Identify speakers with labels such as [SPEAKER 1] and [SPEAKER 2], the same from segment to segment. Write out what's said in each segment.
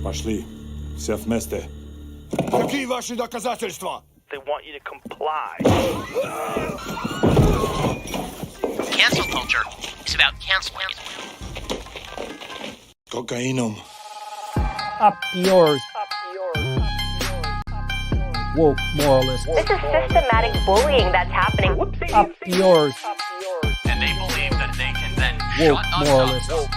[SPEAKER 1] Пошли. Все вместе. Какие ваши доказательства?
[SPEAKER 2] They want you to comply.
[SPEAKER 3] Cancel culture is about canceling.
[SPEAKER 1] Cocainum.
[SPEAKER 4] Up yours. Woke moralist.
[SPEAKER 5] This is systematic bullying that's happening.
[SPEAKER 4] Up yours.
[SPEAKER 3] And they believe that they can then
[SPEAKER 4] Woke
[SPEAKER 3] shut us
[SPEAKER 4] moralist.
[SPEAKER 3] up.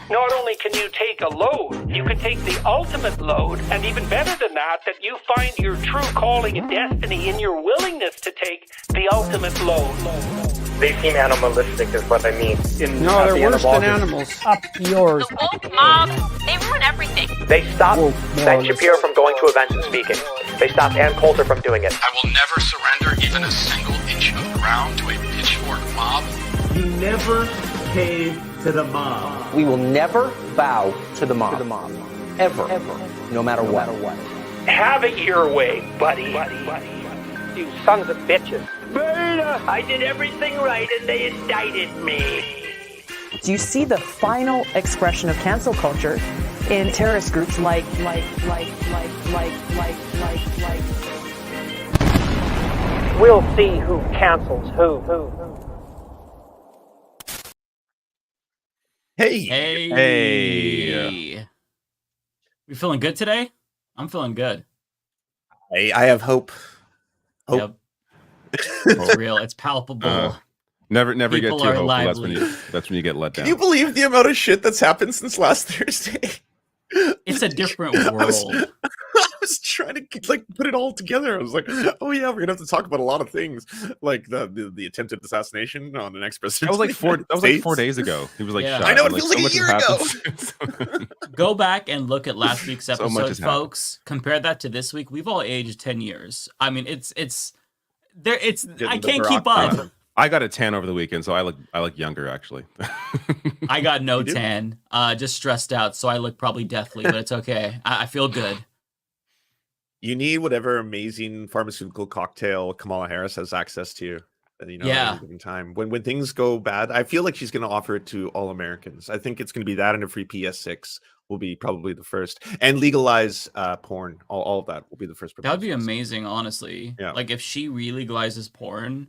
[SPEAKER 2] Not only can you take a load, you can take the ultimate load, and even better than that you find your true calling and destiny in your willingness to take the ultimate load.
[SPEAKER 6] They seem animalistic is what I mean.
[SPEAKER 4] No, they're worse than animals. Up yours.
[SPEAKER 5] The woke mob, they ruin everything.
[SPEAKER 6] They stopped
[SPEAKER 4] Woke
[SPEAKER 6] Ben
[SPEAKER 4] moralist.
[SPEAKER 6] Shapiro from going to events and speaking. They stopped Ann Coulter from doing it.
[SPEAKER 3] I will never surrender even a single inch of ground to a pitchfork mob.
[SPEAKER 7] You never cave to the mob.
[SPEAKER 8] We will never bow to the mob. Ever. No matter what.
[SPEAKER 2] Have it your way, buddy.
[SPEAKER 6] You sons of bitches.
[SPEAKER 2] Beta, I did everything right and they indicted me.
[SPEAKER 9] Do you see the final expression of cancel culture in terrorist groups like?
[SPEAKER 6] We'll see who cancels who.
[SPEAKER 10] Hey. We feeling good today? I'm feeling good.
[SPEAKER 11] I have hope.
[SPEAKER 10] Yep. It's real. It's palpable.
[SPEAKER 11] Never get
[SPEAKER 10] People
[SPEAKER 11] too
[SPEAKER 10] are
[SPEAKER 11] hopeful.
[SPEAKER 10] lively.
[SPEAKER 11] That's when you get let down.
[SPEAKER 12] Can you believe the amount of shit that's happened since last Thursday?
[SPEAKER 10] It's a different world.
[SPEAKER 12] I was trying to put it all together. I was like, oh yeah, we're gonna have to talk about a lot of things, like the attempted assassination on the next president.
[SPEAKER 11] That was like 4 days ago. He was like,
[SPEAKER 10] Yeah.
[SPEAKER 11] shot.
[SPEAKER 12] I know, it
[SPEAKER 11] Like,
[SPEAKER 12] feels like
[SPEAKER 11] so
[SPEAKER 12] a
[SPEAKER 11] much
[SPEAKER 12] year
[SPEAKER 11] has
[SPEAKER 12] ago.
[SPEAKER 11] happened.
[SPEAKER 10] Go back and look at last week's
[SPEAKER 11] So much
[SPEAKER 10] episode,
[SPEAKER 11] has happened.
[SPEAKER 10] folks. Compare that to this week. We've all aged 10 years. I mean, it's there. It's I can't keep up.
[SPEAKER 11] I got a tan over the weekend, so I look younger actually.
[SPEAKER 10] I got no tan. Just stressed out, so I look probably deathly, but it's okay. I feel good.
[SPEAKER 12] You need whatever amazing pharmaceutical cocktail Kamala Harris has access to. At any given time. When things go bad, I feel like she's going to offer it to all Americans. I think it's going to be that, and a free PS6 will be probably the first, and legalize porn. All of that will be the first.
[SPEAKER 10] That would be amazing, honestly.
[SPEAKER 12] Yeah.
[SPEAKER 10] Like if she re-legalizes porn,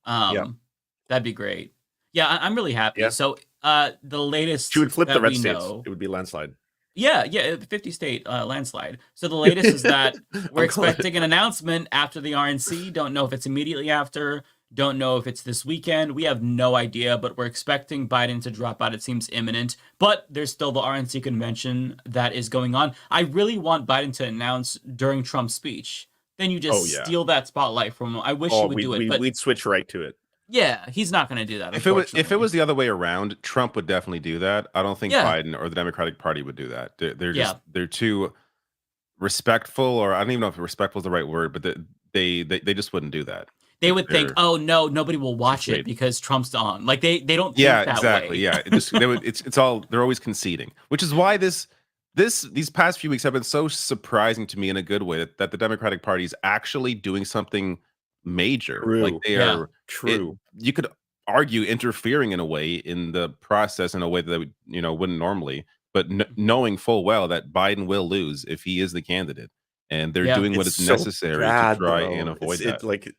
[SPEAKER 10] that'd be great. Yeah, I'm really happy.
[SPEAKER 12] Yeah.
[SPEAKER 10] So the latest
[SPEAKER 12] She would flip
[SPEAKER 10] that
[SPEAKER 12] the red
[SPEAKER 10] we
[SPEAKER 12] states.
[SPEAKER 10] know-
[SPEAKER 12] It would be landslide.
[SPEAKER 10] Yeah, 50 state landslide. So the latest is that we're expecting an announcement after the RNC. Don't know if it's immediately after. Don't know if it's this weekend. We have no idea, but we're expecting Biden to drop out. It seems imminent, but there's still the RNC convention that is going on. I really want Biden to announce during Trump's speech. Then you just steal that spotlight from him. I wish he would do it, but
[SPEAKER 12] we'd switch right to it.
[SPEAKER 10] yeah, he's not going to do that.
[SPEAKER 11] If it was the other way around, Trump would definitely do that. I don't think Biden or the Democratic Party would do that. They're too respectful, or I don't even know if respectful is the right word, but they just wouldn't do that.
[SPEAKER 10] They would think, oh no, nobody will watch it because Trump's on. Like they don't think that
[SPEAKER 11] exactly.
[SPEAKER 10] way.
[SPEAKER 11] Yeah, it's all, they're always conceding, which is why these past few weeks have been so surprising to me in a good way that the Democratic Party is actually doing something major.
[SPEAKER 12] True.
[SPEAKER 11] Like they are
[SPEAKER 12] true.
[SPEAKER 11] You could argue interfering in a way in the process in a way that wouldn't normally, but knowing full well that Biden will lose if he is the candidate, and they're doing what is necessary to try and avoid that.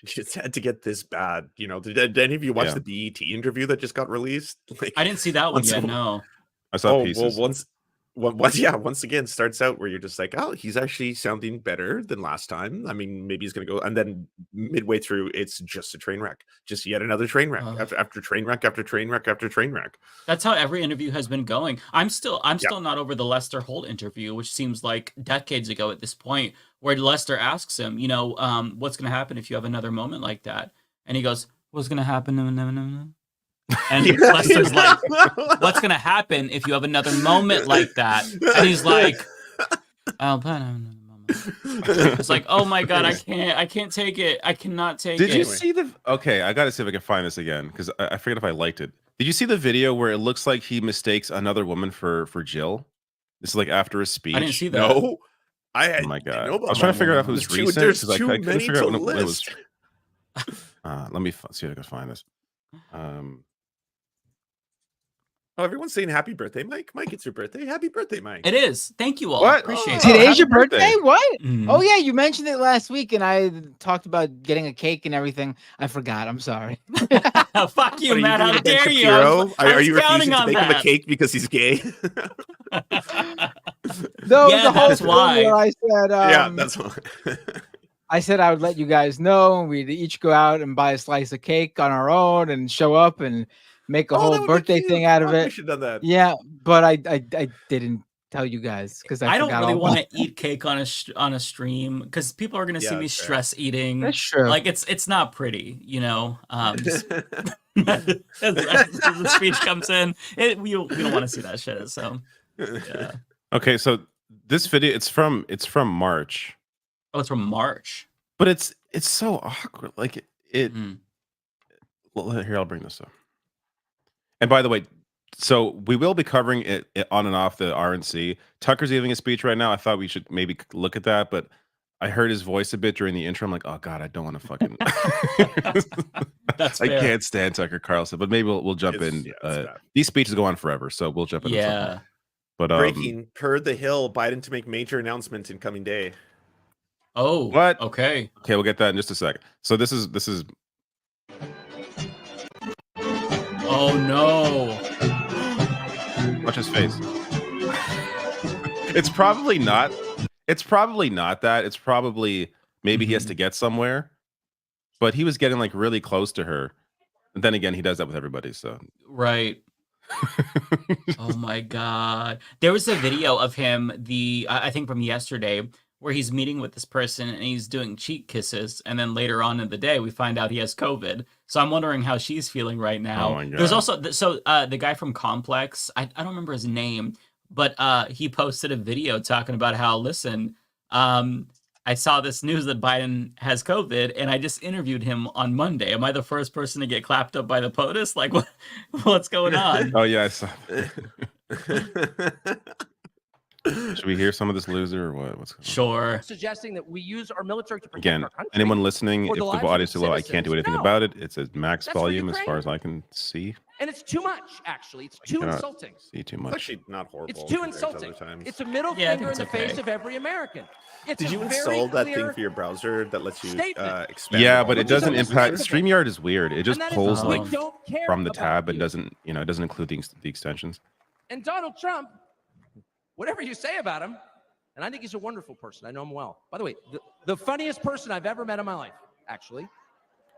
[SPEAKER 12] It's had to get this bad. Did any of you watch the BET interview that just got released?
[SPEAKER 10] I didn't see that one yet. No,
[SPEAKER 11] I saw pieces.
[SPEAKER 12] Once again starts out where you're just like, oh, he's actually sounding better than last time. I mean, maybe he's gonna go, and then midway through, it's just a train wreck, just yet another train wreck after train wreck after train wreck after train wreck.
[SPEAKER 10] That's how every interview has been going. I'm still not over the Lester Holt interview, which seems like decades ago at this point, where Lester asks him, what's gonna happen if you have another moment like that, and he goes, what's gonna happen? And Lester's like, what's going to happen if you have another moment like that? And he's like, I'll plan another moment. It's like, oh my God, I can't take it. I cannot take it.
[SPEAKER 11] Did you see okay, I got to see if I can find this again, because I forget if I liked it. Did you see the video where it looks like he mistakes another woman for Jill? This is like after a speech.
[SPEAKER 12] I
[SPEAKER 10] didn't see that.
[SPEAKER 12] No.
[SPEAKER 11] Oh my God. I was trying to figure out if it was recent.
[SPEAKER 12] There's
[SPEAKER 11] too
[SPEAKER 12] many to list.
[SPEAKER 11] Let me see if I can find this.
[SPEAKER 12] Oh, everyone's saying happy birthday, Mike. Mike, it's your birthday. Happy birthday, Mike.
[SPEAKER 10] It is. Thank you all.
[SPEAKER 11] What?
[SPEAKER 10] Appreciate it.
[SPEAKER 13] Today's
[SPEAKER 11] happy
[SPEAKER 13] your birthday? What?
[SPEAKER 10] Mhm.
[SPEAKER 13] Oh yeah, you mentioned it last week, and I talked about getting a cake and everything. I forgot. I'm sorry.
[SPEAKER 10] Fuck you,
[SPEAKER 12] What, are
[SPEAKER 10] Matt.
[SPEAKER 12] doing
[SPEAKER 10] How
[SPEAKER 12] a Ben
[SPEAKER 10] dare you?
[SPEAKER 12] Shapiro?
[SPEAKER 10] I
[SPEAKER 12] Are
[SPEAKER 10] was
[SPEAKER 12] you
[SPEAKER 10] counting
[SPEAKER 12] refusing to
[SPEAKER 10] on
[SPEAKER 12] make him a
[SPEAKER 10] that.
[SPEAKER 12] cake because he's gay?
[SPEAKER 13] No,
[SPEAKER 10] Yeah,
[SPEAKER 13] the whole
[SPEAKER 10] that's
[SPEAKER 13] thing
[SPEAKER 10] why.
[SPEAKER 13] where I said,
[SPEAKER 12] Yeah, that's why.
[SPEAKER 13] I said I would let you guys know, and we'd each go out and buy a slice of cake on our own and show up and make a
[SPEAKER 12] Oh, that
[SPEAKER 13] whole
[SPEAKER 12] would be
[SPEAKER 13] birthday
[SPEAKER 12] cute.
[SPEAKER 13] thing out of
[SPEAKER 12] Fuck, we
[SPEAKER 13] it.
[SPEAKER 12] should have done that.
[SPEAKER 13] Yeah, but I didn't tell you guys because I
[SPEAKER 10] don't
[SPEAKER 13] forgot
[SPEAKER 10] really
[SPEAKER 13] all
[SPEAKER 10] want
[SPEAKER 13] about
[SPEAKER 10] to eat cake on a stream because people are gonna see
[SPEAKER 12] Yeah,
[SPEAKER 10] me
[SPEAKER 12] that's fair.
[SPEAKER 10] stress eating.
[SPEAKER 13] That's true.
[SPEAKER 10] Like it's not pretty, you know. Just, as the speech comes in, we don't want to see that shit. So yeah.
[SPEAKER 11] Okay, so this video it's from March,
[SPEAKER 10] Oh, it's from March.
[SPEAKER 11] but it's so awkward. Like it.
[SPEAKER 10] Mhm.
[SPEAKER 11] Well, here, I'll bring this up. And by the way, so we will be covering it on and off the RNC. Tucker's giving a speech right now. I thought we should maybe look at that, but I heard his voice a bit during the intro. I'm like, oh god, I don't want to fucking.
[SPEAKER 10] That's
[SPEAKER 11] I
[SPEAKER 10] fair.
[SPEAKER 11] can't stand Tucker Carlson, but maybe we'll jump in.
[SPEAKER 12] Yeah, it's bad.
[SPEAKER 11] These speeches go on forever, so we'll jump in. At some
[SPEAKER 10] Yeah.
[SPEAKER 11] point. But
[SPEAKER 12] Breaking per the Hill, Biden to make major announcements in coming day.
[SPEAKER 10] Oh.
[SPEAKER 11] What?
[SPEAKER 10] Okay.
[SPEAKER 11] Okay, we'll get that in just a second. So this is
[SPEAKER 10] Oh no.
[SPEAKER 11] watch his face. It's probably not. It's probably not that. It's probably maybe he has to get somewhere. But he was getting like really close to her. And then again, he does that with everybody. So
[SPEAKER 10] Right. Oh my god. There was a video of him, I think from yesterday, where he's meeting with this person and he's doing cheek kisses, and then later on in the day we find out he has COVID. So I'm wondering how she's feeling right now.
[SPEAKER 11] Oh my God.
[SPEAKER 10] There's also the guy from Complex, I don't remember his name, but he posted a video talking about how, listen, I saw this news that Biden has COVID, and I just interviewed him on Monday. Am I the first person to get clapped up by the POTUS? Like, what's going on?
[SPEAKER 11] oh yeah, I saw. Should we hear some of this loser or what? What's going on?
[SPEAKER 10] Sure.
[SPEAKER 8] Suggesting that we use our military to protect
[SPEAKER 11] Again,
[SPEAKER 8] our country.
[SPEAKER 11] anyone listening,
[SPEAKER 8] for
[SPEAKER 11] if
[SPEAKER 8] the
[SPEAKER 11] the
[SPEAKER 8] lives of
[SPEAKER 11] audio's
[SPEAKER 8] its
[SPEAKER 11] too low, I can't do
[SPEAKER 8] citizens.
[SPEAKER 11] anything
[SPEAKER 8] No.
[SPEAKER 11] about it. It's at max
[SPEAKER 8] That's for
[SPEAKER 11] volume as far
[SPEAKER 8] Ukraine.
[SPEAKER 11] as I can see.
[SPEAKER 8] And it's too much, actually. It's too
[SPEAKER 11] cannot
[SPEAKER 8] insulting.
[SPEAKER 11] See too
[SPEAKER 12] It's
[SPEAKER 11] much.
[SPEAKER 12] actually not horrible.
[SPEAKER 8] It's too
[SPEAKER 12] compared to other
[SPEAKER 8] insulting.
[SPEAKER 12] times.
[SPEAKER 8] It's a middle
[SPEAKER 10] Yeah, I
[SPEAKER 8] finger
[SPEAKER 10] think
[SPEAKER 8] in
[SPEAKER 10] it's
[SPEAKER 8] the face
[SPEAKER 10] okay.
[SPEAKER 8] of every American. It's
[SPEAKER 12] Did
[SPEAKER 8] a
[SPEAKER 12] you
[SPEAKER 8] very
[SPEAKER 12] install that thing
[SPEAKER 8] clear
[SPEAKER 12] for your browser that lets you
[SPEAKER 8] statement.
[SPEAKER 12] expand?
[SPEAKER 11] Yeah,
[SPEAKER 12] all
[SPEAKER 11] but
[SPEAKER 12] the
[SPEAKER 11] it doesn't
[SPEAKER 12] different
[SPEAKER 11] impact.
[SPEAKER 12] users?
[SPEAKER 11] StreamYard is weird. It just
[SPEAKER 8] And that is
[SPEAKER 11] pulls
[SPEAKER 8] we
[SPEAKER 11] like
[SPEAKER 8] don't care
[SPEAKER 11] from the
[SPEAKER 8] about
[SPEAKER 11] tab and
[SPEAKER 8] you.
[SPEAKER 11] doesn't, it doesn't include the extensions.
[SPEAKER 8] And Donald Trump, whatever you say about him, and I think he's a wonderful person. I know him well. By the way, the funniest person I've ever met in my life, actually.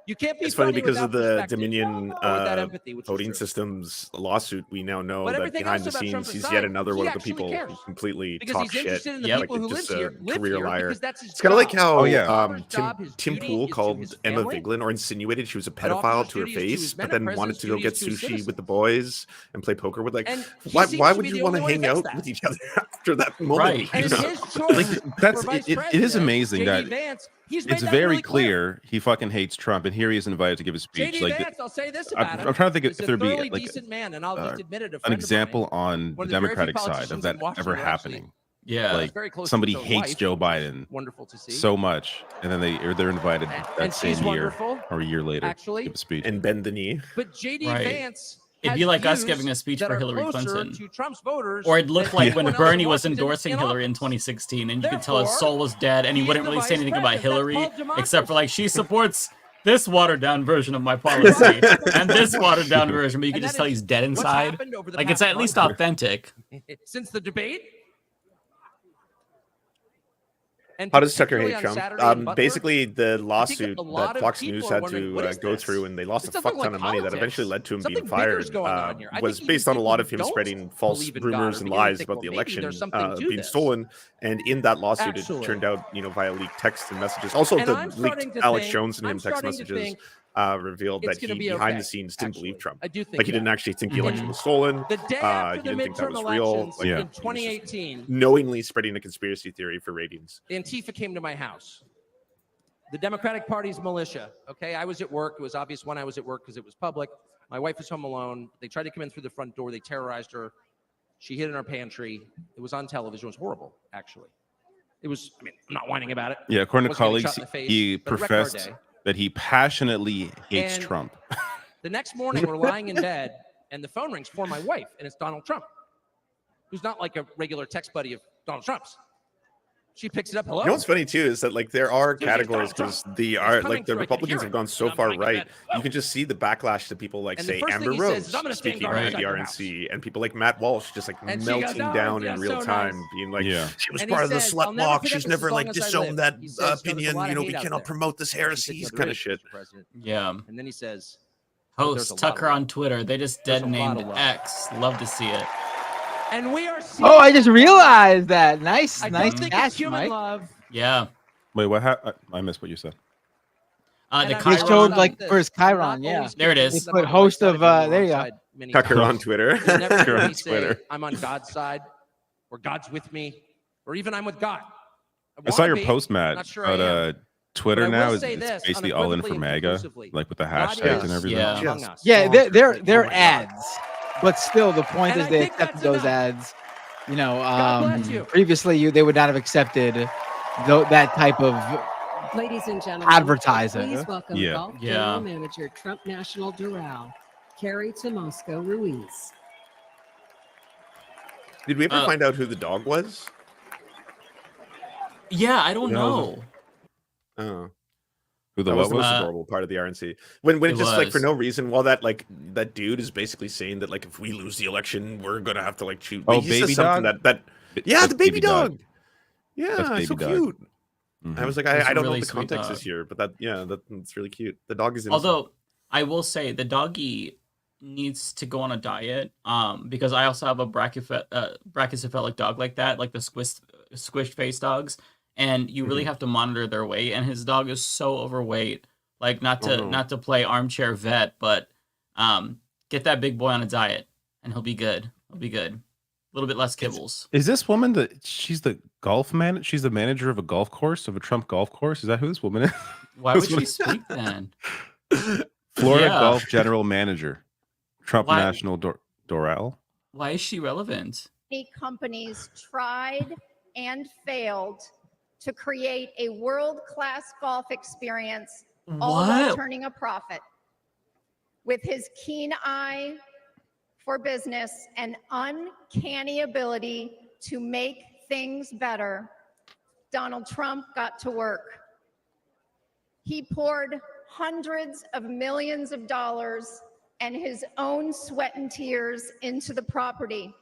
[SPEAKER 8] You can't be
[SPEAKER 12] It's funny because
[SPEAKER 8] without
[SPEAKER 12] of the
[SPEAKER 8] perspective
[SPEAKER 12] Dominion
[SPEAKER 8] or without empathy, which is
[SPEAKER 12] voting
[SPEAKER 8] true.
[SPEAKER 12] systems lawsuit. We now know
[SPEAKER 8] But
[SPEAKER 12] that
[SPEAKER 8] everything
[SPEAKER 12] behind the
[SPEAKER 8] else about Trump
[SPEAKER 12] scenes, he's
[SPEAKER 8] aside,
[SPEAKER 12] yet another
[SPEAKER 8] he
[SPEAKER 12] one of the
[SPEAKER 8] actually
[SPEAKER 12] people
[SPEAKER 8] cares.
[SPEAKER 12] who completely
[SPEAKER 8] Because
[SPEAKER 12] talk
[SPEAKER 8] he's
[SPEAKER 12] shit.
[SPEAKER 8] interested in the
[SPEAKER 10] Yep.
[SPEAKER 8] people who live
[SPEAKER 12] just a
[SPEAKER 8] here,
[SPEAKER 12] career liar.
[SPEAKER 8] because that's his
[SPEAKER 12] It's kind of like
[SPEAKER 8] job.
[SPEAKER 12] how
[SPEAKER 11] Oh, yeah.
[SPEAKER 8] His job, his
[SPEAKER 12] Tim
[SPEAKER 8] duty
[SPEAKER 12] Pool
[SPEAKER 8] is to
[SPEAKER 12] called
[SPEAKER 8] his
[SPEAKER 12] Emma
[SPEAKER 8] family.
[SPEAKER 12] Viglin or insinuated she was a
[SPEAKER 8] An
[SPEAKER 12] pedophile
[SPEAKER 8] officer's
[SPEAKER 12] to her
[SPEAKER 8] duty is to
[SPEAKER 12] face,
[SPEAKER 8] his men,
[SPEAKER 12] but
[SPEAKER 8] a
[SPEAKER 12] then wanted
[SPEAKER 8] president's
[SPEAKER 12] to go
[SPEAKER 8] duty
[SPEAKER 12] get
[SPEAKER 8] is to his
[SPEAKER 12] sushi with
[SPEAKER 8] citizens.
[SPEAKER 12] the boys and play poker with. Like,
[SPEAKER 8] And he
[SPEAKER 12] why
[SPEAKER 8] seems
[SPEAKER 12] would
[SPEAKER 8] to be
[SPEAKER 12] you
[SPEAKER 8] the
[SPEAKER 12] want to
[SPEAKER 8] only one
[SPEAKER 12] hang
[SPEAKER 8] who
[SPEAKER 12] out
[SPEAKER 8] gets
[SPEAKER 12] with
[SPEAKER 8] that.
[SPEAKER 12] each other after that moment?
[SPEAKER 10] Right.
[SPEAKER 12] you
[SPEAKER 8] And
[SPEAKER 12] know?
[SPEAKER 8] his choice
[SPEAKER 11] Like, that's
[SPEAKER 8] for vice
[SPEAKER 11] it is
[SPEAKER 8] president,
[SPEAKER 11] amazing
[SPEAKER 8] JD
[SPEAKER 11] that
[SPEAKER 8] Vance, he's made
[SPEAKER 11] it's
[SPEAKER 8] that
[SPEAKER 11] very
[SPEAKER 8] really
[SPEAKER 11] clear he fucking hates Trump, and here he is invited to give a speech.
[SPEAKER 8] JD
[SPEAKER 11] Like,
[SPEAKER 8] Vance, I'll say this
[SPEAKER 11] I'm
[SPEAKER 8] about him.
[SPEAKER 11] I'm trying to think
[SPEAKER 8] is
[SPEAKER 11] if
[SPEAKER 8] a
[SPEAKER 11] there'd be
[SPEAKER 8] thoroughly
[SPEAKER 11] like
[SPEAKER 8] decent man, and I'll just admit it. A
[SPEAKER 11] an
[SPEAKER 8] friend of
[SPEAKER 11] example
[SPEAKER 8] mine,
[SPEAKER 11] on
[SPEAKER 8] one
[SPEAKER 11] the
[SPEAKER 8] of the very few
[SPEAKER 11] Democratic side of
[SPEAKER 8] politicians
[SPEAKER 11] that
[SPEAKER 8] in Washington
[SPEAKER 11] ever
[SPEAKER 8] who actually
[SPEAKER 11] happening.
[SPEAKER 10] Yeah.
[SPEAKER 11] Like
[SPEAKER 8] very close to
[SPEAKER 11] somebody
[SPEAKER 8] his own
[SPEAKER 11] hates
[SPEAKER 8] wife,
[SPEAKER 11] Joe
[SPEAKER 8] which is
[SPEAKER 11] Biden
[SPEAKER 8] wonderful to see.
[SPEAKER 11] so much, and then they're invited that
[SPEAKER 8] and
[SPEAKER 11] same
[SPEAKER 8] she's
[SPEAKER 11] year
[SPEAKER 8] wonderful,
[SPEAKER 11] or a year later
[SPEAKER 8] actually.
[SPEAKER 11] to give a speech.
[SPEAKER 12] And bend the knee.
[SPEAKER 8] But JD
[SPEAKER 10] Right.
[SPEAKER 8] Vance
[SPEAKER 10] It'd be
[SPEAKER 8] has
[SPEAKER 10] like us
[SPEAKER 8] views
[SPEAKER 10] giving a speech
[SPEAKER 8] that
[SPEAKER 10] for
[SPEAKER 8] are
[SPEAKER 10] Hillary
[SPEAKER 8] closer
[SPEAKER 10] Clinton.
[SPEAKER 8] to Trump's voters
[SPEAKER 10] Or it looked
[SPEAKER 8] than
[SPEAKER 10] like when
[SPEAKER 8] anyone else in
[SPEAKER 10] Bernie was
[SPEAKER 8] Washington
[SPEAKER 10] endorsing
[SPEAKER 8] in
[SPEAKER 10] Hillary in
[SPEAKER 8] office.
[SPEAKER 10] 2016, and you could tell his
[SPEAKER 8] Therefore,
[SPEAKER 10] soul was dead, and he
[SPEAKER 8] he
[SPEAKER 10] wouldn't
[SPEAKER 8] is the
[SPEAKER 10] really say
[SPEAKER 8] vice
[SPEAKER 10] anything about
[SPEAKER 8] president. That's
[SPEAKER 10] Hillary,
[SPEAKER 8] called
[SPEAKER 10] except for
[SPEAKER 8] democracy.
[SPEAKER 10] like she supports this watered down version of my policy and this watered down version, but you can
[SPEAKER 8] And
[SPEAKER 10] just
[SPEAKER 8] that
[SPEAKER 10] tell
[SPEAKER 8] is
[SPEAKER 10] he's dead
[SPEAKER 8] what's
[SPEAKER 10] inside.
[SPEAKER 8] happened over the
[SPEAKER 10] Like it's
[SPEAKER 8] past
[SPEAKER 10] at least
[SPEAKER 8] month.
[SPEAKER 10] authentic.
[SPEAKER 8] Since the debate. And
[SPEAKER 12] How does Tucker
[SPEAKER 8] particularly
[SPEAKER 12] hate
[SPEAKER 8] on
[SPEAKER 12] Trump?
[SPEAKER 8] Saturday in Butler,
[SPEAKER 12] Basically, the
[SPEAKER 8] I think
[SPEAKER 12] lawsuit
[SPEAKER 8] a lot
[SPEAKER 12] that
[SPEAKER 8] of
[SPEAKER 12] Fox
[SPEAKER 8] people
[SPEAKER 12] News
[SPEAKER 8] are
[SPEAKER 12] had
[SPEAKER 8] wondering, what
[SPEAKER 12] to
[SPEAKER 8] is
[SPEAKER 12] go
[SPEAKER 8] this?
[SPEAKER 12] through, and they lost
[SPEAKER 8] This
[SPEAKER 12] a
[SPEAKER 8] doesn't
[SPEAKER 12] fuck
[SPEAKER 8] look
[SPEAKER 12] ton
[SPEAKER 8] like
[SPEAKER 12] of money that
[SPEAKER 8] politics.
[SPEAKER 12] eventually led to him
[SPEAKER 8] Something
[SPEAKER 12] being
[SPEAKER 8] bigger
[SPEAKER 12] fired
[SPEAKER 8] is going on here. I
[SPEAKER 12] was
[SPEAKER 8] think even
[SPEAKER 12] based on a
[SPEAKER 8] people
[SPEAKER 12] lot
[SPEAKER 8] who
[SPEAKER 12] of him
[SPEAKER 8] don't
[SPEAKER 12] spreading false
[SPEAKER 8] believe in God
[SPEAKER 12] rumors
[SPEAKER 8] are
[SPEAKER 12] and
[SPEAKER 8] beginning to
[SPEAKER 12] lies
[SPEAKER 8] think,
[SPEAKER 12] about
[SPEAKER 8] well,
[SPEAKER 12] the
[SPEAKER 8] maybe
[SPEAKER 12] election
[SPEAKER 8] there's something to
[SPEAKER 12] being
[SPEAKER 8] this.
[SPEAKER 12] stolen. And in that lawsuit,
[SPEAKER 8] Absolutely.
[SPEAKER 12] it turned out, via leaked text and messages. Also,
[SPEAKER 8] And
[SPEAKER 12] the
[SPEAKER 8] I'm starting
[SPEAKER 12] leaked
[SPEAKER 8] to
[SPEAKER 12] Alex
[SPEAKER 8] think-
[SPEAKER 12] Jones and
[SPEAKER 8] I'm
[SPEAKER 12] him text
[SPEAKER 8] starting to
[SPEAKER 12] messages
[SPEAKER 8] think
[SPEAKER 12] revealed
[SPEAKER 8] it's
[SPEAKER 12] that
[SPEAKER 8] gonna
[SPEAKER 12] he,
[SPEAKER 8] be
[SPEAKER 12] behind
[SPEAKER 8] okay,
[SPEAKER 12] the scenes, didn't believe
[SPEAKER 8] actually.
[SPEAKER 12] Trump.
[SPEAKER 8] I do think
[SPEAKER 12] Like, he
[SPEAKER 8] that.
[SPEAKER 12] didn't actually think the
[SPEAKER 10] Mhm.
[SPEAKER 12] election was stolen.
[SPEAKER 8] The day after
[SPEAKER 12] He
[SPEAKER 8] the
[SPEAKER 12] didn't think that
[SPEAKER 8] midterm
[SPEAKER 12] was real.
[SPEAKER 8] elections
[SPEAKER 12] Like,
[SPEAKER 11] Yeah.
[SPEAKER 8] in
[SPEAKER 12] he was just
[SPEAKER 8] 2018,
[SPEAKER 12] knowingly spreading a conspiracy theory for ratings.
[SPEAKER 8] Antifa came to my house. The Democratic Party's militia. Okay, I was at work. It was obvious when I was at work because it was public. My wife was home alone. They tried to come in through the front door. They terrorized her. She hid in our pantry. It was on television. It was horrible, actually. It was, I mean, I'm not whining about it.
[SPEAKER 11] Yeah, according to
[SPEAKER 8] Wasn't getting
[SPEAKER 11] colleagues,
[SPEAKER 8] shot in the face,
[SPEAKER 11] he
[SPEAKER 8] but it wrecked our
[SPEAKER 11] professed
[SPEAKER 8] day.
[SPEAKER 11] that he passionately hates
[SPEAKER 8] And
[SPEAKER 11] Trump.
[SPEAKER 8] The next morning, we're lying in bed, And the phone rings for my wife, and it's Donald Trump, who's not like a regular text buddy of Donald Trump's. She picks it up. Hello.
[SPEAKER 12] You know what's funny too is that like there are categories because the
[SPEAKER 8] coming
[SPEAKER 12] Republicans
[SPEAKER 8] through,
[SPEAKER 12] have gone so
[SPEAKER 8] I'm
[SPEAKER 12] far
[SPEAKER 8] like,
[SPEAKER 12] right. You can just see the backlash to people like
[SPEAKER 8] And the
[SPEAKER 12] say
[SPEAKER 8] first thing
[SPEAKER 12] Amber
[SPEAKER 8] he says
[SPEAKER 12] Rose
[SPEAKER 8] is, "I'm gonna stand
[SPEAKER 12] speaking
[SPEAKER 8] guard
[SPEAKER 12] out the
[SPEAKER 8] outside your
[SPEAKER 12] RNC, and people like Matt Walsh just like
[SPEAKER 8] And she goes,
[SPEAKER 12] melting
[SPEAKER 8] "Oh,
[SPEAKER 12] down
[SPEAKER 8] yeah,
[SPEAKER 12] in real
[SPEAKER 8] so
[SPEAKER 12] time,
[SPEAKER 8] nice."
[SPEAKER 12] being like,
[SPEAKER 11] Yeah.
[SPEAKER 12] she was
[SPEAKER 8] And he
[SPEAKER 12] part of the
[SPEAKER 8] says,
[SPEAKER 12] slut
[SPEAKER 8] "I'll never
[SPEAKER 12] walk.
[SPEAKER 8] forget
[SPEAKER 12] She's
[SPEAKER 8] this
[SPEAKER 12] never
[SPEAKER 8] as
[SPEAKER 12] like
[SPEAKER 8] long as I
[SPEAKER 12] disowned that
[SPEAKER 8] live." He says, "There was a
[SPEAKER 12] opinion.
[SPEAKER 8] lot
[SPEAKER 12] You
[SPEAKER 8] of
[SPEAKER 12] know,
[SPEAKER 8] hate
[SPEAKER 12] we
[SPEAKER 8] out
[SPEAKER 12] cannot
[SPEAKER 8] there."
[SPEAKER 12] promote this
[SPEAKER 8] He
[SPEAKER 12] heresy.
[SPEAKER 8] said,
[SPEAKER 12] Kind
[SPEAKER 8] "Great,
[SPEAKER 12] of shit.
[SPEAKER 8] Mr. President."
[SPEAKER 10] Yeah.
[SPEAKER 8] And then he says, "But there's
[SPEAKER 10] Host
[SPEAKER 8] a lot of
[SPEAKER 10] Tucker
[SPEAKER 8] love.
[SPEAKER 10] on Twitter. They just
[SPEAKER 8] There's
[SPEAKER 10] dead
[SPEAKER 8] a lot of
[SPEAKER 10] named
[SPEAKER 8] love."
[SPEAKER 10] X. Love to see it.
[SPEAKER 8] And we are.
[SPEAKER 13] Oh, I just realized that. Nice,
[SPEAKER 8] I
[SPEAKER 13] nice
[SPEAKER 8] don't think it's
[SPEAKER 13] catch,
[SPEAKER 8] human
[SPEAKER 13] Mike.
[SPEAKER 8] love.
[SPEAKER 10] Yeah.
[SPEAKER 11] Wait, what happened? I missed what you said.
[SPEAKER 8] And
[SPEAKER 10] The
[SPEAKER 8] I'm
[SPEAKER 13] They
[SPEAKER 8] not
[SPEAKER 10] Chiron.
[SPEAKER 13] showed
[SPEAKER 8] about
[SPEAKER 13] like
[SPEAKER 8] this.
[SPEAKER 13] first
[SPEAKER 8] I'm
[SPEAKER 13] Chiron,
[SPEAKER 8] not
[SPEAKER 13] yeah.
[SPEAKER 8] always
[SPEAKER 10] There it
[SPEAKER 8] convinced
[SPEAKER 10] is.
[SPEAKER 8] that
[SPEAKER 13] They put
[SPEAKER 8] I'm on the right
[SPEAKER 13] host
[SPEAKER 8] side
[SPEAKER 13] of,
[SPEAKER 8] you or
[SPEAKER 13] there you
[SPEAKER 8] wrong
[SPEAKER 13] go.
[SPEAKER 8] side many
[SPEAKER 12] Tucker
[SPEAKER 8] times.
[SPEAKER 12] on Twitter.
[SPEAKER 8] You never hear
[SPEAKER 11] Tucker
[SPEAKER 8] me
[SPEAKER 11] on
[SPEAKER 8] say,
[SPEAKER 11] Twitter.
[SPEAKER 8] I'm on God's side, or God's with me, or even I'm with God.
[SPEAKER 11] I saw your
[SPEAKER 8] wanna be,
[SPEAKER 11] post, Matt,
[SPEAKER 8] not sure I
[SPEAKER 11] but
[SPEAKER 8] am.
[SPEAKER 11] Twitter
[SPEAKER 8] But I
[SPEAKER 11] now
[SPEAKER 8] will
[SPEAKER 11] is
[SPEAKER 8] say
[SPEAKER 11] it's
[SPEAKER 8] this
[SPEAKER 11] basically all in for
[SPEAKER 8] unequivocally and
[SPEAKER 11] MAGA,
[SPEAKER 8] conclusively.
[SPEAKER 11] like with the
[SPEAKER 8] God
[SPEAKER 11] hashtags
[SPEAKER 8] is
[SPEAKER 11] and everything.
[SPEAKER 10] Yeah.
[SPEAKER 8] among us.
[SPEAKER 13] Yeah,
[SPEAKER 12] Bonkers.
[SPEAKER 13] they're
[SPEAKER 12] Like, oh my God.
[SPEAKER 13] ads, but still the point
[SPEAKER 8] And
[SPEAKER 13] is
[SPEAKER 8] I
[SPEAKER 13] they
[SPEAKER 8] think
[SPEAKER 13] accepted
[SPEAKER 8] that's
[SPEAKER 13] those
[SPEAKER 8] enough.
[SPEAKER 13] ads. You know,
[SPEAKER 8] God bless you.
[SPEAKER 13] previously they would not have accepted that type of
[SPEAKER 14] Ladies and gentlemen,
[SPEAKER 13] advertising.
[SPEAKER 14] please welcome
[SPEAKER 11] Yeah.
[SPEAKER 14] Golf
[SPEAKER 10] Yeah.
[SPEAKER 14] General Manager Trump National Doral, Carrie Tomosco Ruiz.
[SPEAKER 12] Did we ever
[SPEAKER 10] Uh,
[SPEAKER 12] find out who the dog was?
[SPEAKER 10] Yeah, I don't
[SPEAKER 11] Yeah,
[SPEAKER 10] know.
[SPEAKER 12] Oh.
[SPEAKER 11] Who the
[SPEAKER 12] That
[SPEAKER 11] what
[SPEAKER 12] was the most
[SPEAKER 11] was?
[SPEAKER 12] adorable part of the RNC. When
[SPEAKER 10] It
[SPEAKER 12] it just like for
[SPEAKER 10] was.
[SPEAKER 12] no reason, while that dude is basically saying that like if we lose the election, we're gonna have to like shoot.
[SPEAKER 11] Oh,
[SPEAKER 12] He says
[SPEAKER 11] baby
[SPEAKER 12] something
[SPEAKER 11] dog?
[SPEAKER 12] that yeah,
[SPEAKER 11] That's
[SPEAKER 12] the baby dog.
[SPEAKER 11] That's
[SPEAKER 12] Yeah,
[SPEAKER 11] baby
[SPEAKER 12] so
[SPEAKER 11] dog.
[SPEAKER 12] cute.
[SPEAKER 11] Mhm.
[SPEAKER 12] I was like,
[SPEAKER 10] It's a
[SPEAKER 12] I don't know
[SPEAKER 10] really
[SPEAKER 12] what the
[SPEAKER 10] sweet
[SPEAKER 12] context
[SPEAKER 10] dog.
[SPEAKER 12] is here, but that's really cute. The dog is innocent.
[SPEAKER 10] Although I will say the doggy needs to go on a diet. Because I also have a brachycephalic dog like that, like the squish face dogs, and you really have to monitor their weight. And his dog is so overweight. Like not to play armchair vet, but get that big boy on a diet, and he'll be good. He'll be good. A little bit less kibbles.
[SPEAKER 11] Is this woman she's the She's the manager of a golf course, of a Trump golf course? Is that who this woman is?
[SPEAKER 10] Why would she speak then?
[SPEAKER 11] Florida
[SPEAKER 10] Yeah.
[SPEAKER 11] Golf General Manager, Trump
[SPEAKER 10] Why-
[SPEAKER 11] National Doral.
[SPEAKER 10] Why is she relevant?
[SPEAKER 15] Many companies tried and failed to create a world-class golf experience, all while
[SPEAKER 10] What?
[SPEAKER 15] turning a profit. With his keen eye for business and uncanny ability to make things better, Donald Trump got to work. He poured hundreds of millions of dollars and his own sweat and tears into the property.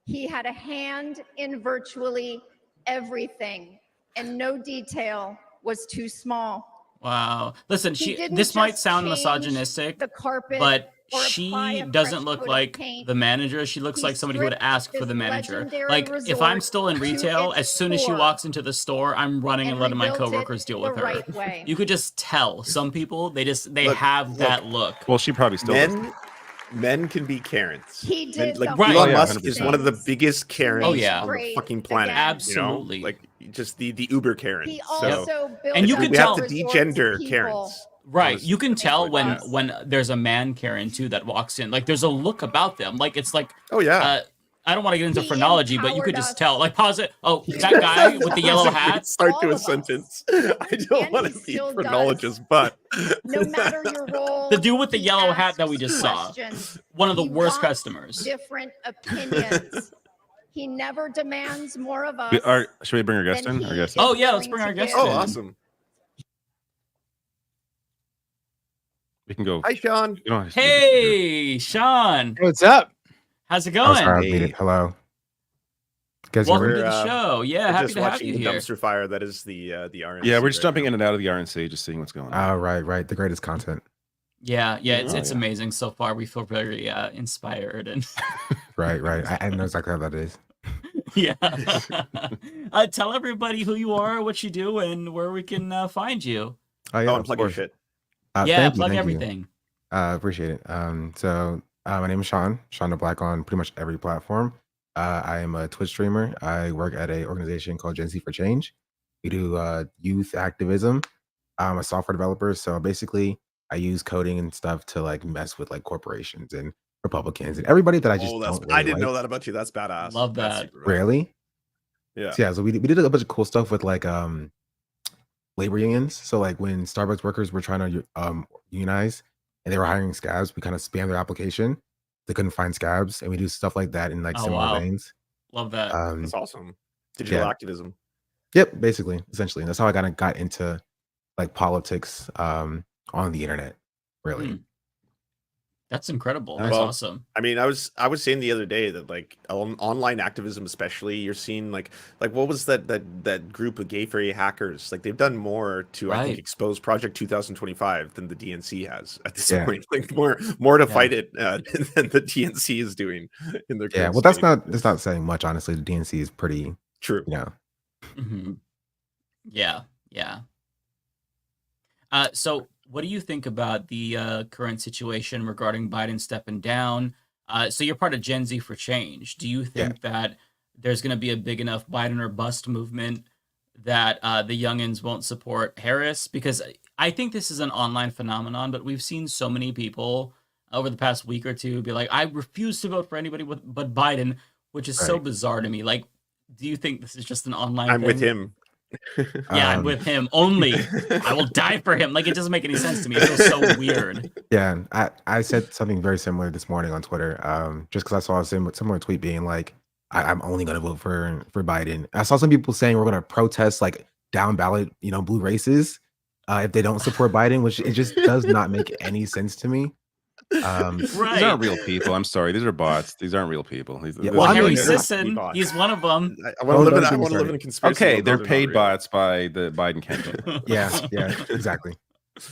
[SPEAKER 15] He had a hand in virtually everything, and no detail was too small.
[SPEAKER 10] Wow. Listen,
[SPEAKER 15] He didn't
[SPEAKER 10] this might
[SPEAKER 15] just
[SPEAKER 10] sound
[SPEAKER 15] change
[SPEAKER 10] misogynistic,
[SPEAKER 15] the carpet
[SPEAKER 10] but
[SPEAKER 15] or apply
[SPEAKER 10] she
[SPEAKER 15] a
[SPEAKER 10] doesn't
[SPEAKER 15] fresh
[SPEAKER 10] look
[SPEAKER 15] coat of
[SPEAKER 10] like
[SPEAKER 15] paint.
[SPEAKER 10] the manager. She looks
[SPEAKER 15] He
[SPEAKER 10] like somebody who would
[SPEAKER 15] stripped
[SPEAKER 10] ask for
[SPEAKER 15] this
[SPEAKER 10] the manager.
[SPEAKER 15] legendary
[SPEAKER 10] Like if I'm
[SPEAKER 15] resort
[SPEAKER 10] still in
[SPEAKER 15] to
[SPEAKER 10] retail,
[SPEAKER 15] its
[SPEAKER 10] as soon as she
[SPEAKER 15] core
[SPEAKER 10] walks into the store, I'm running and
[SPEAKER 15] and
[SPEAKER 10] letting my
[SPEAKER 15] rebuilt it
[SPEAKER 10] coworkers deal with
[SPEAKER 15] the
[SPEAKER 10] her.
[SPEAKER 15] right way.
[SPEAKER 10] You could just tell. Some people they
[SPEAKER 12] Look,
[SPEAKER 10] have that look.
[SPEAKER 11] Well, she probably still does.
[SPEAKER 12] Men can be Karens.
[SPEAKER 15] He
[SPEAKER 12] Men,
[SPEAKER 15] did
[SPEAKER 12] like
[SPEAKER 15] the
[SPEAKER 10] Right.
[SPEAKER 12] Elon
[SPEAKER 11] Oh, yeah,
[SPEAKER 12] Musk is
[SPEAKER 11] 100%.
[SPEAKER 12] one of the biggest Karens
[SPEAKER 10] Oh, yeah.
[SPEAKER 12] on the
[SPEAKER 15] Great
[SPEAKER 12] fucking planet.
[SPEAKER 15] again.
[SPEAKER 10] Absolutely.
[SPEAKER 12] You know? Like just the Uber Karen.
[SPEAKER 15] He
[SPEAKER 12] So
[SPEAKER 15] also built
[SPEAKER 10] And you
[SPEAKER 15] up
[SPEAKER 10] could
[SPEAKER 12] we have
[SPEAKER 10] tell-
[SPEAKER 12] to
[SPEAKER 15] resorts
[SPEAKER 12] degender
[SPEAKER 15] people.
[SPEAKER 12] Karens.
[SPEAKER 10] Right. You can tell when
[SPEAKER 15] Yes.
[SPEAKER 10] when there's a man Karen too that walks in. Like there's a look about them. Like it's like
[SPEAKER 12] Oh yeah.
[SPEAKER 10] I don't want to get into
[SPEAKER 15] He
[SPEAKER 10] phrenology, but you
[SPEAKER 15] empowered
[SPEAKER 10] could just
[SPEAKER 15] us.
[SPEAKER 10] tell. Like pause it. Oh, that guy with the yellow hat.
[SPEAKER 12] Start
[SPEAKER 15] All
[SPEAKER 12] to
[SPEAKER 15] of
[SPEAKER 12] a
[SPEAKER 15] us.
[SPEAKER 12] sentence. I don't
[SPEAKER 15] And
[SPEAKER 12] want
[SPEAKER 15] he
[SPEAKER 12] to be
[SPEAKER 15] still
[SPEAKER 12] a phrenologist,
[SPEAKER 15] does.
[SPEAKER 12] but
[SPEAKER 15] No matter your role,
[SPEAKER 10] The dude with the
[SPEAKER 15] he
[SPEAKER 10] yellow hat that we
[SPEAKER 15] asks
[SPEAKER 10] just saw.
[SPEAKER 15] questions.
[SPEAKER 10] One of the
[SPEAKER 15] He
[SPEAKER 10] worst
[SPEAKER 15] wants
[SPEAKER 10] customers.
[SPEAKER 15] Different opinions. He never demands more of us.
[SPEAKER 11] Should we bring our guest
[SPEAKER 15] than
[SPEAKER 11] in? Our
[SPEAKER 15] he
[SPEAKER 11] guest.
[SPEAKER 15] is
[SPEAKER 10] Oh, yeah, let's
[SPEAKER 15] willing
[SPEAKER 10] bring our
[SPEAKER 15] to
[SPEAKER 10] guest
[SPEAKER 15] give.
[SPEAKER 12] oh,
[SPEAKER 10] in.
[SPEAKER 12] awesome.
[SPEAKER 11] We can go.
[SPEAKER 12] Hi, Sean.
[SPEAKER 11] You don't have to-
[SPEAKER 10] Hey, Sean.
[SPEAKER 13] What's up?
[SPEAKER 10] How's it
[SPEAKER 16] Oh,
[SPEAKER 10] going?
[SPEAKER 16] sorry, I was
[SPEAKER 12] Hey.
[SPEAKER 16] muted. Hello. Guys,
[SPEAKER 10] Welcome
[SPEAKER 16] hear
[SPEAKER 10] to
[SPEAKER 16] me?
[SPEAKER 10] the show. Yeah,
[SPEAKER 12] We're
[SPEAKER 10] happy
[SPEAKER 12] just
[SPEAKER 10] to have
[SPEAKER 12] watching
[SPEAKER 10] you
[SPEAKER 12] the
[SPEAKER 10] here.
[SPEAKER 12] dumpster fire that is the RNC.
[SPEAKER 11] Yeah, we're just
[SPEAKER 12] right
[SPEAKER 11] jumping
[SPEAKER 12] now.
[SPEAKER 11] in and out of the RNC, just seeing what's going on.
[SPEAKER 16] Oh, right. The greatest content.
[SPEAKER 10] Yeah, it's
[SPEAKER 11] Oh,
[SPEAKER 10] it's
[SPEAKER 11] yeah.
[SPEAKER 10] amazing so far. We feel very inspired and
[SPEAKER 16] Right. I know exactly how that is.
[SPEAKER 10] yeah. Tell everybody who you are, what you do, and where we can find you.
[SPEAKER 16] Oh, yeah.
[SPEAKER 12] Oh,
[SPEAKER 16] of
[SPEAKER 12] unplug your
[SPEAKER 16] course.
[SPEAKER 12] shit.
[SPEAKER 10] Yeah,
[SPEAKER 16] thank you,
[SPEAKER 10] plug
[SPEAKER 16] thank you.
[SPEAKER 10] everything.
[SPEAKER 16] Appreciate it. So my name is Sean the Black on pretty much every platform. I am a Twitch streamer. I work at an organization called Gen Z for Change. We do youth activism. I'm a software developer, so basically I use coding and stuff to like mess with like corporations and Republicans and everybody that I just
[SPEAKER 12] Oh,
[SPEAKER 16] don't
[SPEAKER 12] I
[SPEAKER 16] really
[SPEAKER 12] didn't
[SPEAKER 16] like.
[SPEAKER 12] know that about you. That's badass.
[SPEAKER 10] Love
[SPEAKER 12] That's
[SPEAKER 10] that.
[SPEAKER 12] super badass.
[SPEAKER 16] Really?
[SPEAKER 12] Yeah.
[SPEAKER 16] So, so we did a bunch of cool stuff with like labor unions. So like when Starbucks workers were trying to unionize and they were hiring scabs, we kind of spammed their application they couldn't find scabs, and we do stuff like that in like
[SPEAKER 10] Oh,
[SPEAKER 16] similar
[SPEAKER 10] wow.
[SPEAKER 16] veins.
[SPEAKER 10] Love that.
[SPEAKER 12] That's awesome. Digital activism.
[SPEAKER 16] Yep, basically, essentially. That's how I kind of got into like politics on the internet, really.
[SPEAKER 10] That's incredible. That's
[SPEAKER 12] Well,
[SPEAKER 10] awesome.
[SPEAKER 12] I mean, I was saying the other day that like online activism, especially, you're seeing like what was that group of gay furry hackers? Like they've done more to I think expose Project 2025 than the DNC has at this point. Like more to fight it than the DNC is doing in their
[SPEAKER 16] Yeah. Well, that's not saying much, honestly. The DNC is pretty
[SPEAKER 12] true.
[SPEAKER 16] You know.
[SPEAKER 10] Yeah. Yeah. So what do you think about the current situation regarding Biden stepping down? So you're part of Gen Z for Change. Do you think that there's going to be a big enough Biden or bust movement that the youngins won't support Harris? Because I think this is an online phenomenon, but we've seen so many people over the past week or two be like, I refuse to vote for anybody but Biden, which is so bizarre to me. Like, do you think this is just an online
[SPEAKER 12] I'm
[SPEAKER 10] thing?
[SPEAKER 12] with him.
[SPEAKER 10] Yeah, I'm with him only. I will die for him. Like, it doesn't make any sense to me. It feels so weird.
[SPEAKER 16] Yeah, I said something very similar this morning on Twitter. Just because I saw a similar tweet being like, I'm only going to vote for Biden. I saw some people saying we're going to protest like down ballot, blue races, if they don't support Biden, which it just does not make any sense to me.
[SPEAKER 11] These aren't real people. I'm sorry. These are bots. These aren't real people.
[SPEAKER 10] Well, Harry Sisson, he's one of them.
[SPEAKER 12] I want to live in a conspiracy.
[SPEAKER 11] Okay, they're paid bots by the Biden campaign.
[SPEAKER 16] Yeah, exactly.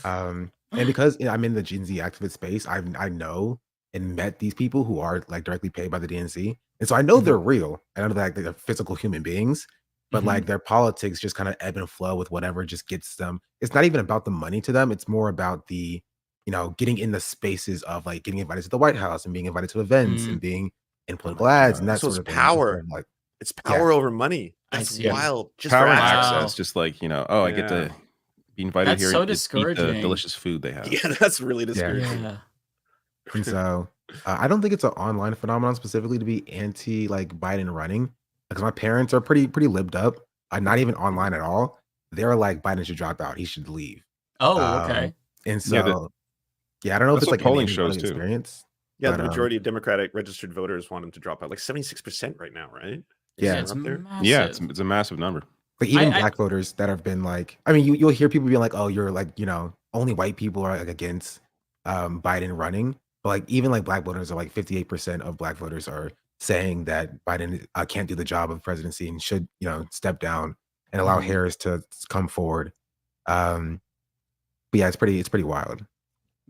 [SPEAKER 16] And because I'm in the Gen Z activist space, I know and met these people who are like directly paid by the DNC, and so I know they're real. I know that they're physical human beings, but like their politics just kind of ebb and flow with whatever just gets them. It's not even about the money to them. It's more about the getting in the spaces of like getting invited to the White House and being invited to events and being in political ads and that
[SPEAKER 12] so
[SPEAKER 16] sort of thing.
[SPEAKER 12] Power. Like it's power over money. That's wild. Just
[SPEAKER 11] power
[SPEAKER 12] for
[SPEAKER 11] and
[SPEAKER 12] access.
[SPEAKER 11] access. Just like I get to be invited here.
[SPEAKER 10] So
[SPEAKER 11] and eat
[SPEAKER 10] discouraging.
[SPEAKER 11] the delicious food they have.
[SPEAKER 12] Yeah, that's really discouraging.
[SPEAKER 10] Yeah.
[SPEAKER 16] And so I don't think it's an online phenomenon specifically to be anti like Biden running, because my parents are pretty libbed up. Not even online at all. They're like, Biden should drop out. He should leave.
[SPEAKER 10] Oh, okay.
[SPEAKER 16] And so I don't know if it's like
[SPEAKER 11] polling shows too.
[SPEAKER 16] Experience.
[SPEAKER 12] Yeah, the majority of Democratic registered voters want him to drop out, like 76% right now, right?
[SPEAKER 10] It's
[SPEAKER 11] it's a massive number.
[SPEAKER 16] Like even black voters that have been like, I mean, you'll hear people being like, oh, you're like, only white people are like against Biden running. But like even like black voters are like 58% of black voters are saying that Biden can't do the job of presidency and should, step down and allow Harris to come forward. But yeah, it's pretty wild.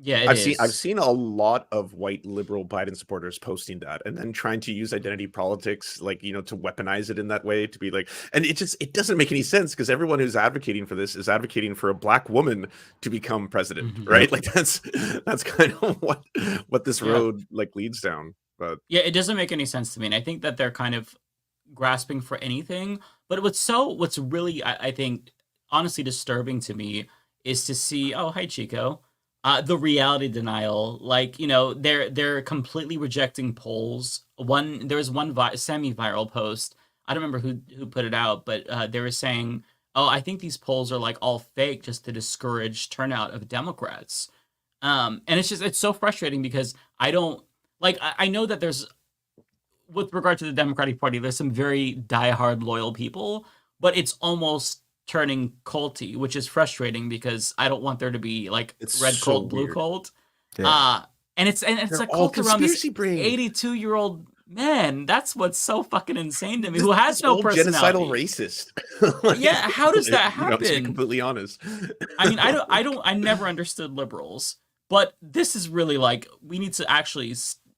[SPEAKER 10] Yeah,
[SPEAKER 12] I've seen a lot of white liberal Biden supporters posting that and then trying to use identity politics, like, to weaponize it in that way, to be like, and it doesn't make any sense, because everyone who's advocating for this is advocating for a black woman to become president, right? Like that's kind of what this road like leads down. But
[SPEAKER 10] yeah, it doesn't make any sense to me. And I think that they're kind of grasping for anything. But what's really, I think, honestly disturbing to me is to see, oh, hi, Chico. The reality denial, like, they're completely rejecting polls. There was one semi-viral post. I don't remember who put it out, but they were saying, oh, I think these polls are like all fake just to discourage turnout of Democrats. And it's so frustrating, because I know that there's, with regard to the Democratic Party, there's some very diehard loyal people, but it's almost turning culty, which is frustrating, because I don't want there to be like red cult, blue cult. And it's a cult around this 82-year-old man. That's what's so fucking insane to me. Who has no personality.
[SPEAKER 12] Genocidal racist.
[SPEAKER 10] Yeah, how does that happen?
[SPEAKER 12] To be completely honest.
[SPEAKER 10] I mean, I never understood liberals, but this is really like, we need to actually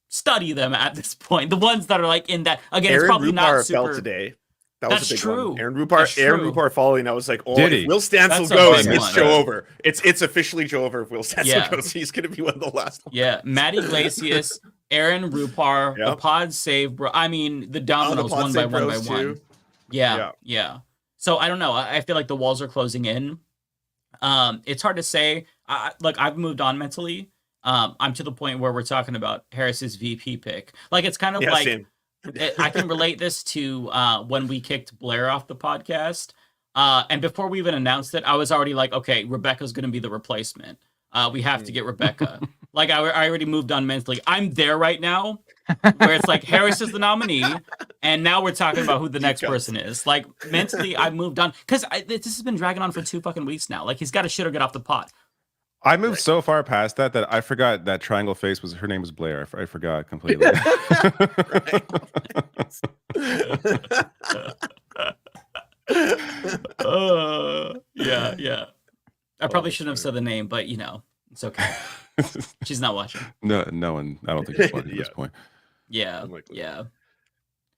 [SPEAKER 10] study them at this point. The ones that are like in that, again, it's probably not super.
[SPEAKER 12] Fell today.
[SPEAKER 10] That's true.
[SPEAKER 12] One. Aaron Rupar following. I was like, oh, if Will Stancil goes, it's Joe over. It's officially Joe over if Will Stancil goes. He's going to be one of the last ones.
[SPEAKER 10] Yeah, Matt Iglesias, Aaron Rupar, the Pod Save Bro. I mean, the dominoes one by one. Yeah. So I don't know. I feel like the walls are closing in. It's hard to say. Like, I've moved on mentally. I'm to the point where we're talking about Harris's VP pick. Like, it's kind of like.
[SPEAKER 12] Same.
[SPEAKER 10] I can relate this to when we kicked Blair off the podcast. And before we even announced it, I was already like, okay, Rebecca's going to be the replacement. We have to get Rebecca. Like I already moved on mentally. I'm there right now, where it's like Harris is the nominee, and now we're talking about who the next person is. Like mentally, I've moved on because this has been dragging on for 2 fucking weeks now. Like he's got to shit or get off the pot.
[SPEAKER 11] I moved so far past that I forgot that triangle face was her name was Blair. I forgot completely.
[SPEAKER 10] Yeah. I probably shouldn't have said the name, but you know, it's okay. She's not watching.
[SPEAKER 11] No one. I don't think she's watching at this point.
[SPEAKER 10] Yeah.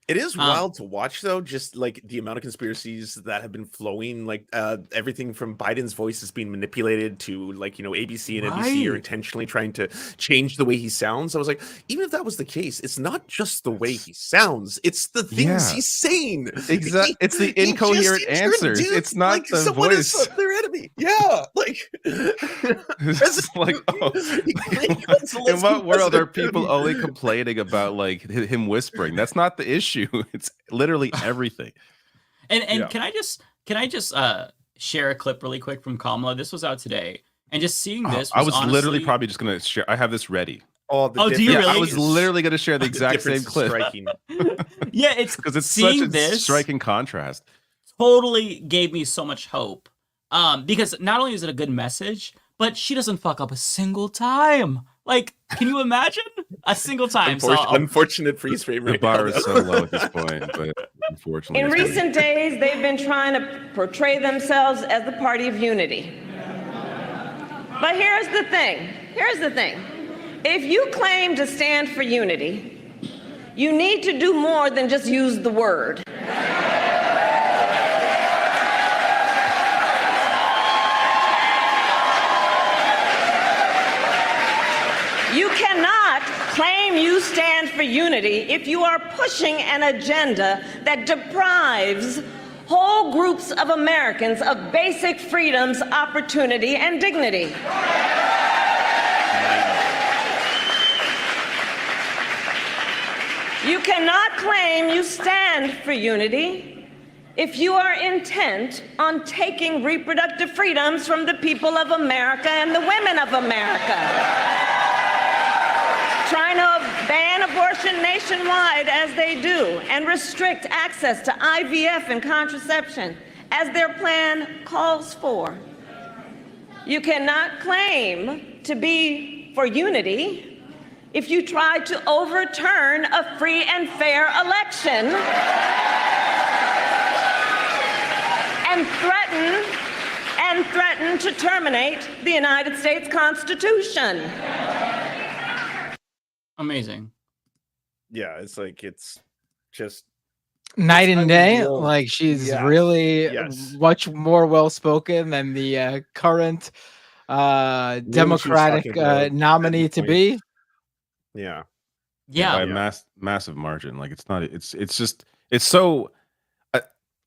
[SPEAKER 12] It is wild to watch, though, just like the amount of conspiracies that have been flowing, like everything from Biden's voice is being manipulated to like, ABC and NBC are intentionally trying to change the way he sounds. I was like, even if that was the case, it's not just the way he sounds, it's the things he's saying.
[SPEAKER 11] Exactly. It's the incoherent answers. It's not like the voice.
[SPEAKER 12] Is their enemy. Yeah. Like,
[SPEAKER 11] it's like, in what world are people only complaining about like him whispering? That's not the issue. It's literally everything.
[SPEAKER 10] And can I just share a clip really quick from Kamala? This was out today, and just seeing this,
[SPEAKER 11] I was literally probably just gonna share. I have this ready.
[SPEAKER 10] Do you really?
[SPEAKER 11] I was literally gonna share the exact same clip.
[SPEAKER 10] Yeah, it's
[SPEAKER 11] because it's
[SPEAKER 10] seeing
[SPEAKER 11] such a
[SPEAKER 10] this
[SPEAKER 11] striking contrast.
[SPEAKER 10] Totally gave me so much hope. Because not only is it a good message, but she doesn't fuck up a single time. Like, can you imagine a single time?
[SPEAKER 12] Unfortunate freeze frame.
[SPEAKER 11] The bar is so low at this point, but unfortunately,
[SPEAKER 17] in recent days, they've been trying to portray themselves as the party of unity. But here's the thing. If you claim to stand for unity, you need to do more than just use the word. You cannot claim you stand for unity if you are pushing an agenda that deprives whole groups of Americans of basic freedoms, opportunity, and dignity. You cannot claim you stand for unity if you are intent on taking reproductive freedoms from the people of America and the women of America. Trying to ban abortion nationwide as they do and restrict access to IVF and contraception as their plan calls for. You cannot claim to be for unity if you try to overturn a free and fair election and threaten to terminate the United States Constitution.
[SPEAKER 10] Amazing.
[SPEAKER 12] Yeah, it's just
[SPEAKER 13] night and day. Like she's really much more well spoken than the current Democratic nominee to be.
[SPEAKER 12] Yeah.
[SPEAKER 11] By a massive margin. Like it's so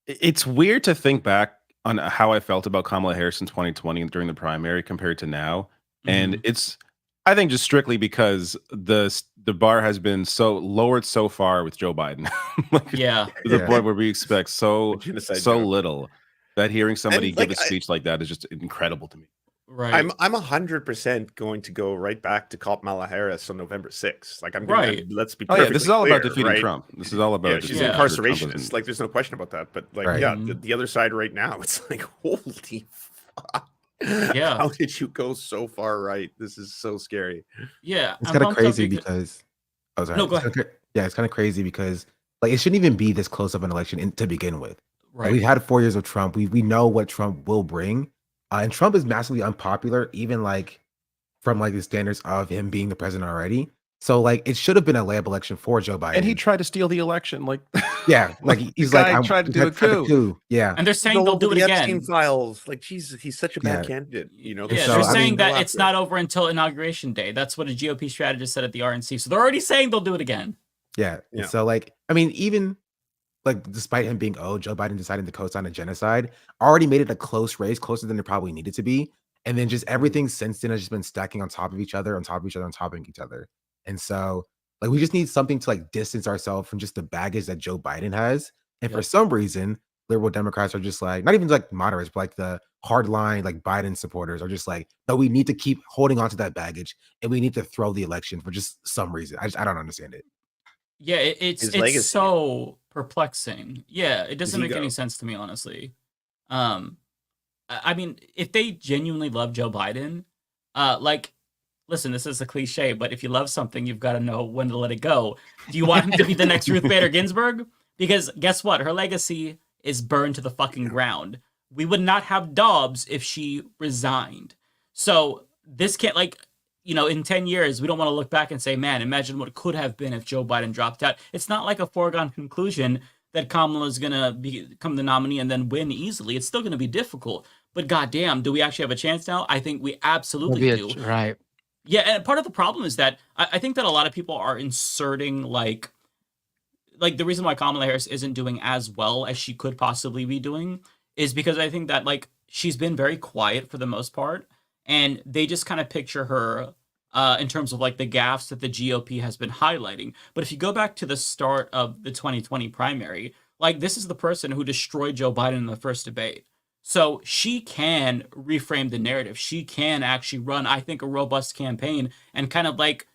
[SPEAKER 11] it's weird to think back on how I felt about Kamala Harris in 2020 during the primary compared to now, and it's. I think just strictly because the bar has been so lowered so far with Joe Biden. To the point where we expect so little that hearing somebody give a speech like that is just incredible to me.
[SPEAKER 10] Right.
[SPEAKER 12] I'm 100% going to go right back to Kamala Harris on November 6th. Like I'm going to let's be perfectly
[SPEAKER 11] this is all
[SPEAKER 12] clear,
[SPEAKER 11] about defeating Trump. This is all about
[SPEAKER 12] she's incarceration. It's like there's no question about that. But like the other side right now, it's like holy fuck.
[SPEAKER 10] Yeah.
[SPEAKER 12] How did you go so far right? This is so scary.
[SPEAKER 10] Yeah.
[SPEAKER 16] It's kind of crazy because it's kind of crazy because like it shouldn't even be this close of an election to begin with.
[SPEAKER 10] Right.
[SPEAKER 16] Like, we've had 4 years of Trump. We know what Trump will bring. And Trump is massively unpopular, even like from like the standards of him being the president already. So like it should have been a layup election for Joe Biden.
[SPEAKER 11] And he tried to steal the election. Like
[SPEAKER 16] like he's like I
[SPEAKER 11] tried to do a coup.
[SPEAKER 16] Yeah.
[SPEAKER 10] And they're saying they'll do it again.
[SPEAKER 12] Epstein files. Like he's such a bad candidate.
[SPEAKER 10] They're saying that it's not over until inauguration day. That's what a GOP strategist said at the RNC. So they're already saying they'll do it again.
[SPEAKER 16] Yeah. So like I mean, even like despite him being Joe Biden deciding to co-sign a genocide, already made it a close race, closer than it probably needed to be. And then just everything since then has just been stacking on top of each other, on top of each other, on top of each other. And so like we just need something to like distance ourselves from just the baggage that Joe Biden has. And for some reason, liberal Democrats are just like, not even like moderates, but like the hardline like Biden supporters are just like, no, we need to keep holding on to that baggage and we need to throw the election for just some reason. I don't understand it.
[SPEAKER 10] Yeah, it's so perplexing. Yeah, it doesn't make any sense to me, honestly. I mean, if they genuinely love Joe Biden, like, listen, this is a cliche, but if you love something, you've got to know when to let it go. Do you want him to be the next Ruth Bader Ginsburg? Because guess what? Her legacy is burned to the fucking ground. We would not have Dobbs if she resigned. So this can't, like, you know, in 10 years, we don't want to look back and say, man, imagine what could have been if Joe Biden dropped out. It's not like a foregone conclusion that Kamala is going to become the nominee and then win easily. It's still going to be difficult. But goddamn, do we actually have a chance now? I think we absolutely do.
[SPEAKER 13] Right.
[SPEAKER 10] Yeah, and part of the problem is that I think that a lot of people are inserting, like the reason why Kamala Harris isn't doing as well as she could possibly be doing is because I think that, like, she's been very quiet for the most part, and they just kind of picture her in terms of, like, the gaffes that the GOP has been highlighting. But if you go back to the start of the 2020 primary, like, this is the person who destroyed Joe Biden in the first debate. So she can reframe the narrative. She can actually run, I think, a robust campaign and kind of, like,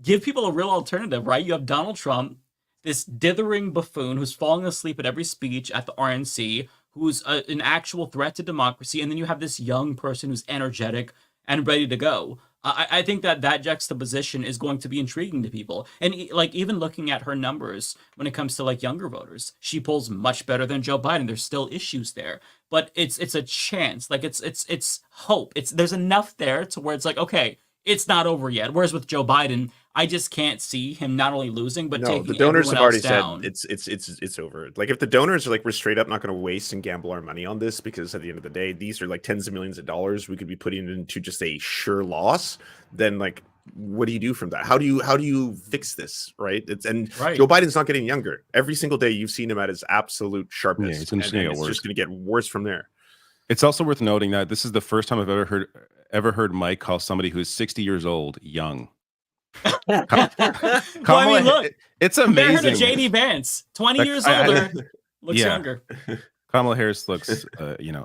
[SPEAKER 10] give people a real alternative, right? You have Donald Trump, this dithering buffoon who's falling asleep at every speech at the RNC, who's an actual threat to democracy, and then you have this young person who's energetic and ready to go. I think that juxtaposition is going to be intriguing to people. And like, even looking at her numbers when it comes to, like, younger voters, she polls much better than Joe Biden. There's still issues there, but it's a chance. Like, it's hope. There's enough there to where it's like, okay, it's not over yet. Whereas with Joe Biden, I just can't see him not only losing, but taking
[SPEAKER 12] the donors have already
[SPEAKER 10] down.
[SPEAKER 12] said it's over. Like, if the donors are like, we're straight up not going to waste and gamble our money on this, because at the end of the day, these are like tens of millions of dollars we could be putting into just a sure loss, then, like, what do you do from that? How do you fix this, right? Joe Biden's not getting younger. Every single day you've seen him at his absolute sharpest.
[SPEAKER 11] Yeah, it's just
[SPEAKER 12] going to get worse from there.
[SPEAKER 11] It's also worth noting that this is the first time I've ever heard Mike call somebody who's 60 years old young.
[SPEAKER 10] Well, I mean, look,
[SPEAKER 11] it's amazing.
[SPEAKER 10] Compare her to JD Vance, 20 years older, looks younger.
[SPEAKER 11] Kamala Harris looks,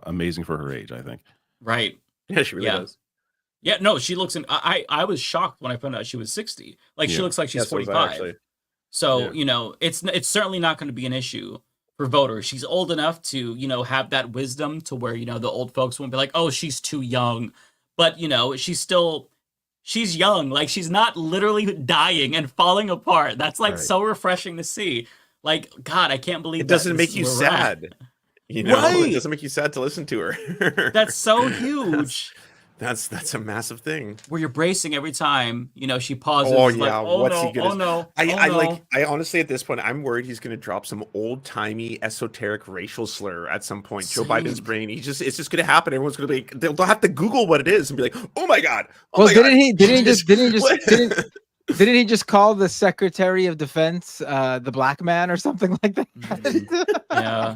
[SPEAKER 11] amazing for her age, I think.
[SPEAKER 10] Right.
[SPEAKER 12] Yeah, she really does.
[SPEAKER 10] Yeah, no, she looks. I was shocked when I found out she was 60. Like, she looks like she's 45. So it's certainly not going to be an issue for voters. She's old enough to have that wisdom to where the old folks won't be like, oh, she's too young. But she's young. Like, she's not literally dying and falling apart. That's like so refreshing to see. Like, God, I can't believe
[SPEAKER 12] it doesn't make you sad. It doesn't make you sad to listen to her.
[SPEAKER 10] That's so huge.
[SPEAKER 12] That's a massive thing.
[SPEAKER 10] Where you're bracing every time she pauses.
[SPEAKER 12] Oh yeah,
[SPEAKER 10] like,
[SPEAKER 12] what's he gonna?
[SPEAKER 10] Oh no!
[SPEAKER 12] I honestly at this point I'm worried he's gonna drop some old timey esoteric racial slur at some point. Joe Biden's brain. It's just gonna happen. Everyone's gonna be. They'll have to Google what it is and be like, oh my god.
[SPEAKER 13] Didn't he just call the Secretary of Defense the black man or something like that?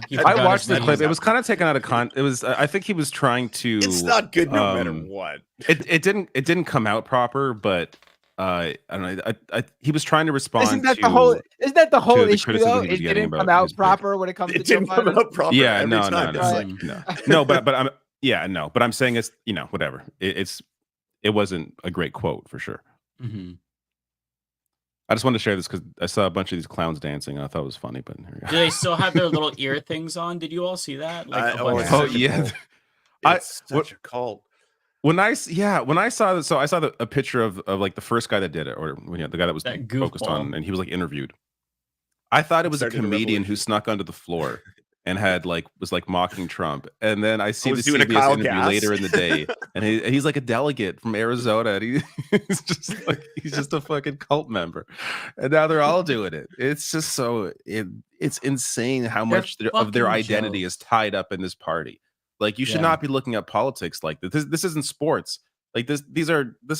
[SPEAKER 10] Yeah,
[SPEAKER 11] I watched the clip. It was kind of taken out of context. It was. I think he was trying to.
[SPEAKER 12] It's not good no matter what.
[SPEAKER 11] It didn't come out proper, but I don't know. He was trying to respond.
[SPEAKER 13] Isn't that the whole issue though? It didn't come out proper when it comes to Joe Biden.
[SPEAKER 12] Come out proper.
[SPEAKER 11] Yeah,
[SPEAKER 12] no.
[SPEAKER 11] But I'm saying it's whatever. It wasn't a great quote for sure.
[SPEAKER 10] Mm-hmm.
[SPEAKER 11] I just wanted to share this because I saw a bunch of these clowns dancing. And I thought it was funny, but here we go.
[SPEAKER 10] Do they still have their little ear things on? Did you all see that? Like,
[SPEAKER 11] yeah,
[SPEAKER 12] it's such a cult.
[SPEAKER 11] When I saw this, so I saw a picture of like the first guy that did it, or the guy that was focused on, and he was like interviewed. I thought it was a comedian who snuck onto the floor and was mocking Trump, and then I see the CBS interview later in the day, and he's like a delegate from Arizona, and he's just a fucking cult member, and now they're all doing it. It's just it's insane how much of their identity is tied up in this party. Like, you should not be looking at politics like this. This isn't sports. Like, this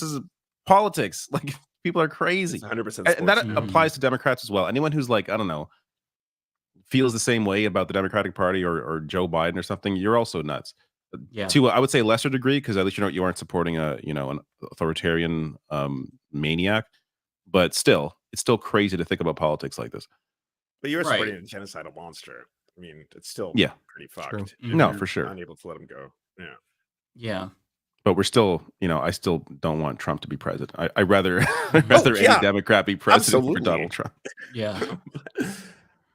[SPEAKER 11] is politics. Like, people are crazy.
[SPEAKER 12] 100%.
[SPEAKER 11] And that applies to Democrats as well. Anyone who's like, I don't know, feels the same way about the Democratic Party or Joe Biden or something, you're also nuts.
[SPEAKER 10] Yeah.
[SPEAKER 11] To I would say lesser degree, because at least you aren't supporting an authoritarian maniac, but still, it's still crazy to think about politics like this.
[SPEAKER 12] But you're supporting a genocidal monster. I mean, it's still pretty fucked.
[SPEAKER 11] No, for sure.
[SPEAKER 12] Unable to let him go. Yeah.
[SPEAKER 10] Yeah.
[SPEAKER 11] But we're still, I still don't want Trump to be president. I rather any Democrat be president for Donald Trump.
[SPEAKER 10] Yeah.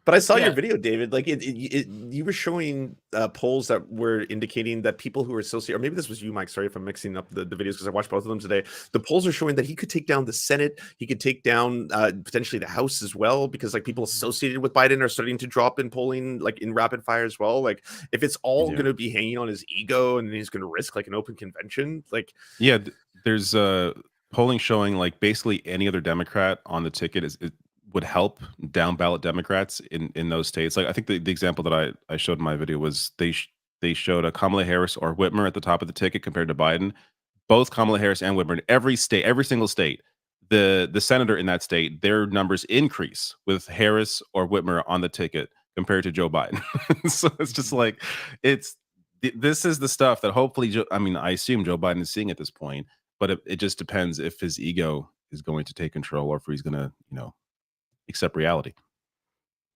[SPEAKER 12] But I saw your video, David. Like you were showing polls that were indicating that people who are associated, or maybe this was you, Mike. Sorry if I'm mixing up the videos because I watched both of them today. The polls are showing that he could take down the Senate. He could take down potentially the House as well, because like people associated with Biden are starting to drop in polling, like in rapid fire as well. Like if it's all going to be hanging on his ego and he's going to risk like an open convention, like
[SPEAKER 11] there's polling showing like basically any other Democrat on the ticket would help down ballot Democrats in those states. Like I think the example that I showed in my video was they showed a Kamala Harris or Whitmer at the top of the ticket compared to Biden. Both Kamala Harris and Whitmer in every single state, the senator in that state, their numbers increase with Harris or Whitmer on the ticket compared to Joe Biden. So it's just like this is the stuff that hopefully I assume Joe Biden is seeing at this point, but it just depends if his ego is going to take control or if he's going to accept reality.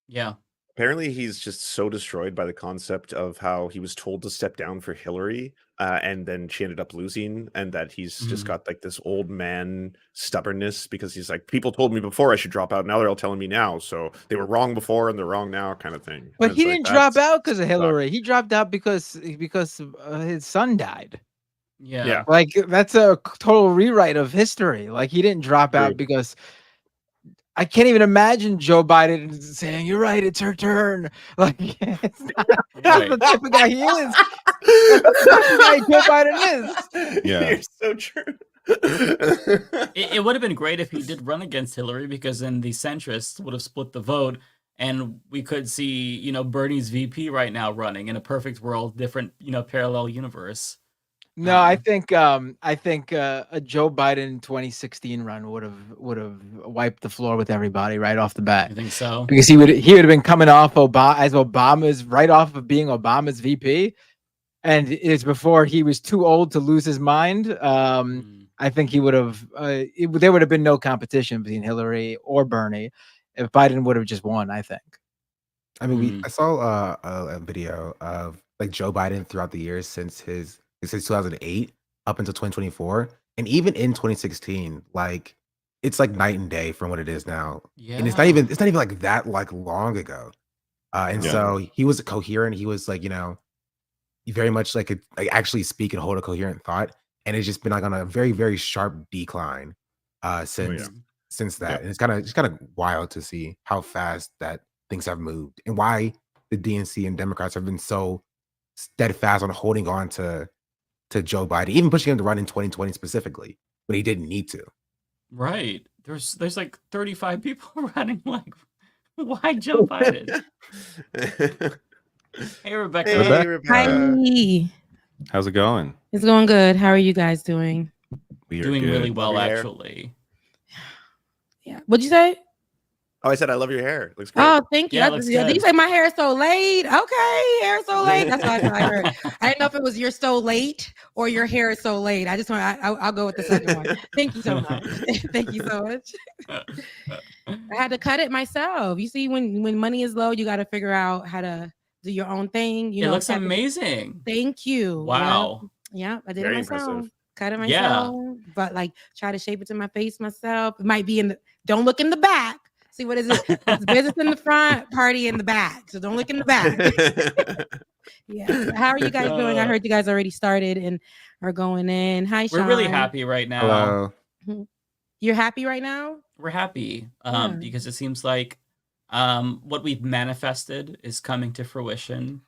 [SPEAKER 10] Yeah.
[SPEAKER 12] Apparently he's just so destroyed by the concept of how he was told to step down for Hillary and then she ended up losing, and that he's just got like this old man stubbornness because he's like, people told me before I should drop out, now they're all telling me now, so they were wrong before and they're wrong now, kind of thing.
[SPEAKER 13] But he didn't drop out because of Hillary. He dropped out because his son died.
[SPEAKER 10] Yeah.
[SPEAKER 13] Like that's a total rewrite of history. Like he didn't drop out because I can't even imagine Joe Biden saying, "You're right, it's her turn." Like it's not, that's the type of guy he is. That's the type of guy Joe Biden is.
[SPEAKER 11] Yeah,
[SPEAKER 12] you're so true.
[SPEAKER 10] It would have been great if he did run against Hillary, because then the centrists would have split the vote, and we could see, Bernie's VP right now running in a perfect world, different, parallel universe.
[SPEAKER 13] No, I think a Joe Biden 2016 run would have wiped the floor with everybody right off the bat.
[SPEAKER 10] I think so,
[SPEAKER 13] because he would have been coming off Obama's right off of being Obama's VP, and it's before he was too old to lose his mind. I think he would have. There would have been no competition between Hillary or Bernie if Biden would have just won. I think.
[SPEAKER 16] I mean, I saw a video of like Joe Biden throughout the years since 2008 up until 2024, and even in 2016, like it's like night and day from what it is now.
[SPEAKER 10] Yeah.
[SPEAKER 16] And it's not even like that like long ago. So he was coherent. He was like, very much like actually speak and hold a coherent thought. And it's just been like on a very, very sharp decline since that. And it's kind of wild to see how fast that things have moved and why the DNC and Democrats have been so steadfast on holding on to Joe Biden, even pushing him to run in 2020 specifically, but he didn't need to.
[SPEAKER 10] Right. There's like 35 people running. Like, why Joe Biden? Hey, Rebecca.
[SPEAKER 12] Hey, Rebecca.
[SPEAKER 18] Hi.
[SPEAKER 11] How's it going?
[SPEAKER 18] It's going good. How are you guys doing?
[SPEAKER 11] We are
[SPEAKER 10] doing
[SPEAKER 11] good.
[SPEAKER 10] really well, actually.
[SPEAKER 18] Yeah. What'd you say?
[SPEAKER 12] Oh, I said I love your hair. It looks great.
[SPEAKER 18] Oh, thank you.
[SPEAKER 10] Yeah,
[SPEAKER 18] Did you say my hair is so late? Okay, hair is so late. That's what I heard. I didn't know if it was you're so late or your hair is so late. I just want. I'll go with the second one. Thank you so much. Thank you so much. I had to cut it myself. You see, when money is low, you got to figure out how to do your own thing.
[SPEAKER 10] It looks amazing.
[SPEAKER 18] Thank you.
[SPEAKER 10] Wow.
[SPEAKER 18] Yeah, I did
[SPEAKER 12] Very
[SPEAKER 18] it myself.
[SPEAKER 12] impressive.
[SPEAKER 18] Cut it myself. But like try to shape it to my face myself. It might be don't look in the back. See, what is it? It's business in the front, party in the back. So don't look in the back. Yeah. How are you guys doing? I heard you guys already started and are going in. Hi, Sean.
[SPEAKER 10] We're really happy right now.
[SPEAKER 16] Hello.
[SPEAKER 18] You're happy right now?
[SPEAKER 10] We're happy because it seems like what we've manifested is coming to fruition.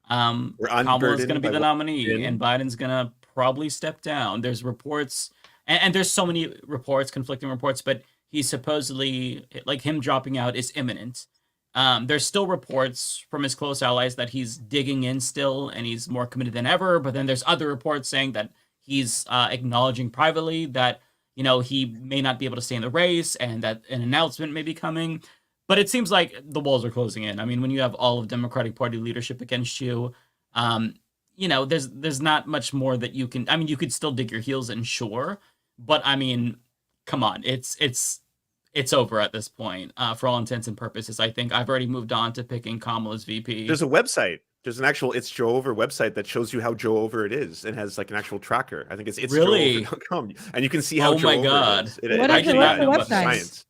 [SPEAKER 10] Kamala's going to be the nominee, and Biden's going to probably step down. There's reports, and there's so many reports, conflicting reports, but he's supposedly, like, him dropping out is imminent. There's still reports from his close allies that he's digging in still and he's more committed than ever. But then there's other reports saying that he's acknowledging privately that, he may not be able to stay in the race and that an announcement may be coming. But it seems like the walls are closing in. I mean, when you have all of Democratic Party leadership against you, there's not much more that you can. I mean, you could still dig your heels in, sure. But I mean, come on, it's it's over at this point. For all intents and purposes, I think I've already moved on to picking Kamala's VP.
[SPEAKER 12] There's a website. There's an actual It's Joe Over website that shows you how Joe Over it is and has like an actual tracker. I think it's
[SPEAKER 10] Really?
[SPEAKER 12] joeover.com. And you can see how
[SPEAKER 10] Oh
[SPEAKER 12] Joe
[SPEAKER 10] my
[SPEAKER 12] Over
[SPEAKER 10] God.
[SPEAKER 12] it is.
[SPEAKER 18] What is it? What's the website?
[SPEAKER 12] Science.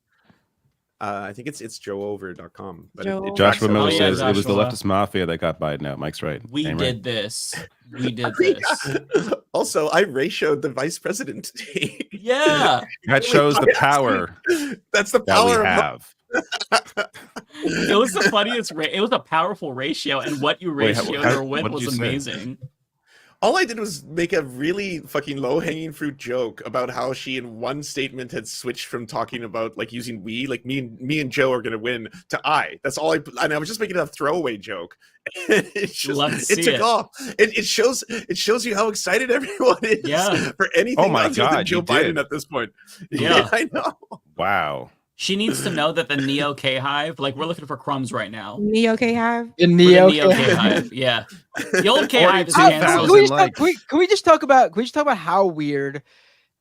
[SPEAKER 12] I think it's joeover.com. But
[SPEAKER 18] Joe Over.
[SPEAKER 11] Joshua Miller
[SPEAKER 10] Oh, yeah,
[SPEAKER 11] says it was the
[SPEAKER 10] Joshua.
[SPEAKER 11] leftist mafia that got Biden out. Mike's right.
[SPEAKER 10] We
[SPEAKER 11] Ain't
[SPEAKER 10] did
[SPEAKER 11] right.
[SPEAKER 10] this. We did this.
[SPEAKER 12] Also, I ratioed the vice president today.
[SPEAKER 10] Yeah.
[SPEAKER 11] That shows the power
[SPEAKER 12] That's the
[SPEAKER 11] that
[SPEAKER 12] power
[SPEAKER 11] we
[SPEAKER 12] of
[SPEAKER 11] have.
[SPEAKER 10] It was the funniest. It was a powerful ratio, and what you
[SPEAKER 11] Wait,
[SPEAKER 10] ratioed
[SPEAKER 11] how-
[SPEAKER 10] her with
[SPEAKER 11] what did
[SPEAKER 10] was
[SPEAKER 11] you say?
[SPEAKER 10] amazing.
[SPEAKER 12] All I did was make a really fucking low-hanging fruit joke about how she in one statement had switched from talking about like using we, like me and Joe are gonna win, to I. That's all and I was just making a throwaway joke. It took off. It shows you how excited everyone is for anything
[SPEAKER 11] Oh my
[SPEAKER 12] other than
[SPEAKER 11] God,
[SPEAKER 12] Joe
[SPEAKER 11] you
[SPEAKER 12] Biden
[SPEAKER 11] did.
[SPEAKER 12] at this point.
[SPEAKER 10] Yeah.
[SPEAKER 12] I know.
[SPEAKER 11] Wow.
[SPEAKER 10] She needs to know that the Neo K Hive, like we're looking for crumbs right now.
[SPEAKER 18] Neo K Hive.
[SPEAKER 13] The
[SPEAKER 10] For
[SPEAKER 13] Neo
[SPEAKER 10] the Neo K Hive, yeah. The old K Hive is
[SPEAKER 11] 42,000
[SPEAKER 10] canceled.
[SPEAKER 13] Can we just talk about how weird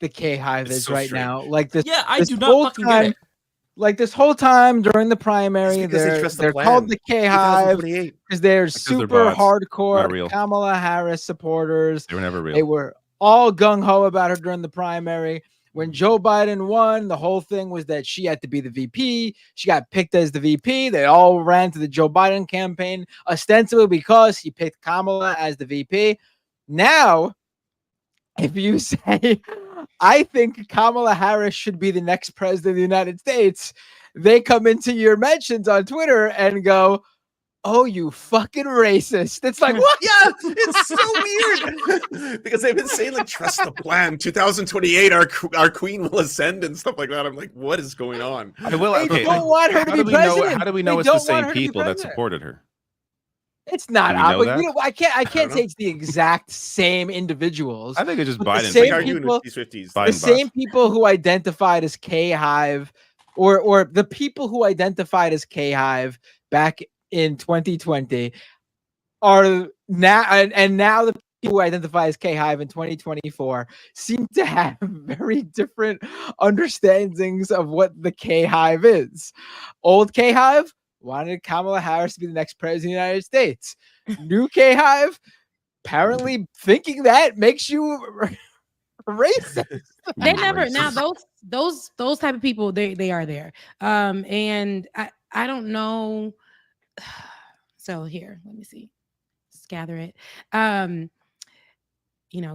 [SPEAKER 13] the K Hive is
[SPEAKER 12] so
[SPEAKER 13] right
[SPEAKER 12] strange.
[SPEAKER 13] now? Like this.
[SPEAKER 10] Yeah, I
[SPEAKER 13] this
[SPEAKER 10] do not
[SPEAKER 13] whole
[SPEAKER 10] fucking
[SPEAKER 13] time,
[SPEAKER 10] get it.
[SPEAKER 13] Like this whole time during the primary,
[SPEAKER 12] It's because they
[SPEAKER 13] they're
[SPEAKER 12] trust the
[SPEAKER 13] they're
[SPEAKER 12] plan.
[SPEAKER 13] called the K Hive
[SPEAKER 12] 2028.
[SPEAKER 13] because they're
[SPEAKER 11] they're
[SPEAKER 13] super
[SPEAKER 11] bots, not
[SPEAKER 13] hardcore
[SPEAKER 11] real.
[SPEAKER 13] Kamala Harris supporters.
[SPEAKER 11] They were never real.
[SPEAKER 13] They were all gung ho about her during the primary. When Joe Biden won, the whole thing was that she had to be the VP. She got picked as the VP. They all ran to the Joe Biden campaign, ostensibly because he picked Kamala as the VP. Now, if you say, I think Kamala Harris should be the next president of the United States, they come into your mentions on Twitter and go, oh, you fucking racist. It's like, what?
[SPEAKER 12] Yeah, it's so weird because they've been saying like trust the plan. 2028, our queen will ascend and stuff like that. I'm like, what is going on?
[SPEAKER 11] I will.
[SPEAKER 13] They
[SPEAKER 11] Okay.
[SPEAKER 13] don't want her to
[SPEAKER 11] How
[SPEAKER 13] be
[SPEAKER 11] do we know?
[SPEAKER 13] president.
[SPEAKER 11] How do we know
[SPEAKER 13] They
[SPEAKER 11] it's the
[SPEAKER 13] don't want
[SPEAKER 11] same
[SPEAKER 13] her to be
[SPEAKER 11] people that
[SPEAKER 13] president.
[SPEAKER 11] supported her?
[SPEAKER 13] It's not.
[SPEAKER 11] Do we know
[SPEAKER 13] But
[SPEAKER 11] that?
[SPEAKER 13] you know, I can't
[SPEAKER 12] know.
[SPEAKER 13] say it's the exact same individuals.
[SPEAKER 11] I think it's just
[SPEAKER 13] But the
[SPEAKER 11] Biden.
[SPEAKER 13] same
[SPEAKER 12] Arguing
[SPEAKER 13] people,
[SPEAKER 12] with these 50s.
[SPEAKER 11] Biden
[SPEAKER 13] the
[SPEAKER 11] bots.
[SPEAKER 13] same people who identified as K Hive, or the people who identified as K Hive back in 2020 are now, and now the people who identify as K Hive in 2024 seem to have very different understandings of what the K Hive is. Old K Hive wanted Kamala Harris to be the next president of the United States. New K Hive apparently thinking that makes you racist.
[SPEAKER 18] They never now those type of people they are there. And I don't know. So here, let me see. Let's gather it.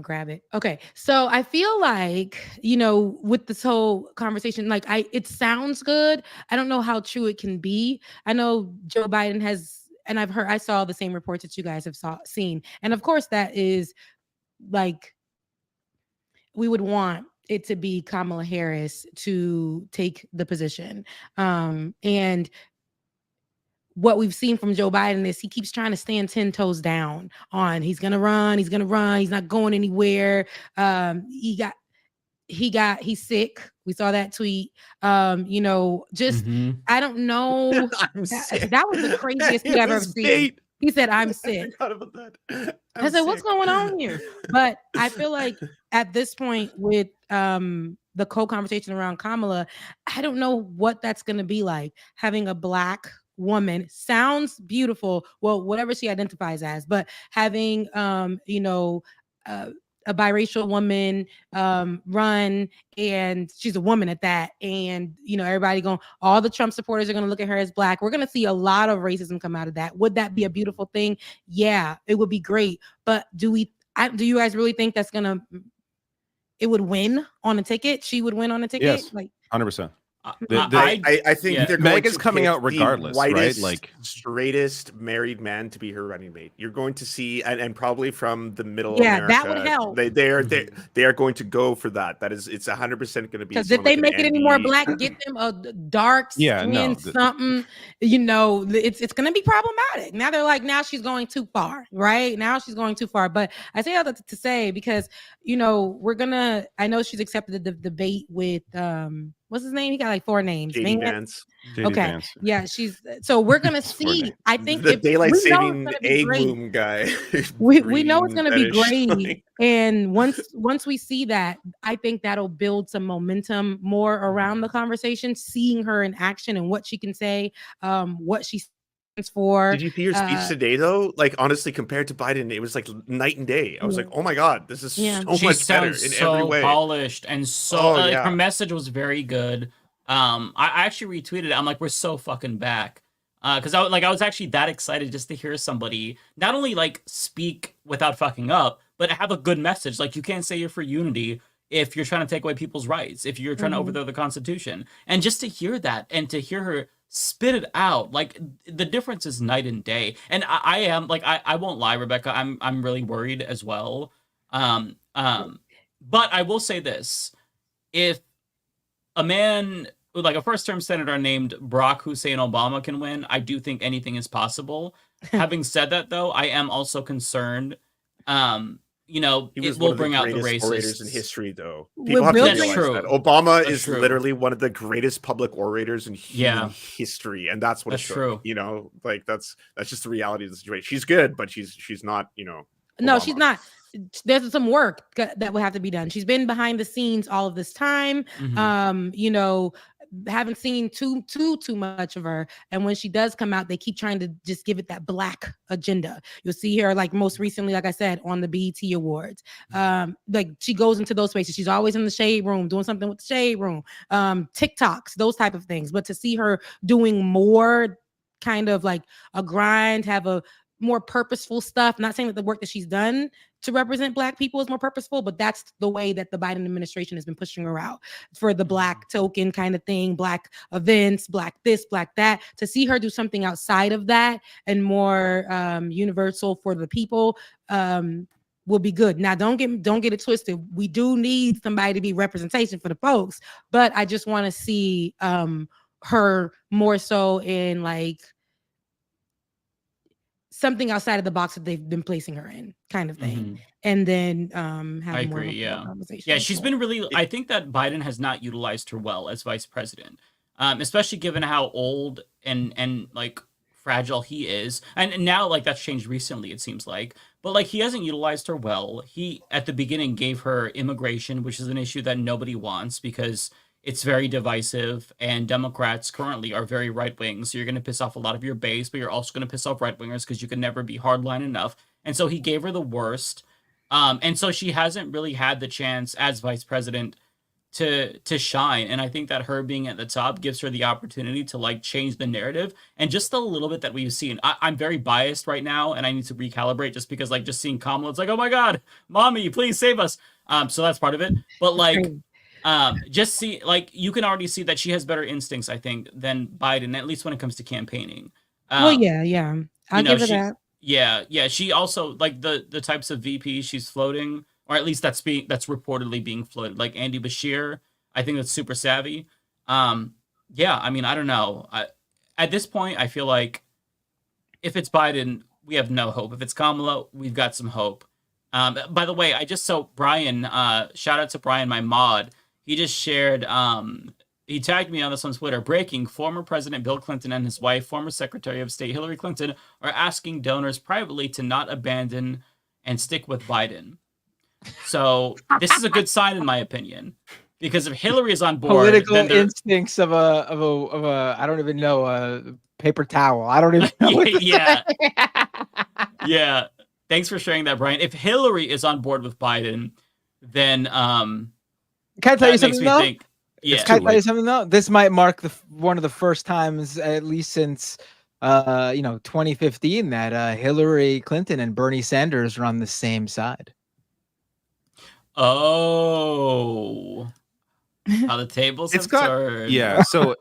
[SPEAKER 18] Grab it. Okay. So I feel like, with this whole conversation, like it sounds good. I don't know how true it can be. I know Joe Biden has, and I saw the same reports that you guys have seen. And of course that is like, we would want it to be Kamala Harris to take the position. And what we've seen from Joe Biden is he keeps trying to stand 10 toes down on he's going to run. He's not going anywhere. He's sick. We saw that tweet. I don't know. That was the craziest thing I've ever seen. He said, I'm sick. I said, what's going on here? But I feel like at this point with the conversation around Kamala, I don't know what that's going to be like. Having a Black woman sounds beautiful. Well, whatever she identifies as, but having, a biracial woman run, and she's a woman at that, and everybody all the Trump supporters are going to look at her as Black. We're going to see a lot of racism come out of that. Would that be a beautiful thing? Yeah, it would be great. But do you guys really think it would win on a ticket? She would win on a ticket?
[SPEAKER 11] Yes,
[SPEAKER 13] like
[SPEAKER 11] 100%.
[SPEAKER 12] I think they're going
[SPEAKER 11] Megan's
[SPEAKER 12] to
[SPEAKER 11] coming
[SPEAKER 12] pick
[SPEAKER 11] out regardless,
[SPEAKER 12] the whitest,
[SPEAKER 11] right? Like
[SPEAKER 12] straightest married man to be her running mate. You're going to see, and probably from the middle.
[SPEAKER 18] Yeah,
[SPEAKER 12] America,
[SPEAKER 18] that would help.
[SPEAKER 12] They are going to go for that. It's 100% going to be.
[SPEAKER 18] Because if they make it any more Black, get them a dark skin, something. It's going to be problematic. Now they're like, now she's going too far, right? Now she's going too far. But I say all that to say because we're gonna. I know she's accepted the debate with what's his name? He got like 4 names.
[SPEAKER 12] JD Vance.
[SPEAKER 11] JD
[SPEAKER 18] Okay.
[SPEAKER 11] Vance.
[SPEAKER 18] Yeah, so we're gonna see.
[SPEAKER 11] names.
[SPEAKER 18] I think
[SPEAKER 12] The
[SPEAKER 18] if
[SPEAKER 12] daylight
[SPEAKER 18] we know it's
[SPEAKER 12] saving
[SPEAKER 18] gonna be
[SPEAKER 12] egg
[SPEAKER 18] great.
[SPEAKER 12] boom guy.
[SPEAKER 18] We know it's
[SPEAKER 12] Breeding
[SPEAKER 18] gonna be
[SPEAKER 12] fetish.
[SPEAKER 18] great. And once we see that, I think that'll build some momentum more around the conversation, seeing her in action and what she can say, what she stands for.
[SPEAKER 12] Did you see your speech today though? Like honestly, compared to Biden, it was like night and day. I was like, oh my god, this is so
[SPEAKER 10] She
[SPEAKER 12] much better in
[SPEAKER 10] sounds
[SPEAKER 12] every
[SPEAKER 10] so
[SPEAKER 12] way.
[SPEAKER 10] polished and so
[SPEAKER 12] yeah.
[SPEAKER 10] her message was very good. I actually retweeted it. I'm like, we're so fucking back. Because I was actually that excited just to hear somebody not only like speak without fucking up, but have a good message. Like, you can't say you're for unity if you're trying to take away people's rights, if you're trying to overthrow the Constitution. And just to hear that and to hear her spit it out, like, the difference is night and day. And I am like, I won't lie, Rebecca, I'm really worried as well. But I will say this: if a man like a first-term senator named Barack Hussein Obama can win, I do think anything is possible. Having said that, though, I am also concerned. He was
[SPEAKER 12] it
[SPEAKER 10] will
[SPEAKER 12] one of
[SPEAKER 10] bring
[SPEAKER 12] the
[SPEAKER 10] out the
[SPEAKER 12] greatest orators
[SPEAKER 10] racists
[SPEAKER 12] in history, though. People have to
[SPEAKER 10] That's
[SPEAKER 12] realize
[SPEAKER 10] true.
[SPEAKER 12] that Obama
[SPEAKER 10] That's
[SPEAKER 12] is
[SPEAKER 10] true.
[SPEAKER 12] literally one of the greatest public orators in human history, and that's what
[SPEAKER 10] That's
[SPEAKER 12] it took.
[SPEAKER 10] true.
[SPEAKER 12] You know, like that's just the reality of the situation. She's good, but she's not. You know,
[SPEAKER 18] No,
[SPEAKER 12] Obama.
[SPEAKER 18] she's not. There's some work that will have to be done. She's been behind the scenes all of this time. Haven't seen too much of her. And when she does come out, they keep trying to just give it that black agenda. You'll see her, like, most recently, like I said, on the BET Awards. Like, she goes into those spaces. She's always in the shade room, doing something with the shade room, TikToks, those type of things. But to see her doing more kind of like a grind, have a more purposeful stuff, not saying that the work that she's done to represent Black people is more purposeful, but that's the way that the Biden administration has been pushing her out for the Black token kind of thing, Black events, Black this, Black that. To see her do something outside of that and more universal for the people will be good. Now, don't get it twisted. We do need somebody to be representation for the folks, but I just want to see her more so in like something outside of the box that they've been placing her in, kind of thing. And then have
[SPEAKER 10] I
[SPEAKER 18] more
[SPEAKER 10] agree,
[SPEAKER 18] of a
[SPEAKER 10] yeah.
[SPEAKER 18] conversation.
[SPEAKER 10] Yeah, she's been really, I think that Biden has not utilized her well as vice president, especially given how old and like fragile he is. And now, like, that's changed recently, it seems like. But like, he hasn't utilized her well. He, at the beginning, gave her immigration, which is an issue that nobody wants because it's very divisive, and Democrats currently are very right-wing, so you're going to piss off a lot of your base, but you're also going to piss off right-wingers because you can never be hardline enough. And so he gave her the worst. And so she hasn't really had the chance as vice president to shine. And I think that her being at the top gives her the opportunity to like change the narrative. And just a little bit that we've seen, I'm very biased right now, and I need to recalibrate just because like just seeing Kamala, it's like, oh my God, mommy, please save us. So that's part of it. But like, just see, like, you can already see that she has better instincts, I think, than Biden, at least when it comes to campaigning.
[SPEAKER 18] Well, yeah. I'll give her that.
[SPEAKER 10] Yeah. She also, like, the types of VPs she's floating, or at least that's reportedly being floated, like Andy Bashir. I think that's super savvy. Yeah, I mean, I don't know. At this point, I feel like if it's Biden, we have no hope. If it's Kamala, we've got some hope. By the way, Brian, shout out to Brian, my mod. He just shared, he tagged me on this on Twitter. Breaking: former President Bill Clinton and his wife, former Secretary of State Hillary Clinton, are asking donors privately to not abandon and stick with Biden. So this is a good sign, in my opinion, because if Hillary is on board,
[SPEAKER 13] political instincts of a I don't even know, a paper towel. I don't even know.
[SPEAKER 10] Yeah. Thanks for sharing that, Brian. If Hillary is on board with Biden, then
[SPEAKER 13] can I tell you something though?
[SPEAKER 10] Can
[SPEAKER 13] I tell you something though? This might mark one of the first times, at least since 2015, that Hillary Clinton and Bernie Sanders are on the same side.
[SPEAKER 10] Oh, how the tables have turned.
[SPEAKER 11] Yeah, so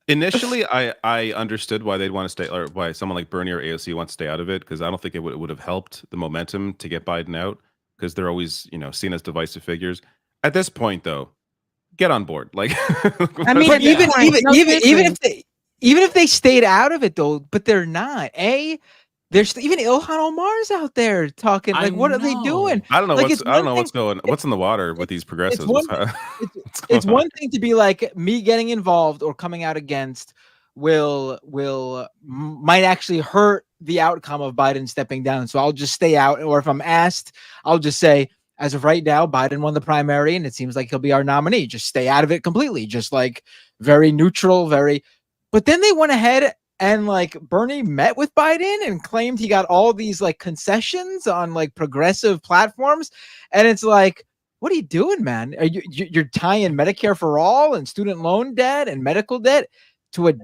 [SPEAKER 11] initially I understood why they'd want to stay, or why someone like Bernie or AOC wants to stay out of it, because I don't think it would have helped the momentum to get Biden out, because they're always seen as divisive figures. At this point, though, get on board. Like,
[SPEAKER 13] I mean, even if they stayed out of it, though, but they're not. There's even Ilhan Omar's out there talking. Like, what are they doing?
[SPEAKER 11] I don't know
[SPEAKER 13] Like,
[SPEAKER 11] what's in the water with these progressives.
[SPEAKER 13] It's one thing to be like, me getting involved or coming out against might actually hurt the outcome of Biden stepping down. So I'll just stay out. Or if I'm asked, I'll just say, as of right now, Biden won the primary and it seems like he'll be our nominee. Just stay out of it completely. Just like very neutral, but then they went ahead and like Bernie met with Biden and claimed he got all these like concessions on like progressive platforms. And it's like, what are you doing, man? Are you're tying Medicare for all and student loan debt and medical debt to a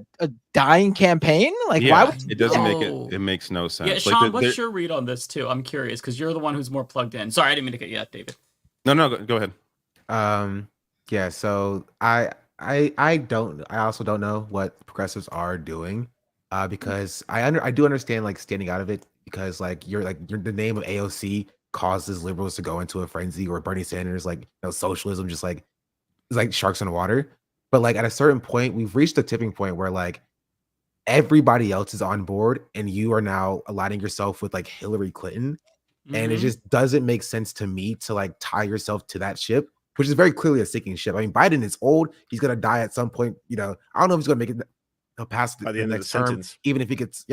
[SPEAKER 13] dying campaign? Like, why would
[SPEAKER 11] it doesn't make it makes no sense.
[SPEAKER 10] Yeah,
[SPEAKER 11] Like,
[SPEAKER 10] Sean, what's your read on this too? I'm curious because you're the one who's more plugged in. Sorry, I didn't mean to get you out, David.
[SPEAKER 11] No, go ahead.
[SPEAKER 16] Yeah, so I also don't know what progressives are doing, because I do understand like standing out of it, because like you're the name of AOC causes liberals to go into a frenzy, or Bernie Sanders, like, socialism just like is like sharks in the water. But like at a certain point, we've reached a tipping point where like everybody else is on board and you are now aligning yourself with like Hillary Clinton. And it just doesn't make sense to me to like tie yourself to that ship, which is very clearly a sinking ship. I mean, Biden is old. He's going to die at some point. I don't know if he's going to make it past
[SPEAKER 12] by the end
[SPEAKER 16] next
[SPEAKER 12] of the
[SPEAKER 16] term,
[SPEAKER 12] sentence,
[SPEAKER 16] even if he gets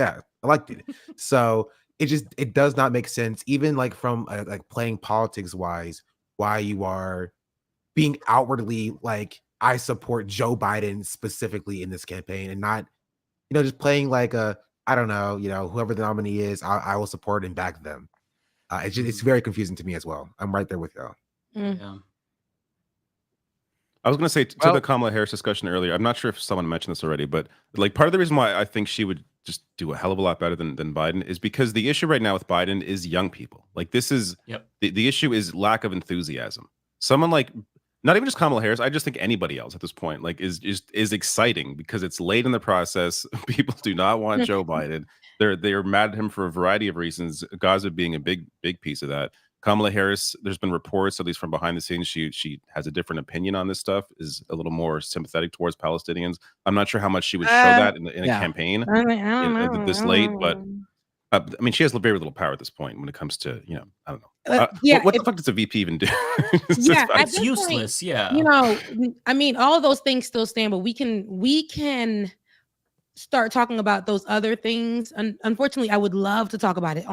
[SPEAKER 16] elected. So it does not make sense, even like from like playing politics wise, why you are being outwardly like, I support Joe Biden specifically in this campaign, and not, just playing like I don't know, whoever the nominee is, I will support and back them. It's very confusing to me as well. I'm right there with y'all.
[SPEAKER 10] Yeah.
[SPEAKER 11] I was going to say to the Kamala Harris discussion earlier, I'm not sure if someone mentioned this already, but like part of the reason why I think she would just do a hell of a lot better than Biden is because the issue right now with Biden is young people. Like, this is the issue is lack of enthusiasm. Someone like, not even just Kamala Harris, I just think anybody else at this point like is exciting because it's late in the process. People do not want Joe Biden. They're mad at him for a variety of reasons, Gaza being a big piece of that. Kamala Harris, there's been reports, at least from behind the scenes, she has a different opinion on this stuff, is a little more sympathetic towards Palestinians. I'm not sure how much she would show that in a campaign this late, but I mean, she has very little power at this point when it comes to, I don't know. What the fuck does a VP even do?
[SPEAKER 10] It's useless.
[SPEAKER 18] I mean, all of those things still stand, but we can start talking about those other things. Unfortunately, I would love to talk about it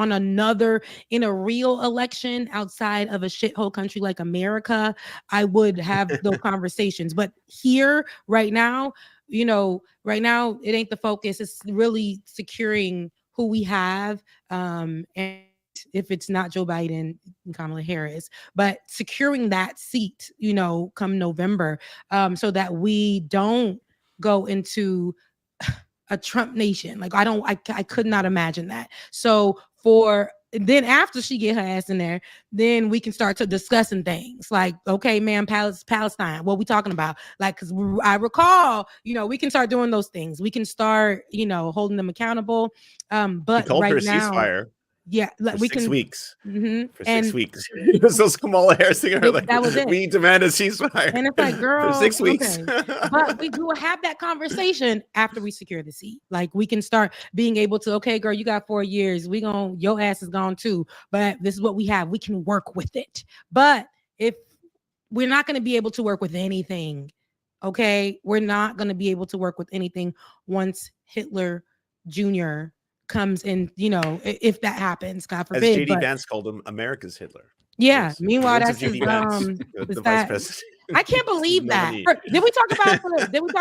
[SPEAKER 18] in a real election outside of a shithole country like America. I would have those conversations, but here right now, it ain't the focus. It's really securing who we have, and if it's not Joe Biden and Kamala Harris, but securing that seat, come November, so that we don't go into a Trump nation. Like, I could not imagine that. So then after she get her ass in there, then we can start to discussing things like, okay, man, Palestine, what we talking about? Like, because I recall, we can start doing those things. We can start, holding them accountable. But
[SPEAKER 12] called
[SPEAKER 18] right
[SPEAKER 12] for a
[SPEAKER 18] now,
[SPEAKER 12] ceasefire.
[SPEAKER 18] Yeah, like
[SPEAKER 12] for 6 weeks.
[SPEAKER 18] Mm-hmm.
[SPEAKER 12] For 6 weeks. So Kamala Harris thing, like,
[SPEAKER 18] that was it.
[SPEAKER 12] We demand a ceasefire.
[SPEAKER 18] And it's like, girl,
[SPEAKER 12] for 6 weeks.
[SPEAKER 18] Okay. But we will have that conversation after we secure the seat. Like, we can start being able to, okay, girl, you got 4 years. Your ass is gone too. But this is what we have. We can work with it. But if we're not going to be able to work with anything, okay, we're not going to be able to work with anything once Hitler Jr. comes in, if that happens, God forbid.
[SPEAKER 12] As J.D. Vance called him, America's Hitler.
[SPEAKER 18] Yeah.
[SPEAKER 12] Yes.
[SPEAKER 18] Meanwhile, that's
[SPEAKER 12] J.D. Vance, the vice president.
[SPEAKER 18] I can't believe that. Did we talk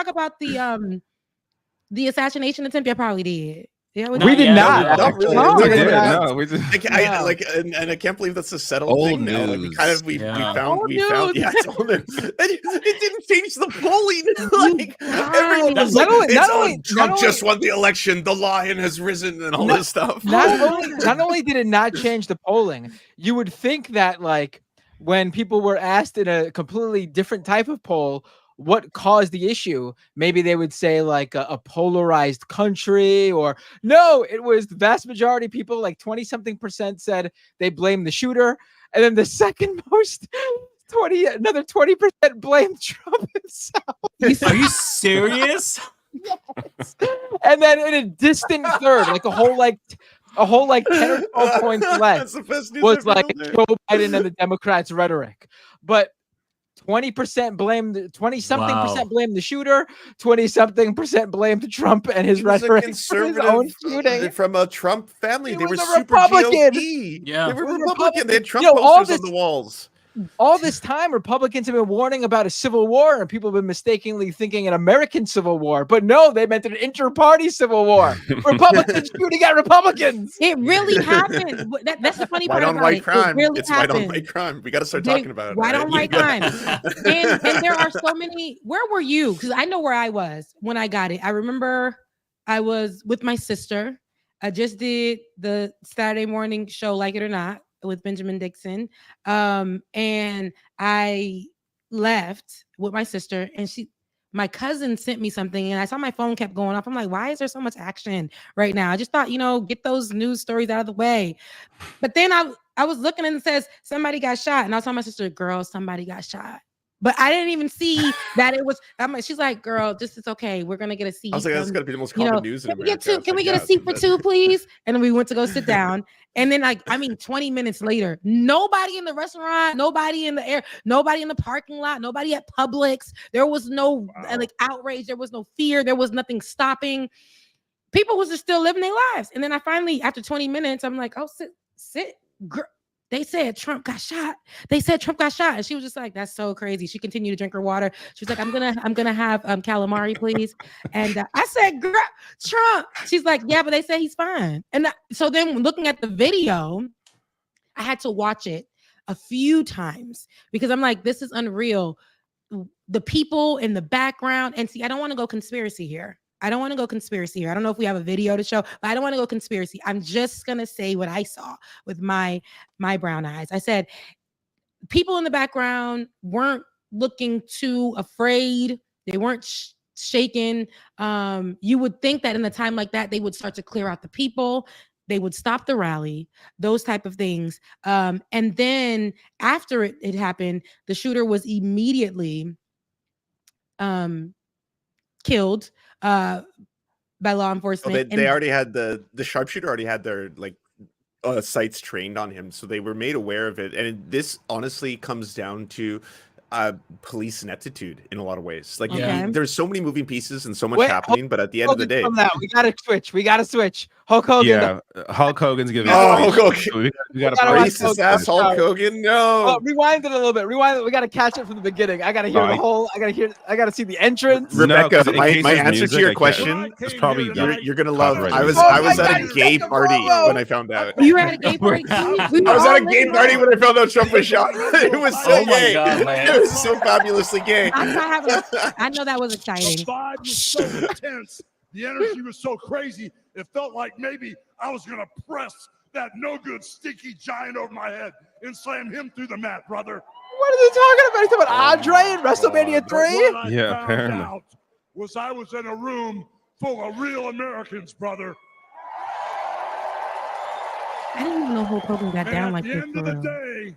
[SPEAKER 18] about the assassination attempt? I probably did. Yeah,
[SPEAKER 13] we did not.
[SPEAKER 12] Not really.
[SPEAKER 13] No,
[SPEAKER 12] we
[SPEAKER 13] did
[SPEAKER 12] not.
[SPEAKER 11] No, we just,
[SPEAKER 12] and I can't believe that's a settled
[SPEAKER 11] old
[SPEAKER 12] thing now. Like, we found it's old news. It didn't change the polling. Like, everyone was like, Trump just won the election. The lion has risen and all this stuff.
[SPEAKER 13] Not only did it not change the polling, you would think that like when people were asked in a completely different type of poll what caused the issue, maybe they would say like a polarized country, or no, it was the vast majority of people, like 20-something% said they blamed the shooter, and then the second most, another 20% blamed Trump himself.
[SPEAKER 10] Are you serious?
[SPEAKER 13] Yes. And then in a distant third, like a whole like A whole like 10 or 12 points less
[SPEAKER 12] the best news
[SPEAKER 13] was
[SPEAKER 12] I've
[SPEAKER 13] like
[SPEAKER 12] heard all day.
[SPEAKER 13] Joe Biden and the Democrats' rhetoric. But 20% blamed 20-something percent blamed the shooter, 20-something% blamed Trump and his
[SPEAKER 12] He was a
[SPEAKER 13] rhetoric for his own
[SPEAKER 12] conservative
[SPEAKER 13] shooting.
[SPEAKER 12] from a Trump family.
[SPEAKER 13] He
[SPEAKER 12] They were
[SPEAKER 13] was a
[SPEAKER 12] super
[SPEAKER 13] Republican.
[SPEAKER 12] GOP.
[SPEAKER 10] Yeah.
[SPEAKER 12] They were
[SPEAKER 13] He was a
[SPEAKER 12] Republican. They had Trump
[SPEAKER 13] Yo, all
[SPEAKER 12] posters on
[SPEAKER 13] this-
[SPEAKER 12] the walls.
[SPEAKER 13] All this time, Republicans have been warning about a civil war, and people have been mistakenly thinking an American civil war. But no, they meant an inter-party civil war. Republicans shooting at Republicans.
[SPEAKER 18] It really happened. That's the funny part
[SPEAKER 12] White on
[SPEAKER 18] about
[SPEAKER 12] white
[SPEAKER 18] it.
[SPEAKER 12] crime.
[SPEAKER 18] It really
[SPEAKER 12] It's white on
[SPEAKER 18] happened.
[SPEAKER 12] white crime. We got to start
[SPEAKER 18] They-
[SPEAKER 12] talking about it.
[SPEAKER 18] white
[SPEAKER 12] right?
[SPEAKER 18] on white crime. and there are so many. Where were you? Because I know where I was when I got it. I remember I was with my sister. I just did the Saturday morning show, Like It or Not, with Benjamin Dixon. And I left with my sister, and my cousin sent me something, and I saw my phone kept going off. I'm like, why is there so much action right now? I just thought, get those news stories out of the way. But then I was looking and it says somebody got shot, and I was telling my sister, girl, somebody got shot. But I didn't even see that it was. She's like, girl, it's okay. We're gonna get a seat.
[SPEAKER 12] I was like, that's got to be the most common news in America.
[SPEAKER 18] Can we get a seat for two, please? And then we went to go sit down. And then 20 minutes later, nobody in the restaurant, nobody in the air, nobody in the parking lot, nobody at Publix. There was no outrage. There was no fear. There was nothing stopping. People was just still living their lives. And then I finally, after 20 minutes, I'm like, oh, sit, girl. They said Trump got shot. They said Trump got shot. And she was just like, that's so crazy. She continued to drink her water. She was like, I'm gonna have calamari, please. And I said, girl, Trump. She's like, yeah, but they say he's fine. And so then looking at the video, I had to watch it a few times because I'm like, this is unreal. The people in the background, and see, I don't want to go conspiracy here. I don't want to go conspiracy here. I don't know if we have a video to show, but I don't want to go conspiracy. I'm just going to say what I saw with my brown eyes. I said, people in the background weren't looking too afraid. They weren't shaken. You would think that in a time like that, they would start to clear out the people. They would stop the rally, those type of things. And then after it happened, the shooter was immediately killed by law enforcement.
[SPEAKER 12] They already had the sharpshooter already had their sights trained on him, so they were made aware of it. And this honestly comes down to police ineptitude in a lot of ways. There's so many moving pieces and so much happening, but at the end of the day,
[SPEAKER 13] we gotta switch. Hulk Hogan.
[SPEAKER 11] Yeah, Hulk Hogan's giving.
[SPEAKER 12] Hulk Hogan.
[SPEAKER 11] We got a
[SPEAKER 12] racist ass Hulk Hogan. No,
[SPEAKER 13] rewind it a little bit. Rewind it. We gotta catch it from the beginning. I gotta hear the whole. I gotta see the entrance.
[SPEAKER 12] Rebecca, my answer to your question
[SPEAKER 11] is probably
[SPEAKER 12] you're gonna love. I was at a gay party when I found out.
[SPEAKER 18] You were at a gay party?
[SPEAKER 12] I was at a gay party when I found out Trump was shot. It was so gay.
[SPEAKER 10] God, man.
[SPEAKER 12] It was so fabulously gay.
[SPEAKER 18] I know that was exciting.
[SPEAKER 1] The vibe was so intense. The energy was so crazy. It felt like maybe I was going to press that no good stinky giant over my head and slam him through the mat, brother.
[SPEAKER 13] What are they talking about? He's talking about Andre in WrestleMania 3?
[SPEAKER 11] Yeah, apparently.
[SPEAKER 1] I was in a room full of real Americans, brother.
[SPEAKER 18] I didn't even know Hulk Hogan got down like this.
[SPEAKER 1] At the end of the day,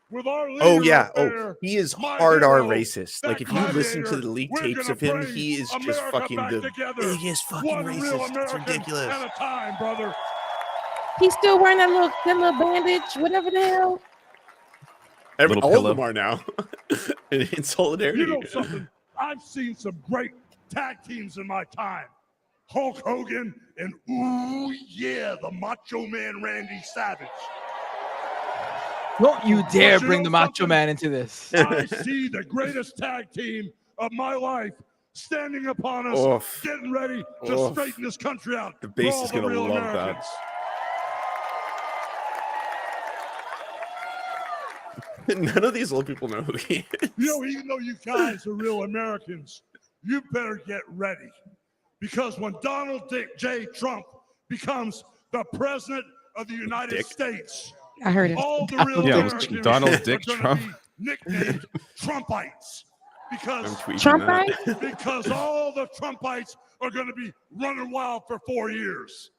[SPEAKER 1] with our
[SPEAKER 12] he is hard R racist. If you listen to the leaked tapes of him, he is just fucking the biggest fucking racist. It's ridiculous.
[SPEAKER 1] At a time, brother.
[SPEAKER 18] He's still wearing that little bandage, whatever the hell.
[SPEAKER 12] All of them are now in solidarity.
[SPEAKER 1] You know something? I've seen some great tag teams in my time. Hulk Hogan and the Macho Man Randy Savage.
[SPEAKER 13] Don't you dare bring the Macho Man into this.
[SPEAKER 1] I see the greatest tag team of my life standing upon us, getting ready to straighten this country out.
[SPEAKER 12] The base is going to love Americans. That. None of these old people know who he is.
[SPEAKER 1] Even though you guys are real Americans, you better get ready. Because when Donald J. Trump becomes the president of the United States,
[SPEAKER 18] I heard it.
[SPEAKER 1] all the real Americans
[SPEAKER 11] Donald Dick Trump
[SPEAKER 1] nicknamed Trumpites. Because all the Trumpites are going to be running wild for 4 years.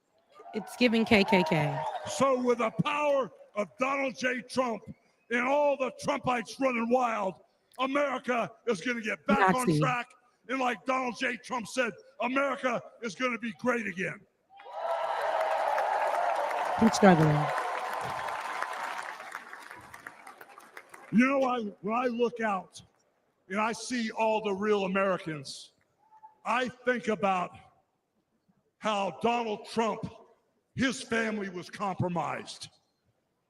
[SPEAKER 18] It's giving KKK.
[SPEAKER 1] So with the power of Donald J. Trump and all the Trumpites running wild, America is going to get back on track. And like Donald J. Trump said, America is going to be great again.
[SPEAKER 18] I'm struggling.
[SPEAKER 1] You know, when I look out and I see all the real Americans, I think about how Donald Trump, his family was compromised.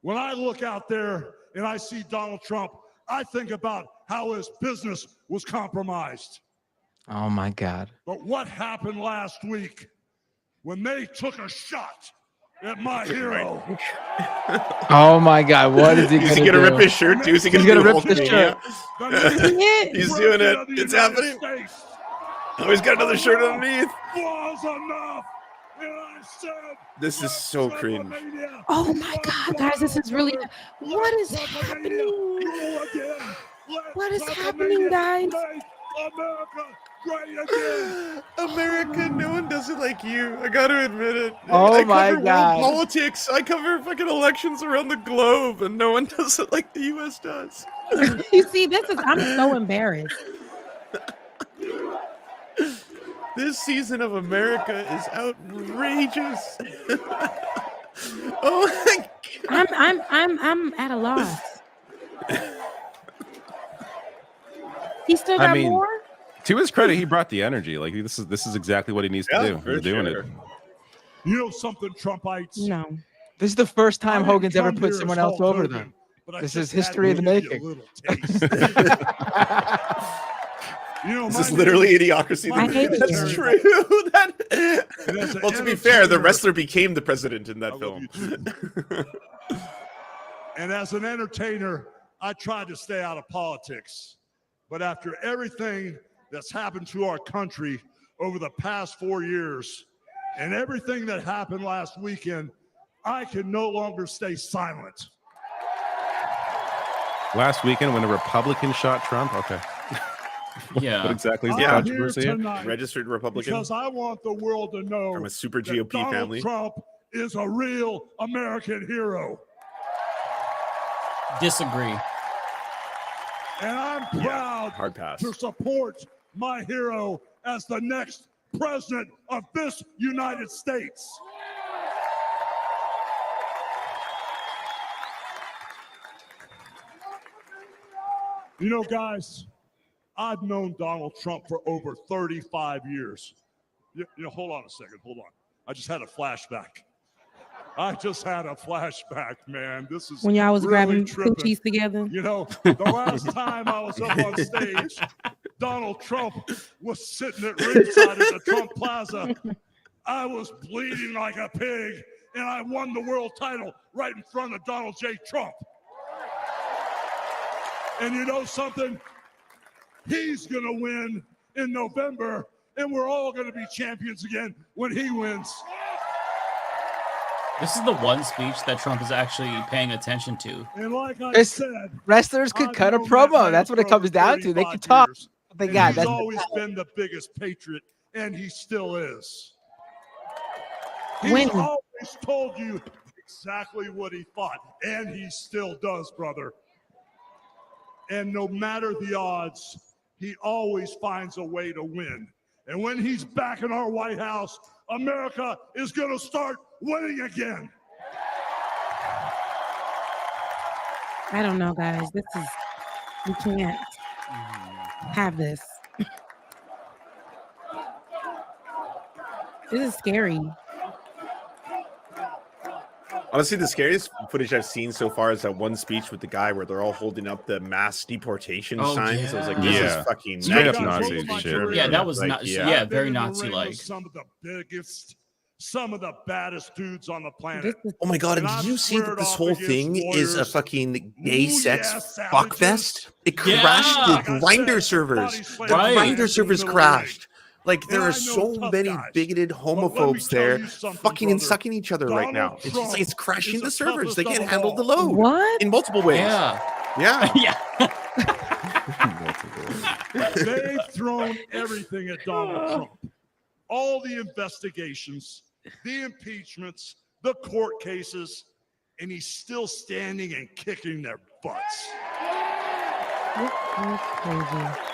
[SPEAKER 1] When I look out there and I see Donald Trump, I think about how his business was compromised.
[SPEAKER 13] Oh my God.
[SPEAKER 1] But what happened last week when they took a shot at my hero?
[SPEAKER 13] Oh my God. What is he going to do?
[SPEAKER 12] Is he going to rip his shirt too? Is he
[SPEAKER 13] He's
[SPEAKER 12] going to
[SPEAKER 13] rip his shirt.
[SPEAKER 12] He's doing it. It's happening. Oh, he's got another shirt underneath.
[SPEAKER 1] Was enough. And I said,
[SPEAKER 12] this is so cringe.
[SPEAKER 18] Oh my God, guys, this is really. What is happening? What is happening, guys?
[SPEAKER 1] America great again.
[SPEAKER 12] America, no one does it like you. I got to admit it.
[SPEAKER 13] Oh
[SPEAKER 12] I
[SPEAKER 13] my
[SPEAKER 12] cover
[SPEAKER 13] God.
[SPEAKER 12] world politics. I cover fucking elections around the globe, and no one does it like the U.S. does.
[SPEAKER 18] You see, I'm so embarrassed.
[SPEAKER 12] This season of America is outrageous. Oh my God.
[SPEAKER 18] I'm at a loss. He still got more?
[SPEAKER 11] To his credit, he brought the energy. Like this is exactly what he needs to do. He's doing it.
[SPEAKER 1] You know something, Trumpites?
[SPEAKER 18] No.
[SPEAKER 13] This is the first time Hogan's ever
[SPEAKER 1] come
[SPEAKER 13] put
[SPEAKER 1] here
[SPEAKER 13] someone
[SPEAKER 1] as
[SPEAKER 13] else
[SPEAKER 1] Hulk
[SPEAKER 13] over
[SPEAKER 1] Hogan,
[SPEAKER 13] them.
[SPEAKER 1] but I
[SPEAKER 13] This
[SPEAKER 1] just
[SPEAKER 13] is history
[SPEAKER 1] had
[SPEAKER 13] of
[SPEAKER 1] to
[SPEAKER 13] the
[SPEAKER 1] give you a
[SPEAKER 13] making.
[SPEAKER 1] little taste. You know,
[SPEAKER 12] This is
[SPEAKER 1] my
[SPEAKER 12] literally
[SPEAKER 1] name-
[SPEAKER 12] idiocracy.
[SPEAKER 1] my name is
[SPEAKER 12] That's
[SPEAKER 1] Terry.
[SPEAKER 12] true. Well, to be fair, the wrestler became the president in that film.
[SPEAKER 1] And as an entertainer, I tried to stay out of politics. But after everything that's happened to our country over the past 4 years and everything that happened last weekend, I can no longer stay silent.
[SPEAKER 11] Last weekend when a Republican shot Trump. Okay.
[SPEAKER 10] Yeah.
[SPEAKER 11] What exactly is the
[SPEAKER 1] I'm here
[SPEAKER 11] controversy?
[SPEAKER 1] tonight
[SPEAKER 12] Registered Republican
[SPEAKER 1] because I want the world to know
[SPEAKER 12] from a super
[SPEAKER 1] that
[SPEAKER 12] GOP
[SPEAKER 1] Donald
[SPEAKER 12] family.
[SPEAKER 1] Trump is a real American hero.
[SPEAKER 10] Disagree.
[SPEAKER 1] And I'm proud
[SPEAKER 12] hard pass.
[SPEAKER 1] to support my hero as the next president of this United States. You know, guys, I've known Donald Trump for over 35 years. You know, hold on a second. Hold on. I just had a flashback. Man. This is
[SPEAKER 18] When y'all was
[SPEAKER 1] really
[SPEAKER 18] grabbing
[SPEAKER 1] tripping.
[SPEAKER 18] coochies together.
[SPEAKER 1] You know, the last time I was up on stage, Donald Trump was sitting at ringside at the Trump Plaza. I was bleeding like a pig, and I won the world title right in front of Donald J. Trump. And you know something? He's going to win in November, and we're all going to be champions again when he wins.
[SPEAKER 10] This is the one speech that Trump is actually paying attention to.
[SPEAKER 1] And like I said,
[SPEAKER 13] Wrestlers could cut a promo. That's what it comes down to. They can talk. They got.
[SPEAKER 1] He's
[SPEAKER 13] That's
[SPEAKER 1] always been the biggest patriot, and he still is. He's
[SPEAKER 18] When?
[SPEAKER 1] always told you exactly what he thought, and he still does, brother. And no matter the odds, he always finds a way to win. And when he's back in our White House, America is going to start winning again.
[SPEAKER 18] I don't know, guys. We can't have this. This is scary.
[SPEAKER 12] Honestly, the scariest footage I've seen so far is that one speech with the guy where they're all holding up the mass deportation signs. I was like, this is fucking
[SPEAKER 11] straight up
[SPEAKER 12] Nazi
[SPEAKER 11] Nazi
[SPEAKER 12] shit.
[SPEAKER 11] shit.
[SPEAKER 10] Yeah, that was
[SPEAKER 12] like,
[SPEAKER 10] not.
[SPEAKER 12] yeah.
[SPEAKER 10] Yeah,
[SPEAKER 1] I've
[SPEAKER 10] very
[SPEAKER 1] been in the
[SPEAKER 10] Nazi
[SPEAKER 1] ring
[SPEAKER 10] like.
[SPEAKER 1] with some of the biggest, some of the baddest dudes on the planet.
[SPEAKER 12] Oh my god, and
[SPEAKER 1] And
[SPEAKER 12] did
[SPEAKER 1] I've
[SPEAKER 12] you see that
[SPEAKER 1] squared
[SPEAKER 12] this
[SPEAKER 1] off
[SPEAKER 12] whole
[SPEAKER 1] against
[SPEAKER 12] thing is a
[SPEAKER 1] lawyers.
[SPEAKER 12] fucking gay
[SPEAKER 1] Ooh,
[SPEAKER 12] sex
[SPEAKER 1] yeah,
[SPEAKER 12] fuck
[SPEAKER 1] savages.
[SPEAKER 12] fest? It
[SPEAKER 10] Yeah.
[SPEAKER 12] crashed
[SPEAKER 1] Like
[SPEAKER 12] the
[SPEAKER 1] I
[SPEAKER 12] grinder
[SPEAKER 1] said,
[SPEAKER 12] servers.
[SPEAKER 1] body
[SPEAKER 12] The
[SPEAKER 1] slam
[SPEAKER 10] Right.
[SPEAKER 12] grinder
[SPEAKER 1] fans in the
[SPEAKER 12] servers
[SPEAKER 1] middle of the ring.
[SPEAKER 12] crashed. Like there
[SPEAKER 1] And
[SPEAKER 12] are
[SPEAKER 1] I know
[SPEAKER 12] so
[SPEAKER 1] tough
[SPEAKER 12] many
[SPEAKER 1] guys.
[SPEAKER 12] bigoted
[SPEAKER 1] But let me
[SPEAKER 12] homophobes
[SPEAKER 1] tell
[SPEAKER 12] there
[SPEAKER 1] you something,
[SPEAKER 12] fucking and
[SPEAKER 1] brother.
[SPEAKER 12] sucking each other right now.
[SPEAKER 1] Donald
[SPEAKER 12] It's just like it's
[SPEAKER 1] Trump
[SPEAKER 12] crashing
[SPEAKER 1] is
[SPEAKER 12] the
[SPEAKER 1] the
[SPEAKER 12] servers. They
[SPEAKER 1] toughest
[SPEAKER 12] can't
[SPEAKER 1] of
[SPEAKER 12] handle
[SPEAKER 1] all.
[SPEAKER 12] the load
[SPEAKER 18] What?
[SPEAKER 12] in multiple ways.
[SPEAKER 10] Yeah.
[SPEAKER 12] Yeah.
[SPEAKER 10] Yeah.
[SPEAKER 1] They've thrown everything at Donald Trump. All the investigations, the impeachments, the court cases, and he's still standing and kicking their butts.
[SPEAKER 18] That's crazy.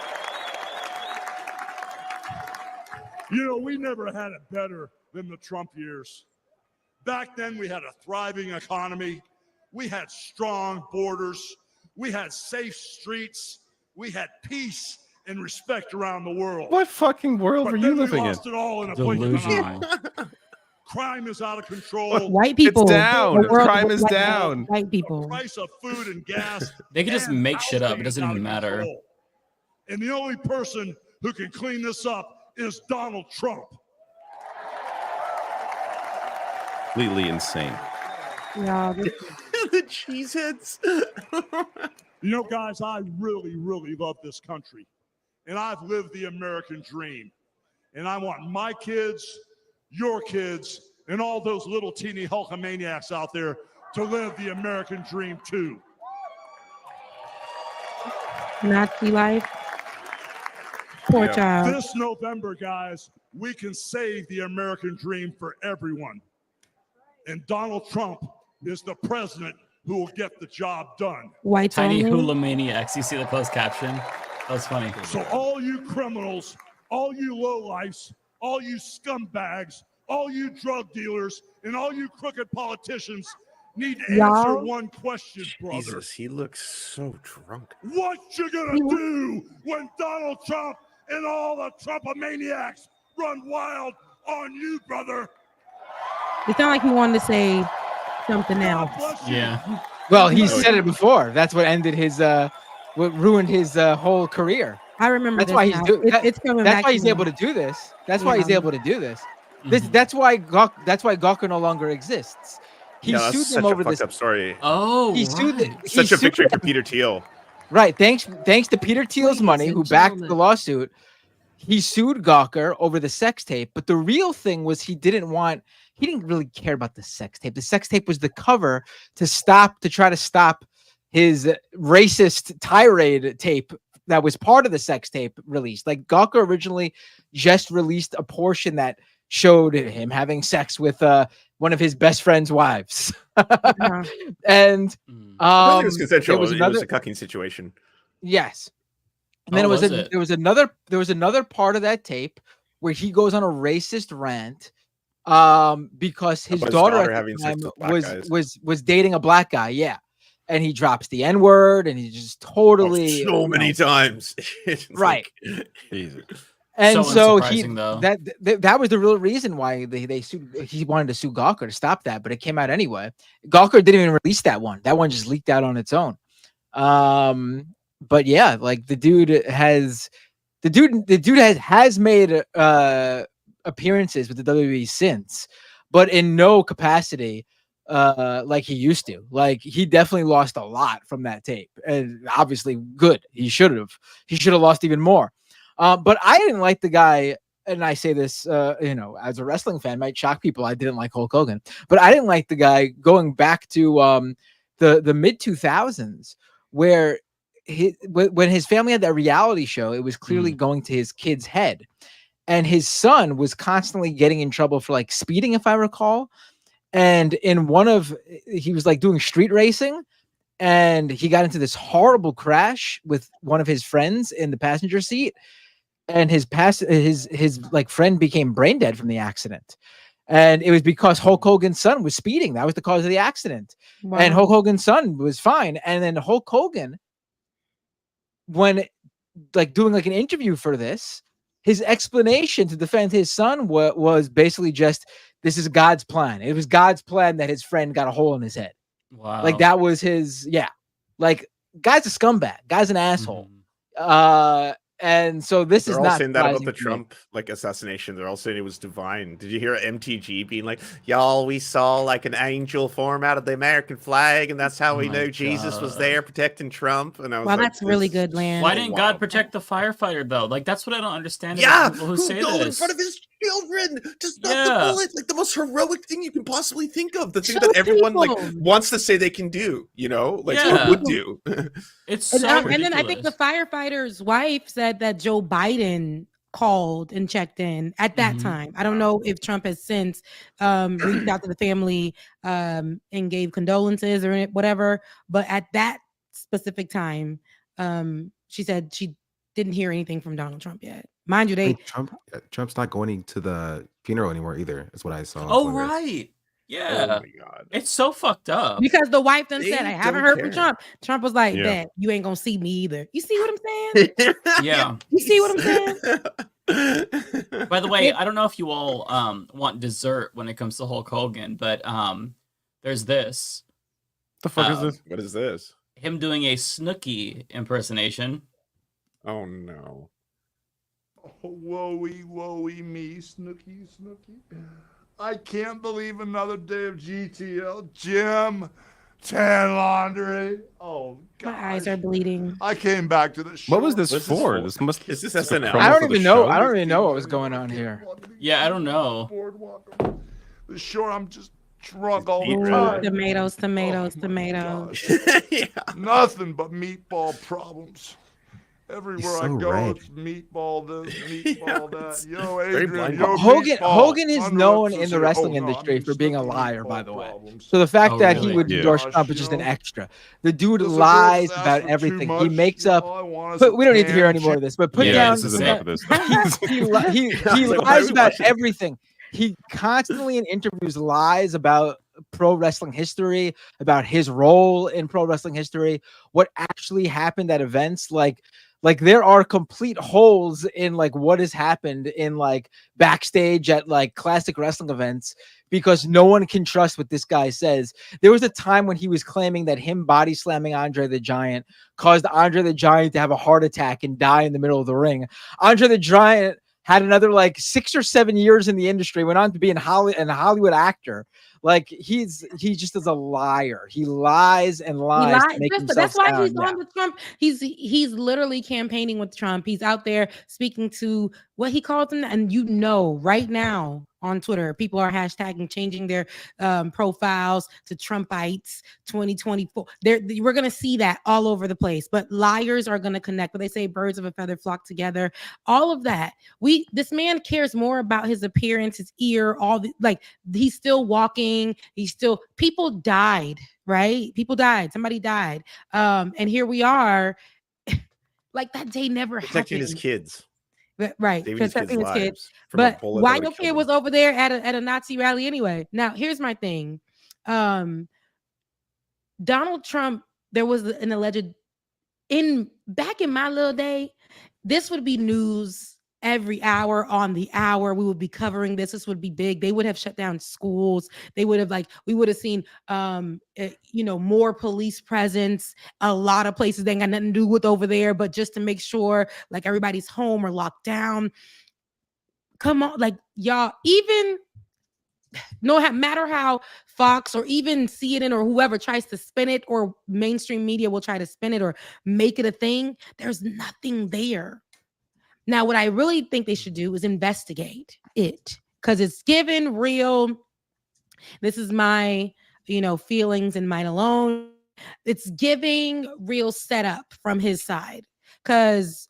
[SPEAKER 1] You know, we never had it better than the Trump years. Back then, we had a thriving economy. We had strong borders. We had safe streets. We had peace and respect around the world.
[SPEAKER 11] What fucking world were you living
[SPEAKER 1] we
[SPEAKER 11] in?
[SPEAKER 1] lost it all in a blink of an
[SPEAKER 10] Delusional.
[SPEAKER 1] eye. Crime is out of control.
[SPEAKER 18] White people.
[SPEAKER 11] It's down.
[SPEAKER 18] The world
[SPEAKER 11] Crime
[SPEAKER 18] of
[SPEAKER 11] is
[SPEAKER 18] white-
[SPEAKER 11] down.
[SPEAKER 18] White people.
[SPEAKER 1] Price of food and gas.
[SPEAKER 10] They could just
[SPEAKER 1] and
[SPEAKER 10] make shit up.
[SPEAKER 1] housing
[SPEAKER 10] It doesn't
[SPEAKER 1] is out
[SPEAKER 10] even
[SPEAKER 1] of
[SPEAKER 10] matter.
[SPEAKER 1] control. And the only person who can clean this up is Donald Trump.
[SPEAKER 11] Completely insane.
[SPEAKER 18] Yeah,
[SPEAKER 12] The cheeseheads.
[SPEAKER 1] You know, guys, I really, really love this country. And I've lived the American dream. And I want my kids, your kids, and all those little teeny Hulkamaniacs out there to live the American dream too.
[SPEAKER 18] Nazi life. Poor child.
[SPEAKER 1] This November, guys, we can save the American dream for everyone. And Donald Trump is the president who will get the job done.
[SPEAKER 18] White
[SPEAKER 10] Tiny
[SPEAKER 18] only.
[SPEAKER 10] hula maniacs. You see the closed caption? That was funny.
[SPEAKER 1] So all you criminals, all you lowlifes, all you scumbags, all you drug dealers, and all you crooked politicians need to answer
[SPEAKER 18] Y'all.
[SPEAKER 1] one question, brother.
[SPEAKER 12] Jesus, he looks so drunk.
[SPEAKER 1] What you gonna do when Donald Trump and all the Trumpomaniacs run wild on you, brother?
[SPEAKER 18] It sounded like he wanted to say something else.
[SPEAKER 1] Bless you.
[SPEAKER 10] Yeah.
[SPEAKER 13] Well, he said it before. That's what ended his what ruined his whole career.
[SPEAKER 18] I remember
[SPEAKER 13] That's
[SPEAKER 18] this
[SPEAKER 13] why he's
[SPEAKER 18] now.
[SPEAKER 13] doing.
[SPEAKER 18] It's coming
[SPEAKER 13] That's
[SPEAKER 18] back
[SPEAKER 13] why
[SPEAKER 18] to
[SPEAKER 13] he's
[SPEAKER 18] me.
[SPEAKER 13] able to do this. That's why he's
[SPEAKER 18] Yeah.
[SPEAKER 13] able to do this. That's why Gawker no longer exists. He
[SPEAKER 12] No, that's
[SPEAKER 13] sued
[SPEAKER 12] such
[SPEAKER 13] them
[SPEAKER 12] a
[SPEAKER 13] over
[SPEAKER 12] fucked
[SPEAKER 13] this.
[SPEAKER 12] up story.
[SPEAKER 10] Oh,
[SPEAKER 13] He sued.
[SPEAKER 10] right.
[SPEAKER 13] He
[SPEAKER 12] Such a
[SPEAKER 13] sued
[SPEAKER 12] victory
[SPEAKER 13] them.
[SPEAKER 12] for Peter Thiel.
[SPEAKER 13] Right. Thanks to Peter Thiel's
[SPEAKER 14] Ladies
[SPEAKER 13] money,
[SPEAKER 14] and
[SPEAKER 13] who backed the
[SPEAKER 14] gentlemen.
[SPEAKER 13] lawsuit. He sued Gawker over the sex tape, but the real thing was he didn't really care about the sex tape. The sex tape was the cover to try to stop his racist tirade tape that was part of the sex tape release. Like Gawker originally just released a portion that showed him having sex with one of his best friend's wives. And
[SPEAKER 12] I think it was consensual.
[SPEAKER 13] there was
[SPEAKER 12] It
[SPEAKER 13] another,
[SPEAKER 12] was a cucking situation.
[SPEAKER 13] yes. And then
[SPEAKER 10] Oh, was it?
[SPEAKER 13] there was another part of that tape where he goes on a racist rant because his
[SPEAKER 12] About his
[SPEAKER 13] daughter
[SPEAKER 12] daughter
[SPEAKER 13] at
[SPEAKER 12] having
[SPEAKER 13] the
[SPEAKER 12] sex
[SPEAKER 13] time
[SPEAKER 12] with black guys.
[SPEAKER 13] was dating a black guy, yeah. And he drops the N-word and he just totally
[SPEAKER 12] So many times. It's
[SPEAKER 13] right.
[SPEAKER 12] like-
[SPEAKER 11] Jesus.
[SPEAKER 13] And so he
[SPEAKER 10] unsurprising, though.
[SPEAKER 13] that was the real reason why they sued. He wanted to sue Gawker to stop that, but it came out anyway. Gawker didn't even release that one. That one just leaked out on its own. But yeah, like the dude has made appearances with the WWE since, but in no capacity like he used to. Like he definitely lost a lot from that tape, and obviously good. He should have lost even more. But I didn't like the guy, and I say this, as a wrestling fan, might shock people. I didn't like Hulk Hogan, but I didn't like the guy going back to the mid 2000s where when his family had that reality show, it was clearly going to his kid's head, and his son was constantly getting in trouble for like speeding, if I recall. And he was like doing street racing, and he got into this horrible crash with one of his friends in the passenger seat, and his like friend became brain dead from the accident. And it was because Hulk Hogan's son was speeding. That was the cause of the accident.
[SPEAKER 18] Wow.
[SPEAKER 13] And Hulk Hogan's son was fine. And then Hulk Hogan, when like doing like an interview for this, his explanation to defend his son was basically just, this is God's plan. It was God's plan that his friend got a hole in his head.
[SPEAKER 10] Wow.
[SPEAKER 13] Like that was his, yeah. Like guy's a scumbag. Guy's an asshole. And so this
[SPEAKER 12] They're
[SPEAKER 13] is
[SPEAKER 12] all
[SPEAKER 13] not
[SPEAKER 12] saying that about
[SPEAKER 13] surprising
[SPEAKER 12] the
[SPEAKER 13] to me.
[SPEAKER 12] Trump like assassination. They're all saying it was divine. Did you hear MTG being like, "Y'all, we saw like an angel form out of the American flag, and that's how we know Jesus was there protecting Trump." And I was
[SPEAKER 18] Wow,
[SPEAKER 12] like,
[SPEAKER 18] that's really good, Lan.
[SPEAKER 10] Why didn't God protect the firefighter though? Like that's what I don't understand.
[SPEAKER 12] Yeah,
[SPEAKER 10] about people who say
[SPEAKER 12] go in
[SPEAKER 10] this.
[SPEAKER 12] front of his children to stop
[SPEAKER 10] Yeah.
[SPEAKER 12] the bullet. Like the most heroic thing you can possibly think of. The thing
[SPEAKER 18] So
[SPEAKER 12] that everyone like
[SPEAKER 18] people.
[SPEAKER 12] wants to say they can do. You know, like
[SPEAKER 10] Yeah.
[SPEAKER 12] would do.
[SPEAKER 10] It's
[SPEAKER 18] And,
[SPEAKER 10] so
[SPEAKER 18] and then I think the firefighter's wife said that Joe Biden called and checked in at that time. I don't know if Trump has since reached out to the family and gave condolences or whatever, but at that specific time, she said she didn't hear anything from Donald Trump yet. Mind you,
[SPEAKER 16] I
[SPEAKER 18] they
[SPEAKER 16] think Trump's not going to the funeral anymore either. Is what I saw. on
[SPEAKER 10] Oh
[SPEAKER 16] Twitter.
[SPEAKER 10] right. Yeah.
[SPEAKER 12] Oh my God.
[SPEAKER 10] It's so fucked up.
[SPEAKER 18] Because the wife then
[SPEAKER 12] They
[SPEAKER 18] said, I haven't
[SPEAKER 12] don't
[SPEAKER 18] heard from
[SPEAKER 12] care.
[SPEAKER 18] Trump. Trump was like,
[SPEAKER 11] Yeah.
[SPEAKER 18] bet you ain't gonna see me either. You see what I'm saying?
[SPEAKER 10] Yeah.
[SPEAKER 18] You see what I'm saying?
[SPEAKER 10] By the way, I don't know if you all want dessert when it comes to Hulk Hogan, but there's this.
[SPEAKER 11] The fuck is this?
[SPEAKER 12] What is this?
[SPEAKER 10] Him doing a Snooki impersonation.
[SPEAKER 12] Oh no.
[SPEAKER 1] Oh, woe-y me, Snooky. I can't believe another day of GTL. Jim, tan laundry. Oh, God.
[SPEAKER 18] My eyes are bleeding.
[SPEAKER 1] I came back to the show.
[SPEAKER 11] What was this for?
[SPEAKER 12] This
[SPEAKER 11] This must.
[SPEAKER 12] Is this SNL?
[SPEAKER 11] promo
[SPEAKER 13] I
[SPEAKER 11] for
[SPEAKER 13] don't
[SPEAKER 11] the
[SPEAKER 13] even know.
[SPEAKER 11] show?
[SPEAKER 13] I don't even know what was going on here.
[SPEAKER 10] Yeah, I don't know.
[SPEAKER 1] The shore, I'm just drunk all
[SPEAKER 12] Eat
[SPEAKER 1] the
[SPEAKER 12] red.
[SPEAKER 1] time.
[SPEAKER 18] Tomatoes.
[SPEAKER 1] Yeah. Nothing but meatball problems. Everywhere I
[SPEAKER 16] so
[SPEAKER 1] go,
[SPEAKER 16] red.
[SPEAKER 1] it's meatball this, meatball that. Yo,
[SPEAKER 12] very
[SPEAKER 1] Adrian,
[SPEAKER 12] blind.
[SPEAKER 1] yo,
[SPEAKER 13] Hogan
[SPEAKER 1] meatball.
[SPEAKER 13] Hogan is known in
[SPEAKER 1] Underlips
[SPEAKER 13] the
[SPEAKER 1] is
[SPEAKER 13] wrestling
[SPEAKER 1] here. Oh, no,
[SPEAKER 13] industry
[SPEAKER 1] I'm
[SPEAKER 13] for being a
[SPEAKER 1] stuck in
[SPEAKER 13] liar,
[SPEAKER 1] meatball
[SPEAKER 13] by the way.
[SPEAKER 1] problems.
[SPEAKER 13] So the fact
[SPEAKER 10] Oh,
[SPEAKER 13] that
[SPEAKER 10] really?
[SPEAKER 13] he would
[SPEAKER 11] Yeah.
[SPEAKER 13] endorse
[SPEAKER 1] Gosh,
[SPEAKER 13] Trump is
[SPEAKER 1] you
[SPEAKER 13] just an
[SPEAKER 1] know,
[SPEAKER 13] extra. The dude
[SPEAKER 1] does a girl
[SPEAKER 13] lies
[SPEAKER 1] ask
[SPEAKER 13] about
[SPEAKER 1] for too
[SPEAKER 13] everything. He
[SPEAKER 1] much?
[SPEAKER 13] makes up.
[SPEAKER 1] All I want is
[SPEAKER 13] But
[SPEAKER 1] a
[SPEAKER 13] we don't need to hear
[SPEAKER 1] pan
[SPEAKER 13] any more of this. But put
[SPEAKER 10] Yeah,
[SPEAKER 13] down.
[SPEAKER 10] this is
[SPEAKER 11] This is enough of this.
[SPEAKER 13] He
[SPEAKER 12] I was like, why are
[SPEAKER 13] lies
[SPEAKER 12] we
[SPEAKER 13] about
[SPEAKER 12] watching?
[SPEAKER 13] everything. He constantly in interviews lies about pro wrestling history, about his role in pro wrestling history, what actually happened at events. Like there are complete holes in like what has happened in like backstage at like classic wrestling events because no one can trust what this guy says. There was a time when he was claiming that him body slamming Andre the Giant caused Andre the Giant to have a heart attack and die in the middle of the ring. Andre the Giant had another like 6 or 7 years in the industry, went on to be a Hollywood actor. Like he just is a liar. He lies and lies to make himself
[SPEAKER 18] That's why he's
[SPEAKER 13] sound.
[SPEAKER 18] on the Trump. He's literally campaigning with Trump. He's out there speaking to what he calls him, and right now on Twitter, people are hashtagging changing their profiles to Trumpites 2024. We're gonna see that all over the place. But liars are gonna connect. But they say birds of a feather flock together. All of that. This man cares more about his appearance, his ear, he's still walking. People died, right? People died. Somebody died. And here we are. Like that day never
[SPEAKER 12] Protecting
[SPEAKER 18] happened.
[SPEAKER 12] his kids.
[SPEAKER 18] Right.
[SPEAKER 12] Saving his kids'
[SPEAKER 18] Protecting his kids.
[SPEAKER 12] lives from a
[SPEAKER 18] But
[SPEAKER 12] bullet
[SPEAKER 18] why
[SPEAKER 12] that
[SPEAKER 18] your
[SPEAKER 12] would
[SPEAKER 18] kid
[SPEAKER 12] kill
[SPEAKER 18] was
[SPEAKER 12] them.
[SPEAKER 18] over there at a Nazi rally anyway? Now, here's my thing. Donald Trump, there was an alleged back in my little day, this would be news every hour on the hour. We would be covering this. This would be big. They would have shut down schools. They would have we would have seen more police presence. A lot of places they ain't got nothing to do with over there, but just to make sure like everybody's home or locked down. Come on, like y'all, even no matter how Fox or even CNN or whoever tries to spin it, or mainstream media will try to spin it or make it a thing, there's nothing there. Now, what I really think they should do is investigate it, because it's given real. This is my, feelings and mine alone. It's giving real setup from his side, because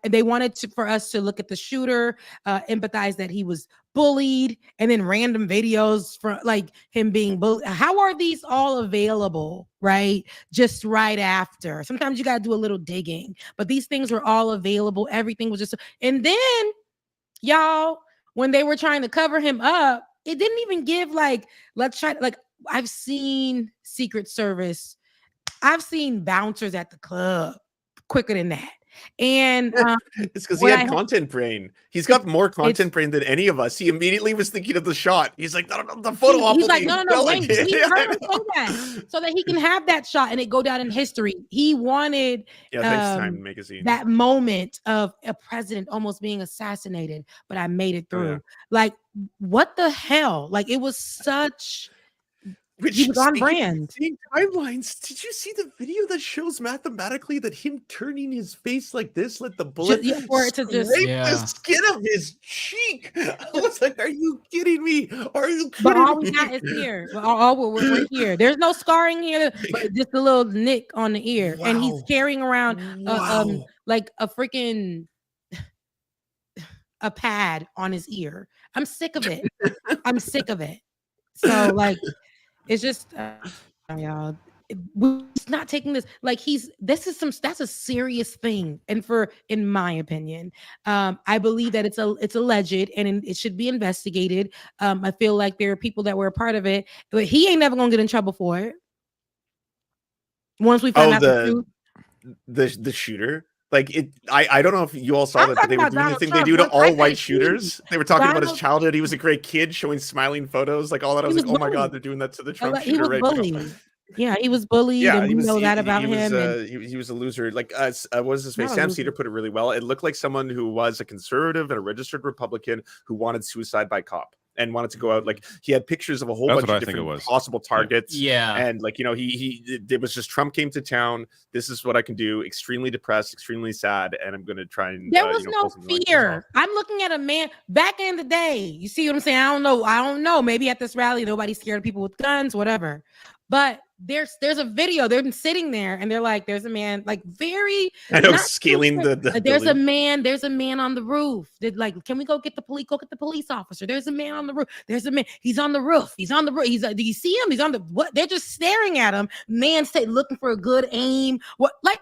[SPEAKER 18] they wanted for us to look at the shooter, empathize that he was bullied, and then random videos for like him being bullied. How are these all available, right? Just right after. Sometimes you got to do a little digging, but these things were all available. Everything was just, and then y'all, when they were trying to cover him up, it didn't even give let's try, I've seen Secret Service, I've seen bouncers at the club quicker than that. And
[SPEAKER 12] it's because he had content brain. He's got more content brain than any of us. He immediately was thinking of the shot. He's like, no, the photo op.
[SPEAKER 18] He's like, no, Wayne, we heard him say that so that he can have that shot and it go down in history. He wanted
[SPEAKER 12] Time magazine,
[SPEAKER 18] that moment of a president almost being assassinated, but I made it through.
[SPEAKER 12] Yeah.
[SPEAKER 18] Like, what the hell? Like, it was such. He was on brand.
[SPEAKER 12] Timelines. Did you see the video that shows mathematically that him turning his face like this let the bullet scrape the skin of his cheek? I was like, "Are you kidding me? Are you kidding
[SPEAKER 18] But all
[SPEAKER 12] me?"
[SPEAKER 18] we got is here. We're here. There's no scarring here, but just a little nick on the ear, and he's carrying around like a freaking a pad on his ear. I'm sick of it. I'm sick of it. So like. It's just, y'all. he's not taking this like that's a serious thing. And in my opinion, I believe that it's alleged and it should be investigated. I feel like there are people that were a part of it, but he ain't never gonna get in trouble for it. Once we find out the truth.
[SPEAKER 12] The shooter. Like I don't know if you all saw that, but they were doing the thing they do to
[SPEAKER 18] Trump.
[SPEAKER 12] all white shooters. They were talking about his
[SPEAKER 18] Donald-
[SPEAKER 12] childhood. He was a great kid, showing smiling photos, like all that. I was like, oh my god, they're doing that to the Trump
[SPEAKER 18] He
[SPEAKER 12] shooter
[SPEAKER 18] was
[SPEAKER 12] right
[SPEAKER 18] bullied.
[SPEAKER 12] now.
[SPEAKER 18] Yeah, he was bullied, and we know that about him.
[SPEAKER 12] He was a loser. Like, what was his face? Sam Cedar put it really well. It looked like someone who was a conservative and a registered Republican who wanted suicide by cop and wanted to go out. Like, he had pictures of a whole bunch of different possible targets.
[SPEAKER 10] Yeah.
[SPEAKER 12] And like, it was just Trump came to town. This is what I can do. Extremely depressed, extremely sad, and I'm going to try and.
[SPEAKER 18] There was no fear. I'm looking at a man back in the day. You see what I'm saying? I don't know. Maybe at this rally, nobody's scared of people with guns, whatever. But there's a video. They've been sitting there, and they're like, "There's a man, like very."
[SPEAKER 12] I know, scaling the
[SPEAKER 18] there's a man. There's a man on the roof. They're like, "Can we go get the police? Go get the police officer." There's a man on the roof. There's a man. He's on the roof. He's on the roof. Do you see him? He's on the what? They're just staring at him. Man, looking for a good aim. What are we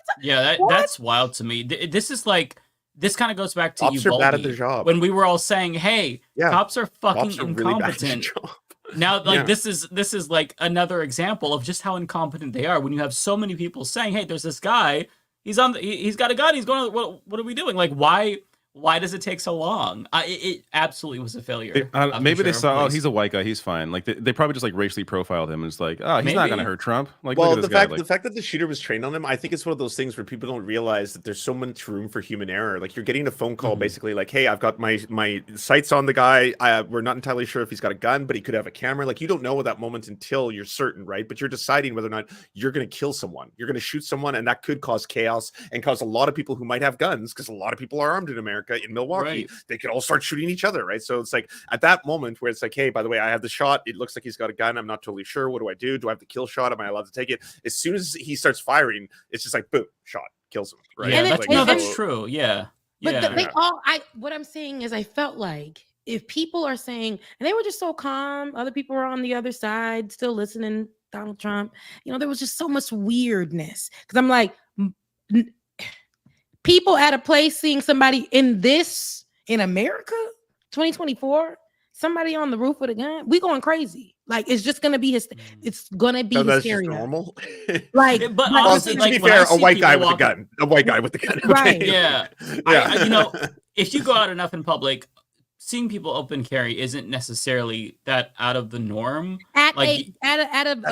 [SPEAKER 18] talking?
[SPEAKER 10] Yeah, that's wild to me. This is like. This kind of goes back to
[SPEAKER 12] cops are bad at their job.
[SPEAKER 10] When we were all saying, "Hey, cops are fucking incompetent." Now, like this is like another example of just how incompetent they are. When you have so many people saying, "Hey, there's this guy. He's got a gun. He's going. What are we doing? Like, why does it take so long?" It absolutely was a failure.
[SPEAKER 11] Maybe they saw, he's a white guy, he's fine. Like they probably just like racially profiled him and it's like, oh, he's not gonna hurt Trump. Like,
[SPEAKER 12] well,
[SPEAKER 11] look at this guy.
[SPEAKER 12] the fact that the shooter was trained on him, I think it's one of those things where people don't realize that there's so much room for human error. Like, you're getting a phone call basically like, hey, I've got my sights on the guy. We're not entirely sure if he's got a gun, but he could have a camera. Like, you don't know at that moment until you're certain, right? But you're deciding whether or not you're gonna kill someone. You're gonna shoot someone, and that could cause chaos and cause a lot of people who might have guns, because a lot of people are armed in America, in Milwaukee. Right. They could all start shooting each other, right? So it's like at that moment where it's like, hey, by the way, I have the shot. It looks like he's got a gun. I'm not totally sure. What do I do? Do I have the kill shot? Am I allowed to take it? As soon as he starts firing, it's just like, boom, shot, kills him, right?
[SPEAKER 10] Yeah,
[SPEAKER 12] like,
[SPEAKER 10] that's true. Yeah.
[SPEAKER 18] But what I'm saying is, I felt like if people are saying, and they were just so calm, other people were on the other side still listening. Donald Trump, there was just so much weirdness, because I'm like, people at a place seeing somebody in America 2024, somebody on the roof with a gun, we going crazy. Like, it's just gonna be it's gonna be hysteria.
[SPEAKER 12] Normal.
[SPEAKER 10] But honestly,
[SPEAKER 12] to be fair, a white guy with a gun,
[SPEAKER 18] right?
[SPEAKER 12] Okay.
[SPEAKER 10] Yeah. If you go out enough in public, seeing people open carry isn't necessarily that out of the norm.
[SPEAKER 18] At a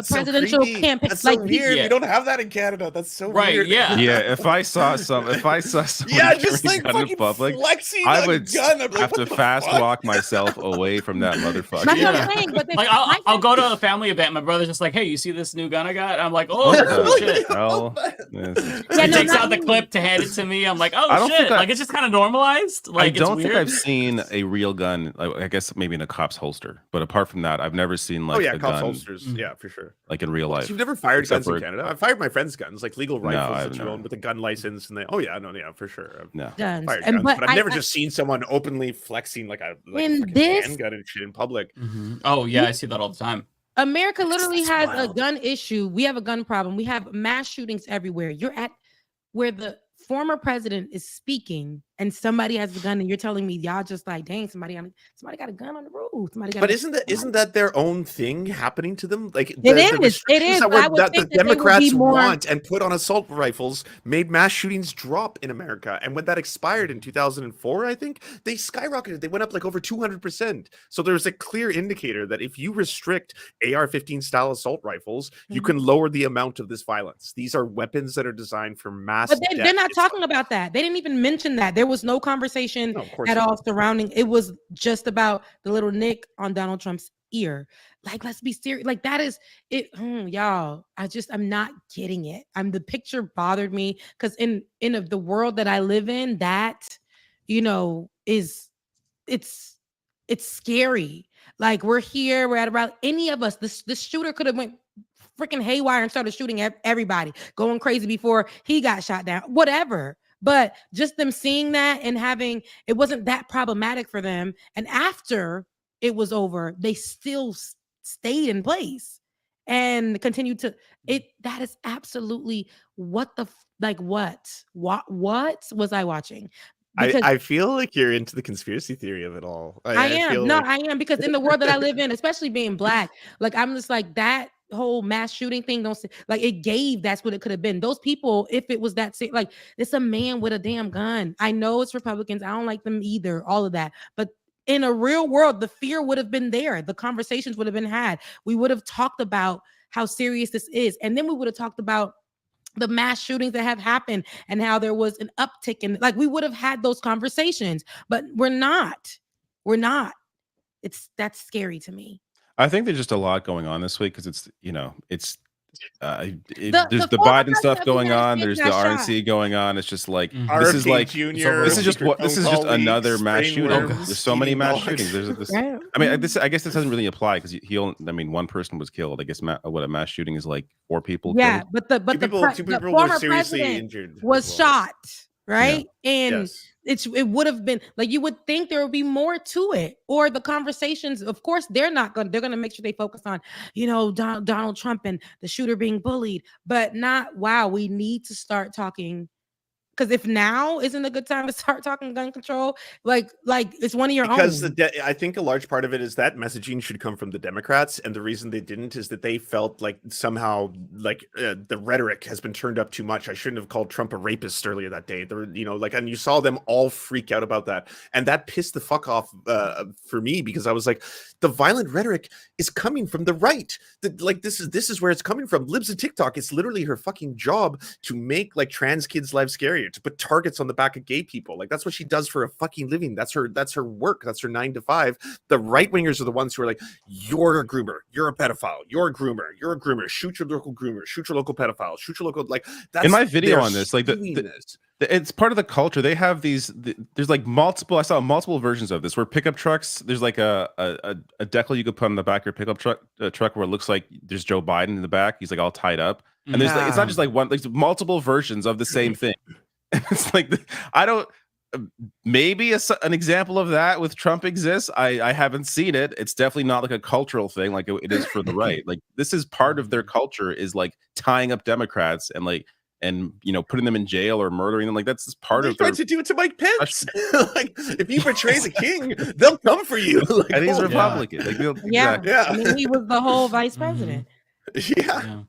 [SPEAKER 18] presidential campaign,
[SPEAKER 12] that's so weird. We don't have that in Canada. That's so weird.
[SPEAKER 10] Yeah.
[SPEAKER 11] If I saw someone
[SPEAKER 12] just like
[SPEAKER 11] gun in public,
[SPEAKER 12] flexing
[SPEAKER 11] I would
[SPEAKER 12] gun.
[SPEAKER 11] have to fast walk myself away from that motherfucker.
[SPEAKER 18] That's what I'm saying. But
[SPEAKER 10] like, I'll go to a family event. My brother's just like, "Hey, you see this new gun I got?" I'm like, "Oh shit!" He takes out the clip to hand it to me. I'm like, "Oh shit!" Like, it's just kind of normalized. Like,
[SPEAKER 11] I don't think I've seen a real gun. Like, I guess maybe in a cop's holster, but apart from that, I've never seen like a
[SPEAKER 12] cop's
[SPEAKER 11] gun.
[SPEAKER 12] holsters. Yeah, for sure.
[SPEAKER 11] Like in real life.
[SPEAKER 12] You've never fired guns in Canada? I've fired my friends' guns, like legal rifles that you
[SPEAKER 11] never.
[SPEAKER 12] own with a gun license, and for sure.
[SPEAKER 11] No.
[SPEAKER 18] Guns.
[SPEAKER 12] Fired guns, but I've never just seen someone openly flexing like a handgun and shit in public.
[SPEAKER 10] Oh yeah, I see that all the time.
[SPEAKER 18] America literally has a gun issue. We have a gun problem. We have mass shootings everywhere. You're at where the former president is speaking and somebody has a gun, and you're telling me y'all just like, dang, somebody got a gun on the roof.
[SPEAKER 12] But isn't that their own thing happening to them? Like,
[SPEAKER 18] it is.
[SPEAKER 12] That the Democrats want and put on assault rifles made mass shootings drop in America. And when that expired in 2004, I think they skyrocketed. They went up like over 200%. So there's a clear indicator that if you restrict AR-15 style assault rifles, you can lower the amount of this violence. These are weapons that are designed for mass.
[SPEAKER 18] But they're not talking about that. They didn't even mention that. There was no conversation at all surrounding. It was just about the little nick on Donald Trump's ear. Like, let's be serious. Like, that is it. Y'all, I'm not getting it. The picture bothered me because in the world that I live in, that, it's scary. Like, we're here, we're at about any of us. This shooter could have went freaking haywire and started shooting everybody, going crazy before he got shot down, whatever. But just them seeing that and it wasn't that problematic for them. And after it was over, they still stayed in place. and continue to it. That is absolutely what what was I watching? Because
[SPEAKER 12] I feel like you're into the conspiracy theory of it all.
[SPEAKER 18] I am. No,
[SPEAKER 12] like
[SPEAKER 18] I am, because in the world that I live in, especially being Black, like I'm just like that whole mass shooting thing. Don't say, like it gave. That's what it could have been. Those people, if it was that, like it's a man with a damn gun. I know it's Republicans. I don't like them either. All of that, but in a real world, the fear would have been there. The conversations would have been had. We would have talked about how serious this is, and then we would have talked about the mass shootings that have happened and how there was an uptick in, like, we would have had those conversations, but we're not. That's scary to me.
[SPEAKER 11] I think there's just a lot going on this week because it's there's the
[SPEAKER 18] former
[SPEAKER 11] Biden stuff
[SPEAKER 18] president of the
[SPEAKER 11] going
[SPEAKER 18] United
[SPEAKER 11] on.
[SPEAKER 18] States
[SPEAKER 11] There's the
[SPEAKER 18] got
[SPEAKER 11] RNC going on. It's just like
[SPEAKER 10] Mhm.
[SPEAKER 11] this is
[SPEAKER 12] RFK
[SPEAKER 11] like
[SPEAKER 12] Jr.,
[SPEAKER 11] this is just
[SPEAKER 12] secret
[SPEAKER 11] this is
[SPEAKER 12] phone
[SPEAKER 11] just
[SPEAKER 12] call
[SPEAKER 11] another
[SPEAKER 12] leaks,
[SPEAKER 11] mass
[SPEAKER 12] spraying
[SPEAKER 11] shooting.
[SPEAKER 12] worms,
[SPEAKER 11] There's so many
[SPEAKER 12] eating
[SPEAKER 11] mass
[SPEAKER 12] dogs.
[SPEAKER 11] shootings. There's this.
[SPEAKER 18] Right.
[SPEAKER 11] I mean, I guess this doesn't really apply because I mean, one person was killed. I guess what a mass shooting is like 4 people.
[SPEAKER 18] Yeah,
[SPEAKER 11] killed.
[SPEAKER 18] but the
[SPEAKER 12] Two
[SPEAKER 18] the
[SPEAKER 12] people were
[SPEAKER 18] former
[SPEAKER 12] seriously
[SPEAKER 18] president
[SPEAKER 12] injured. as
[SPEAKER 18] was
[SPEAKER 12] well.
[SPEAKER 18] shot, right? And
[SPEAKER 12] Yes.
[SPEAKER 18] it would have been like, you would think there would be more to it, or the conversations. Of course, they're gonna make sure they focus on, Donald Trump and the shooter being bullied, but not, wow, we need to start talking. Because if now isn't a good time to start talking gun control, like it's one of your
[SPEAKER 12] Because
[SPEAKER 18] own.
[SPEAKER 12] I think a large part of it is that messaging should come from the Democrats, and the reason they didn't is that they felt like somehow the rhetoric has been turned up too much. I shouldn't have called Trump a rapist earlier that day. And you saw them all freak out about that, and that pissed the fuck off for me, because I was like, the violent rhetoric is coming from the right. This is where it's coming from. Libs of TikTok. It's literally her fucking job to make like trans kids' lives scarier, to put targets on the back of gay people. Like, that's what she does for a fucking living. That's her work. That's her 9 to 5. The right wingers are the ones who are like, you're a groomer, you're a pedophile, you're a groomer, shoot your local groomer, shoot your local pedophile, shoot your local, like, that's
[SPEAKER 11] In my video
[SPEAKER 12] they're
[SPEAKER 11] on this, like
[SPEAKER 12] spewing this.
[SPEAKER 11] it's part of the culture. They have there's like multiple. I saw multiple versions of this where pickup trucks. There's like a decal you could put on the back of your pickup truck where it looks like there's Joe Biden in the back. He's like all tied up, and there's like, it's not just like one. There's multiple versions of the same thing. And it's like I don't. Maybe an example of that with Trump exists. I haven't seen it. It's definitely not like a cultural thing like it is for the right. Like, this is part of their culture, is like tying up Democrats and putting them in jail or murdering them. Like, that's just part of.
[SPEAKER 12] They tried to do it to Mike Pence. Like, if you betray the king, they'll come for you. Like,
[SPEAKER 11] and he's
[SPEAKER 12] oh,
[SPEAKER 11] Republican. Like,
[SPEAKER 18] Yeah.
[SPEAKER 11] exactly.
[SPEAKER 12] Yeah.
[SPEAKER 18] I mean, he was the whole vice president.
[SPEAKER 12] Yeah.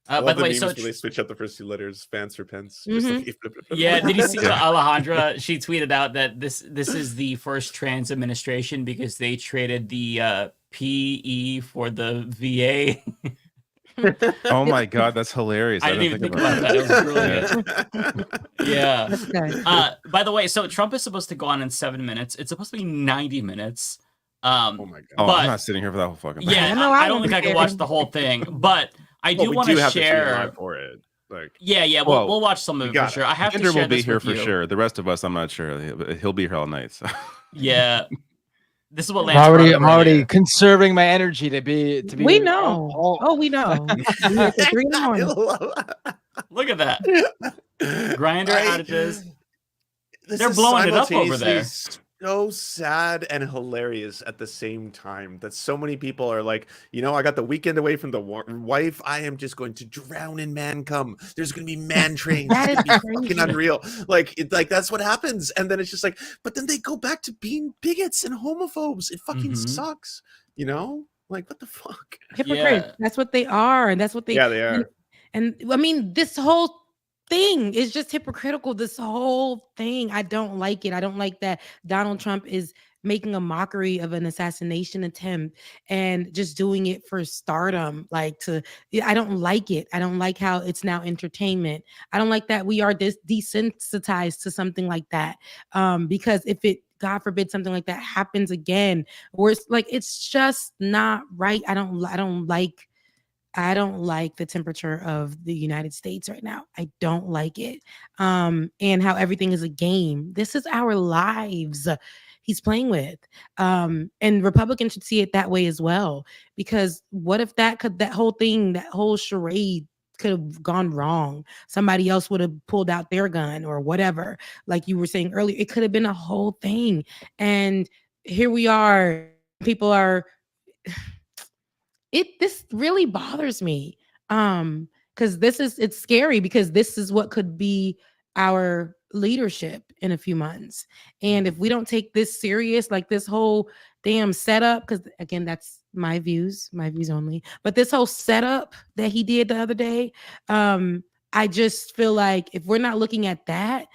[SPEAKER 10] By the way, so
[SPEAKER 12] they switch out the first 2 letters, Vance or Pence.
[SPEAKER 10] yeah, did you see Alejandra? She tweeted out that this is the first trans administration because they traded the PE for the VA.
[SPEAKER 11] Oh my god, that's hilarious.
[SPEAKER 10] I didn't even think about that. It was brilliant. Yeah. By the way, so Trump is supposed to go on in 7 minutes. It's supposed to be 90 minutes.
[SPEAKER 12] Oh my god.
[SPEAKER 11] Oh, I'm not sitting here for that whole fucking thing.
[SPEAKER 10] Yeah, I don't think I can watch the whole thing, but I do want to share
[SPEAKER 12] for it. Like,
[SPEAKER 10] yeah, we'll watch some of it for sure. I have to share
[SPEAKER 11] will be
[SPEAKER 10] this
[SPEAKER 11] here
[SPEAKER 10] with
[SPEAKER 11] for
[SPEAKER 10] you.
[SPEAKER 11] sure. The rest of us, I'm not sure. He'll be here all night. So.
[SPEAKER 10] Yeah. This is what
[SPEAKER 13] I'm already conserving my energy to be.
[SPEAKER 18] We know. Oh, we know. It's 3 in the morning.
[SPEAKER 10] Look at that. Grinder outages.
[SPEAKER 12] This
[SPEAKER 10] They're
[SPEAKER 12] is
[SPEAKER 10] blowing it up over there.
[SPEAKER 12] So sad and hilarious at the same time that so many people are like, I got the weekend away from the wife. I am just going to drown in man cum. There's going to be man trains.
[SPEAKER 18] That is
[SPEAKER 12] fucking unreal. Like, that's what happens. And then it's just like, but then they go back to being bigots and homophobes. It fucking sucks. Like, what the fuck?
[SPEAKER 18] Hypocrites. Yeah. That's what they are. And that's what they.
[SPEAKER 12] Yeah, they are.
[SPEAKER 18] And I mean, this whole thing is just hypocritical. This whole thing, I don't like it. I don't like that Donald Trump is making a mockery of an assassination attempt and just doing it for stardom. I don't like it. I don't like how it's now entertainment. I don't like that we are desensitized to something like that. Because if it, God forbid, something like that happens again, or it's just not right. I don't like the temperature of the United States right now. I don't like it. And how everything is a game. This is our lives he's playing with. And Republicans should see it that way as well. Because what if that whole charade could have gone wrong? Somebody else would have pulled out their gun or whatever. Like you were saying earlier, it could have been a whole thing. And here we are. People are... this really bothers me. Because it's scary because this is what could be our leadership in a few months. And if we don't take this serious, like this whole damn setup, because again, that's my views only, but this whole setup that he did the other day, I just feel like if we're not looking at that,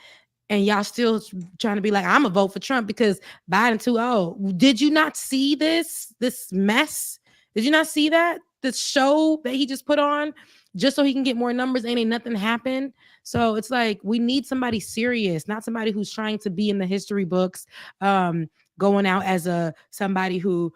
[SPEAKER 18] and y'all still trying to be like, I'm gonna vote for Trump because Biden too old. Did you not see this mess? Did you not see that? The show that he just put on just so he can get more numbers and ain't nothing happened. So it's like we need somebody serious, not somebody who's trying to be in the history books, going out as somebody who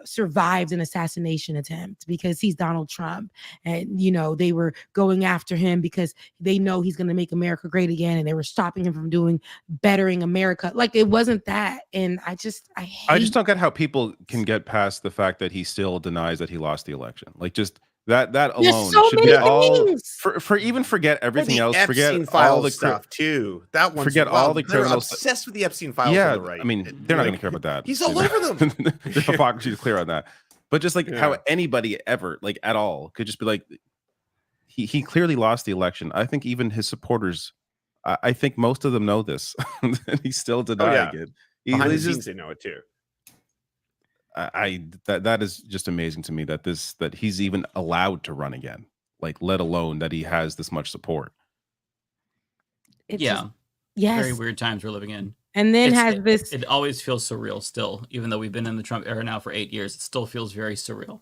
[SPEAKER 18] survived an assassination attempt because he's Donald Trump. And, they were going after him because they know he's going to make America great again. And they were stopping him from bettering America. Like it wasn't that. And I just don't
[SPEAKER 11] get how people can get past the fact that he still denies that he lost the election. Like just that alone should be all forget everything else. Forget all the
[SPEAKER 12] stuff too. That one.
[SPEAKER 11] Forget all the criminals.
[SPEAKER 12] Obsessed with the Epstein files.
[SPEAKER 11] Yeah,
[SPEAKER 12] on the right.
[SPEAKER 11] I mean, they're not going to care about that.
[SPEAKER 12] He's all over them.
[SPEAKER 11] The hypocrisy is clear on that. But just like how anybody ever, like at all, could just be like, he clearly lost the election. I think even his supporters, I think most of them know this, and he's still denying it.
[SPEAKER 12] Behind the scenes, they know it too.
[SPEAKER 11] That is just amazing to me that he's even allowed to run again, like let alone that he has this much support.
[SPEAKER 10] Yes, very weird times we're living in.
[SPEAKER 18] And then
[SPEAKER 10] it always feels surreal still, even though we've been in the Trump era now for 8 years. It still feels very surreal.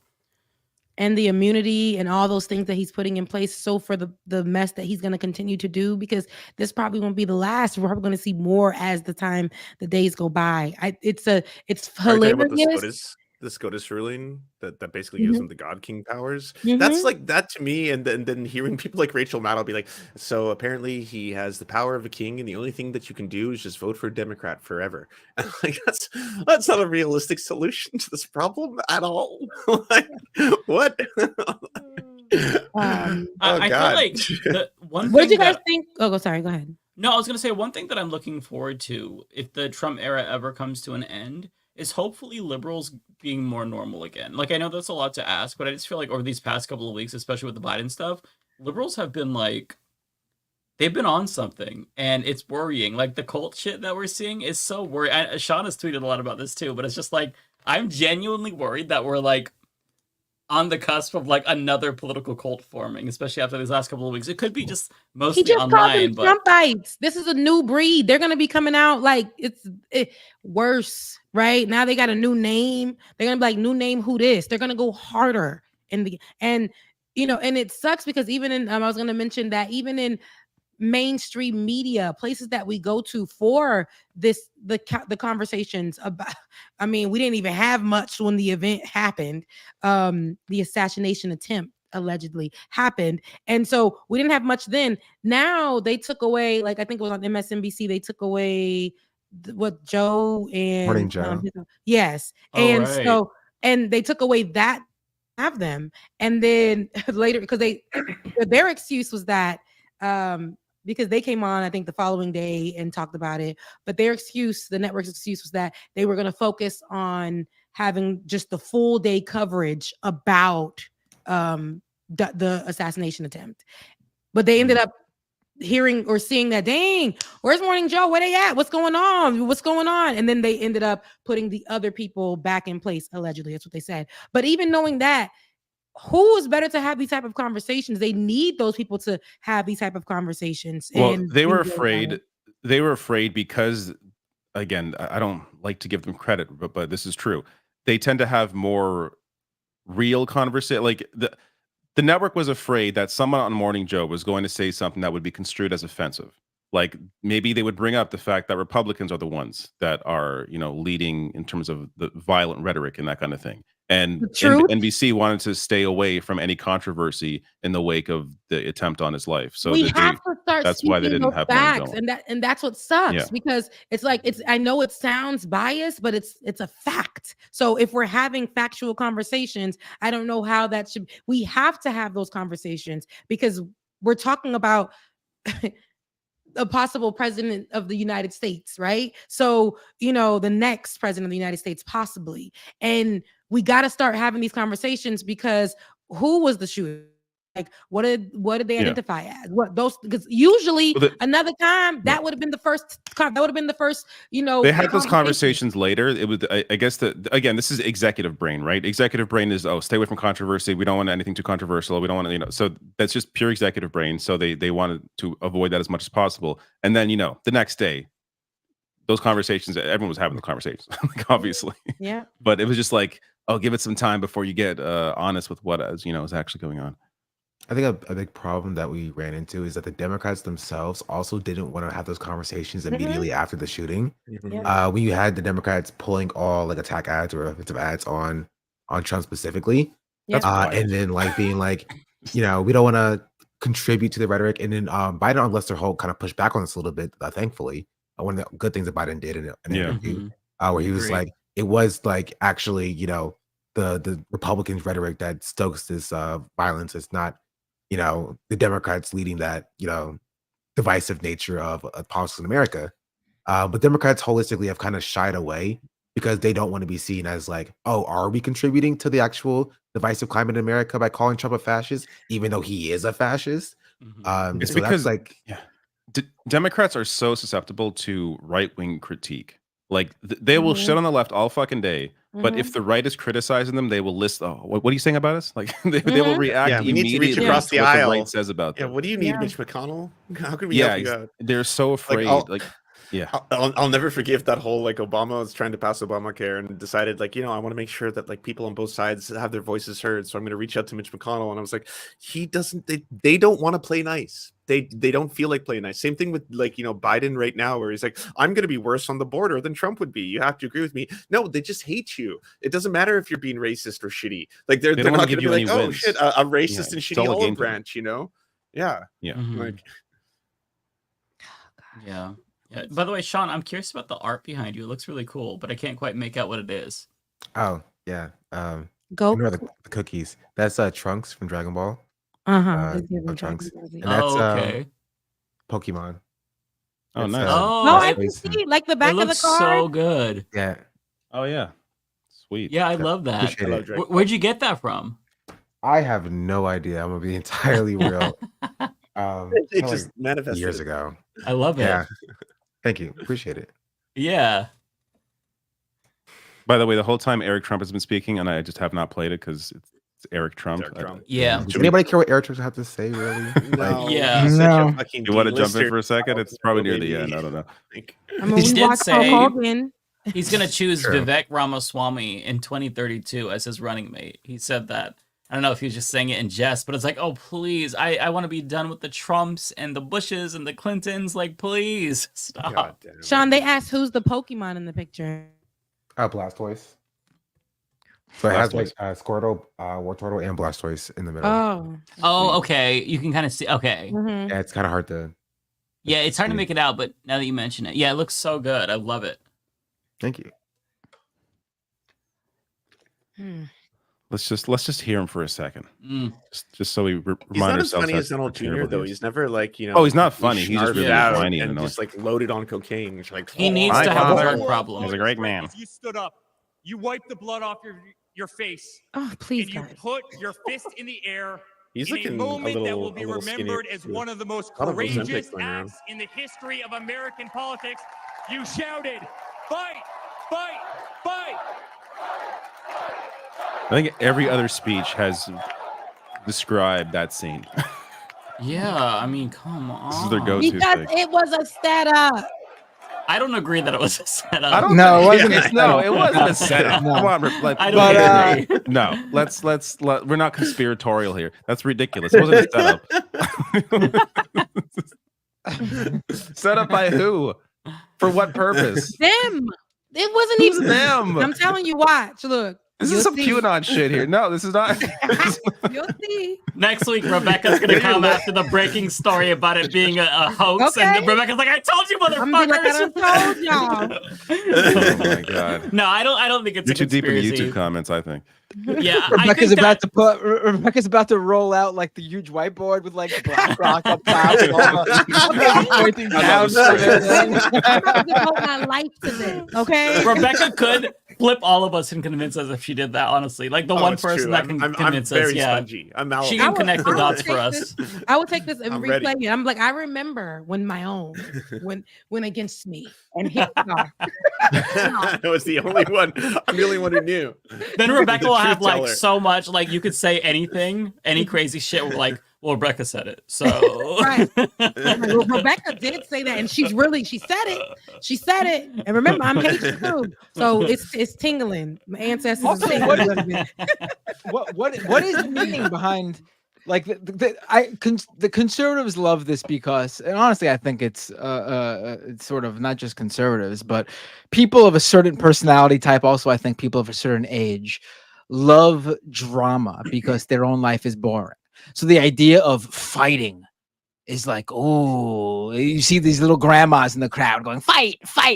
[SPEAKER 18] And the immunity and all those things that he's putting in place. So for the mess that he's going to continue to do, because this probably won't be the last. We're probably going to see more as the days go by. It's hilarious.
[SPEAKER 12] The SCOTUS ruling that basically gives him the God King powers. That's like that to me. And then hearing people like Rachel Maddow be like, so apparently he has the power of a king, and the only thing that you can do is just vote for a Democrat forever. And like that's not a realistic solution to this problem at all. Like what?
[SPEAKER 10] I feel like the one.
[SPEAKER 18] What did you guys think? Oh, sorry. Go ahead.
[SPEAKER 10] No, I was going to say one thing that I'm looking forward to if the Trump era ever comes to an end is hopefully liberals being more normal again. Like, I know that's a lot to ask, but I just feel like over these past couple of weeks, especially with the Biden stuff, liberals have been like, they've been on something, and it's worrying. Like, the cult shit that we're seeing is so worrying. Sean has tweeted a lot about this too, but it's just like, I'm genuinely worried that we're like on the cusp of like another political cult forming, especially after these last couple of weeks. It could be just mostly online, but
[SPEAKER 18] Trumpites. This is a new breed. They're gonna be coming out like it's worse, right? Now they got a new name. They're gonna be like, new name, who this? They're gonna go harder and it sucks because even in I was gonna mention that even in mainstream media, places that we go to for the conversations about, I mean, we didn't even have much when the event happened. The assassination attempt allegedly happened, and so we didn't have much then. Now they took away, like I think it was on MSNBC, they took away what Joe and
[SPEAKER 16] Morning Joe.
[SPEAKER 18] Yes. And right. So and they took away that have them, and then later because their excuse was that because they came on, I think, the following day and talked about it. But their excuse, the network's excuse, was that they were going to focus on having just the full day coverage about the assassination attempt. But they ended up hearing or seeing that, dang, where's Morning Joe? Where they at? What's going on? What's going on? And then they ended up putting the other people back in place, allegedly. That's what they said. But even knowing that, who is better to have these type of conversations? They need those people to have these type of conversations.
[SPEAKER 11] Well, they were afraid. They were afraid because, again, I don't like to give them credit, but this is true. They tend to have more real conversation. Like the network was afraid that someone on Morning Joe was going to say something that would be construed as offensive. Like maybe they would bring up the fact that Republicans are the ones that are, leading in terms of the violent rhetoric and that kind of thing. And NBC wanted to stay away from any controversy in the wake of the attempt on his life. So
[SPEAKER 18] we have to start.
[SPEAKER 11] That's why they didn't have
[SPEAKER 18] facts, and that's what sucks because it's like I know it sounds biased, but it's a fact. So if we're having factual conversations, I don't know how that should. We have to have those conversations because we're talking about a possible president of the United States, right? So, the next president of the United States, possibly. And we got to start having these conversations, because who was the shooter? Like, what did they identify as? What those? Because usually another time that would have been the first. That would have been the first.
[SPEAKER 11] They had those conversations later. It was, I guess, again, this is executive brain, right? Executive brain is stay away from controversy. We don't want anything too controversial. We don't want to, So that's just pure executive brain. So they wanted to avoid that as much as possible. And then the next day, those conversations, everyone was having the conversations, like, obviously.
[SPEAKER 18] Yeah.
[SPEAKER 11] But it was just like, give it some time before you get honest with what is actually going on.
[SPEAKER 16] I think a big problem that we ran into is that the Democrats themselves also didn't want to have those conversations immediately after the shooting. When you had the Democrats pulling all attack ads or offensive ads on Trump specifically, and then being we don't want to contribute to the rhetoric, and then Biden on Lester Holt kind of pushed back on this a little bit. Thankfully, one of the good things that Biden did in an interview, where he was it was actually the Republicans' rhetoric that stokes this violence. It's not the Democrats leading that, divisive nature of politics in America. But Democrats holistically have kind of shied away because they don't want to be seen as are we contributing to the actual divisive climate in America by calling Trump a fascist, even though he is a fascist?
[SPEAKER 11] It's
[SPEAKER 16] so
[SPEAKER 11] because
[SPEAKER 16] that's
[SPEAKER 11] Democrats are so susceptible to right-wing critique. They will shit on the left all fucking day. But if the right is criticizing them, they will list, what are you saying about us? They will react
[SPEAKER 12] we
[SPEAKER 11] immediately
[SPEAKER 12] need to reach across the aisle.
[SPEAKER 11] What the right says about them.
[SPEAKER 12] What do you need, Mitch McConnell? How can we help you out?
[SPEAKER 11] They're so afraid.
[SPEAKER 12] I'll never forgive that whole Obama was trying to pass Obamacare and decided I want to make sure that people on both sides have their voices heard. So I'm going to reach out to Mitch McConnell, and I was like, he doesn't. They don't want to play nice. They don't feel like playing nice. Same thing with Biden right now, where he's like, I'm going to be worse on the border than Trump would be. You have to agree with me. No, they just hate you. It doesn't matter if you're being racist or shitty. They're not going to be like, oh shit, a racist and shitty olive branch. Yeah.
[SPEAKER 10] Yeah. By the way, Sean, I'm curious about the art behind you. It looks really cool, but I can't quite make out what it is.
[SPEAKER 16] Oh yeah.
[SPEAKER 18] Go.
[SPEAKER 16] The cookies. That's Trunks from Dragon Ball. Trunks. And that's
[SPEAKER 10] okay.
[SPEAKER 16] Pokemon.
[SPEAKER 11] Oh, nice.
[SPEAKER 18] I can see the back
[SPEAKER 10] it
[SPEAKER 18] of the
[SPEAKER 10] looks
[SPEAKER 18] card.
[SPEAKER 10] so good.
[SPEAKER 16] Yeah.
[SPEAKER 11] Oh yeah. Sweet.
[SPEAKER 10] Yeah, I love that. Where'd you get that from?
[SPEAKER 16] I have no idea. I'm gonna be entirely real.
[SPEAKER 12] It just manifested
[SPEAKER 16] years ago.
[SPEAKER 10] I love it.
[SPEAKER 16] Yeah. Thank you. Appreciate it.
[SPEAKER 10] Yeah.
[SPEAKER 11] By the way, the whole time Eric Trump has been speaking, and I just have not played it because it's Eric Trump.
[SPEAKER 10] Yeah.
[SPEAKER 16] Does anybody care what Eric Trump has to say, really?
[SPEAKER 12] No.
[SPEAKER 10] Yeah.
[SPEAKER 13] No.
[SPEAKER 11] You want to jump in for a second? It's probably near the end. I don't know.
[SPEAKER 10] He did say
[SPEAKER 18] Hulk Hogan.
[SPEAKER 10] he's going to choose
[SPEAKER 16] Sure.
[SPEAKER 10] Vivek Ramaswamy in 2032 as his running mate. He said that. I don't know if he was just saying it in jest, but it's oh, please. I want to be done with the Trumps and the Bushes and the Clintons. Please stop.
[SPEAKER 18] Sean, they asked who's the Pokemon in the picture.
[SPEAKER 16] Blastoise. So it has Squirtle, Wartortle, and Blastoise in the middle.
[SPEAKER 10] Oh, okay. You can kind of see. Okay.
[SPEAKER 18] Mm-hmm.
[SPEAKER 16] Yeah, it's kind of hard to.
[SPEAKER 10] Yeah, it's hard to make it out, but now that you mention it, yeah, it looks so good. I love it.
[SPEAKER 16] Thank you.
[SPEAKER 11] Let's just hear him for a second. Just so we remind
[SPEAKER 12] he's not
[SPEAKER 11] ourselves.
[SPEAKER 12] As funny as Donald Jr. though. He's never
[SPEAKER 11] Oh, he's not funny. He's just really funny
[SPEAKER 12] and just loaded on cocaine.
[SPEAKER 10] He needs to have a drug problem.
[SPEAKER 11] He's a great man.
[SPEAKER 19] You stood up. You wiped the blood off your face.
[SPEAKER 18] Oh, please,
[SPEAKER 19] and you
[SPEAKER 18] guys.
[SPEAKER 19] put your fist in the air.
[SPEAKER 12] He's
[SPEAKER 19] in
[SPEAKER 12] looking
[SPEAKER 19] a moment that will be
[SPEAKER 12] a little
[SPEAKER 19] remembered
[SPEAKER 12] skinny,
[SPEAKER 19] as one of the most
[SPEAKER 12] A lot of
[SPEAKER 19] courageous
[SPEAKER 12] Ozempic going around.
[SPEAKER 19] acts in the history of American politics. You shouted, "Fight! Fight! Fight!"
[SPEAKER 11] I think every other speech has described that scene.
[SPEAKER 10] Yeah, I mean, come on.
[SPEAKER 11] This is their go-to
[SPEAKER 18] Because
[SPEAKER 11] thing.
[SPEAKER 18] it was a setup.
[SPEAKER 10] I don't agree that it was a setup.
[SPEAKER 11] I don't
[SPEAKER 13] No,
[SPEAKER 11] think-
[SPEAKER 13] it wasn't a
[SPEAKER 11] No,
[SPEAKER 13] setup.
[SPEAKER 11] it wasn't a setup.
[SPEAKER 13] No.
[SPEAKER 11] Come on,
[SPEAKER 10] I don't agree.
[SPEAKER 11] no. Let's we're not conspiratorial here. That's ridiculous. It wasn't a setup. Set up by who? For what purpose?
[SPEAKER 18] Them. It wasn't
[SPEAKER 11] Who's
[SPEAKER 18] even
[SPEAKER 11] them?
[SPEAKER 18] I'm telling you, watch. Look.
[SPEAKER 11] This is some QAnon shit here. No, this is not.
[SPEAKER 18] You'll see.
[SPEAKER 10] Next week, Rebecca's gonna come after the breaking story about it being a hoax, and Rebecca's like, "I told you, motherfuckers!"
[SPEAKER 18] I told y'all.
[SPEAKER 11] Oh my god.
[SPEAKER 10] No, I don't think it's
[SPEAKER 11] You're
[SPEAKER 10] a
[SPEAKER 11] too deep in the
[SPEAKER 10] conspiracy.
[SPEAKER 11] YouTube comments, I think.
[SPEAKER 10] Yeah,
[SPEAKER 13] Rebecca's about to roll out like the huge whiteboard with like BlackRock up top, and all pointing down.
[SPEAKER 18] I'm about to devote my life to this. Okay.
[SPEAKER 10] Rebecca could flip all of us and convince us if she did that. Honestly, like the one person that can convince us.
[SPEAKER 12] very
[SPEAKER 10] Yeah,
[SPEAKER 12] spongy.
[SPEAKER 10] she can connect the dots for us.
[SPEAKER 18] I would take this and
[SPEAKER 12] I'm
[SPEAKER 18] replay
[SPEAKER 12] ready.
[SPEAKER 18] it. I'm like, I remember when my own went against me and hit the
[SPEAKER 12] I was the only one. I'm the only one who knew.
[SPEAKER 10] Then Rebecca
[SPEAKER 12] The
[SPEAKER 10] will
[SPEAKER 12] truth
[SPEAKER 10] have like
[SPEAKER 12] teller.
[SPEAKER 10] so much, like you could say anything, any crazy shit. We're like, well, Rebecca said it, so
[SPEAKER 18] Right. Well, Rebecca did say that, and she said it. She said it. And remember, I'm Haitian too, so it's tingling. My ancestors.
[SPEAKER 13] Also,
[SPEAKER 18] are tingling
[SPEAKER 13] what
[SPEAKER 18] a
[SPEAKER 13] is-
[SPEAKER 18] little bit.
[SPEAKER 13] what is the meaning behind like the conservatives love this because, and honestly I think it's sort of not just conservatives but people of a certain personality type, also I think people of a certain age love drama because their own life is boring. So the idea of fighting is like, oh, you see these little grandmas in the crowd going, fight.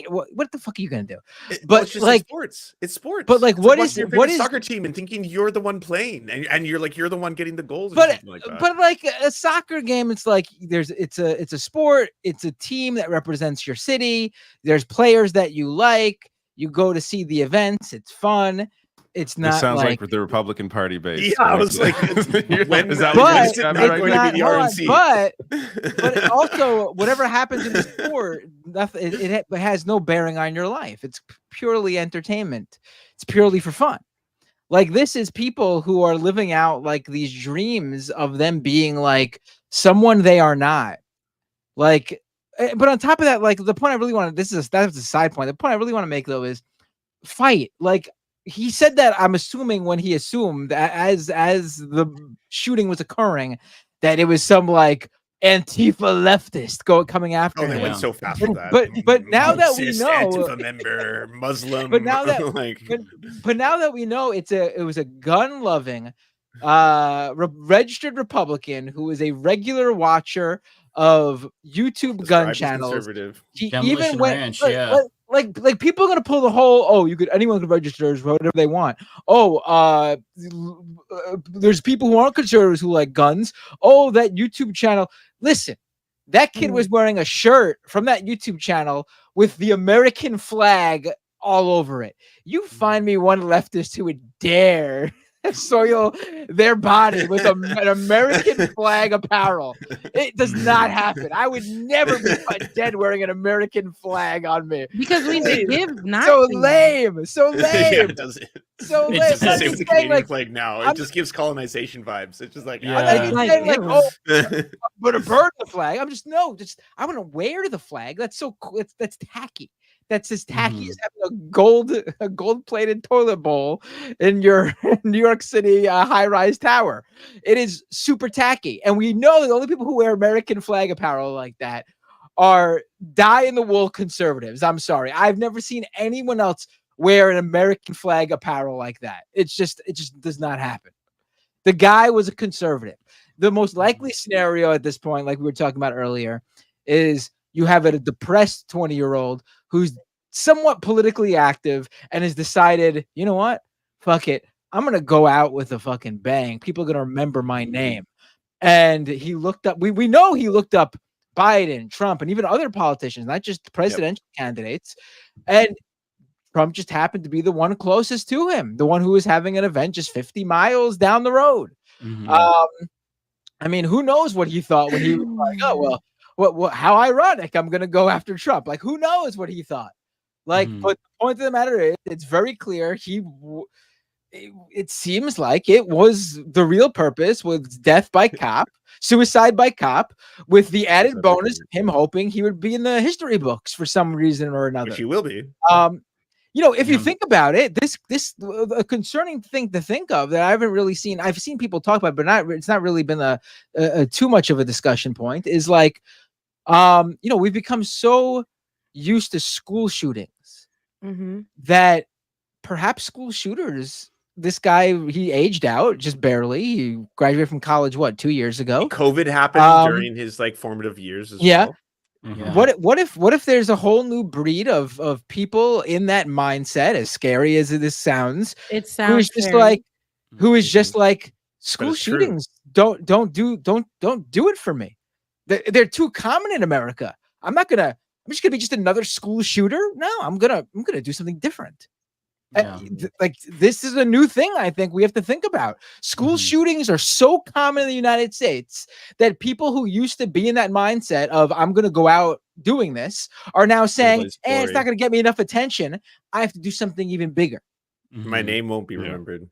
[SPEAKER 13] What the fuck are you gonna do? But
[SPEAKER 12] it's just
[SPEAKER 13] like
[SPEAKER 12] sports. It's sports.
[SPEAKER 13] But like,
[SPEAKER 12] It's
[SPEAKER 13] what
[SPEAKER 12] watching
[SPEAKER 13] is
[SPEAKER 12] your
[SPEAKER 13] what
[SPEAKER 12] favorite
[SPEAKER 13] is
[SPEAKER 12] soccer team and thinking you're the one playing, and you're the one getting the goals. Or
[SPEAKER 13] but
[SPEAKER 12] something like that.
[SPEAKER 13] but like a soccer game, it's like it's a sport, it's a team that represents your city, there's players that you like, you go to see the events, it's fun. It's not
[SPEAKER 11] This sounds
[SPEAKER 13] like
[SPEAKER 11] like the Republican Party base.
[SPEAKER 12] Yeah, I was like, when
[SPEAKER 11] is that
[SPEAKER 12] but
[SPEAKER 11] what
[SPEAKER 12] it's
[SPEAKER 11] you're
[SPEAKER 12] not
[SPEAKER 11] describing
[SPEAKER 12] going
[SPEAKER 11] right
[SPEAKER 12] to
[SPEAKER 11] now?
[SPEAKER 12] be the RNC.
[SPEAKER 13] but it also whatever happens in the sport, nothing, it has no bearing on your life. It's purely entertainment. It's purely for fun. Like this is people who are living out like these dreams of them being like someone they are not. Like, but on top of that, like the point I really want to, that's a side point. The point I really want to make though is fight. Like he said that, I'm assuming when he assumed as the shooting was occurring that it was some like Antifa leftist coming after him.
[SPEAKER 12] They went so fast with that.
[SPEAKER 13] But now that we know,
[SPEAKER 12] Antifa member, Muslim,
[SPEAKER 13] but now that
[SPEAKER 12] like,
[SPEAKER 13] but now that we know it was a gun-loving registered Republican who is a regular watcher of YouTube gun channels.
[SPEAKER 12] Conservative.
[SPEAKER 13] He
[SPEAKER 10] Demolition
[SPEAKER 13] even went
[SPEAKER 10] Ranch,
[SPEAKER 13] like,
[SPEAKER 10] yeah.
[SPEAKER 13] like people are gonna pull the whole anyone can register whatever they want. There's people who aren't conservatives who like guns. Oh, that YouTube channel. Listen, that kid was wearing a shirt from that YouTube channel with the American flag all over it. You find me one leftist who would dare soil their body with an American flag apparel. It does not happen. I would never be caught dead wearing an American flag on me.
[SPEAKER 18] Because we give not
[SPEAKER 13] so lame. So lame.
[SPEAKER 12] Yeah, it does.
[SPEAKER 13] So
[SPEAKER 12] It's
[SPEAKER 13] lame.
[SPEAKER 12] just the
[SPEAKER 13] I'm
[SPEAKER 12] same
[SPEAKER 13] just
[SPEAKER 12] with the
[SPEAKER 13] saying,
[SPEAKER 12] Canadian
[SPEAKER 13] like,
[SPEAKER 12] flag now. It
[SPEAKER 13] I'm-
[SPEAKER 12] just gives colonization vibes. It's just like,
[SPEAKER 13] I'm not even saying like, but a bird the flag. I'm just I want to wear the flag. That's so cool. That's tacky. That's as tacky as having a gold-plated toilet bowl in your New York City high-rise tower. It is super tacky, and we know the only people who wear American flag apparel like that are die-in-the-wool conservatives. I'm sorry, I've never seen anyone else wear an American flag apparel like that. It just does not happen. The guy was a conservative. The most likely scenario at this point, like we were talking about earlier, is you have a depressed 20-year-old who's somewhat politically active and has decided, you know what? Fuck it. I'm going to go out with a fucking bang. People are going to remember my name. And he looked up, we know he looked up Biden, Trump, and even other politicians, not just presidential candidates. And Trump just happened to be the one closest to him, the one who was having an event just 50 miles down the road. I mean, who knows what he thought when he was like, oh, well, what how ironic, I'm going to go after Trump. Like, who knows what he thought? Like, but the point of the matter is, it's very clear it seems like it was the real purpose was death by cop, suicide by cop, with the added bonus of him hoping he would be in the history books for some reason or another.
[SPEAKER 12] Which he will be.
[SPEAKER 13] If you think about it, this a concerning thing to think of that I haven't really seen. I've seen people talk about, but it's not really been a too much of a discussion point. Is like, we've become so used to school shootings that perhaps school shooters this guy, he aged out just barely. He graduated from college, 2 years ago?
[SPEAKER 12] COVID happened during his like formative years as well.
[SPEAKER 10] Yeah.
[SPEAKER 13] What if there's a whole new breed of people in that mindset, as scary as this sounds,
[SPEAKER 18] It sounds
[SPEAKER 13] who is just like school
[SPEAKER 12] it's true.
[SPEAKER 13] shootings don't do it for me. They're too common in America. I'm just gonna be just another school shooter. No, I'm gonna do something different.
[SPEAKER 10] Yeah.
[SPEAKER 13] Like this is a new thing I think we have to think about. School shootings are so common in the United States that people who used to be in that mindset of I'm going to go out doing this are now saying, it's not going to get me enough attention. I have to do something even bigger.
[SPEAKER 12] My name won't be remembered.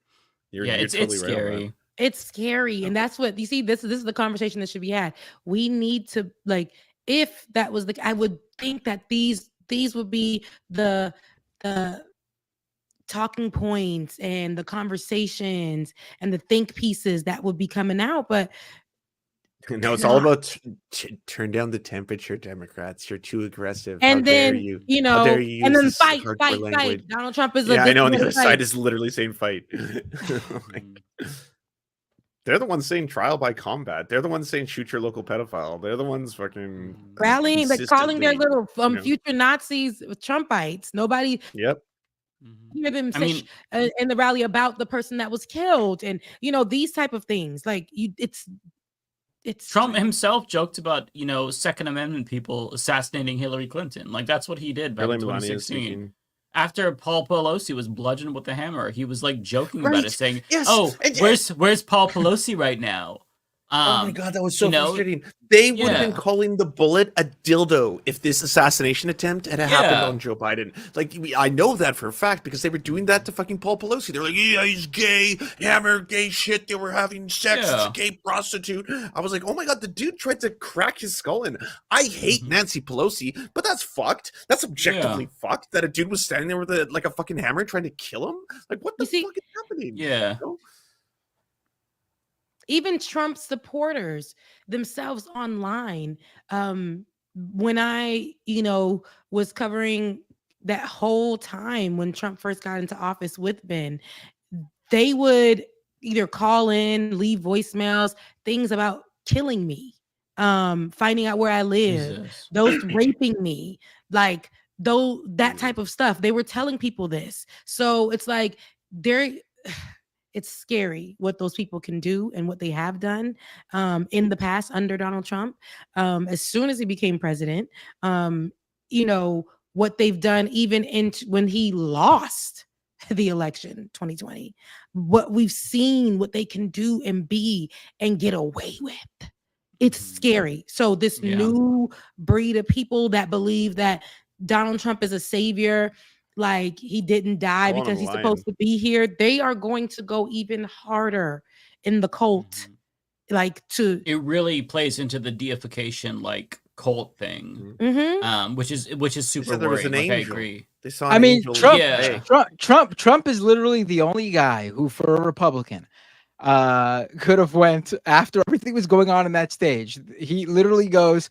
[SPEAKER 12] You're
[SPEAKER 10] it's
[SPEAKER 12] totally right on
[SPEAKER 10] scary.
[SPEAKER 12] that.
[SPEAKER 18] It's scary, and that's what you see. This is the conversation that should be had. We need to if that was I would think that these would be the talking points and the conversations and the think pieces that would be coming out, but
[SPEAKER 12] no, it's all about turn down the temperature, Democrats. You're too aggressive.
[SPEAKER 18] And
[SPEAKER 12] How
[SPEAKER 18] then
[SPEAKER 12] dare you?
[SPEAKER 18] you
[SPEAKER 12] How
[SPEAKER 18] know,
[SPEAKER 12] dare you
[SPEAKER 18] and then
[SPEAKER 12] use
[SPEAKER 18] fight.
[SPEAKER 12] language?
[SPEAKER 18] Donald Trump is
[SPEAKER 12] I know. On the other
[SPEAKER 18] fight.
[SPEAKER 12] side is literally saying fight. They're the ones saying trial by combat. They're the ones saying shoot your local pedophile. They're the ones fucking
[SPEAKER 18] rallying, calling their little future Nazis Trumpites. Nobody.
[SPEAKER 12] Yep.
[SPEAKER 18] Hear them in the rally about the person that was killed, and these type of things. It's
[SPEAKER 10] Trump himself joked about Second Amendment people assassinating Hillary Clinton. Like that's what he did back in 2016. After Paul Pelosi was bludgeoned with a hammer, he was like joking about it, saying,
[SPEAKER 12] yes.
[SPEAKER 10] Where's Paul Pelosi right now?"
[SPEAKER 12] Oh my God, that was so frustrating. They would have been calling the bullet a dildo if this assassination attempt had happened on Joe Biden. Like, I know that for a fact because they were doing that to fucking Paul Pelosi. They're like, yeah, he's gay, hammer, gay shit. They were having sex, it's a gay prostitute. I was like, oh my God, the dude tried to crack his skull in. I hate Nancy Pelosi, but that's fucked. That's objectively fucked that a dude was standing there with a fucking hammer trying to kill him. Like, what the fuck is happening?
[SPEAKER 10] Yeah.
[SPEAKER 18] Even Trump supporters themselves online. When I, was covering that whole time when Trump first got into office with Ben, they would either call in, leave voicemails, things about killing me, finding out where I live, those raping me, that type of stuff. They were telling people this. So it's like it's scary what those people can do and what they have done in the past under Donald Trump. As soon as he became president, what they've done even when he lost the election 2020, what we've seen, what they can do and be and get away with. It's scary. So this new breed of people that believe that Donald Trump is a savior, like he didn't die because he's supposed to be here, they are going to go even harder in the cult.
[SPEAKER 10] It really plays into the deification cult thing, which is super worrying. I agree.
[SPEAKER 12] They saw an angel.
[SPEAKER 13] Trump is literally the only guy who, for a Republican, could have went after everything was going on in that stage. He literally goes,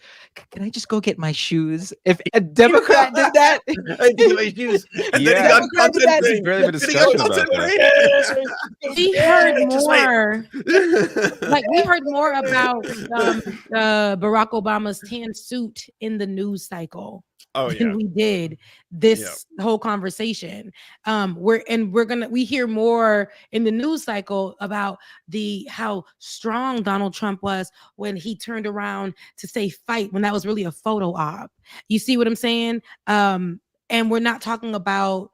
[SPEAKER 13] "Can I just go get my shoes?" If a Democrat did that,
[SPEAKER 12] I get my shoes. And then he got content brain.
[SPEAKER 11] Really a discussion about that.
[SPEAKER 18] We heard more. We heard more about Barack Obama's tan suit in the news cycle. Than we did this whole conversation. We hear more in the news cycle about how strong Donald Trump was when he turned around to say fight when that was really a photo op. You see what I'm saying? And we're not talking about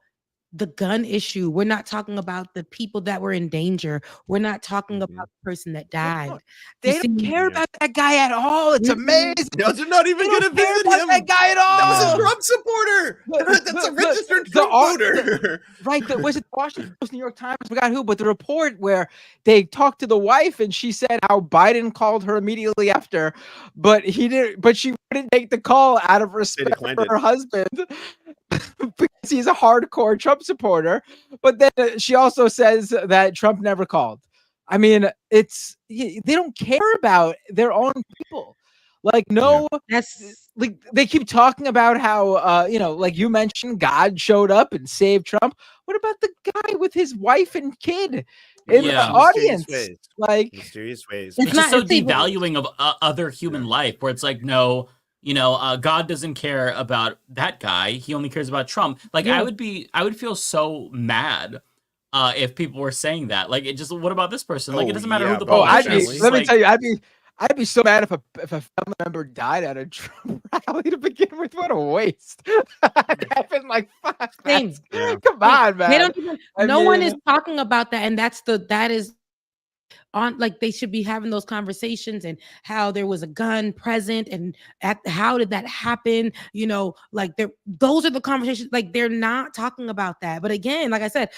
[SPEAKER 18] the gun issue. We're not talking about the people that were in danger. We're not talking about the person that died.
[SPEAKER 13] They don't care about that guy at all. It's amazing.
[SPEAKER 12] They're not even going to visit him.
[SPEAKER 13] That guy at all.
[SPEAKER 12] That was a Trump supporter. That's a registered Trump voter.
[SPEAKER 13] Was it the Washington Post, New York Times? I forgot who, but the report where they talked to the wife and she said how Biden called her immediately after, but she wouldn't take the call out of respect for her husband. Because he's a hardcore Trump supporter, but then she also says that Trump never called. I mean, they don't care about their own people. Like like they keep talking about how like you mentioned, God showed up and saved Trump. What about the guy with his wife and kid in the audience? Like
[SPEAKER 12] mysterious ways.
[SPEAKER 10] It's just so devaluing of other human life, where it's like, no, God doesn't care about that guy. He only cares about Trump. Like I would feel so mad if people were saying that. Like it just, what about this person? Like it doesn't matter who the politician is.
[SPEAKER 13] Let me tell you, I'd be so mad if a family member died at a Trump rally to begin with. What a waste! I'd been like, fuck, come on, man.
[SPEAKER 18] They don't even. No one is talking about that, and that is on. Like they should be having those conversations and how there was a gun present and how did that happen? Like those are the conversations. Like they're not talking about that. But again, like I said.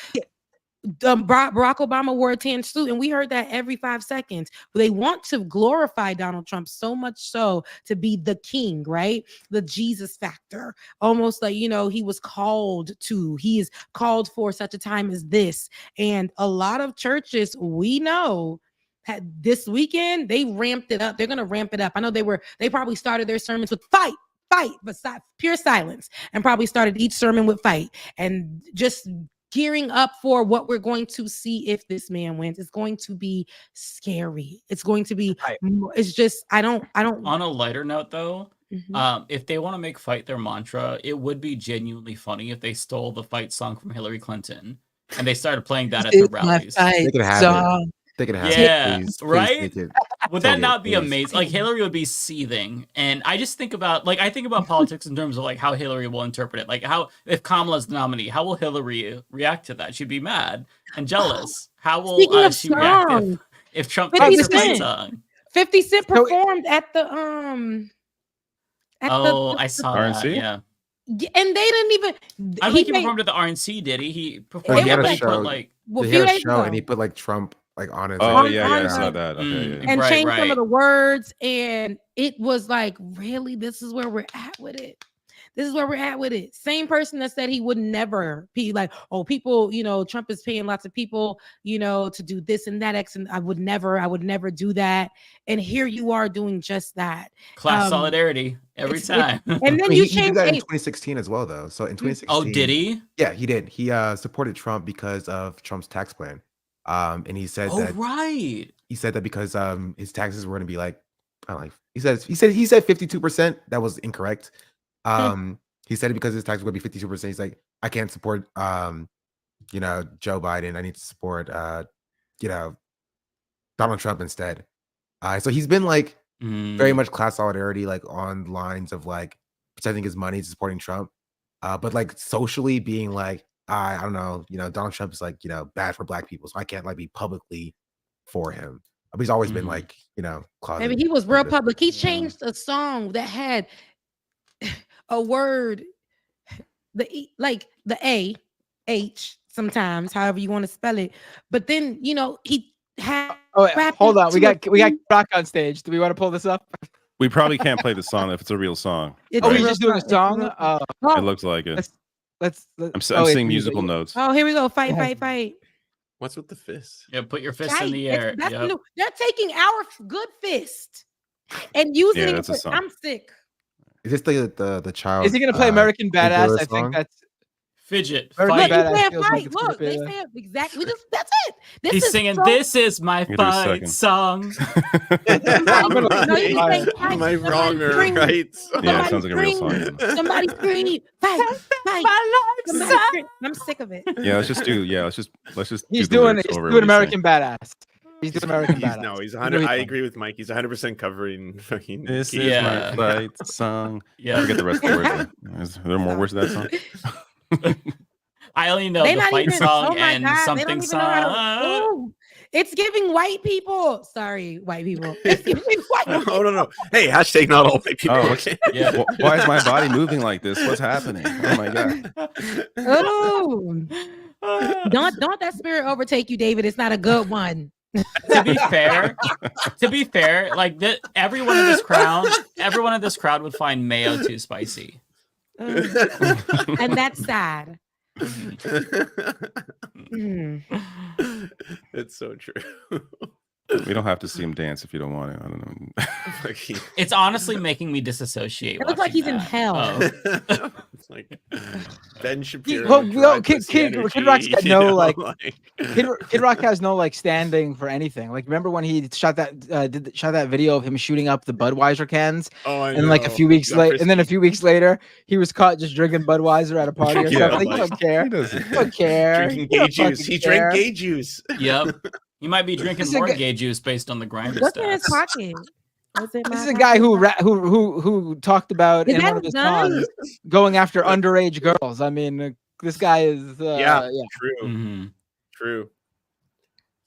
[SPEAKER 18] Barack Obama wore a tan suit, and we heard that every 5 seconds. They want to glorify Donald Trump so much so to be the king, right? The Jesus factor, almost like he was called to. He is called for such a time as this. And a lot of churches we know this weekend they ramped it up. They're gonna ramp it up. I know they probably started their sermons with fight, but pure silence, and probably started each sermon with fight, and just gearing up for what we're going to see if this man wins. It's going to be scary. It's going to be, it's just, I don't.
[SPEAKER 10] On a lighter note though, if they want to make fight their mantra, it would be genuinely funny if they stole the fight song from Hillary Clinton and they started playing that at the rallies.
[SPEAKER 16] They could have it. They could have
[SPEAKER 10] it.
[SPEAKER 16] Please,
[SPEAKER 10] right?
[SPEAKER 16] Please
[SPEAKER 10] would that not be amazing? Like Hillary would be seething. And I just think about, I think about politics in terms of like how Hillary will interpret it. Like how, if Kamala's the nominee, how will Hillary react to that? She'd be mad and jealous. How will she react if Trump takes her fight song?
[SPEAKER 18] 50 Cent performed at the
[SPEAKER 10] I saw
[SPEAKER 11] RNC?
[SPEAKER 10] that. Yeah.
[SPEAKER 18] And they didn't even.
[SPEAKER 10] I don't think he performed at the RNC, did he? He performed.
[SPEAKER 16] He had a show. He had a show,
[SPEAKER 18] ago.
[SPEAKER 16] And he put like Trump like on his.
[SPEAKER 11] Oh yeah, I saw that. Okay,
[SPEAKER 18] and changed some of the words, and it was like, really, this is where we're at with it. This is where we're at with it. Same person that said he would never be like, oh, people, Trump is paying lots of people, to do this and that. And I would never do that. And here you are doing just that.
[SPEAKER 10] Class solidarity every time.
[SPEAKER 18] And then
[SPEAKER 16] he did that in 2016 as well, though. So in 2016.
[SPEAKER 10] Oh, did he?
[SPEAKER 16] Yeah, he did. He supported Trump because of Trump's tax plan. And he said that.
[SPEAKER 10] Right.
[SPEAKER 16] He said that because his taxes were going to be like, I don't know, he said 52%. That was incorrect. He said it because his tax would be 52%. He's like, I can't support Joe Biden. I need to support Donald Trump instead. So he's been like very much class solidarity, like on lines of like protecting his money, supporting Trump. But like socially being like, I don't know, Donald Trump is like, bad for black people. So I can't like be publicly for him. But he's always been like, closet.
[SPEAKER 18] Maybe he was real public. He changed a song that had a word, the A, H, sometimes, however you want to spell it. But then, he had.
[SPEAKER 13] Oh, hold on. We got Brock on stage. Do we want to pull this up?
[SPEAKER 11] We probably can't play the song if it's a real song.
[SPEAKER 13] He's just doing a song.
[SPEAKER 11] It looks like it.
[SPEAKER 13] Let's
[SPEAKER 11] I'm seeing musical notes.
[SPEAKER 18] Oh, here we go. Fight.
[SPEAKER 12] What's with the fist?
[SPEAKER 10] Yeah, put your fist in the air.
[SPEAKER 18] New. They're taking our good fist and using it. I'm sick.
[SPEAKER 16] Is this the child?
[SPEAKER 13] Is he gonna play American Badass? I think that's
[SPEAKER 10] Fidget.
[SPEAKER 18] Look,
[SPEAKER 10] Fight.
[SPEAKER 18] Look, they say exactly. That's it.
[SPEAKER 10] He's singing. This is my fight song.
[SPEAKER 12] Am I wrong or right?
[SPEAKER 11] Yeah, it sounds like a real song.
[SPEAKER 18] Somebody scream, fight. My life. I'm sick of it.
[SPEAKER 11] Yeah, let's just do. Yeah, let's just.
[SPEAKER 13] He's doing American Badass. He's doing American Badass.
[SPEAKER 12] No, he's 100. I agree with Mike. He's 100% covering fucking.
[SPEAKER 11] This is my fight song.
[SPEAKER 10] Yeah,
[SPEAKER 11] I forget the rest of the words. Is there more words to that song?
[SPEAKER 10] I only know the fight song and something song.
[SPEAKER 18] It's giving white people. Sorry, white people. It's giving white people.
[SPEAKER 12] No. Hey, hashtag not all white people.
[SPEAKER 11] Oh, okay. Yeah. Why is my body moving like this? What's happening? Oh my god.
[SPEAKER 18] Oh. Don't that spirit overtake you, David. It's not a good one.
[SPEAKER 10] To be fair, like everyone in this crowd would find mayo too spicy.
[SPEAKER 18] And that's sad.
[SPEAKER 12] It's so true.
[SPEAKER 11] We don't have to see him dance if you don't want to. I don't know.
[SPEAKER 10] It's honestly making me disassociate.
[SPEAKER 18] It looks like he's in
[SPEAKER 10] watching
[SPEAKER 18] hell.
[SPEAKER 10] that. Oh.
[SPEAKER 12] It's like Ben Shapiro.
[SPEAKER 13] Well,
[SPEAKER 12] Kid
[SPEAKER 13] Kid Rock's got no like. Kid Rock has no like standing for anything. Like, remember when he shot that shot that video of him shooting up the Budweiser cans?
[SPEAKER 12] Oh, I
[SPEAKER 13] and like a few weeks later, and then a few weeks later, he was caught just drinking Budweiser at a party or
[SPEAKER 11] Yeah,
[SPEAKER 13] something.
[SPEAKER 12] like,
[SPEAKER 13] You don't care.
[SPEAKER 11] He doesn't.
[SPEAKER 13] You don't care.
[SPEAKER 12] Drinking
[SPEAKER 13] You
[SPEAKER 12] gay
[SPEAKER 13] don't
[SPEAKER 12] juice.
[SPEAKER 13] fucking
[SPEAKER 12] He
[SPEAKER 13] care.
[SPEAKER 12] drank gay juice.
[SPEAKER 10] Yep. You might be drinking
[SPEAKER 13] This is a
[SPEAKER 10] more
[SPEAKER 13] guy-
[SPEAKER 10] gay juice based on the grinder
[SPEAKER 18] What's in his
[SPEAKER 10] stats.
[SPEAKER 18] pocket? What's in
[SPEAKER 13] This
[SPEAKER 18] my
[SPEAKER 13] is a guy
[SPEAKER 18] pocket?
[SPEAKER 13] who talked about
[SPEAKER 18] Is
[SPEAKER 13] in
[SPEAKER 18] that
[SPEAKER 13] one of
[SPEAKER 18] his
[SPEAKER 13] his
[SPEAKER 18] gun?
[SPEAKER 13] songs going after underage girls. I mean, this guy is
[SPEAKER 12] Yeah,
[SPEAKER 13] yeah.
[SPEAKER 12] true.
[SPEAKER 10] Mhm.
[SPEAKER 12] True.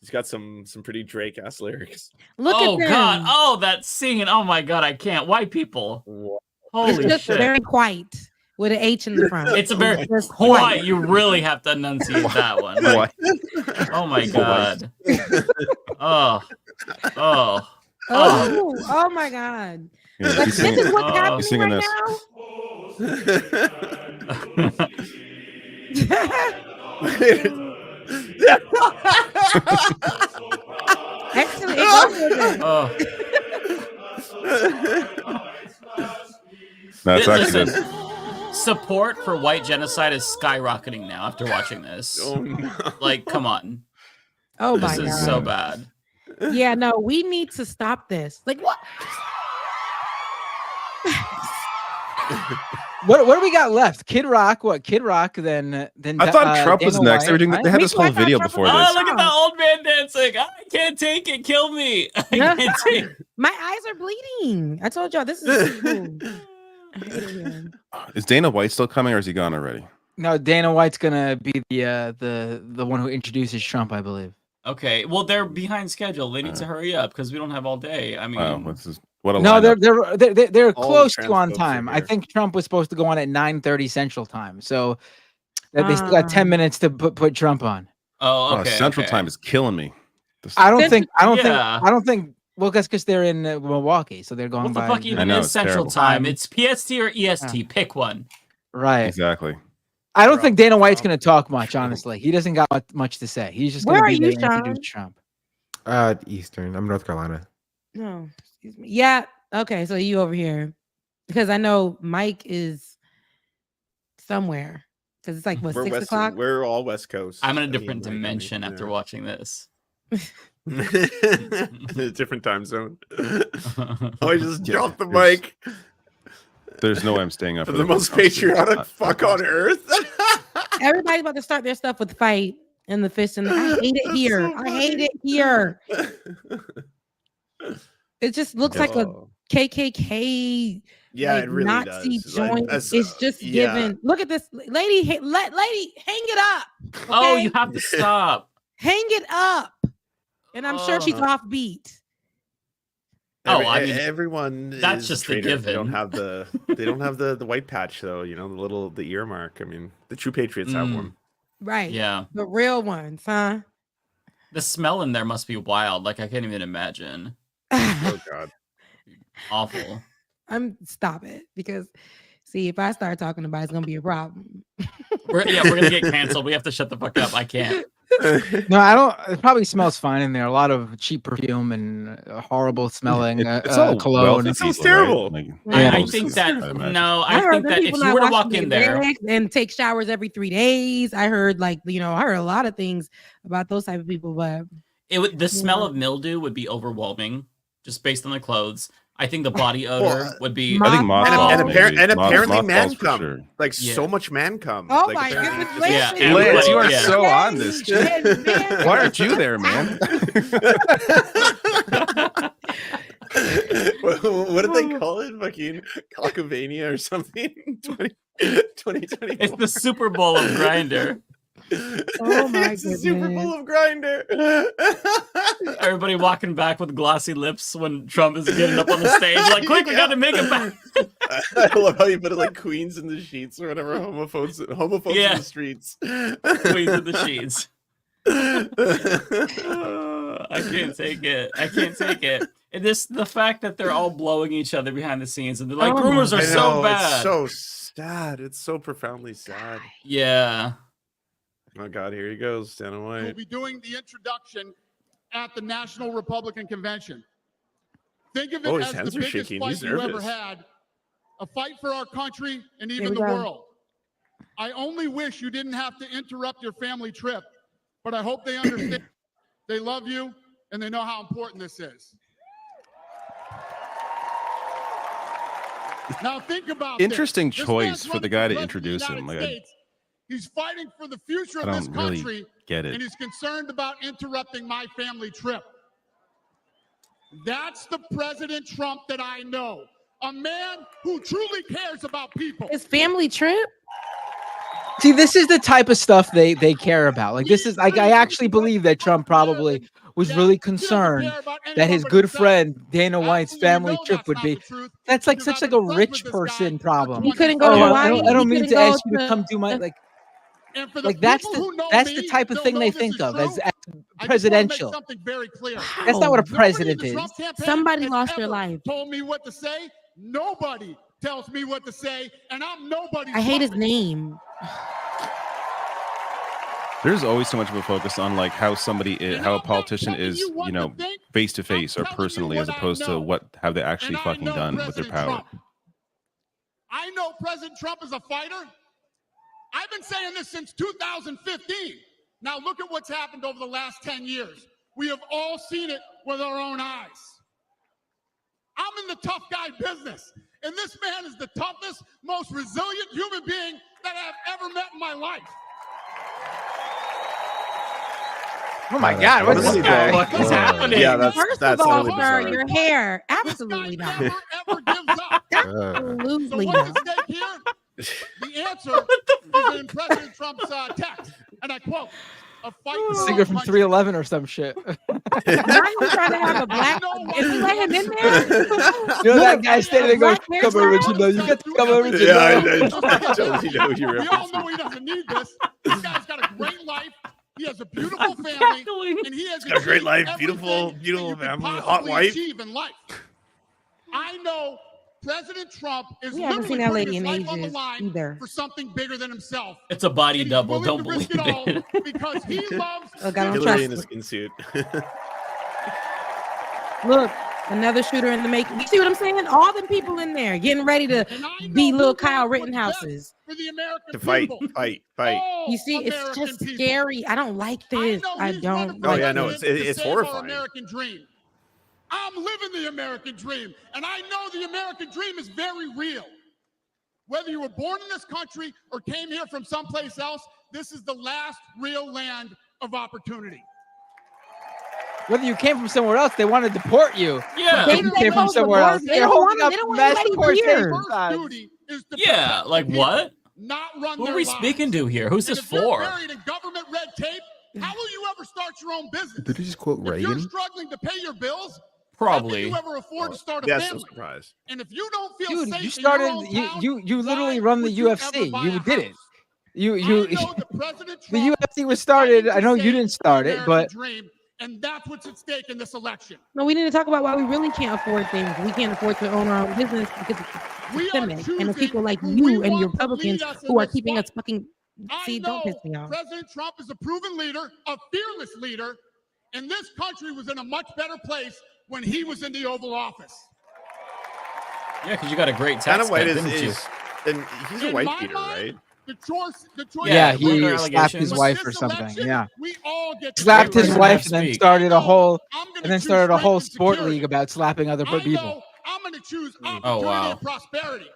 [SPEAKER 12] He's got some pretty Drake ass lyrics.
[SPEAKER 18] Look
[SPEAKER 10] Oh
[SPEAKER 18] at them.
[SPEAKER 10] God! Oh, that singing! Oh my God! I can't. White people. Holy
[SPEAKER 18] It's just
[SPEAKER 10] shit!
[SPEAKER 18] very white with an H in the front.
[SPEAKER 10] It's a very
[SPEAKER 18] Just
[SPEAKER 10] white. You really have to enunciate that one. Like, oh my God! Oh, oh,
[SPEAKER 18] Oh my God.
[SPEAKER 11] Yeah,
[SPEAKER 18] Like,
[SPEAKER 11] he's
[SPEAKER 18] this is
[SPEAKER 11] singing,
[SPEAKER 18] what's
[SPEAKER 10] he's
[SPEAKER 18] happening
[SPEAKER 11] singing
[SPEAKER 18] right
[SPEAKER 11] this.
[SPEAKER 18] now. Actually, it goes with it.
[SPEAKER 10] oh.
[SPEAKER 11] That's actually
[SPEAKER 10] Listen, support for white genocide is skyrocketing now after watching this.
[SPEAKER 12] Oh no.
[SPEAKER 10] Like, come on,
[SPEAKER 18] Oh my
[SPEAKER 10] this
[SPEAKER 18] God.
[SPEAKER 10] is so bad.
[SPEAKER 18] Yeah, no, we need to stop this. Like, what?
[SPEAKER 13] What do we got left? Kid Rock. What? Kid Rock. Then
[SPEAKER 11] I thought Trump was
[SPEAKER 13] Dana
[SPEAKER 11] next.
[SPEAKER 13] White,
[SPEAKER 11] They were doing,
[SPEAKER 13] right?
[SPEAKER 11] they had
[SPEAKER 18] Me
[SPEAKER 11] this
[SPEAKER 18] too, I
[SPEAKER 11] whole
[SPEAKER 18] thought
[SPEAKER 11] video
[SPEAKER 18] Trump
[SPEAKER 11] before
[SPEAKER 18] was
[SPEAKER 10] Oh,
[SPEAKER 11] this.
[SPEAKER 10] look at that old man dancing! I can't take it. Kill me! I can't take it.
[SPEAKER 18] My eyes are bleeding. I told y'all this is cool. I hate it here.
[SPEAKER 11] Is Dana White still coming, or is he gone already?
[SPEAKER 13] No, Dana White's gonna be the one who introduces Trump, I believe.
[SPEAKER 10] Okay, well they're behind schedule. They need to hurry up because we don't have all day. I mean,
[SPEAKER 11] Wow, what a
[SPEAKER 13] No,
[SPEAKER 11] lineup.
[SPEAKER 13] they're
[SPEAKER 12] All
[SPEAKER 13] close
[SPEAKER 12] the
[SPEAKER 13] to on
[SPEAKER 12] transphobes are
[SPEAKER 13] time. I
[SPEAKER 12] here.
[SPEAKER 13] think Trump was supposed to go on at 9:30 Central Time, so they still got 10 minutes to put Trump on.
[SPEAKER 10] oh,
[SPEAKER 11] Oh,
[SPEAKER 10] okay.
[SPEAKER 11] Central
[SPEAKER 10] okay.
[SPEAKER 11] Time is killing me.
[SPEAKER 13] I don't
[SPEAKER 10] Yeah.
[SPEAKER 13] think. Well, that's because they're in Milwaukee, so they're going
[SPEAKER 10] What the
[SPEAKER 13] by.
[SPEAKER 10] fuck even
[SPEAKER 11] know,
[SPEAKER 10] is
[SPEAKER 11] it's
[SPEAKER 10] Central
[SPEAKER 11] terrible.
[SPEAKER 10] Time? It's PST or EST. Pick one.
[SPEAKER 13] Right.
[SPEAKER 11] Exactly.
[SPEAKER 13] I don't think Dana White's going to talk much. Honestly, he doesn't got much to say. He's just going
[SPEAKER 18] Where
[SPEAKER 13] to
[SPEAKER 18] are
[SPEAKER 13] be there
[SPEAKER 18] you,
[SPEAKER 13] to
[SPEAKER 18] Sean?
[SPEAKER 13] introduce Trump.
[SPEAKER 16] Eastern. I'm North Carolina.
[SPEAKER 18] No, excuse me. Yeah. Okay, so you over here because I know Mike is somewhere because it's like what
[SPEAKER 12] We're
[SPEAKER 18] 6
[SPEAKER 12] West.
[SPEAKER 18] o'clock.
[SPEAKER 12] We're all West Coast.
[SPEAKER 10] I'm in a
[SPEAKER 12] I
[SPEAKER 10] different
[SPEAKER 12] mean, like,
[SPEAKER 10] dimension after watching this.
[SPEAKER 12] a different time zone. Oh, I just
[SPEAKER 11] Yeah,
[SPEAKER 12] dropped the
[SPEAKER 11] there's-
[SPEAKER 12] mic.
[SPEAKER 11] There's no way I'm staying up
[SPEAKER 12] For
[SPEAKER 11] for
[SPEAKER 12] the most patriotic fuck on earth.
[SPEAKER 18] Everybody's about to start their stuff with fight and the fist and I hate it here.
[SPEAKER 12] So
[SPEAKER 18] I hate it here. It just looks like a
[SPEAKER 12] Oh.
[SPEAKER 18] KKK.
[SPEAKER 12] Yeah,
[SPEAKER 18] like,
[SPEAKER 12] it really
[SPEAKER 18] Nazi
[SPEAKER 12] does. Like,
[SPEAKER 18] joint.
[SPEAKER 12] that's,
[SPEAKER 18] It's just
[SPEAKER 12] yeah.
[SPEAKER 18] given. Look at this lady. Lady, hang it up.
[SPEAKER 10] Oh,
[SPEAKER 18] okay?
[SPEAKER 10] you have to stop.
[SPEAKER 18] Hang it up. And I'm sure she's offbeat.
[SPEAKER 10] Oh, I mean,
[SPEAKER 12] everyone.
[SPEAKER 10] that's
[SPEAKER 12] is
[SPEAKER 10] just a
[SPEAKER 12] traitor. They don't
[SPEAKER 10] given.
[SPEAKER 12] have the. They don't have the white patch though. You know the earmark. I mean, the true patriots have one.
[SPEAKER 18] Right.
[SPEAKER 10] Yeah.
[SPEAKER 18] The real ones, huh?
[SPEAKER 10] The smell in there must be wild. Like I can't even imagine.
[SPEAKER 12] Oh God.
[SPEAKER 10] Awful.
[SPEAKER 18] Stop it because see if I start talking about it, it's gonna be a problem.
[SPEAKER 10] We're gonna get canceled. We have to shut the fuck up. I can't.
[SPEAKER 13] No, I don't. It probably smells fine in there. A lot of cheap perfume and horrible smelling
[SPEAKER 11] It's all
[SPEAKER 13] cologne.
[SPEAKER 11] wealthy
[SPEAKER 12] It sounds
[SPEAKER 11] people, right?
[SPEAKER 12] terrible.
[SPEAKER 11] Like,
[SPEAKER 10] I
[SPEAKER 11] most
[SPEAKER 10] think
[SPEAKER 11] is-
[SPEAKER 10] that
[SPEAKER 11] I imagine.
[SPEAKER 10] no.
[SPEAKER 18] I
[SPEAKER 10] I
[SPEAKER 18] heard
[SPEAKER 10] think
[SPEAKER 18] the
[SPEAKER 10] that if
[SPEAKER 18] people
[SPEAKER 10] you
[SPEAKER 18] not
[SPEAKER 10] were to
[SPEAKER 18] washing
[SPEAKER 10] walk in
[SPEAKER 18] their
[SPEAKER 10] there,
[SPEAKER 18] legs and take showers every 3 days, I heard I heard a lot of things about those type of people, but
[SPEAKER 10] the smell of mildew would be overwhelming just based on the clothes. I think the body odor would be.
[SPEAKER 11] I think mothballs.
[SPEAKER 12] And apparently man
[SPEAKER 11] mothballs for
[SPEAKER 12] cum.
[SPEAKER 11] sure.
[SPEAKER 12] Like
[SPEAKER 10] Yeah.
[SPEAKER 12] so much man cum.
[SPEAKER 18] oh
[SPEAKER 12] like,
[SPEAKER 18] my
[SPEAKER 12] apparently
[SPEAKER 18] goodness,
[SPEAKER 12] just-
[SPEAKER 10] Yeah,
[SPEAKER 11] Lance, you are
[SPEAKER 10] Yeah.
[SPEAKER 11] so on this. Why aren't you there, man?
[SPEAKER 12] what did they call it? Fucking Cockavania or something? 2020.
[SPEAKER 10] It's the Super Bowl of Grinder.
[SPEAKER 18] Oh my
[SPEAKER 12] It's the Super
[SPEAKER 18] goodness.
[SPEAKER 12] Bowl of Grinder.
[SPEAKER 10] Everybody walking back with glossy lips when Trump is getting up on the stage. Like, quick, we got to make it back.
[SPEAKER 12] I love how you put it like queens in the sheets or whatever. Homophobes
[SPEAKER 10] Yeah.
[SPEAKER 12] in the streets.
[SPEAKER 10] Queens of the sheets. I can't take it. I can't take it. And the fact that they're all blowing each other behind the scenes and they're like,
[SPEAKER 18] Oh
[SPEAKER 10] rumors
[SPEAKER 18] my
[SPEAKER 10] are
[SPEAKER 12] I
[SPEAKER 10] so
[SPEAKER 12] know,
[SPEAKER 10] bad.
[SPEAKER 12] It's so sad. It's so profoundly sad.
[SPEAKER 10] Yeah.
[SPEAKER 12] Oh God, here he goes, Dana
[SPEAKER 1] We'll
[SPEAKER 12] White.
[SPEAKER 1] be doing the introduction at the National Republican Convention. Think of it
[SPEAKER 12] Oh, his
[SPEAKER 1] as
[SPEAKER 12] hands
[SPEAKER 1] the
[SPEAKER 12] are
[SPEAKER 1] biggest
[SPEAKER 12] shaking.
[SPEAKER 1] fight
[SPEAKER 12] He's
[SPEAKER 1] you ever
[SPEAKER 12] nervous.
[SPEAKER 1] had, a fight for our country and
[SPEAKER 18] Here
[SPEAKER 1] even
[SPEAKER 18] we
[SPEAKER 1] the
[SPEAKER 18] go.
[SPEAKER 1] world. I only wish you didn't have to interrupt your family trip, but I hope they understand. They love you and they know how important this is. Now think about
[SPEAKER 11] Interesting
[SPEAKER 1] this.
[SPEAKER 11] choice for the guy to
[SPEAKER 1] President of the
[SPEAKER 11] introduce him.
[SPEAKER 1] United
[SPEAKER 11] Like,
[SPEAKER 1] States. He's fighting for the future
[SPEAKER 11] I
[SPEAKER 1] of this
[SPEAKER 11] don't really
[SPEAKER 1] country,
[SPEAKER 11] get it.
[SPEAKER 1] and he's concerned about interrupting my family trip. That's the President Trump that I know. A man who truly cares about people.
[SPEAKER 18] His family trip?
[SPEAKER 13] See, this is the type of stuff they care about. Like, this is like, I actually believe that Trump probably was really concerned that his good friend Dana White's family trip would be. That's like such like a rich person problem.
[SPEAKER 18] He couldn't go to
[SPEAKER 13] Oh,
[SPEAKER 18] Hawaii.
[SPEAKER 13] I don't
[SPEAKER 18] He
[SPEAKER 13] mean
[SPEAKER 18] couldn't
[SPEAKER 13] to
[SPEAKER 18] go
[SPEAKER 13] ask you to come do my like that's the type of thing they think of as presidential. That's not what a president is.
[SPEAKER 18] Somebody lost their life.
[SPEAKER 1] Told me what to say. Nobody tells me what to say, and I'm nobody's
[SPEAKER 18] I hate his
[SPEAKER 1] puppet.
[SPEAKER 18] name.
[SPEAKER 11] There's always so much of a focus on like how somebody is, how a politician is, you know, face to face or personally, as opposed to what have they actually fucking done with their power.
[SPEAKER 1] I know President Trump is a fighter. I've been saying this since 2015. Now look at what's happened over the last 10 years. We have all seen it with our own eyes. I'm in the tough guy business, and this man is the toughest, most resilient human being that I've ever met in my life.
[SPEAKER 13] Oh my God, what's this guy?
[SPEAKER 10] What is happening?
[SPEAKER 12] Yeah, that's
[SPEAKER 18] First
[SPEAKER 12] that's
[SPEAKER 18] of all,
[SPEAKER 12] totally
[SPEAKER 18] sir,
[SPEAKER 12] bizarre.
[SPEAKER 18] your hair. Absolutely not.
[SPEAKER 1] Never ever gives up.
[SPEAKER 18] Absolutely
[SPEAKER 1] So
[SPEAKER 18] not.
[SPEAKER 1] what's at stake here? The answer is in President Trump's text, and I quote, "A fight for
[SPEAKER 13] Singer
[SPEAKER 1] our
[SPEAKER 13] from
[SPEAKER 1] country."
[SPEAKER 13] 311 or some shit.
[SPEAKER 18] Now I'm trying to have a black. Is he let him in there?
[SPEAKER 13] You know that guy standing there going,
[SPEAKER 18] Black
[SPEAKER 13] "Come original, you got to come original."
[SPEAKER 12] Yeah, Jonesy knows you
[SPEAKER 1] We all know he doesn't need this. This guy's got a great life. He has a beautiful family, and he has
[SPEAKER 12] got a great life,
[SPEAKER 1] achieved
[SPEAKER 12] beautiful
[SPEAKER 1] everything that you could
[SPEAKER 12] family, hot
[SPEAKER 1] possibly
[SPEAKER 12] wife.
[SPEAKER 1] achieve in life. I know President Trump is
[SPEAKER 18] We haven't
[SPEAKER 1] literally
[SPEAKER 18] seen that
[SPEAKER 1] putting
[SPEAKER 18] lady
[SPEAKER 1] his
[SPEAKER 18] in
[SPEAKER 1] life on the
[SPEAKER 18] ages
[SPEAKER 1] line
[SPEAKER 18] either.
[SPEAKER 1] for something bigger than himself.
[SPEAKER 10] It's a body
[SPEAKER 1] And he's
[SPEAKER 10] double.
[SPEAKER 1] willing
[SPEAKER 10] Don't
[SPEAKER 1] to risk
[SPEAKER 10] believe
[SPEAKER 1] it all
[SPEAKER 10] it.
[SPEAKER 1] because he loves
[SPEAKER 18] Look, I don't
[SPEAKER 12] Hillary
[SPEAKER 18] trust
[SPEAKER 12] in a
[SPEAKER 18] him.
[SPEAKER 12] skin suit.
[SPEAKER 18] Look, another shooter in the making. You see what I'm saying? All the people in there getting ready to be little Kyle Rittenhouses.
[SPEAKER 1] for the American
[SPEAKER 12] To fight,
[SPEAKER 1] people.
[SPEAKER 12] fight.
[SPEAKER 1] All
[SPEAKER 18] You see, it's
[SPEAKER 1] American
[SPEAKER 18] just
[SPEAKER 1] people.
[SPEAKER 18] scary. I don't like this. I
[SPEAKER 1] he's
[SPEAKER 18] don't
[SPEAKER 1] running
[SPEAKER 12] Oh,
[SPEAKER 18] like
[SPEAKER 12] yeah,
[SPEAKER 1] for
[SPEAKER 12] no,
[SPEAKER 18] this.
[SPEAKER 1] president to
[SPEAKER 12] it's
[SPEAKER 1] save our
[SPEAKER 12] horrifying.
[SPEAKER 1] American dream. I'm living the American dream, and I know the American dream is very real. Whether you were born in this country or came here from someplace else, this is the last real land of opportunity.
[SPEAKER 13] Whether you came from somewhere else, they want to deport you.
[SPEAKER 10] Yeah.
[SPEAKER 18] They
[SPEAKER 13] If you
[SPEAKER 18] said
[SPEAKER 13] came from
[SPEAKER 18] close the
[SPEAKER 13] somewhere else.
[SPEAKER 18] borders. They
[SPEAKER 13] They're
[SPEAKER 18] don't
[SPEAKER 13] holding
[SPEAKER 18] want-
[SPEAKER 13] up
[SPEAKER 18] they don't want
[SPEAKER 13] mass
[SPEAKER 18] anybody here.
[SPEAKER 13] deportation
[SPEAKER 1] First
[SPEAKER 13] signs.
[SPEAKER 1] duty is to
[SPEAKER 10] Yeah,
[SPEAKER 1] protect
[SPEAKER 10] like
[SPEAKER 1] the people,
[SPEAKER 10] what?
[SPEAKER 1] not run
[SPEAKER 10] Who
[SPEAKER 1] their
[SPEAKER 10] are we
[SPEAKER 1] lives.
[SPEAKER 10] speaking to here? Who's
[SPEAKER 1] And
[SPEAKER 10] this
[SPEAKER 1] if you're
[SPEAKER 10] for?
[SPEAKER 1] buried in government red tape, how will you ever start your own business?
[SPEAKER 16] Did you just quote
[SPEAKER 1] If you're
[SPEAKER 16] Reagan?
[SPEAKER 1] struggling to pay your bills,
[SPEAKER 10] Probably.
[SPEAKER 1] how can you ever afford to start a
[SPEAKER 12] Yes, I'm
[SPEAKER 1] family?
[SPEAKER 12] surprised.
[SPEAKER 1] And if you don't feel
[SPEAKER 13] Dude,
[SPEAKER 1] safe
[SPEAKER 13] you
[SPEAKER 1] in
[SPEAKER 13] started.
[SPEAKER 1] your own town,
[SPEAKER 13] You literally
[SPEAKER 1] why
[SPEAKER 13] run the
[SPEAKER 1] would you
[SPEAKER 13] UFC.
[SPEAKER 1] ever buy
[SPEAKER 13] You
[SPEAKER 1] a
[SPEAKER 13] did it.
[SPEAKER 1] house?
[SPEAKER 13] You
[SPEAKER 1] I know that President
[SPEAKER 13] the
[SPEAKER 1] Trump
[SPEAKER 13] UFC was started. I know you didn't start it,
[SPEAKER 1] American
[SPEAKER 13] but
[SPEAKER 1] dream, and that's what's at stake in this election.
[SPEAKER 18] No, we need to talk about why we really can't afford things. We can't afford to own our own business because it's
[SPEAKER 1] We are
[SPEAKER 18] systemic. And the
[SPEAKER 1] choosing
[SPEAKER 18] people like
[SPEAKER 1] who
[SPEAKER 18] you
[SPEAKER 1] we
[SPEAKER 18] and your
[SPEAKER 1] want to
[SPEAKER 18] Republicans
[SPEAKER 1] lead us in
[SPEAKER 18] who are
[SPEAKER 1] this
[SPEAKER 18] keeping us
[SPEAKER 1] fight.
[SPEAKER 18] fucking. See,
[SPEAKER 1] I
[SPEAKER 18] don't piss
[SPEAKER 1] know
[SPEAKER 18] me off.
[SPEAKER 1] President Trump is a proven leader, a fearless leader, and this country was in a much better place when he was in the Oval Office.
[SPEAKER 10] Yeah, because you got a great
[SPEAKER 12] Dana
[SPEAKER 10] tax
[SPEAKER 12] White
[SPEAKER 10] cut,
[SPEAKER 12] is,
[SPEAKER 10] didn't you?
[SPEAKER 12] and he's a
[SPEAKER 1] In
[SPEAKER 12] white
[SPEAKER 1] my
[SPEAKER 12] beater,
[SPEAKER 1] mind,
[SPEAKER 12] right?
[SPEAKER 1] The choice
[SPEAKER 13] yeah,
[SPEAKER 10] Yeah,
[SPEAKER 13] he
[SPEAKER 10] murder
[SPEAKER 13] slapped his
[SPEAKER 10] allegations.
[SPEAKER 13] wife
[SPEAKER 1] This
[SPEAKER 13] or something.
[SPEAKER 1] election,
[SPEAKER 13] Yeah,
[SPEAKER 1] we all get to
[SPEAKER 13] slapped
[SPEAKER 1] choose.
[SPEAKER 13] his
[SPEAKER 10] President
[SPEAKER 13] wife
[SPEAKER 10] have
[SPEAKER 13] and then
[SPEAKER 10] speak.
[SPEAKER 13] started a whole
[SPEAKER 1] I'm gonna
[SPEAKER 13] and then
[SPEAKER 1] choose
[SPEAKER 13] started a
[SPEAKER 1] strength
[SPEAKER 13] whole
[SPEAKER 1] and
[SPEAKER 13] sport
[SPEAKER 1] security.
[SPEAKER 13] league about slapping other
[SPEAKER 1] I
[SPEAKER 13] people.
[SPEAKER 1] know I'm going to choose opportunity
[SPEAKER 10] Oh, wow.
[SPEAKER 1] and prosperity.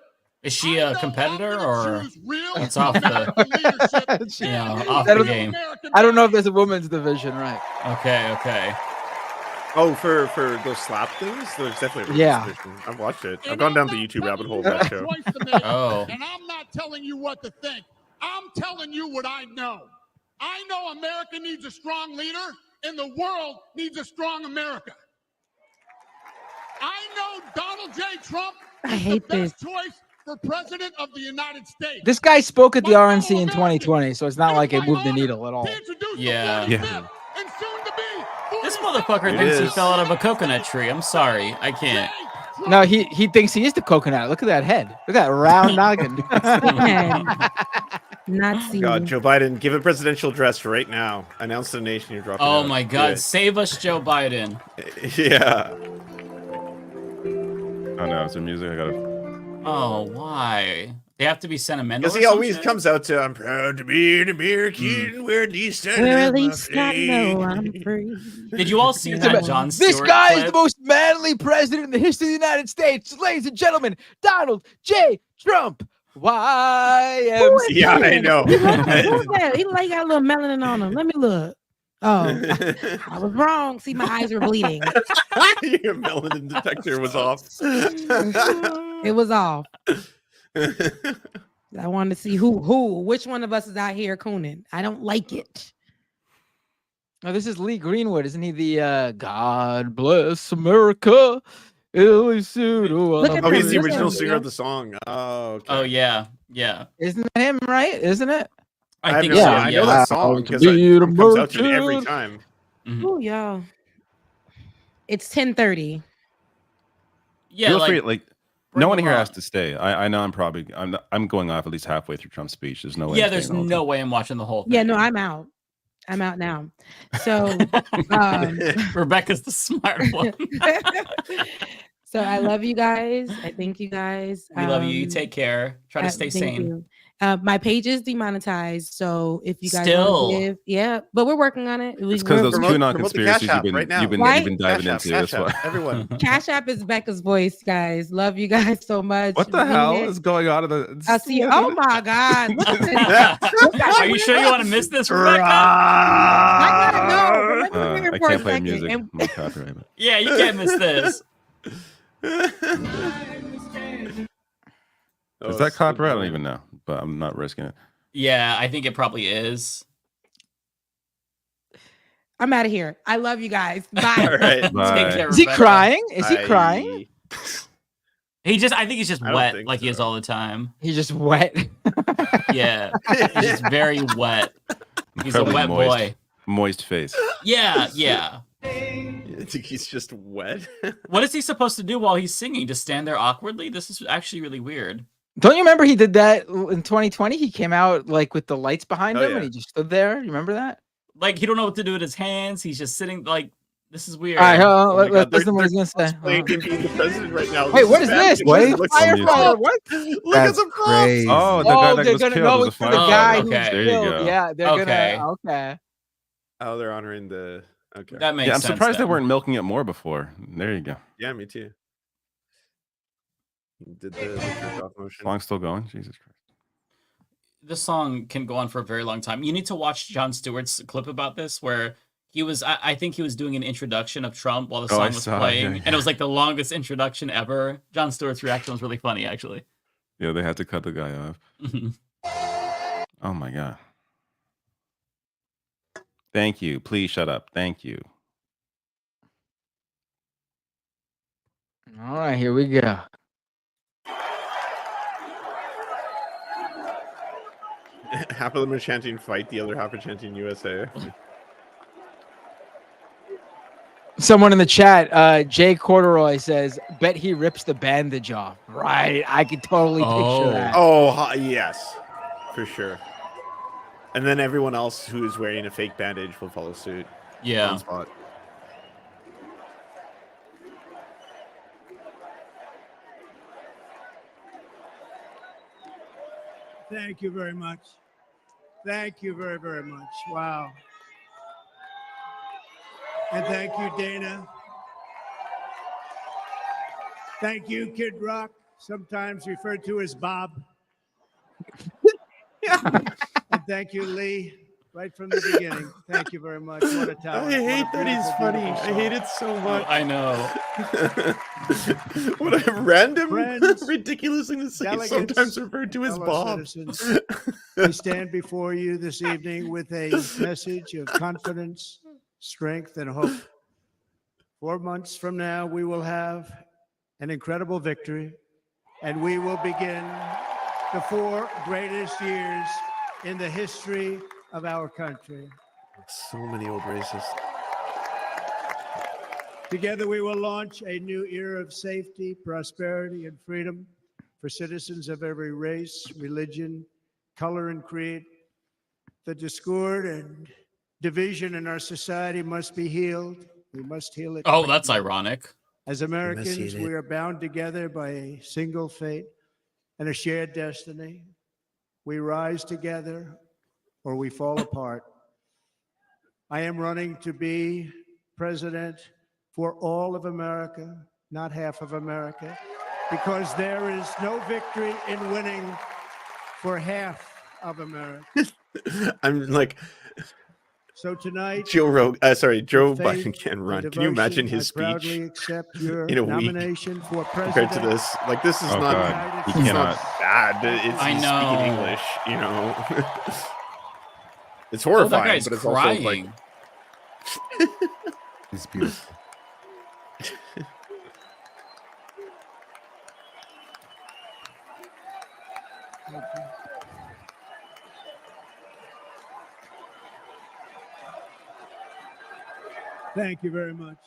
[SPEAKER 10] Is she
[SPEAKER 1] I
[SPEAKER 10] a
[SPEAKER 1] know
[SPEAKER 10] competitor
[SPEAKER 1] I'm gonna
[SPEAKER 10] or
[SPEAKER 1] choose real
[SPEAKER 10] that's off the-
[SPEAKER 1] American leadership
[SPEAKER 13] She-
[SPEAKER 10] you know,
[SPEAKER 1] and
[SPEAKER 10] off
[SPEAKER 13] I
[SPEAKER 10] the
[SPEAKER 13] don't-
[SPEAKER 10] game?
[SPEAKER 1] American
[SPEAKER 13] I don't know if
[SPEAKER 1] values.
[SPEAKER 13] there's a women's division, right?
[SPEAKER 10] Okay.
[SPEAKER 12] Oh, for those slap things, there's definitely a
[SPEAKER 13] Yeah.
[SPEAKER 12] position. I've watched it. I've
[SPEAKER 1] And
[SPEAKER 12] gone
[SPEAKER 1] I'm
[SPEAKER 12] down the
[SPEAKER 1] not
[SPEAKER 12] YouTube rabbit
[SPEAKER 1] telling
[SPEAKER 12] hole
[SPEAKER 1] you
[SPEAKER 12] of that
[SPEAKER 1] what
[SPEAKER 12] show.
[SPEAKER 1] choice to make,
[SPEAKER 10] Oh.
[SPEAKER 1] And I'm not telling you what to think. I'm telling you what I know. I know America needs a strong leader, and the world needs a strong America. I know Donald J. Trump
[SPEAKER 18] I
[SPEAKER 1] is
[SPEAKER 18] hate
[SPEAKER 1] the best
[SPEAKER 18] this.
[SPEAKER 1] choice for president of the United States.
[SPEAKER 13] This guy spoke at the
[SPEAKER 1] My
[SPEAKER 13] RNC
[SPEAKER 1] fellow
[SPEAKER 13] in 2020, so it's not
[SPEAKER 1] It
[SPEAKER 13] like
[SPEAKER 1] is
[SPEAKER 13] it
[SPEAKER 1] my
[SPEAKER 13] moved the
[SPEAKER 1] honor
[SPEAKER 13] needle at all.
[SPEAKER 1] to introduce the
[SPEAKER 10] Yeah.
[SPEAKER 1] 45th and soon to be
[SPEAKER 10] This
[SPEAKER 1] 47th
[SPEAKER 10] motherfucker
[SPEAKER 12] It
[SPEAKER 10] thinks he
[SPEAKER 12] is.
[SPEAKER 10] fell out of a coconut tree. I'm sorry. I can't.
[SPEAKER 13] No, he thinks he is the coconut. Look at that head. Look at that round noggin.
[SPEAKER 18] Man. Not see.
[SPEAKER 12] God, Joe Biden, give a presidential address right now. Announce to the nation you're dropping
[SPEAKER 10] Oh
[SPEAKER 12] out.
[SPEAKER 10] my
[SPEAKER 12] Do
[SPEAKER 10] God,
[SPEAKER 12] it.
[SPEAKER 10] save us, Joe Biden.
[SPEAKER 12] Yeah.
[SPEAKER 11] Oh no, is there music? I gotta.
[SPEAKER 10] Oh, why? They have to be sentimental.
[SPEAKER 12] Because he always comes out to, I'm proud to be an American, where at least I
[SPEAKER 18] Where
[SPEAKER 12] love
[SPEAKER 18] at
[SPEAKER 12] my
[SPEAKER 18] least I know I'm free.
[SPEAKER 10] Did you all see that Jon Stewart
[SPEAKER 13] This guy is
[SPEAKER 10] clip?
[SPEAKER 13] the most manly president in the history of the United States, ladies and gentlemen. Donald J. Trump. YMCA.
[SPEAKER 12] Yeah, I know.
[SPEAKER 18] Who's that? He like got a little melanin on him. Let me look. Oh, I was wrong. See, my eyes were bleeding.
[SPEAKER 12] Your melanin detector was off.
[SPEAKER 18] It was off. I wanted to see which one of us is out here cooning. I don't like it.
[SPEAKER 13] Oh, this is Lee Greenwood, isn't he? The God bless America. Oh,
[SPEAKER 12] he's the original singer of the song. Oh, okay.
[SPEAKER 10] Oh yeah, yeah.
[SPEAKER 13] Isn't that him, right? Isn't it?
[SPEAKER 10] I think
[SPEAKER 12] so.
[SPEAKER 10] so.
[SPEAKER 12] Yeah, I know that song because it comes out to me every time.
[SPEAKER 18] Oh, y'all. It's 10:30.
[SPEAKER 10] Yeah,
[SPEAKER 11] Feel
[SPEAKER 10] like,
[SPEAKER 11] free, like no one here has to stay. I know I'm going off at least halfway through Trump's speech. There's no way.
[SPEAKER 10] Yeah, there's no way I'm watching the whole thing.
[SPEAKER 18] Yeah, no, I'm out. I'm out now. So
[SPEAKER 10] Rebecca's the smart one.
[SPEAKER 18] So I love you guys. I thank you guys.
[SPEAKER 10] We love you. You take care. Try to stay
[SPEAKER 18] thank
[SPEAKER 10] sane.
[SPEAKER 18] you. My page is demonetized, so if you guys
[SPEAKER 10] Still.
[SPEAKER 18] want to give, but we're working on it.
[SPEAKER 11] It's because those QAnon conspiracies you've been diving into. That's why.
[SPEAKER 12] Everyone.
[SPEAKER 18] Cash App is Becca's voice, guys. Love you guys so much.
[SPEAKER 11] What the hell is going on in the?
[SPEAKER 18] I see. Oh my God!
[SPEAKER 10] Are you sure you want to miss this, Rebecca?
[SPEAKER 18] I gotta know. Let me hear
[SPEAKER 11] I
[SPEAKER 18] for a
[SPEAKER 11] can't play
[SPEAKER 18] second.
[SPEAKER 11] music.
[SPEAKER 18] And-
[SPEAKER 11] I'm copyrighted.
[SPEAKER 10] Yeah, you can't miss this.
[SPEAKER 11] Is that copyright? I don't even know, but I'm not risking it.
[SPEAKER 10] Yeah, I think it probably is.
[SPEAKER 18] I'm out of here. I love you guys. Bye.
[SPEAKER 12] All right.
[SPEAKER 11] Bye.
[SPEAKER 10] Take care,
[SPEAKER 13] Is he
[SPEAKER 10] Rebecca.
[SPEAKER 13] crying? Is he crying?
[SPEAKER 10] I think he's just wet like he is all the time.
[SPEAKER 13] He's just wet.
[SPEAKER 10] Yeah. He's just very wet. He's
[SPEAKER 11] Probably
[SPEAKER 10] a wet
[SPEAKER 11] moist.
[SPEAKER 10] boy.
[SPEAKER 11] Moist face.
[SPEAKER 10] Yeah, yeah.
[SPEAKER 12] I think he's just wet.
[SPEAKER 10] What is he supposed to do while he's singing? Just stand there awkwardly? This is actually really weird.
[SPEAKER 13] Don't you remember he did that in 2020? He came out like with the lights behind him
[SPEAKER 12] yeah.
[SPEAKER 13] and he just stood there. You remember that?
[SPEAKER 10] Like, he don't know what to do with his hands. He's just sitting, like, this is weird.
[SPEAKER 13] All right,
[SPEAKER 12] Oh my God,
[SPEAKER 13] let's listen to what he's gonna say.
[SPEAKER 12] Playing him being the president right now.
[SPEAKER 13] Wait, what is this?
[SPEAKER 12] What
[SPEAKER 13] Wait, firefighter, what?
[SPEAKER 12] Look at some props.
[SPEAKER 11] Oh, the guy that
[SPEAKER 13] they're
[SPEAKER 11] was
[SPEAKER 13] gonna
[SPEAKER 11] killed
[SPEAKER 13] know
[SPEAKER 11] was a
[SPEAKER 13] it's for the
[SPEAKER 11] firefighter.
[SPEAKER 13] guy
[SPEAKER 10] Oh,
[SPEAKER 13] who's
[SPEAKER 10] okay.
[SPEAKER 11] There you
[SPEAKER 13] killed.
[SPEAKER 11] go.
[SPEAKER 13] Yeah, they're
[SPEAKER 10] Okay.
[SPEAKER 13] gonna. Okay.
[SPEAKER 12] Oh, they're honoring the. Okay.
[SPEAKER 10] That makes
[SPEAKER 11] Yeah, I'm
[SPEAKER 10] sense.
[SPEAKER 11] surprised they
[SPEAKER 10] then.
[SPEAKER 11] weren't milking it more before. There you go.
[SPEAKER 12] Yeah, me too. Did the jerk off motion.
[SPEAKER 11] Song's still going. Jesus Christ.
[SPEAKER 10] This song can go on for a very long time. You need to watch Jon Stewart's clip about this, where he was, I think he was doing an introduction of Trump while the
[SPEAKER 11] Oh, I
[SPEAKER 10] song was
[SPEAKER 11] saw it,
[SPEAKER 10] playing,
[SPEAKER 11] yeah.
[SPEAKER 10] and it was like the longest introduction ever. Jon Stewart's reaction was really funny, actually.
[SPEAKER 11] Yeah, they had to cut the guy off. Oh my God. Thank you. Please shut up. Thank you.
[SPEAKER 13] All right, here we go.
[SPEAKER 12] Half of them are chanting "fight," the other half are chanting "USA."
[SPEAKER 13] Someone in the chat, Jay Corduroy says, "Bet he rips the bandage off." Right, I could totally picture that.
[SPEAKER 12] Oh, yes, for sure. And then everyone else who is wearing a fake bandage will follow suit.
[SPEAKER 10] Yeah.
[SPEAKER 12] On spot.
[SPEAKER 20] Thank you very much. Thank you very, very much. Wow. And thank you, Dana. Thank you, Kid Rock, sometimes referred to as Bob. And thank you, Lee, right from the beginning. Thank you very much. What a talent.
[SPEAKER 12] I hate
[SPEAKER 20] What a
[SPEAKER 12] that he's
[SPEAKER 20] beautiful,
[SPEAKER 12] funny.
[SPEAKER 20] beautiful
[SPEAKER 12] I
[SPEAKER 20] song.
[SPEAKER 12] hate it so much.
[SPEAKER 10] I know.
[SPEAKER 12] What a random,
[SPEAKER 20] Friends,
[SPEAKER 12] ridiculous thing to say.
[SPEAKER 20] delegates,
[SPEAKER 12] Sometimes referred to as
[SPEAKER 20] fellow
[SPEAKER 12] Bob.
[SPEAKER 20] citizens, we stand before you this evening with a message of confidence, strength, and hope. 4 months from now, we will have an incredible victory, and we will begin the 4 greatest years in the history of our country.
[SPEAKER 12] So many old racists.
[SPEAKER 20] Together, we will launch a new era of safety, prosperity, and freedom for citizens of every race, religion, color, and creed. The discord and division in our society must be healed. We must heal it.
[SPEAKER 10] Oh, that's
[SPEAKER 20] quickly.
[SPEAKER 10] ironic.
[SPEAKER 20] As Americans, we are bound together by a single fate and a shared destiny. We rise together or we fall apart. I am running to be president for all of America, not half of America, because there is no victory in winning for half of America.
[SPEAKER 12] I'm like,
[SPEAKER 20] so tonight,
[SPEAKER 12] Joe Biden can't run. Can you imagine his speech in a week
[SPEAKER 20] nomination for
[SPEAKER 12] compared to this? Like, this is
[SPEAKER 11] Oh,
[SPEAKER 12] not,
[SPEAKER 11] God. He
[SPEAKER 12] it's
[SPEAKER 11] cannot.
[SPEAKER 12] not bad. It's
[SPEAKER 10] I
[SPEAKER 12] he's
[SPEAKER 10] know.
[SPEAKER 12] speaking English, you know. It's
[SPEAKER 10] Oh, that
[SPEAKER 12] horrifying,
[SPEAKER 10] guy's
[SPEAKER 12] but it's
[SPEAKER 10] crying.
[SPEAKER 12] also like,
[SPEAKER 16] It's beautiful.
[SPEAKER 20] Thank you very much.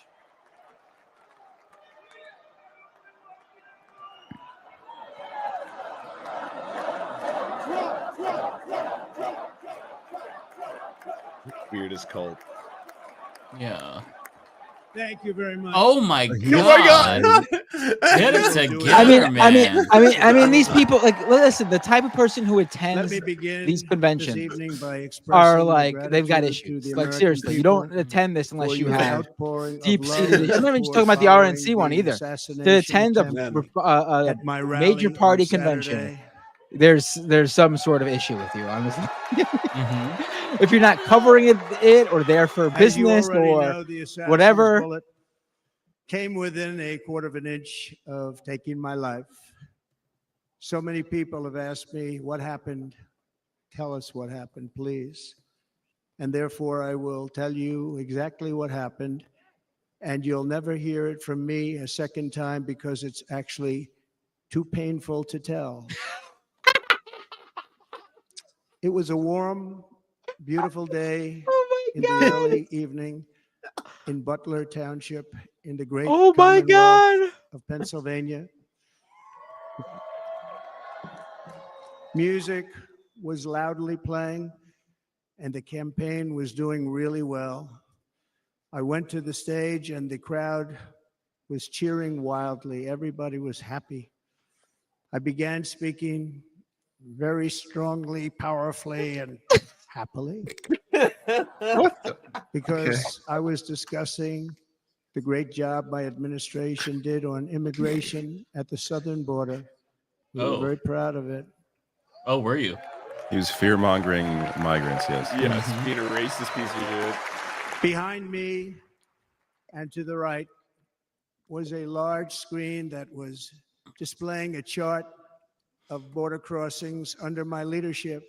[SPEAKER 12] weirdest cult.
[SPEAKER 10] Yeah.
[SPEAKER 20] Thank you very much.
[SPEAKER 10] Oh my god.
[SPEAKER 12] Oh my god.
[SPEAKER 10] Get it together,
[SPEAKER 13] I mean, these people, like, listen, the type of person who
[SPEAKER 20] Let
[SPEAKER 13] attends
[SPEAKER 20] me begin
[SPEAKER 13] these
[SPEAKER 20] this
[SPEAKER 13] conventions
[SPEAKER 20] evening by
[SPEAKER 13] are
[SPEAKER 20] expressing
[SPEAKER 13] like, they've got
[SPEAKER 20] gratitude to
[SPEAKER 13] issues.
[SPEAKER 20] the
[SPEAKER 13] Like,
[SPEAKER 20] American
[SPEAKER 13] seriously, you
[SPEAKER 20] people
[SPEAKER 13] don't attend this unless
[SPEAKER 20] for
[SPEAKER 13] you
[SPEAKER 20] your
[SPEAKER 13] have
[SPEAKER 20] outpouring of
[SPEAKER 13] deep-seated.
[SPEAKER 20] love
[SPEAKER 13] I'm not even just
[SPEAKER 20] for
[SPEAKER 13] talking about the
[SPEAKER 20] following
[SPEAKER 13] RNC one
[SPEAKER 20] the
[SPEAKER 13] either. To
[SPEAKER 20] assassination
[SPEAKER 13] attend
[SPEAKER 20] attempt
[SPEAKER 13] a
[SPEAKER 20] at my rally
[SPEAKER 13] major
[SPEAKER 20] on
[SPEAKER 13] party convention,
[SPEAKER 20] Saturday.
[SPEAKER 13] there's some sort of issue with you, honestly.
[SPEAKER 10] Mm-hmm.
[SPEAKER 13] If you're not covering it or there for
[SPEAKER 20] As you
[SPEAKER 13] business
[SPEAKER 20] already
[SPEAKER 13] or
[SPEAKER 20] know, the assassin's
[SPEAKER 13] whatever.
[SPEAKER 20] bullet came within a quarter of an inch of taking my life. So many people have asked me, what happened? Tell us what happened, please. And therefore, I will tell you exactly what happened. And you'll never hear it from me a second time because it's actually too painful to tell. It was a warm, beautiful day in the early evening in Butler Township in the great Commonwealth of Pennsylvania. Music was loudly playing and the campaign was doing really well. I went to the stage and the crowd was cheering wildly. Everybody was happy. I began speaking very strongly, powerfully, and happily. Because I was discussing the great job my administration did on immigration at the southern border. We were very proud of it.
[SPEAKER 10] Oh, were you?
[SPEAKER 11] He was fear-mongering migrants, yes.
[SPEAKER 12] Yes, being a racist piece of shit.
[SPEAKER 20] Behind me and to the right was a large screen that was displaying a chart of border crossings under my leadership.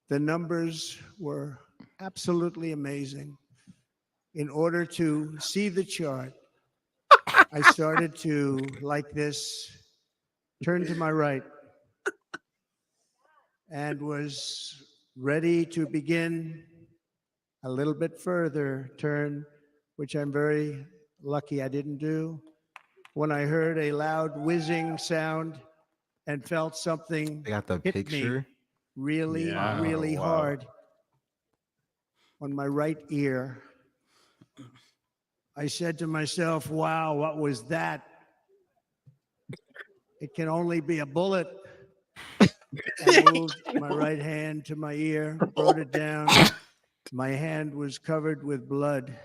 [SPEAKER 20] The numbers were absolutely amazing. In order to see the chart, I started to, like this, turn to my right and was ready to begin a little bit further turn, which I'm very lucky I didn't do, when I heard a loud whizzing sound and felt something
[SPEAKER 16] They got the
[SPEAKER 20] hit
[SPEAKER 16] picture.
[SPEAKER 20] me really,
[SPEAKER 16] Yeah.
[SPEAKER 20] really
[SPEAKER 16] Wow.
[SPEAKER 20] hard on my right ear. I said to myself, wow, what was that? It can only be a bullet. I moved my right hand to my ear, brought it down. My hand was covered with blood,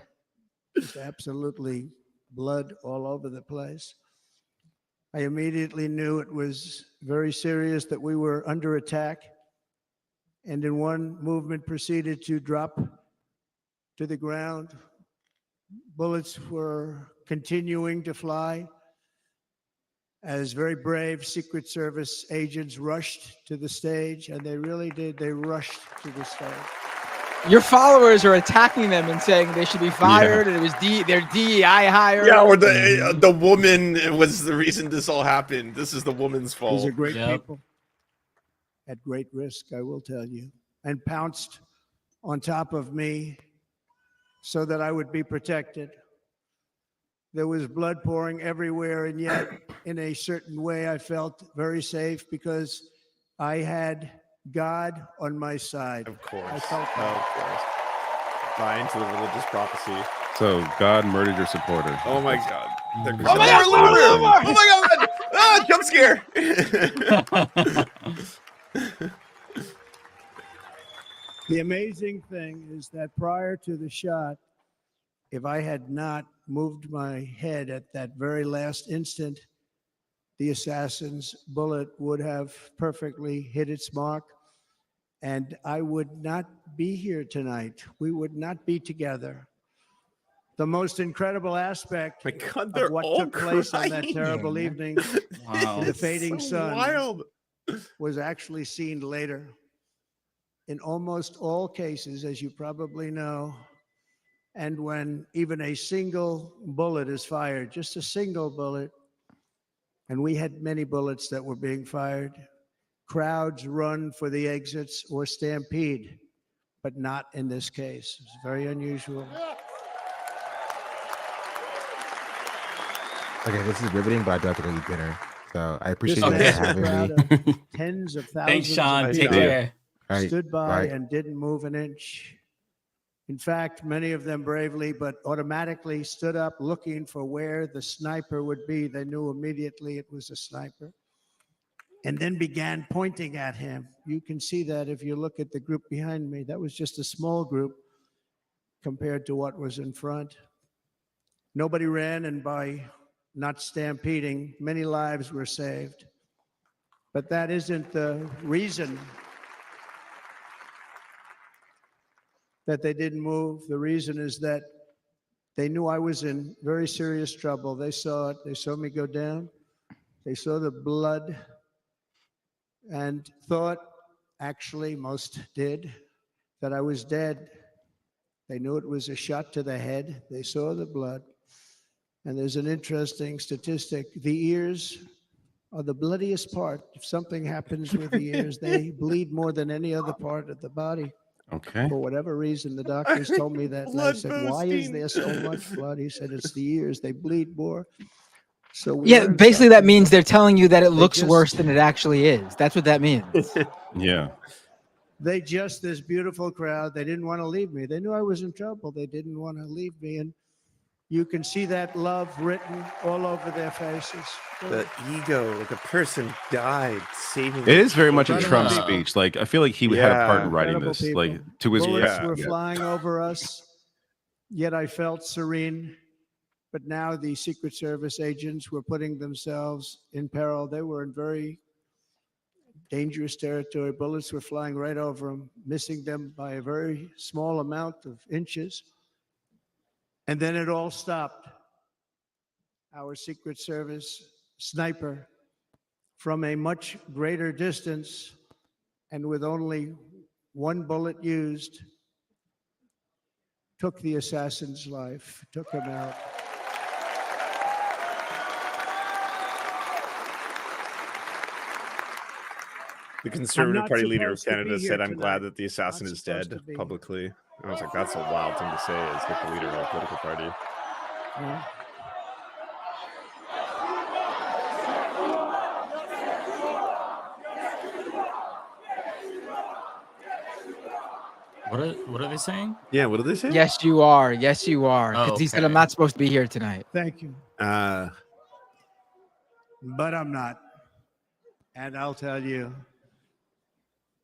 [SPEAKER 20] just absolutely blood all over the place. I immediately knew it was very serious, that we were under attack, and in one movement proceeded to drop to the ground. Bullets were continuing to fly as very brave Secret Service agents rushed to the stage, and they really did. They rushed to the stage.
[SPEAKER 13] Your followers are attacking them and saying they should be fired, and it was their DEI hire.
[SPEAKER 12] Yeah, or the woman was the reason this all happened. This is the woman's fault.
[SPEAKER 20] These are great people at great risk, I will tell you, and pounced on top of me so that I would be protected. There was blood pouring everywhere, and yet in a certain way I felt very safe because I had God on my side.
[SPEAKER 12] Of course.
[SPEAKER 20] I felt
[SPEAKER 12] Of
[SPEAKER 20] that.
[SPEAKER 12] course. Buy into the religious prophecy.
[SPEAKER 11] So God murdered your supporter.
[SPEAKER 12] Oh my God.
[SPEAKER 11] Oh
[SPEAKER 12] Oh my God, Lord! Oh my God! Ah, jump scare!
[SPEAKER 20] The amazing thing is that prior to the shot, if I had not moved my head at that very last instant, the assassin's bullet would have perfectly hit its mark, and I would not be here tonight. We would not be together. The most incredible aspect
[SPEAKER 12] God,
[SPEAKER 20] of what
[SPEAKER 12] all
[SPEAKER 20] took place on that
[SPEAKER 12] crying.
[SPEAKER 20] terrible evening
[SPEAKER 10] Wow.
[SPEAKER 20] in the fading
[SPEAKER 12] So
[SPEAKER 20] sun
[SPEAKER 12] wild.
[SPEAKER 20] was actually seen later. In almost all cases, as you probably know, and when even a single bullet is fired, just a single bullet, and we had many bullets that were being fired, crowds run for the exits or stampede, but not in this case. It's very unusual.
[SPEAKER 16] Okay, this is riveting, but I do have to go eat dinner. So I appreciate
[SPEAKER 20] This
[SPEAKER 16] you guys
[SPEAKER 20] massive
[SPEAKER 16] having
[SPEAKER 20] crowd
[SPEAKER 16] me.
[SPEAKER 20] of tens of thousands
[SPEAKER 10] Thanks, Sean.
[SPEAKER 20] of
[SPEAKER 10] Take
[SPEAKER 20] people
[SPEAKER 10] care.
[SPEAKER 16] All right,
[SPEAKER 20] stood by
[SPEAKER 16] bye.
[SPEAKER 20] and didn't move an inch. In fact, many of them bravely, but automatically stood up looking for where the sniper would be. They knew immediately it was a sniper, and then began pointing at him. You can see that if you look at the group behind me. That was just a small group compared to what was in front. Nobody ran, and by not stampeding, many lives were saved. But that isn't the reason that they didn't move. The reason is that they knew I was in very serious trouble. They saw it. They saw me go down. They saw the blood and thought, actually, most did, that I was dead. They knew it was a shot to the head. They saw the blood. And there's an interesting statistic. The ears are the bloodiest part. If something happens with the ears, they bleed more than any other part of the body.
[SPEAKER 11] Okay.
[SPEAKER 20] For whatever reason, the doctors told me that. And I said, why is there so much blood? He said, it's the ears. They bleed more. So we
[SPEAKER 13] Yeah,
[SPEAKER 20] learned
[SPEAKER 13] basically that
[SPEAKER 20] something.
[SPEAKER 13] means they're telling you that it
[SPEAKER 20] They
[SPEAKER 13] looks
[SPEAKER 20] just-
[SPEAKER 13] worse than it actually is. That's what that means.
[SPEAKER 11] Yeah.
[SPEAKER 20] They just, this beautiful crowd, they didn't want to leave me. They knew I was in trouble. They didn't want to leave me. And you can see that love written all over their faces.
[SPEAKER 12] The ego, like a person died saving.
[SPEAKER 11] It is very much a
[SPEAKER 20] Incredible
[SPEAKER 11] Trump
[SPEAKER 20] people.
[SPEAKER 11] speech. Like I feel like he had a part in writing
[SPEAKER 20] Incredible
[SPEAKER 11] this.
[SPEAKER 20] people.
[SPEAKER 11] Like to his
[SPEAKER 20] Bullets were
[SPEAKER 11] yeah.
[SPEAKER 20] flying over us, yet I felt serene. But now the Secret Service agents were putting themselves in peril. They were in very dangerous territory. Bullets were flying right over them, missing them by a very small amount of inches. And then it all stopped. Our Secret Service sniper, from a much greater distance and with only one bullet used, took the assassin's life, took him out.
[SPEAKER 12] The Conservative
[SPEAKER 20] not
[SPEAKER 12] Party leader of
[SPEAKER 20] supposed to be
[SPEAKER 12] Canada
[SPEAKER 20] here
[SPEAKER 12] said, I'm glad
[SPEAKER 20] tonight.
[SPEAKER 12] that the assassin
[SPEAKER 20] Not
[SPEAKER 12] is
[SPEAKER 20] supposed
[SPEAKER 12] dead
[SPEAKER 20] to be.
[SPEAKER 12] publicly. And I was like, that's a wild thing to say as like the leader of a political party.
[SPEAKER 20] Yeah.
[SPEAKER 10] What are they saying?
[SPEAKER 12] Yeah, what did they say?
[SPEAKER 13] Yes, you are. Yes, you are. Because
[SPEAKER 10] Oh,
[SPEAKER 13] he said
[SPEAKER 10] okay.
[SPEAKER 13] I'm not supposed to be here tonight.
[SPEAKER 20] Thank you. But I'm not. And I'll tell you,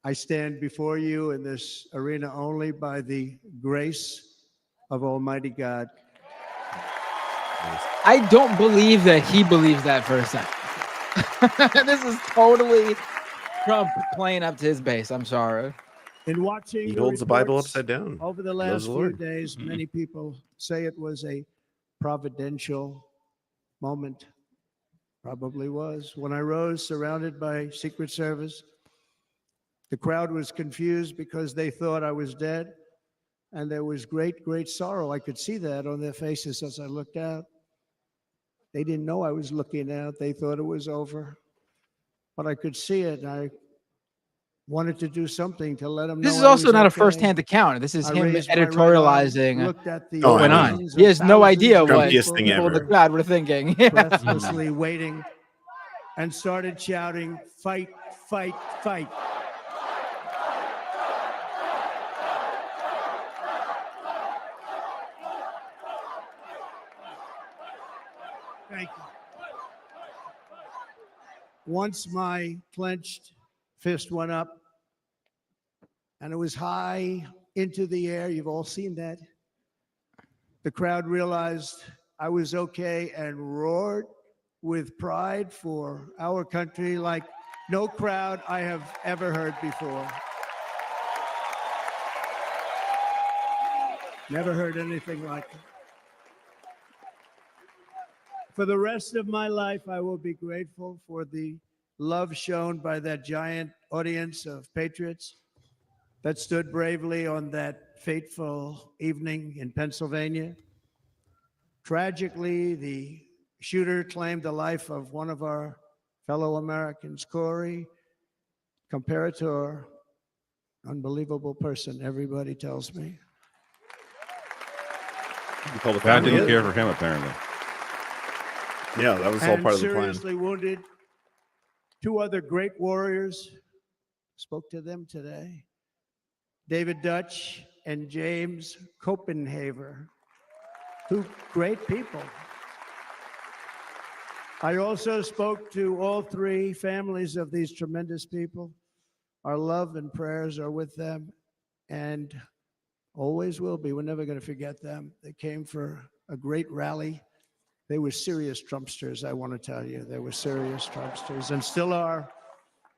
[SPEAKER 20] I stand before you in this arena only by the grace of Almighty God.
[SPEAKER 13] I don't believe that he believes that for a second. This is totally Trump playing up to his base. I'm sorry.
[SPEAKER 20] In watching
[SPEAKER 12] He
[SPEAKER 20] the
[SPEAKER 12] holds the Bible
[SPEAKER 20] reports
[SPEAKER 12] upside down.
[SPEAKER 20] over the
[SPEAKER 12] He
[SPEAKER 20] last
[SPEAKER 12] loves the
[SPEAKER 20] few
[SPEAKER 12] Lord.
[SPEAKER 20] days, many people say it was a providential moment. Probably was. When I rose surrounded by Secret Service, the crowd was confused because they thought I was dead. And there was great, great sorrow. I could see that on their faces as I looked out. They didn't know I was looking out. They thought it was over. But I could see it. And I wanted to do something to let them know.
[SPEAKER 13] This is
[SPEAKER 20] I
[SPEAKER 13] also
[SPEAKER 20] was
[SPEAKER 13] not a
[SPEAKER 20] okay.
[SPEAKER 13] first-hand account. This is
[SPEAKER 20] I
[SPEAKER 13] him
[SPEAKER 20] raised my right arm,
[SPEAKER 13] editorializing
[SPEAKER 20] looked at the
[SPEAKER 13] what went on.
[SPEAKER 20] thousands
[SPEAKER 13] He
[SPEAKER 20] and
[SPEAKER 13] has no
[SPEAKER 20] thousands
[SPEAKER 13] idea
[SPEAKER 20] of
[SPEAKER 13] what
[SPEAKER 12] Trumpiest thing
[SPEAKER 13] people in the
[SPEAKER 12] ever.
[SPEAKER 13] crowd were thinking.
[SPEAKER 20] breathlessly waiting, and started shouting, fight, fight, fight. Thank you. Once my clenched fist went up and it was high into the air, you've all seen that. The crowd realized I was okay and roared with pride for our country like no crowd I have ever heard before. Never heard anything like it. For the rest of my life, I will be grateful for the love shown by that giant audience of patriots that stood bravely on that fateful evening in Pennsylvania. Tragically, the shooter claimed the life of one of our fellow Americans, Corey, comparator, unbelievable person, everybody tells me.
[SPEAKER 11] God didn't care for him, apparently.
[SPEAKER 12] Yeah, that was all part of the plan.
[SPEAKER 20] Seriously wounded. Two other great warriors, spoke to them today. David Dutch and James Copenhaver. Two great people. I also spoke to all three families of these tremendous people. Our love and prayers are with them and always will be. We're never going to forget them. They came for a great rally. They were serious Trumpsters, I want to tell you. They were serious Trumpsters and still are.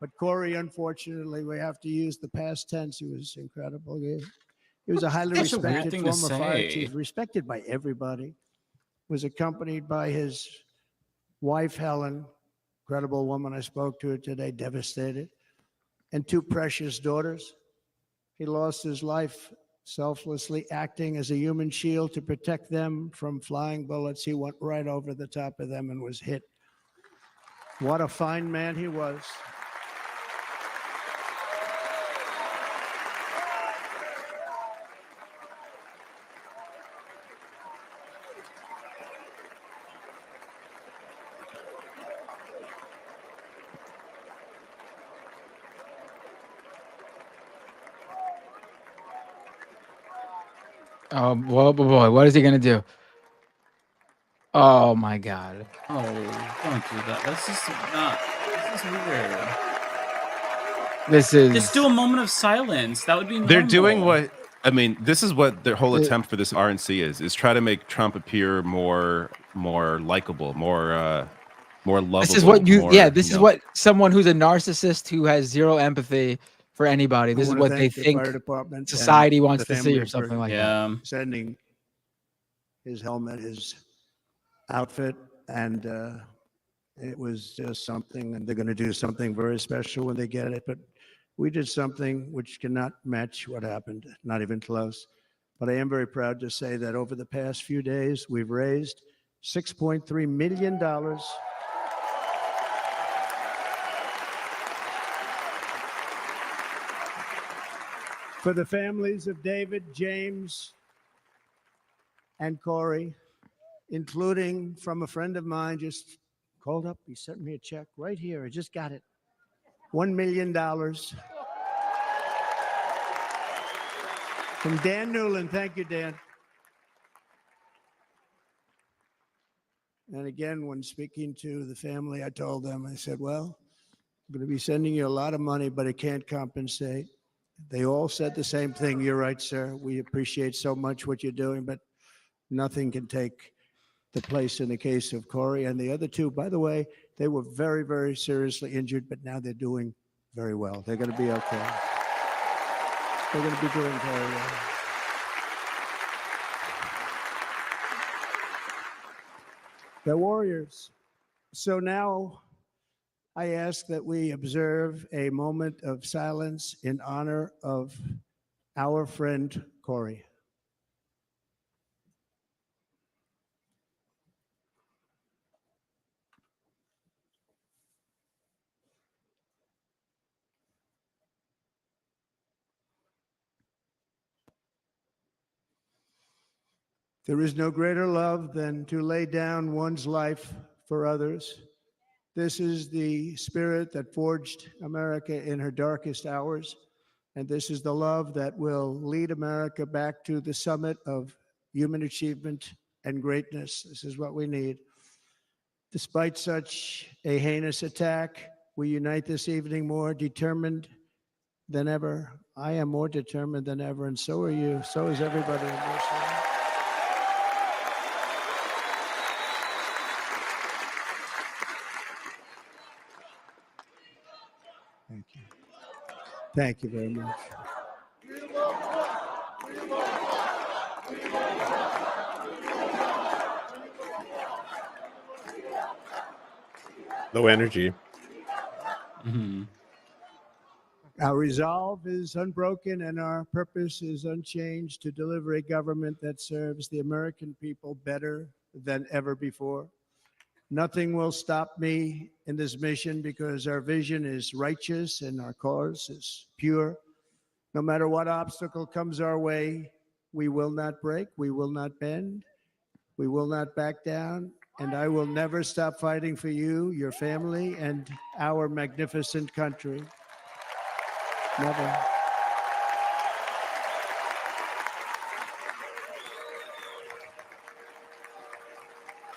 [SPEAKER 20] But Corey, unfortunately, we have to use the past tense. He was incredible. He was a highly
[SPEAKER 10] Such a weird
[SPEAKER 20] respected
[SPEAKER 10] thing to
[SPEAKER 20] former fire
[SPEAKER 10] say.
[SPEAKER 20] chief, respected by everybody. Was accompanied by his wife, Helen, incredible woman. I spoke to her today, devastated, and two precious daughters. He lost his life selflessly acting as a human shield to protect them from flying bullets. He went right over the top of them and was hit. What a fine man he was.
[SPEAKER 13] Oh boy, what is he gonna do? Oh my God!
[SPEAKER 10] Oh, don't do that. That's just not. This is weird.
[SPEAKER 13] This is
[SPEAKER 10] Just do a moment of silence. That would be normal.
[SPEAKER 11] They're doing what I mean. This is what their whole attempt for this RNC is try to make Trump appear more likable, more lovable.
[SPEAKER 13] This is what you.
[SPEAKER 11] More,
[SPEAKER 13] Yeah, this
[SPEAKER 11] you
[SPEAKER 13] is
[SPEAKER 11] know.
[SPEAKER 13] what someone who's a narcissist who has zero empathy for anybody. This is what they think society wants to see, or something like that.
[SPEAKER 20] Sending his helmet, his outfit, and it was just something. And they're going to do something very special when they get it. But we did something which cannot match what happened, not even close. But I am very proud to say that over the past few days, we've raised $6.3 million. For the families of David, James, and Corey, including from a friend of mine, just called up. He sent me a check right here. I just got it. $1 million. From Dan Newland. Thank you, Dan. And again, when speaking to the family, I told them, I said, well, I'm going to be sending you a lot of money, but it can't compensate. They all said the same thing. You're right, sir. We appreciate so much what you're doing, but nothing can take the place in the case of Corey and the other two. By the way, they were very, very seriously injured, but now they're doing very well. They're going to be okay. They're going to be doing very well. They're warriors. So now I ask that we observe a moment of silence in honor of our friend Corey. There is no greater love than to lay down one's life for others. This is the spirit that forged America in her darkest hours. And this is the love that will lead America back to the summit of human achievement and greatness. This is what we need. Despite such a heinous attack, we unite this evening more determined than ever. I am more determined than ever, and so are you. So is everybody in this room. Thank you. Thank you very much.
[SPEAKER 12] Low energy.
[SPEAKER 20] Our resolve is unbroken and our purpose is unchanged to deliver a government that serves the American people better than ever before. Nothing will stop me in this mission because our vision is righteous and our cause is pure. No matter what obstacle comes our way, we will not break, we will not bend, we will not back down, and I will never stop fighting for you, your family, and our magnificent country. Never.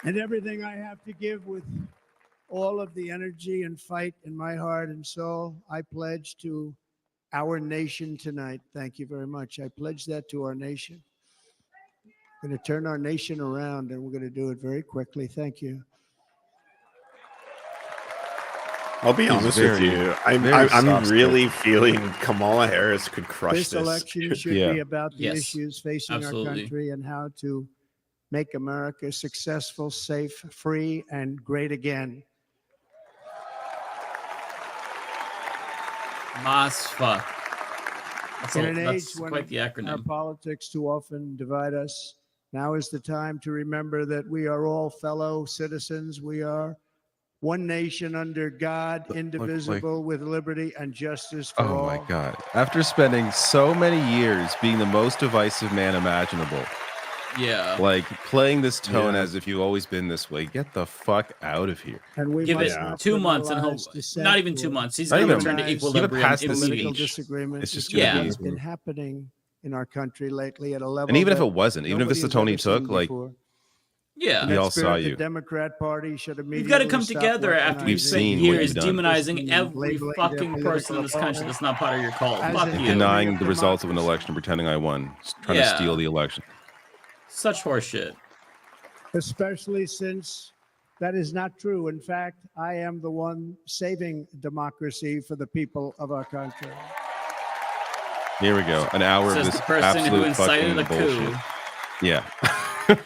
[SPEAKER 20] And everything I have to give with all of the energy and fight in my heart and soul, I pledge to our nation tonight. Thank you very much. I pledge that to our nation. We're going to turn our nation around, and we're going to do it very quickly. Thank you.
[SPEAKER 12] I'll be honest with you. I'm really feeling Kamala Harris could crush this.
[SPEAKER 20] This election should be about the issues facing our country and how to make America successful, safe, free, and great again.
[SPEAKER 10] MASFA.
[SPEAKER 20] In an age
[SPEAKER 10] That's
[SPEAKER 20] when
[SPEAKER 10] quite the acronym.
[SPEAKER 20] our politics too often divide us, now is the time to remember that we are all fellow citizens. We are one nation under God, indivisible, with liberty and justice for all.
[SPEAKER 11] Oh my God. After spending so many years being the most divisive man imaginable, like playing this tone as if you've always been this way, get the fuck out of here.
[SPEAKER 20] And we
[SPEAKER 10] Give it 2 months and he'll, not even 2 months. He's going to return to equilibrium
[SPEAKER 20] political disagreements.
[SPEAKER 11] It's just going to
[SPEAKER 20] It's been happening in our country lately at a level.
[SPEAKER 11] And even if
[SPEAKER 20] that
[SPEAKER 11] it wasn't, even if this is the tone he took, like, we all saw you.
[SPEAKER 20] The Democrat Party should immediately.
[SPEAKER 10] We've got to come together after we've spent years demonizing every fucking person in this country that's not part of your cult. Fuck you.
[SPEAKER 11] Denying the results of an election, pretending I won, trying to steal the election.
[SPEAKER 10] Such horseshit.
[SPEAKER 20] Especially since that is not true. In fact, I am the one saving democracy for the people of our country.
[SPEAKER 11] Here we go. An hour of
[SPEAKER 10] Says
[SPEAKER 11] this
[SPEAKER 10] the person who
[SPEAKER 11] absolute
[SPEAKER 10] incited
[SPEAKER 11] fucking
[SPEAKER 10] a coup.
[SPEAKER 11] bullshit. Yeah.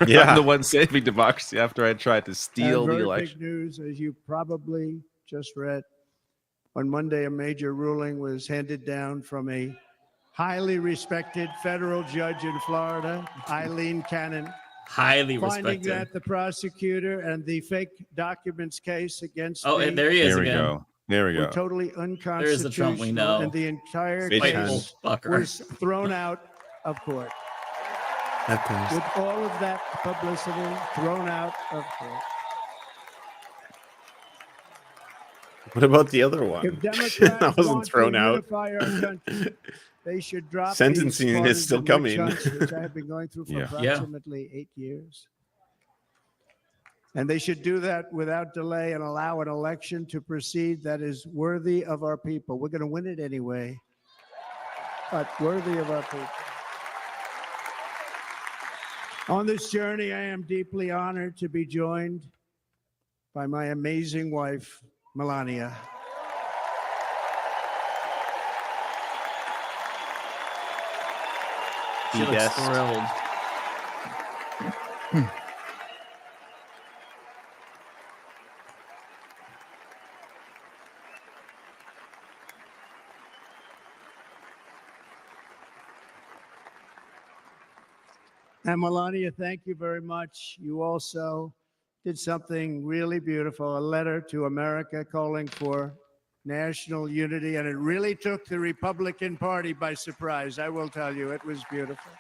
[SPEAKER 12] Yeah.
[SPEAKER 11] I'm the one saving democracy after I tried to steal the
[SPEAKER 20] Big
[SPEAKER 11] election.
[SPEAKER 20] news, as you probably just read. On Monday, a major ruling was handed down from a highly respected federal judge in Florida, Eileen Cannon.
[SPEAKER 10] Highly
[SPEAKER 20] finding
[SPEAKER 10] respected.
[SPEAKER 20] that the prosecutor and the fake documents case against
[SPEAKER 10] Oh,
[SPEAKER 20] me
[SPEAKER 10] and there he is
[SPEAKER 11] There we
[SPEAKER 10] again.
[SPEAKER 11] go. There we
[SPEAKER 20] were
[SPEAKER 11] go.
[SPEAKER 20] totally
[SPEAKER 10] There's the Trump we
[SPEAKER 20] unconstitutional,
[SPEAKER 10] know.
[SPEAKER 20] and the entire
[SPEAKER 10] White
[SPEAKER 20] case
[SPEAKER 10] old fucker.
[SPEAKER 20] was thrown out of court.
[SPEAKER 12] Of course.
[SPEAKER 20] With all of that publicity, thrown out of court.
[SPEAKER 12] What about the other one?
[SPEAKER 20] If Democrats
[SPEAKER 12] That wasn't
[SPEAKER 20] want
[SPEAKER 12] thrown
[SPEAKER 20] to
[SPEAKER 12] out.
[SPEAKER 20] unify our country, they should drop
[SPEAKER 12] Sentencing
[SPEAKER 20] these
[SPEAKER 12] is
[SPEAKER 20] pardons
[SPEAKER 12] still
[SPEAKER 20] and
[SPEAKER 12] coming.
[SPEAKER 20] witch hunts, which I have been going through for
[SPEAKER 11] Yeah.
[SPEAKER 20] approximately 8 years. And they should do that without delay and allow an election to proceed that is worthy of our people. We're going to win it anyway, but worthy of our people. On this journey, I am deeply honored to be joined by my amazing wife, Melania.
[SPEAKER 10] She looks thrilled.
[SPEAKER 20] And Melania, thank you very much. You also did something really beautiful, a letter to America calling for national unity, and it really took the Republican Party by surprise. I will tell you, it was beautiful.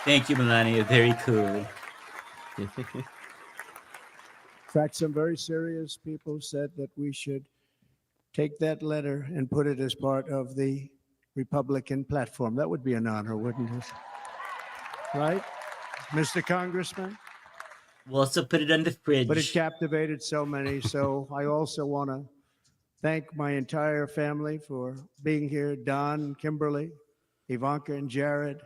[SPEAKER 10] Thank you, Melania. Very cool.
[SPEAKER 20] In fact, some very serious people said that we should take that letter and put it as part of the Republican platform. That would be an honor, wouldn't it? Right? Mr. Congressman.
[SPEAKER 10] We'll also put it on the fridge.
[SPEAKER 20] But it captivated so many. So I also want to thank my entire family for being here. Don, Kimberly, Ivanka and Jared,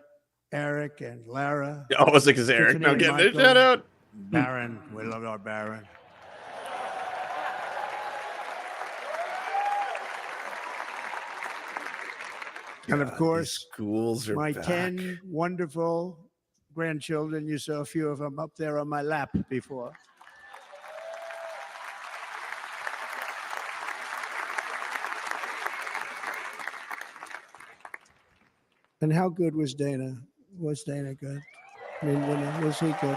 [SPEAKER 20] Eric and Lara.
[SPEAKER 12] Oh, I was like, is Eric
[SPEAKER 20] Tiffany
[SPEAKER 12] now
[SPEAKER 20] and
[SPEAKER 12] getting a
[SPEAKER 20] Michael,
[SPEAKER 12] shout out?
[SPEAKER 20] Baron, we love our Baron. And of course,
[SPEAKER 12] schools are
[SPEAKER 20] my
[SPEAKER 12] back.
[SPEAKER 20] 10 wonderful grandchildren. You saw a few of them up there on my lap before. And how good was Dana? Was Dana good? I mean, was he good?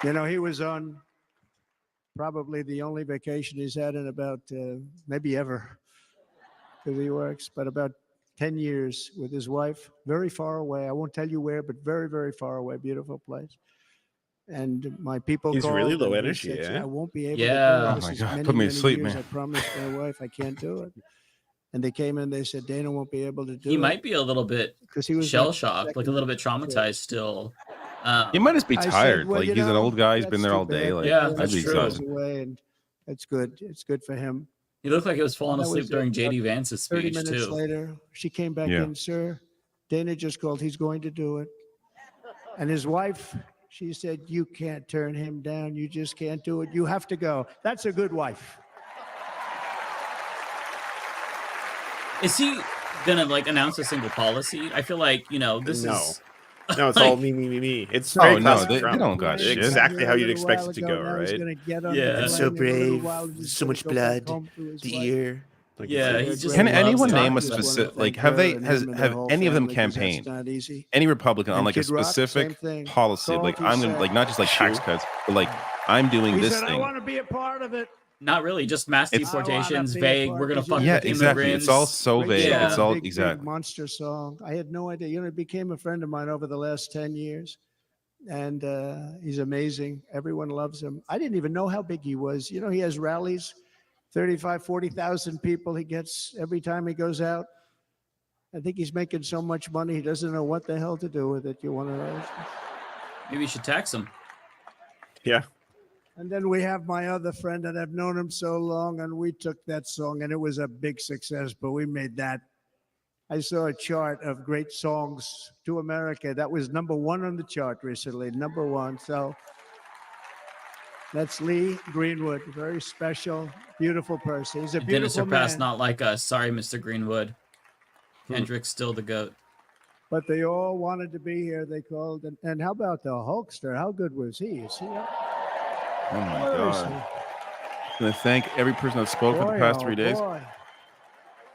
[SPEAKER 20] You know, he was on probably the only vacation he's had in about maybe ever, because he works, but about 10 years with his wife, very far away. I won't tell you where, but very, very far away. Beautiful place. And my people
[SPEAKER 12] He's
[SPEAKER 20] called
[SPEAKER 12] really low
[SPEAKER 20] and he
[SPEAKER 12] energy,
[SPEAKER 20] said,
[SPEAKER 12] eh?
[SPEAKER 20] I won't be able to
[SPEAKER 10] Yeah.
[SPEAKER 20] go.
[SPEAKER 11] Oh
[SPEAKER 20] This
[SPEAKER 11] my
[SPEAKER 20] is
[SPEAKER 11] God,
[SPEAKER 20] many,
[SPEAKER 11] put me to
[SPEAKER 20] many
[SPEAKER 11] sleep,
[SPEAKER 20] years.
[SPEAKER 11] man.
[SPEAKER 20] I promised my wife I can't do it. And they came in, they said, Dana won't be able to do it.
[SPEAKER 10] He might be a little bit
[SPEAKER 20] he was
[SPEAKER 10] shell
[SPEAKER 20] like
[SPEAKER 10] shocked, like a little bit traumatized still.
[SPEAKER 11] He might just be
[SPEAKER 20] I said,
[SPEAKER 11] tired.
[SPEAKER 20] well,
[SPEAKER 11] Like
[SPEAKER 20] you
[SPEAKER 11] he's an
[SPEAKER 20] know,
[SPEAKER 11] old guy. He's been
[SPEAKER 20] that's
[SPEAKER 11] there all
[SPEAKER 20] too
[SPEAKER 11] day.
[SPEAKER 20] bad.
[SPEAKER 11] Like
[SPEAKER 10] Yeah,
[SPEAKER 11] I'd
[SPEAKER 10] that's
[SPEAKER 11] be
[SPEAKER 10] true.
[SPEAKER 11] exhausted.
[SPEAKER 20] Away, and it's good. It's good for him.
[SPEAKER 10] He looked like he was falling
[SPEAKER 20] That
[SPEAKER 10] asleep
[SPEAKER 20] was
[SPEAKER 10] during
[SPEAKER 20] it.
[SPEAKER 10] JD Vance's
[SPEAKER 20] 30
[SPEAKER 10] speech
[SPEAKER 20] minutes
[SPEAKER 10] too.
[SPEAKER 20] later, she came back
[SPEAKER 11] Yeah.
[SPEAKER 20] in, sir. Dana just called. He's going to do it. And his wife, she said, you can't turn him down. You just can't do it. You have to go. That's a good wife.
[SPEAKER 10] Is he gonna like announce a single policy? I feel like, you know, this
[SPEAKER 12] No.
[SPEAKER 10] is
[SPEAKER 12] No, it's
[SPEAKER 10] like-
[SPEAKER 12] all me. It's
[SPEAKER 11] Oh,
[SPEAKER 12] very
[SPEAKER 11] no,
[SPEAKER 12] classic
[SPEAKER 11] they
[SPEAKER 12] Trump.
[SPEAKER 11] don't got shit.
[SPEAKER 12] Exactly how
[SPEAKER 20] A
[SPEAKER 12] you'd
[SPEAKER 20] little
[SPEAKER 12] expect
[SPEAKER 20] while
[SPEAKER 12] it to
[SPEAKER 20] ago,
[SPEAKER 12] go,
[SPEAKER 20] now he's
[SPEAKER 12] right?
[SPEAKER 20] gonna get on
[SPEAKER 10] Yeah.
[SPEAKER 20] the
[SPEAKER 10] I'm
[SPEAKER 12] so
[SPEAKER 20] plane. In a little
[SPEAKER 12] brave,
[SPEAKER 20] while, he's
[SPEAKER 12] so
[SPEAKER 20] gonna
[SPEAKER 12] much
[SPEAKER 20] go back
[SPEAKER 12] blood,
[SPEAKER 20] home to his
[SPEAKER 12] the
[SPEAKER 20] wife.
[SPEAKER 12] ear. Like,
[SPEAKER 10] Yeah,
[SPEAKER 12] it's-
[SPEAKER 10] he's just
[SPEAKER 11] Can
[SPEAKER 10] loves
[SPEAKER 11] anyone
[SPEAKER 10] to
[SPEAKER 11] name a
[SPEAKER 10] talk about it.
[SPEAKER 11] specific? Like,
[SPEAKER 20] Thank
[SPEAKER 11] have they
[SPEAKER 20] her and
[SPEAKER 11] has
[SPEAKER 20] him and their
[SPEAKER 11] have
[SPEAKER 20] whole
[SPEAKER 11] any of them
[SPEAKER 20] family, 'cause that's
[SPEAKER 11] campaigned?
[SPEAKER 20] not easy.
[SPEAKER 11] Any Republican on
[SPEAKER 20] And
[SPEAKER 11] like a
[SPEAKER 20] Kid Rock,
[SPEAKER 11] specific
[SPEAKER 20] same thing.
[SPEAKER 11] policy? Like
[SPEAKER 20] Carlson
[SPEAKER 11] I'm gonna
[SPEAKER 20] said-
[SPEAKER 11] like not just like tax
[SPEAKER 12] Shoe.
[SPEAKER 11] cuts, but like I'm doing
[SPEAKER 20] He
[SPEAKER 11] this
[SPEAKER 20] said, I
[SPEAKER 11] thing.
[SPEAKER 20] want to be a part of it.
[SPEAKER 10] Not really, just mass
[SPEAKER 11] It's-
[SPEAKER 10] deportations,
[SPEAKER 20] I wanna be a
[SPEAKER 10] vague.
[SPEAKER 20] part
[SPEAKER 10] We're gonna
[SPEAKER 20] because you
[SPEAKER 10] fuck
[SPEAKER 20] know
[SPEAKER 11] Yeah,
[SPEAKER 10] with
[SPEAKER 11] exactly.
[SPEAKER 10] immigrants.
[SPEAKER 11] It's all so
[SPEAKER 20] Great
[SPEAKER 11] vague.
[SPEAKER 10] Yeah.
[SPEAKER 11] It's
[SPEAKER 20] song,
[SPEAKER 11] all
[SPEAKER 20] big
[SPEAKER 11] exactly.
[SPEAKER 20] monster song. I had no idea. You know, he became a friend of mine over the last 10 years. And he's amazing. Everyone loves him. I didn't even know how big he was. You know, he has rallies, 35, 40,000 people he gets every time he goes out. I think he's making so much money, he doesn't know what the hell to do with it. You want to know?
[SPEAKER 10] Maybe you should tax him.
[SPEAKER 12] Yeah.
[SPEAKER 20] And then we have my other friend, and I've known him so long, and we took that song, and it was a big success, but we made that. I saw a chart of great songs to America. That was #1 on the chart recently, #1. So that's Lee Greenwood, very special, beautiful person. He's a
[SPEAKER 10] It didn't
[SPEAKER 20] beautiful
[SPEAKER 10] surpass
[SPEAKER 20] man.
[SPEAKER 10] Not Like Us. Sorry, Mr. Greenwood. Kendrick's still the GOAT.
[SPEAKER 20] But they all wanted to be here. They called. And how about the Hulkster? How good was he? Is he up?
[SPEAKER 11] Oh my
[SPEAKER 20] Where is
[SPEAKER 11] god!
[SPEAKER 20] he?
[SPEAKER 11] I'm gonna thank every person that spoke for the
[SPEAKER 20] Boy,
[SPEAKER 11] past
[SPEAKER 20] oh
[SPEAKER 11] 3 days.
[SPEAKER 20] boy.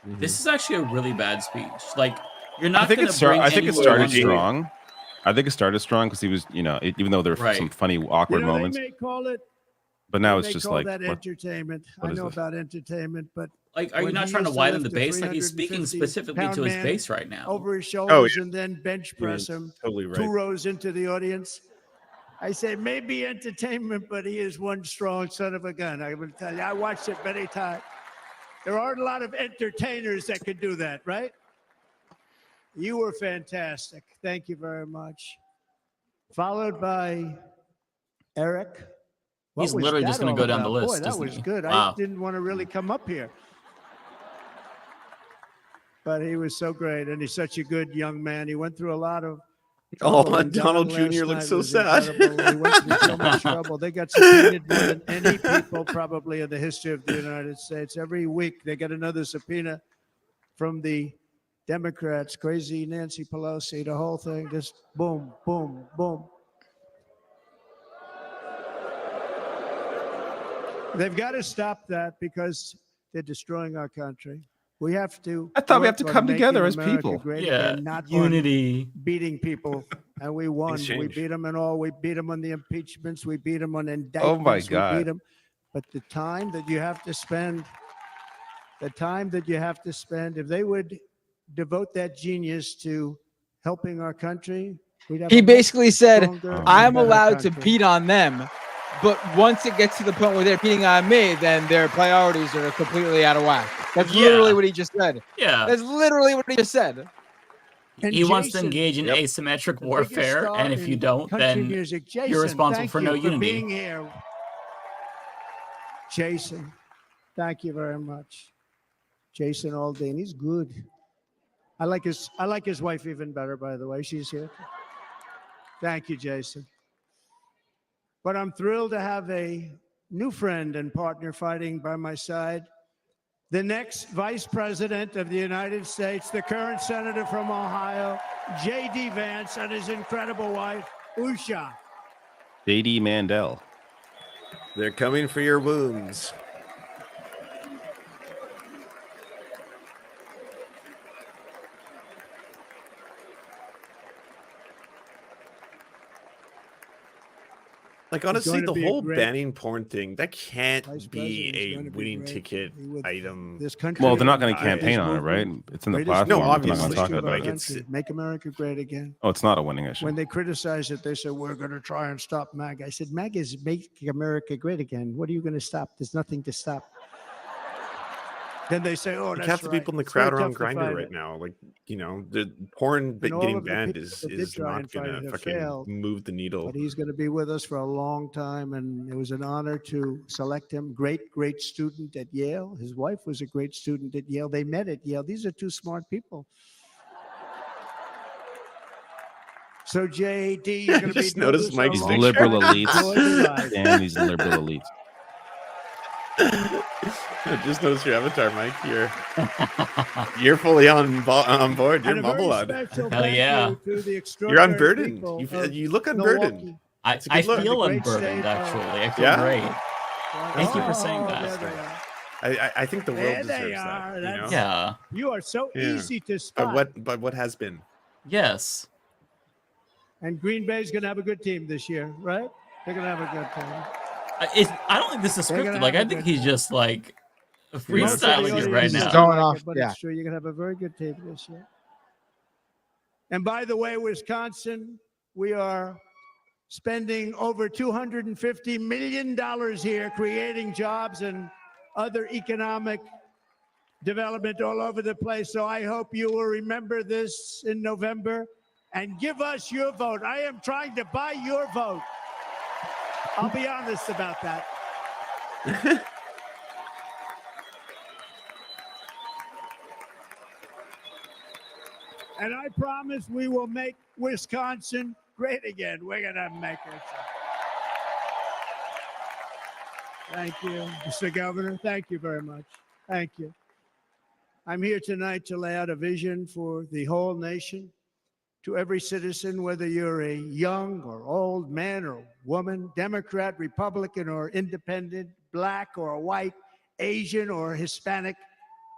[SPEAKER 10] This is actually a really bad speech. Like, you're not
[SPEAKER 11] I think
[SPEAKER 10] gonna
[SPEAKER 11] it started.
[SPEAKER 10] bring
[SPEAKER 11] I think it
[SPEAKER 10] anyone
[SPEAKER 11] started
[SPEAKER 10] on board.
[SPEAKER 11] strong. I think it started strong because he was, you know, even though there were
[SPEAKER 10] Right.
[SPEAKER 11] some funny, awkward
[SPEAKER 20] You know,
[SPEAKER 11] moments,
[SPEAKER 20] they may call it.
[SPEAKER 11] but now
[SPEAKER 20] they
[SPEAKER 11] it's
[SPEAKER 20] may
[SPEAKER 11] just
[SPEAKER 20] call
[SPEAKER 11] like,
[SPEAKER 20] that
[SPEAKER 11] what,
[SPEAKER 20] entertainment.
[SPEAKER 11] what
[SPEAKER 20] I
[SPEAKER 11] is
[SPEAKER 20] know
[SPEAKER 11] this?
[SPEAKER 20] about entertainment, but
[SPEAKER 10] Like, are you
[SPEAKER 20] when
[SPEAKER 10] not
[SPEAKER 20] he
[SPEAKER 10] trying to
[SPEAKER 20] used
[SPEAKER 10] widen the
[SPEAKER 20] lift a
[SPEAKER 10] base? Like, he's speaking
[SPEAKER 20] 350
[SPEAKER 10] specifically
[SPEAKER 20] pound
[SPEAKER 10] to his
[SPEAKER 20] man
[SPEAKER 10] base right now.
[SPEAKER 20] over his shoulders
[SPEAKER 12] yeah.
[SPEAKER 20] and then bench
[SPEAKER 12] You're
[SPEAKER 20] press him
[SPEAKER 12] totally right.
[SPEAKER 20] 2 rows into the audience. I say maybe entertainment, but he is one strong son of a gun. I will tell you, I watched it many times. There aren't a lot of entertainers that could do that, right? You were fantastic. Thank you very much. Followed by Eric. What
[SPEAKER 10] He's
[SPEAKER 20] was
[SPEAKER 10] literally just
[SPEAKER 20] that
[SPEAKER 10] gonna
[SPEAKER 20] all
[SPEAKER 10] go down the
[SPEAKER 20] about?
[SPEAKER 10] list,
[SPEAKER 20] Boy, that
[SPEAKER 10] isn't
[SPEAKER 20] was
[SPEAKER 10] he?
[SPEAKER 20] good.
[SPEAKER 10] Wow.
[SPEAKER 20] I didn't want to really come up here. But he was so great, and he's such a good young man. He went through a lot of
[SPEAKER 12] Oh,
[SPEAKER 20] trouble, and
[SPEAKER 12] Donald
[SPEAKER 20] Don
[SPEAKER 12] Jr.
[SPEAKER 20] last
[SPEAKER 12] looks
[SPEAKER 20] night
[SPEAKER 12] so
[SPEAKER 20] was
[SPEAKER 12] sad.
[SPEAKER 20] incredible. He went through so much trouble. They got subpoenaed more than any people probably in the history of the United States. Every week they get another subpoena from the Democrats, crazy Nancy Pelosi, the whole thing, just boom, boom, boom. They've got to stop that because they're destroying our country. We have to.
[SPEAKER 11] I thought we have
[SPEAKER 20] work
[SPEAKER 11] to
[SPEAKER 20] on
[SPEAKER 11] come together
[SPEAKER 20] making
[SPEAKER 11] as
[SPEAKER 20] America
[SPEAKER 11] people.
[SPEAKER 20] great
[SPEAKER 10] Yeah,
[SPEAKER 20] again, not on
[SPEAKER 10] unity.
[SPEAKER 20] beating people. And we won.
[SPEAKER 11] Things
[SPEAKER 20] We
[SPEAKER 11] change.
[SPEAKER 20] beat them in all. We beat them on the impeachments. We beat them on indictments.
[SPEAKER 11] Oh my
[SPEAKER 20] We beat
[SPEAKER 11] God.
[SPEAKER 20] them. But the time that you have to spend, if they would devote that genius to helping our country, we'd have
[SPEAKER 13] He
[SPEAKER 20] a much
[SPEAKER 13] basically said,
[SPEAKER 20] stronger and
[SPEAKER 13] I'm
[SPEAKER 20] better
[SPEAKER 13] allowed to
[SPEAKER 20] country."
[SPEAKER 13] beat on them. But once it gets to the point where they're beating on me, then their priorities are completely out of whack. That's
[SPEAKER 10] Yeah.
[SPEAKER 13] literally what he just said.
[SPEAKER 10] Yeah.
[SPEAKER 13] That's literally what he just said.
[SPEAKER 20] And
[SPEAKER 10] He wants to
[SPEAKER 20] Jason,
[SPEAKER 10] engage in asymmetric
[SPEAKER 20] the biggest
[SPEAKER 10] warfare,
[SPEAKER 20] star
[SPEAKER 10] and if you
[SPEAKER 20] in
[SPEAKER 10] don't,
[SPEAKER 20] country
[SPEAKER 10] then
[SPEAKER 20] music. Jason,
[SPEAKER 10] you're responsible
[SPEAKER 20] thank
[SPEAKER 10] for
[SPEAKER 20] you
[SPEAKER 10] no
[SPEAKER 20] for
[SPEAKER 10] unity.
[SPEAKER 20] being here. Jason, thank you very much. Jason Aldean, he's good. I like his wife even better, by the way. She's here. Thank you, Jason. But I'm thrilled to have a new friend and partner fighting by my side. The next Vice President of the United States, the current Senator from Ohio, J.D. Vance, and his incredible wife, Usha.
[SPEAKER 11] J.D. Mandel.
[SPEAKER 12] They're coming for your wounds. Like, honestly, the whole banning porn thing, that can't be a winning ticket item.
[SPEAKER 20] This country.
[SPEAKER 11] Well, they're not going to campaign on it, right? It's in the platform.
[SPEAKER 12] No,
[SPEAKER 11] They're not
[SPEAKER 12] obviously,
[SPEAKER 11] going to talk
[SPEAKER 12] but
[SPEAKER 11] about
[SPEAKER 12] like,
[SPEAKER 11] it.
[SPEAKER 12] it's
[SPEAKER 20] Make America great again.
[SPEAKER 11] Oh, it's not a winning issue.
[SPEAKER 20] When they criticize it, they say, we're going to try and stop MAGA. I said, MAGA is Make America Great Again. What are you going to stop? There's nothing to stop. Then they say, oh, that's
[SPEAKER 12] half the
[SPEAKER 20] right.
[SPEAKER 12] people in the
[SPEAKER 20] It's
[SPEAKER 12] crowd
[SPEAKER 20] very
[SPEAKER 12] are on
[SPEAKER 20] tough to
[SPEAKER 12] Grindr
[SPEAKER 20] fight
[SPEAKER 12] right
[SPEAKER 20] it.
[SPEAKER 12] now. Like, you know, the porn
[SPEAKER 20] And all
[SPEAKER 12] getting
[SPEAKER 20] of the
[SPEAKER 12] banned
[SPEAKER 20] people
[SPEAKER 12] is
[SPEAKER 20] that did try
[SPEAKER 12] not
[SPEAKER 20] and fight
[SPEAKER 12] going
[SPEAKER 20] it
[SPEAKER 12] to
[SPEAKER 20] have
[SPEAKER 12] fucking
[SPEAKER 20] failed.
[SPEAKER 12] move the needle.
[SPEAKER 20] But he's going to be with us for a long time, and it was an honor to select him. Great student at Yale. His wife was a great student at Yale. They met at Yale. These are two smart people. So, JD, you're going to be
[SPEAKER 12] Just noticed Mike's
[SPEAKER 11] These
[SPEAKER 12] picture.
[SPEAKER 11] liberal
[SPEAKER 20] Enjoy the
[SPEAKER 11] elites.
[SPEAKER 20] ride.
[SPEAKER 11] Damn, these liberal elites.
[SPEAKER 12] I just noticed your avatar, Mike. You're fully on board. You're
[SPEAKER 20] And a very
[SPEAKER 12] Mumblehead.
[SPEAKER 20] special
[SPEAKER 10] Hell
[SPEAKER 20] thank
[SPEAKER 10] yeah.
[SPEAKER 20] you to the
[SPEAKER 12] You're
[SPEAKER 20] extraordinary
[SPEAKER 12] unburdened.
[SPEAKER 20] people
[SPEAKER 12] You
[SPEAKER 20] of
[SPEAKER 12] look unburdened.
[SPEAKER 20] Milwaukee.
[SPEAKER 10] I
[SPEAKER 12] It's a good look.
[SPEAKER 10] feel
[SPEAKER 20] The great
[SPEAKER 10] unburdened,
[SPEAKER 20] state of-
[SPEAKER 10] actually. I feel
[SPEAKER 12] Yeah?
[SPEAKER 10] great. Thank you for saying that.
[SPEAKER 20] There they are.
[SPEAKER 12] I think the world
[SPEAKER 20] There
[SPEAKER 12] deserves
[SPEAKER 20] they
[SPEAKER 12] that.
[SPEAKER 20] are.
[SPEAKER 12] You know?
[SPEAKER 20] That's-
[SPEAKER 10] Yeah.
[SPEAKER 20] You are so
[SPEAKER 12] Yeah.
[SPEAKER 20] easy to spot.
[SPEAKER 12] But what has been?
[SPEAKER 10] Yes.
[SPEAKER 20] And Green Bay's going to have a good team this year, right? They're going to have a good team.
[SPEAKER 10] I don't think this is
[SPEAKER 20] They're gonna
[SPEAKER 10] scripted. Like,
[SPEAKER 20] have
[SPEAKER 10] I
[SPEAKER 20] a
[SPEAKER 10] think
[SPEAKER 20] good
[SPEAKER 10] he's just like
[SPEAKER 20] Most of the
[SPEAKER 10] freestyling it
[SPEAKER 20] audience
[SPEAKER 10] right
[SPEAKER 20] is
[SPEAKER 10] now.
[SPEAKER 13] Going
[SPEAKER 20] like
[SPEAKER 13] off,
[SPEAKER 20] it, but
[SPEAKER 13] yeah.
[SPEAKER 20] it's true. You're going to have a very good team this year. And by the way, Wisconsin, we are spending over $250 million here creating jobs and other economic development all over the place. So I hope you will remember this in November and give us your vote. I am trying to buy your vote. I'll be honest about that. And I promise we will make Wisconsin great again. We're going to make it. Thank you, Mr. Governor. Thank you very much. Thank you. I'm here tonight to lay out a vision for the whole nation. To every citizen, whether you're a young or old man or woman, Democrat, Republican, or independent, black or white, Asian or Hispanic,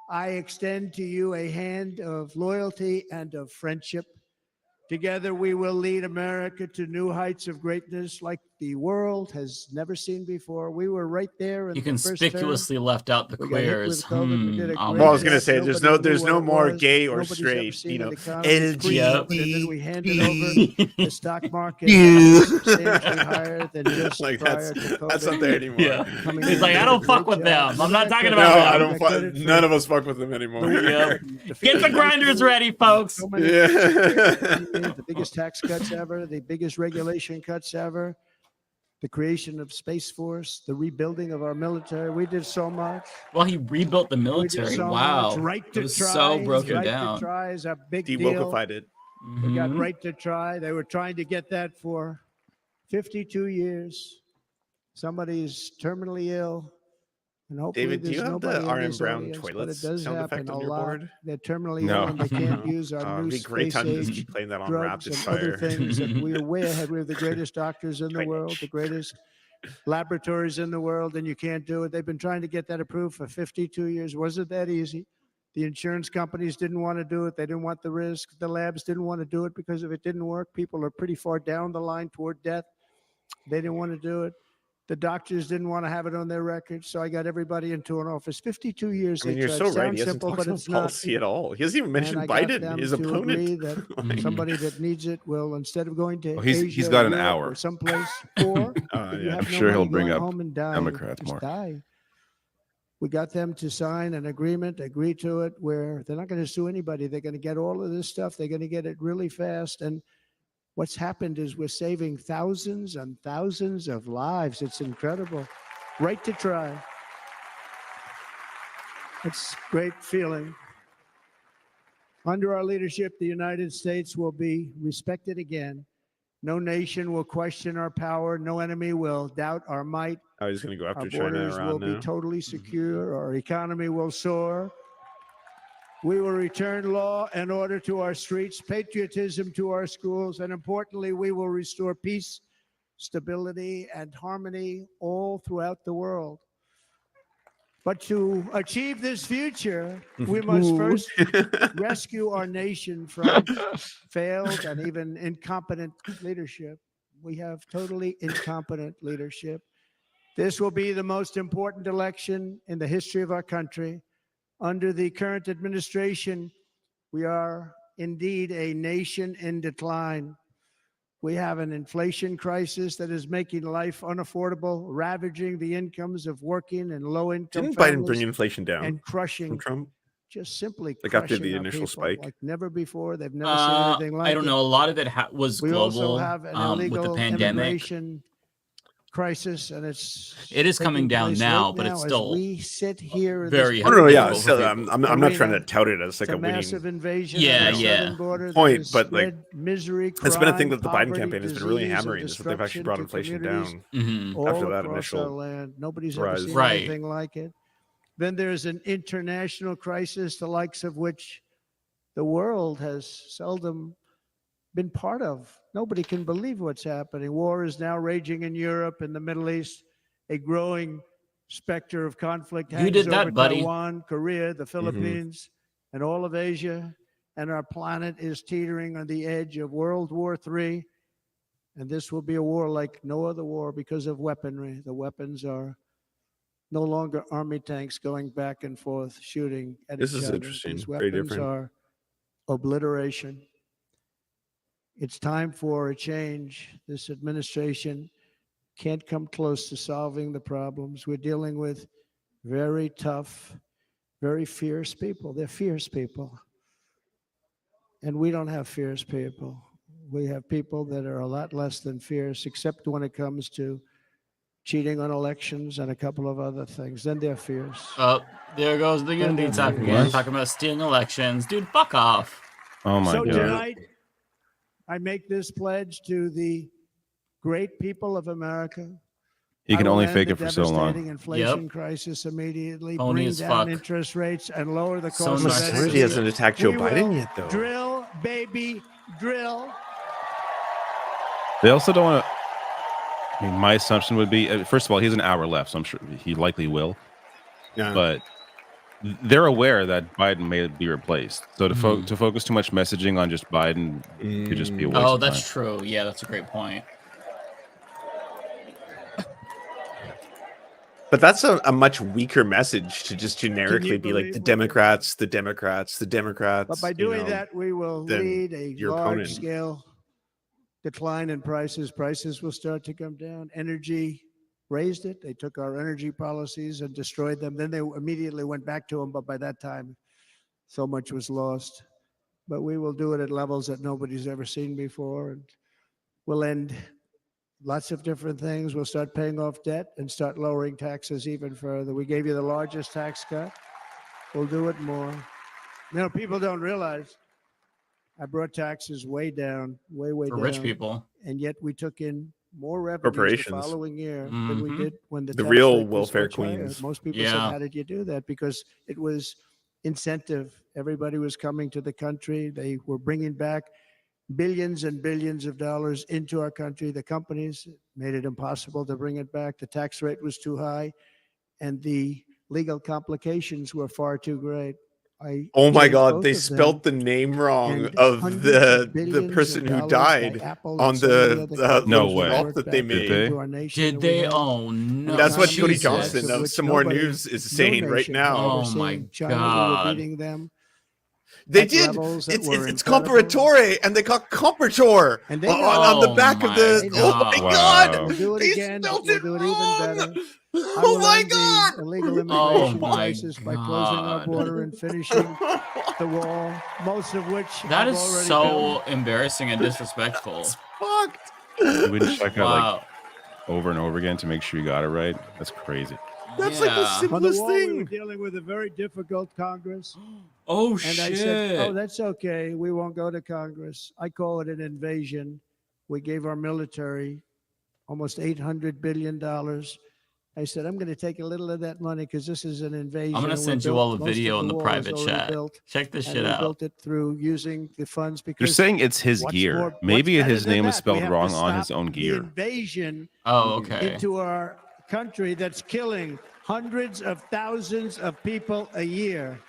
[SPEAKER 20] I extend to you a hand of loyalty and of friendship. Together, we will lead America to new heights of greatness like the world has never seen before. We were right there in
[SPEAKER 10] You
[SPEAKER 20] the first term.
[SPEAKER 10] conspicuously left out the
[SPEAKER 20] We got hit with
[SPEAKER 10] queers.
[SPEAKER 20] COVID. We did a great
[SPEAKER 12] Well, I was gonna
[SPEAKER 20] job.
[SPEAKER 12] say there's no
[SPEAKER 20] Nobody knew what it
[SPEAKER 12] more
[SPEAKER 20] was.
[SPEAKER 12] gay or
[SPEAKER 20] Nobody's ever
[SPEAKER 12] straight,
[SPEAKER 20] seen
[SPEAKER 12] you know,
[SPEAKER 20] an economy creep up, and then we handed over the stock market substantially higher than just
[SPEAKER 12] Like
[SPEAKER 20] prior to COVID.
[SPEAKER 12] that's not there anymore.
[SPEAKER 10] Yeah.
[SPEAKER 20] Coming
[SPEAKER 10] He's
[SPEAKER 20] in,
[SPEAKER 10] like,
[SPEAKER 20] did
[SPEAKER 10] I
[SPEAKER 20] a
[SPEAKER 10] don't
[SPEAKER 20] great
[SPEAKER 10] fuck with
[SPEAKER 20] job.
[SPEAKER 10] them. I'm not talking
[SPEAKER 12] No,
[SPEAKER 10] about
[SPEAKER 12] I
[SPEAKER 10] them.
[SPEAKER 12] don't. None of us fuck with them anymore.
[SPEAKER 10] Yep. Get the grinders ready, folks.
[SPEAKER 20] So many
[SPEAKER 12] Yeah.
[SPEAKER 20] the biggest tax cuts ever, the biggest regulation cuts ever, the creation of Space Force, the rebuilding of our military. We did so much.
[SPEAKER 10] Well, he rebuilt the
[SPEAKER 20] We did
[SPEAKER 10] military.
[SPEAKER 20] so
[SPEAKER 10] wow.
[SPEAKER 20] much. Right to
[SPEAKER 10] It was
[SPEAKER 20] try.
[SPEAKER 10] so broken
[SPEAKER 20] right
[SPEAKER 10] down.
[SPEAKER 20] to try is a big deal.
[SPEAKER 12] Dewokified it.
[SPEAKER 20] They got
[SPEAKER 10] Mhm.
[SPEAKER 20] right to try. They were trying to get that for 52 years. Somebody's terminally ill. And hopefully
[SPEAKER 12] David, do you
[SPEAKER 20] there's
[SPEAKER 12] have the
[SPEAKER 20] nobody in
[SPEAKER 12] RM
[SPEAKER 20] this
[SPEAKER 12] Brown
[SPEAKER 20] audience, but
[SPEAKER 12] toilets
[SPEAKER 20] it does
[SPEAKER 12] sound
[SPEAKER 20] happen
[SPEAKER 12] effect
[SPEAKER 20] a
[SPEAKER 12] on your
[SPEAKER 20] lot.
[SPEAKER 12] board?
[SPEAKER 20] They're terminally
[SPEAKER 11] No.
[SPEAKER 20] ill and they can't use our new
[SPEAKER 12] It'd be great
[SPEAKER 20] space
[SPEAKER 12] time to
[SPEAKER 20] age
[SPEAKER 12] be playing that on
[SPEAKER 20] drugs
[SPEAKER 12] Rapid
[SPEAKER 20] and other
[SPEAKER 12] Fire.
[SPEAKER 20] things. And we are way ahead. We have the greatest doctors in the world, the greatest laboratories in the world, and you can't do it. They've been trying to get that approved for 52 years. Wasn't that easy? The insurance companies didn't want to do it. They didn't want the risk. The labs didn't want to do it because if it didn't work, people are pretty far down the line toward death. They didn't want to do it. The doctors didn't want to have it on their records, so I got everybody into an office. 52 years.
[SPEAKER 12] I mean,
[SPEAKER 20] they
[SPEAKER 12] you're
[SPEAKER 20] tried.
[SPEAKER 12] so right.
[SPEAKER 20] Sounds
[SPEAKER 12] He hasn't
[SPEAKER 20] simple,
[SPEAKER 12] talked
[SPEAKER 20] but
[SPEAKER 12] about
[SPEAKER 20] it's not.
[SPEAKER 12] policy at all. He hasn't even mentioned
[SPEAKER 20] And I got
[SPEAKER 12] Biden,
[SPEAKER 20] them
[SPEAKER 12] his
[SPEAKER 20] to
[SPEAKER 12] opponent.
[SPEAKER 20] agree that somebody that needs it will, instead of going to
[SPEAKER 11] He's
[SPEAKER 20] Asia,
[SPEAKER 11] got an
[SPEAKER 20] Europe,
[SPEAKER 11] hour.
[SPEAKER 20] or someplace, or if you
[SPEAKER 12] Yeah.
[SPEAKER 20] have
[SPEAKER 11] I'm
[SPEAKER 20] no
[SPEAKER 11] sure he'll
[SPEAKER 20] money,
[SPEAKER 11] bring
[SPEAKER 20] go
[SPEAKER 11] up
[SPEAKER 20] home and die.
[SPEAKER 11] Democrats
[SPEAKER 20] Just
[SPEAKER 11] more.
[SPEAKER 20] die. We got them to sign an agreement, agree to it, where they're not going to sue anybody. They're going to get all of this stuff. They're going to get it really fast. And what's happened is we're saving thousands and thousands of lives. It's incredible. Right to try. It's a great feeling. Under our leadership, the United States will be respected again. No nation will question our power. No enemy will doubt our might.
[SPEAKER 12] I was going to go after
[SPEAKER 20] Our
[SPEAKER 12] China
[SPEAKER 20] borders will
[SPEAKER 12] around
[SPEAKER 20] be
[SPEAKER 12] now.
[SPEAKER 20] totally secure. Our economy will soar. We will return law and order to our streets, patriotism to our schools, and importantly, we will restore peace, stability, and harmony all throughout the world. But to achieve this future, we must first rescue our nation from failed and even incompetent leadership. We have totally incompetent leadership. This will be the most important election in the history of our country. Under the current administration, we are indeed a nation in decline. We have an inflation crisis that is making life unaffordable, ravaging the incomes of working and low-income
[SPEAKER 12] Didn't
[SPEAKER 20] families.
[SPEAKER 12] Biden bring inflation down
[SPEAKER 20] and crushing
[SPEAKER 12] from Trump?
[SPEAKER 20] Just simply
[SPEAKER 12] Like after
[SPEAKER 20] crushing
[SPEAKER 12] the
[SPEAKER 20] our
[SPEAKER 12] initial
[SPEAKER 20] people
[SPEAKER 12] spike?
[SPEAKER 20] like never before. They've never seen anything like it.
[SPEAKER 10] I don't know. A lot of it was
[SPEAKER 20] We also
[SPEAKER 10] global
[SPEAKER 20] have an
[SPEAKER 10] with the
[SPEAKER 20] illegal
[SPEAKER 10] pandemic.
[SPEAKER 20] immigration crisis, and
[SPEAKER 10] It is
[SPEAKER 20] taking
[SPEAKER 10] coming down
[SPEAKER 20] place
[SPEAKER 10] now,
[SPEAKER 20] right
[SPEAKER 10] but it's
[SPEAKER 20] as
[SPEAKER 10] still
[SPEAKER 20] we sit here in
[SPEAKER 10] very
[SPEAKER 20] this
[SPEAKER 12] Oh, no, yeah.
[SPEAKER 10] Over
[SPEAKER 12] Still,
[SPEAKER 10] people.
[SPEAKER 12] I'm not trying to
[SPEAKER 20] arena.
[SPEAKER 12] tout it as like
[SPEAKER 20] It's
[SPEAKER 12] a winning
[SPEAKER 20] massive invasion
[SPEAKER 10] Yeah,
[SPEAKER 20] of the
[SPEAKER 10] yeah.
[SPEAKER 20] southern border that
[SPEAKER 12] point,
[SPEAKER 20] has
[SPEAKER 12] but like
[SPEAKER 20] spread misery,
[SPEAKER 12] it's been a thing
[SPEAKER 20] crime,
[SPEAKER 12] that the Biden
[SPEAKER 20] poverty,
[SPEAKER 12] campaign has been really
[SPEAKER 20] disease, and
[SPEAKER 12] hammering is that they've actually brought
[SPEAKER 20] destruction to
[SPEAKER 12] inflation
[SPEAKER 20] communities
[SPEAKER 12] down
[SPEAKER 10] Mhm.
[SPEAKER 12] after
[SPEAKER 20] all
[SPEAKER 12] that
[SPEAKER 20] across our
[SPEAKER 12] initial
[SPEAKER 20] land. Nobody's ever
[SPEAKER 12] rise.
[SPEAKER 20] seen
[SPEAKER 10] Right.
[SPEAKER 20] anything like it. Then there's an international crisis, the likes of which the world has seldom been part of. Nobody can believe what's happening. War is now raging in Europe and the Middle East. A growing specter of conflict hangs
[SPEAKER 10] did that,
[SPEAKER 20] over
[SPEAKER 10] buddy.
[SPEAKER 20] Taiwan, Korea, the Philippines, and all of Asia. And our planet is teetering on the edge of World War III. And this will be a war like no other war because of weaponry. The weapons are no longer army tanks going back and forth shooting at
[SPEAKER 12] This
[SPEAKER 20] each
[SPEAKER 12] is
[SPEAKER 20] other.
[SPEAKER 12] interesting.
[SPEAKER 20] These
[SPEAKER 12] Very
[SPEAKER 20] weapons
[SPEAKER 12] different.
[SPEAKER 20] are obliteration. It's time for a change. This administration can't come close to solving the problems. We're dealing with very tough, very fierce people. They're fierce people. And we don't have fierce people. We have people that are a lot less than fierce, except when it comes to cheating on elections and a couple of other things. Then they're fierce.
[SPEAKER 10] Oh, there goes the unity talk again.
[SPEAKER 11] What?
[SPEAKER 10] Talking about stealing elections. Dude, fuck off.
[SPEAKER 11] Oh my
[SPEAKER 20] So
[SPEAKER 11] god.
[SPEAKER 20] tonight, I make this pledge to the great people of America.
[SPEAKER 11] He can
[SPEAKER 20] I will
[SPEAKER 11] only
[SPEAKER 20] end
[SPEAKER 11] fake
[SPEAKER 20] the
[SPEAKER 11] it for so long.
[SPEAKER 20] devastating inflation crisis immediately,
[SPEAKER 10] Phony
[SPEAKER 20] bring
[SPEAKER 10] as
[SPEAKER 20] down
[SPEAKER 10] fuck.
[SPEAKER 20] interest rates, and lower the
[SPEAKER 10] So
[SPEAKER 20] cost of
[SPEAKER 10] narcissistic.
[SPEAKER 20] energy.
[SPEAKER 12] He hasn't attacked Joe
[SPEAKER 20] We
[SPEAKER 12] Biden
[SPEAKER 20] will
[SPEAKER 12] yet, though.
[SPEAKER 20] Drill, baby, drill.
[SPEAKER 11] They also don't want to. I mean, my assumption would be, first of all, he has an hour left, so I'm sure he likely will.
[SPEAKER 12] Yeah.
[SPEAKER 11] But they're aware that Biden may be replaced. So to focus too much messaging on just Biden could just be a waste
[SPEAKER 10] Oh,
[SPEAKER 11] of
[SPEAKER 10] that's
[SPEAKER 11] time.
[SPEAKER 10] true. Yeah, that's a great point.
[SPEAKER 12] But that's a much weaker message to just generically be like
[SPEAKER 20] believe
[SPEAKER 12] the
[SPEAKER 20] what-
[SPEAKER 12] Democrats, the Democrats, the Democrats.
[SPEAKER 20] But by
[SPEAKER 12] you
[SPEAKER 20] doing
[SPEAKER 12] know.
[SPEAKER 20] that, we will
[SPEAKER 12] than
[SPEAKER 20] lead a
[SPEAKER 12] your opponent.
[SPEAKER 20] large-scale decline in prices. Prices will start to come down. Energy raised it. They took our energy policies and destroyed them. Then they immediately went back to them. But by that time, so much was lost. But we will do it at levels that nobody's ever seen before. And we'll end lots of different things. We'll start paying off debt and start lowering taxes even further. We gave you the largest tax cut. We'll do it more. You know, people don't realize I brought taxes way down, way
[SPEAKER 10] For
[SPEAKER 20] down.
[SPEAKER 10] rich people.
[SPEAKER 20] And yet we took in more revenue the
[SPEAKER 12] Corporations.
[SPEAKER 20] following year than we
[SPEAKER 10] Mhm.
[SPEAKER 20] did when the
[SPEAKER 12] The
[SPEAKER 20] tax
[SPEAKER 12] real
[SPEAKER 20] rate was
[SPEAKER 12] welfare
[SPEAKER 20] much higher.
[SPEAKER 12] queens.
[SPEAKER 20] Most people
[SPEAKER 10] Yeah.
[SPEAKER 20] said, how did you do that? Because it was incentive. Everybody was coming to the country. They were bringing back billions and billions of dollars into our country. The companies made it impossible to bring it back. The tax rate was too high, and the legal complications were far too great.
[SPEAKER 12] Oh my
[SPEAKER 20] changed
[SPEAKER 12] God,
[SPEAKER 20] both
[SPEAKER 12] they
[SPEAKER 20] of
[SPEAKER 12] spelt
[SPEAKER 20] them,
[SPEAKER 12] the name wrong
[SPEAKER 20] and
[SPEAKER 12] of
[SPEAKER 20] hundreds
[SPEAKER 12] the
[SPEAKER 20] billions
[SPEAKER 12] person
[SPEAKER 20] of
[SPEAKER 12] who
[SPEAKER 20] dollars by
[SPEAKER 12] died
[SPEAKER 20] Apple
[SPEAKER 12] on
[SPEAKER 20] and so many
[SPEAKER 12] the
[SPEAKER 20] other companies
[SPEAKER 11] No
[SPEAKER 12] little
[SPEAKER 11] way.
[SPEAKER 12] wealth
[SPEAKER 20] brought
[SPEAKER 12] that they
[SPEAKER 20] back
[SPEAKER 11] Did
[SPEAKER 12] made.
[SPEAKER 11] they?
[SPEAKER 20] into our nation,
[SPEAKER 10] Did
[SPEAKER 20] and we
[SPEAKER 10] they?
[SPEAKER 20] had
[SPEAKER 10] Oh, no.
[SPEAKER 12] That's what Cody
[SPEAKER 10] Jesus.
[SPEAKER 12] Johnson
[SPEAKER 20] of
[SPEAKER 12] of
[SPEAKER 20] which
[SPEAKER 12] Some More
[SPEAKER 20] nobody-
[SPEAKER 12] News is
[SPEAKER 20] no
[SPEAKER 12] saying right
[SPEAKER 20] nation had
[SPEAKER 12] now.
[SPEAKER 20] ever
[SPEAKER 10] Oh my
[SPEAKER 20] seen. China, we
[SPEAKER 10] God.
[SPEAKER 20] were beating them.
[SPEAKER 12] They
[SPEAKER 20] at
[SPEAKER 12] did.
[SPEAKER 20] levels that
[SPEAKER 12] It's
[SPEAKER 20] were
[SPEAKER 12] it's
[SPEAKER 20] incredible.
[SPEAKER 12] comparatore, and they got comparator
[SPEAKER 20] And they
[SPEAKER 12] on the back of the.
[SPEAKER 20] They
[SPEAKER 12] Oh
[SPEAKER 20] know.
[SPEAKER 12] my
[SPEAKER 11] Wow.
[SPEAKER 12] God!
[SPEAKER 20] We'll do it
[SPEAKER 12] They
[SPEAKER 20] again, but
[SPEAKER 12] spelled
[SPEAKER 20] we'll
[SPEAKER 12] it
[SPEAKER 20] do it even better.
[SPEAKER 12] wrong.
[SPEAKER 20] I
[SPEAKER 12] Oh
[SPEAKER 20] will
[SPEAKER 12] my
[SPEAKER 20] end
[SPEAKER 12] God!
[SPEAKER 20] the illegal
[SPEAKER 10] Oh
[SPEAKER 20] immigration
[SPEAKER 10] my
[SPEAKER 20] crisis by closing our
[SPEAKER 10] God.
[SPEAKER 20] border and finishing the wall, most of which
[SPEAKER 10] That
[SPEAKER 20] I've
[SPEAKER 10] is
[SPEAKER 20] already
[SPEAKER 10] so
[SPEAKER 20] built.
[SPEAKER 10] embarrassing and disrespectful.
[SPEAKER 12] Fucked.
[SPEAKER 11] You wouldn't check that like
[SPEAKER 10] Wow.
[SPEAKER 11] over and over again to make sure you got it right. That's crazy.
[SPEAKER 12] That's like the
[SPEAKER 10] Yeah.
[SPEAKER 20] On the
[SPEAKER 12] simplest
[SPEAKER 20] wall, we were
[SPEAKER 12] thing.
[SPEAKER 20] dealing with a very difficult Congress.
[SPEAKER 10] Oh
[SPEAKER 20] And
[SPEAKER 10] shit.
[SPEAKER 20] I said, oh, that's okay. We won't go to Congress. I call it an invasion. We gave our military almost $800 billion. I said, I'm going to take a little of that money because this is an invasion.
[SPEAKER 10] I'm gonna
[SPEAKER 20] and we're
[SPEAKER 10] send you
[SPEAKER 20] built-
[SPEAKER 10] all the
[SPEAKER 20] most of
[SPEAKER 10] video in the
[SPEAKER 20] wall is
[SPEAKER 10] private
[SPEAKER 20] already
[SPEAKER 10] chat.
[SPEAKER 20] built,
[SPEAKER 10] Check this
[SPEAKER 20] and
[SPEAKER 10] shit
[SPEAKER 20] we
[SPEAKER 10] out.
[SPEAKER 20] built it through using the funds because
[SPEAKER 11] You're saying it's his
[SPEAKER 20] what's
[SPEAKER 11] gear.
[SPEAKER 20] more-
[SPEAKER 11] Maybe
[SPEAKER 20] what's
[SPEAKER 11] his
[SPEAKER 20] better than
[SPEAKER 11] name was
[SPEAKER 20] that?
[SPEAKER 11] spelled
[SPEAKER 20] We have
[SPEAKER 11] wrong
[SPEAKER 20] to
[SPEAKER 11] on his
[SPEAKER 20] stop
[SPEAKER 11] own
[SPEAKER 20] the
[SPEAKER 11] gear.
[SPEAKER 20] invasion
[SPEAKER 10] Oh, okay.
[SPEAKER 20] into our country that's killing hundreds of thousands of people a year.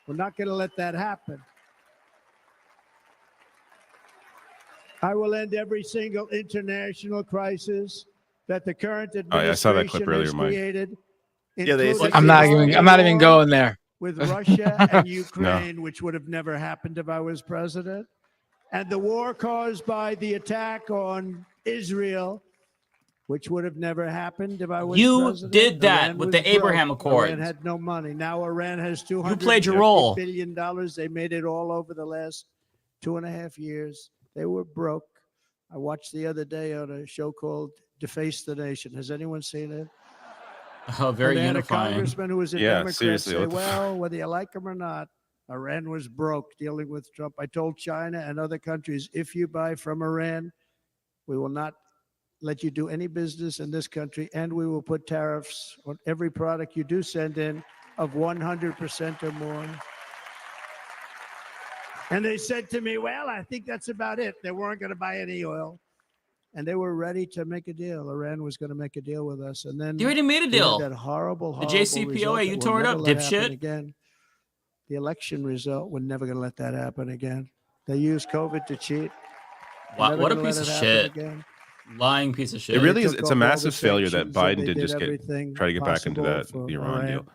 [SPEAKER 20] We're not going to let that happen. I will end every single international crisis that the current
[SPEAKER 11] Oh, yeah, I saw that
[SPEAKER 20] administration
[SPEAKER 11] clip earlier,
[SPEAKER 20] has
[SPEAKER 11] Mike.
[SPEAKER 20] created.
[SPEAKER 12] Yeah, they
[SPEAKER 20] including
[SPEAKER 13] I'm not
[SPEAKER 20] the
[SPEAKER 13] even. I'm not even
[SPEAKER 20] war
[SPEAKER 13] going there.
[SPEAKER 20] with Russia and Ukraine, which would have never happened if I was president, and the war caused by the attack on Israel, which would have never happened if I was
[SPEAKER 10] You
[SPEAKER 20] president.
[SPEAKER 10] did that
[SPEAKER 20] Iran
[SPEAKER 10] with
[SPEAKER 20] was
[SPEAKER 10] the Abraham
[SPEAKER 20] broke.
[SPEAKER 10] Accords.
[SPEAKER 20] Iran had no money. Now Iran has
[SPEAKER 10] played your role.
[SPEAKER 20] $250 billion. They made it all over the last 2.5 years. They were broke. I watched the other day on a show called Deface the Nation. Has anyone seen it?
[SPEAKER 10] Oh, very
[SPEAKER 20] and they had a
[SPEAKER 10] unifying.
[SPEAKER 20] congressman who was a
[SPEAKER 11] Yeah,
[SPEAKER 20] Democrat
[SPEAKER 11] seriously,
[SPEAKER 20] say,
[SPEAKER 11] what the
[SPEAKER 20] well, whether you like him or not, Iran was broke dealing with Trump. I told China and other countries, if you buy from Iran, we will not let you do any business in this country, and we will put tariffs on every product you do send in of 100% or more. And they said to me, well, I think that's about it. They weren't going to buy any oil. And they were ready to make a deal. Iran was going to make a deal with us. And then
[SPEAKER 10] They already made a
[SPEAKER 20] we had
[SPEAKER 10] deal.
[SPEAKER 20] that horrible,
[SPEAKER 10] The
[SPEAKER 20] horrible
[SPEAKER 10] JCPOA,
[SPEAKER 20] result
[SPEAKER 10] you
[SPEAKER 20] that
[SPEAKER 10] tore
[SPEAKER 20] we'll
[SPEAKER 10] it
[SPEAKER 20] never
[SPEAKER 10] up,
[SPEAKER 20] let happen
[SPEAKER 10] dipshit.
[SPEAKER 20] again. The election result, we're never going to let that happen again. They used COVID to cheat. We're
[SPEAKER 10] Wow,
[SPEAKER 20] never
[SPEAKER 10] what a
[SPEAKER 20] gonna
[SPEAKER 10] piece
[SPEAKER 20] let
[SPEAKER 10] of
[SPEAKER 20] it happen
[SPEAKER 10] shit.
[SPEAKER 20] again.
[SPEAKER 10] Lying piece of shit.
[SPEAKER 11] It really
[SPEAKER 20] They
[SPEAKER 11] is.
[SPEAKER 20] took
[SPEAKER 11] It's
[SPEAKER 20] off
[SPEAKER 11] a
[SPEAKER 20] all the
[SPEAKER 11] massive failure that
[SPEAKER 20] sanctions, and
[SPEAKER 11] Biden
[SPEAKER 20] they
[SPEAKER 11] did
[SPEAKER 20] did
[SPEAKER 11] just
[SPEAKER 20] everything
[SPEAKER 11] try to get back into
[SPEAKER 20] possible
[SPEAKER 11] that
[SPEAKER 20] for
[SPEAKER 11] the Iran deal.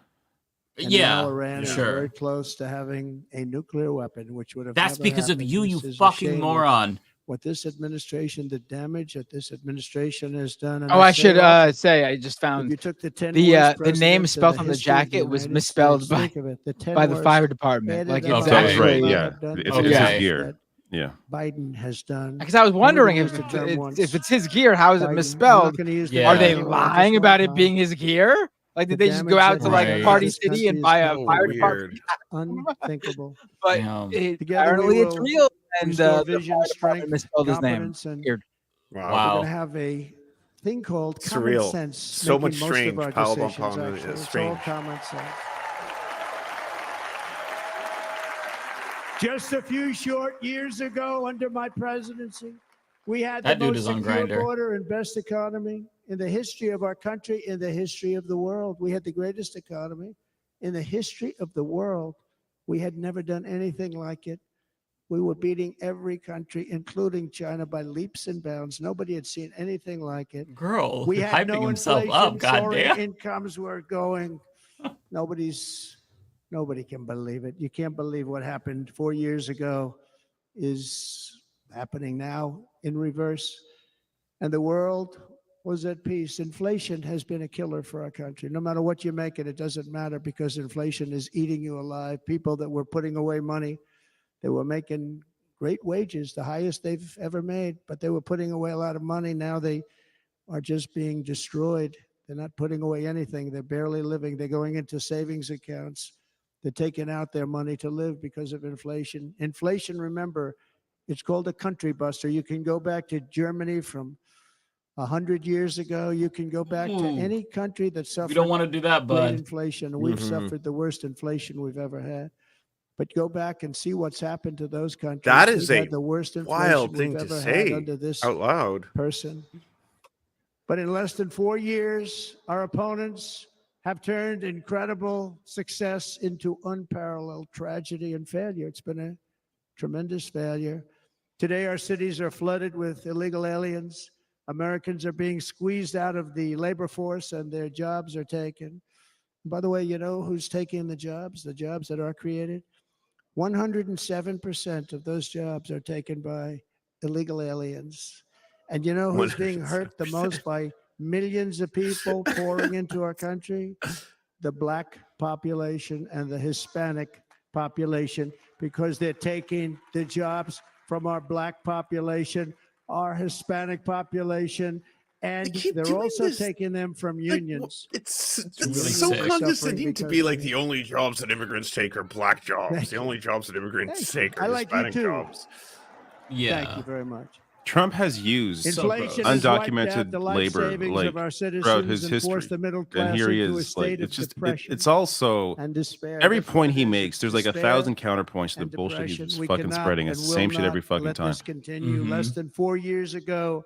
[SPEAKER 20] And
[SPEAKER 10] Yeah,
[SPEAKER 20] now Iran is
[SPEAKER 10] sure.
[SPEAKER 20] very close to having a nuclear weapon, which would have
[SPEAKER 10] That's
[SPEAKER 20] never
[SPEAKER 10] because of
[SPEAKER 20] happened.
[SPEAKER 10] you, you
[SPEAKER 20] This is a
[SPEAKER 10] fucking
[SPEAKER 20] shame
[SPEAKER 10] moron.
[SPEAKER 20] What this administration, the damage that this administration has done. And
[SPEAKER 13] Oh, I
[SPEAKER 20] say
[SPEAKER 13] should
[SPEAKER 20] often,
[SPEAKER 13] say I just
[SPEAKER 20] if
[SPEAKER 13] found
[SPEAKER 20] you took the 10
[SPEAKER 13] the
[SPEAKER 20] worst
[SPEAKER 13] the name
[SPEAKER 20] presidents in
[SPEAKER 13] spelled
[SPEAKER 20] the
[SPEAKER 13] on the
[SPEAKER 20] history of the
[SPEAKER 13] jacket was
[SPEAKER 20] United
[SPEAKER 13] misspelled
[SPEAKER 20] States,
[SPEAKER 13] by
[SPEAKER 20] think of it, the 10
[SPEAKER 13] by the
[SPEAKER 20] worst,
[SPEAKER 13] fire department.
[SPEAKER 20] added
[SPEAKER 13] Like
[SPEAKER 20] them
[SPEAKER 13] it's
[SPEAKER 20] up,
[SPEAKER 11] That was
[SPEAKER 13] actually
[SPEAKER 11] right.
[SPEAKER 20] will not
[SPEAKER 11] Yeah,
[SPEAKER 20] have done
[SPEAKER 11] it's
[SPEAKER 20] the
[SPEAKER 11] his
[SPEAKER 10] Okay.
[SPEAKER 11] gear.
[SPEAKER 20] that
[SPEAKER 11] Yeah.
[SPEAKER 20] Biden has done.
[SPEAKER 13] because I was
[SPEAKER 20] I'm only
[SPEAKER 13] wondering
[SPEAKER 20] gonna
[SPEAKER 13] if
[SPEAKER 20] use the term once.
[SPEAKER 13] if it's his gear, how is it
[SPEAKER 20] Biden. I'm
[SPEAKER 13] misspelled?
[SPEAKER 20] not going to use the
[SPEAKER 10] Yeah.
[SPEAKER 13] Are
[SPEAKER 20] term
[SPEAKER 13] they
[SPEAKER 20] anymore, just
[SPEAKER 13] lying
[SPEAKER 20] one
[SPEAKER 13] about it
[SPEAKER 20] time.
[SPEAKER 13] being his gear? Like, did
[SPEAKER 20] The
[SPEAKER 13] they just go
[SPEAKER 20] damage
[SPEAKER 13] out
[SPEAKER 20] that
[SPEAKER 13] to like
[SPEAKER 10] Right.
[SPEAKER 13] Party
[SPEAKER 20] this
[SPEAKER 13] City
[SPEAKER 20] country
[SPEAKER 13] and
[SPEAKER 20] is
[SPEAKER 13] buy a
[SPEAKER 12] So
[SPEAKER 13] fire
[SPEAKER 12] weird.
[SPEAKER 13] department?
[SPEAKER 20] unthinkable.
[SPEAKER 13] But
[SPEAKER 10] Damn.
[SPEAKER 20] Together
[SPEAKER 13] apparently
[SPEAKER 20] we
[SPEAKER 13] it's
[SPEAKER 20] will
[SPEAKER 13] real, and
[SPEAKER 20] restore
[SPEAKER 13] the
[SPEAKER 20] vision,
[SPEAKER 13] fire department
[SPEAKER 20] strength,
[SPEAKER 13] misspelled his name.
[SPEAKER 20] confidence, and
[SPEAKER 13] Weird.
[SPEAKER 20] we're
[SPEAKER 10] Wow.
[SPEAKER 20] going to have a thing called common
[SPEAKER 12] Surreal.
[SPEAKER 20] sense.
[SPEAKER 12] So
[SPEAKER 20] making
[SPEAKER 12] much
[SPEAKER 20] most
[SPEAKER 12] strange.
[SPEAKER 20] of our
[SPEAKER 12] Piled on
[SPEAKER 20] decisions,
[SPEAKER 12] common-
[SPEAKER 20] actually. It's all
[SPEAKER 12] strange.
[SPEAKER 20] common sense. Just a few short years ago, under my presidency, we had
[SPEAKER 10] That
[SPEAKER 20] the
[SPEAKER 10] dude
[SPEAKER 20] most
[SPEAKER 10] is on
[SPEAKER 20] secure
[SPEAKER 10] Grindr.
[SPEAKER 20] border and best economy in the history of our country, in the history of the world. We had the greatest economy in the history of the world. We had never done anything like it. We were beating every country, including China, by leaps and bounds. Nobody had seen anything like it.
[SPEAKER 10] Girl,
[SPEAKER 20] We had
[SPEAKER 10] hyping
[SPEAKER 20] no
[SPEAKER 10] himself
[SPEAKER 20] inflation.
[SPEAKER 10] up,
[SPEAKER 20] Soaring
[SPEAKER 10] goddamn.
[SPEAKER 20] incomes were going. Nobody can believe it. You can't believe what happened 4 years ago is happening now in reverse. And the world was at peace. Inflation has been a killer for our country. No matter what you make it doesn't matter because inflation is eating you alive. People that were putting away money, they were making great wages, the highest they've ever made, but they were putting away a lot of money. Now they are just being destroyed. They're not putting away anything. They're barely living. They're going into savings accounts. They're taking out their money to live because of inflation. Inflation, remember, it's called a country buster. You can go back to Germany from 100 years ago. You can go back to any country that suffered
[SPEAKER 10] We don't want to do that,
[SPEAKER 20] great
[SPEAKER 10] bud.
[SPEAKER 20] inflation. We've suffered the worst inflation we've ever had. But go back and see what's happened to those countries.
[SPEAKER 12] That is
[SPEAKER 20] We've
[SPEAKER 12] a
[SPEAKER 20] had the worst inflation
[SPEAKER 12] wild thing
[SPEAKER 20] we've
[SPEAKER 12] to
[SPEAKER 20] ever
[SPEAKER 12] say
[SPEAKER 20] had under this
[SPEAKER 12] out loud.
[SPEAKER 20] person. But in less than 4 years, our opponents have turned incredible success into unparalleled tragedy and failure. It's been a tremendous failure. Today, our cities are flooded with illegal aliens. Americans are being squeezed out of the labor force and their jobs are taken. By the way, you know who's taking the jobs that are created? 107% of those jobs are taken by illegal aliens. And you know who's being hurt the most by millions of people pouring into our country? The black population and the Hispanic population, because they're taking the jobs from our black population, our Hispanic population, and they're also taking them from unions.
[SPEAKER 12] It's
[SPEAKER 10] really
[SPEAKER 12] so
[SPEAKER 10] sick.
[SPEAKER 12] condescending to be like the only jobs that immigrants take are black jobs. The only jobs that immigrants take are Hispanic jobs.
[SPEAKER 10] Yeah.
[SPEAKER 20] Thank you very much.
[SPEAKER 11] Trump has used
[SPEAKER 20] Inflation has wiped out
[SPEAKER 11] undocumented
[SPEAKER 20] the life
[SPEAKER 11] labor
[SPEAKER 20] savings
[SPEAKER 11] like
[SPEAKER 20] of our citizens
[SPEAKER 11] throughout his
[SPEAKER 20] and
[SPEAKER 11] history,
[SPEAKER 20] forced the middle class
[SPEAKER 11] and here he
[SPEAKER 20] into a
[SPEAKER 11] is.
[SPEAKER 20] state
[SPEAKER 11] Like
[SPEAKER 20] of
[SPEAKER 11] it's just
[SPEAKER 20] depression
[SPEAKER 11] it's also
[SPEAKER 20] and despair.
[SPEAKER 11] every
[SPEAKER 20] That's what
[SPEAKER 11] point
[SPEAKER 20] it
[SPEAKER 11] he
[SPEAKER 20] is.
[SPEAKER 11] makes. There's like
[SPEAKER 20] Despair
[SPEAKER 11] 1,000 counterpoints to the
[SPEAKER 20] and
[SPEAKER 11] bullshit he's
[SPEAKER 20] depression.
[SPEAKER 11] just
[SPEAKER 20] We
[SPEAKER 11] fucking
[SPEAKER 20] cannot
[SPEAKER 11] spreading.
[SPEAKER 20] and
[SPEAKER 11] It's the
[SPEAKER 20] will
[SPEAKER 11] same shit every
[SPEAKER 20] not
[SPEAKER 11] fucking
[SPEAKER 20] let
[SPEAKER 11] time.
[SPEAKER 20] this continue. Less than 4 years ago,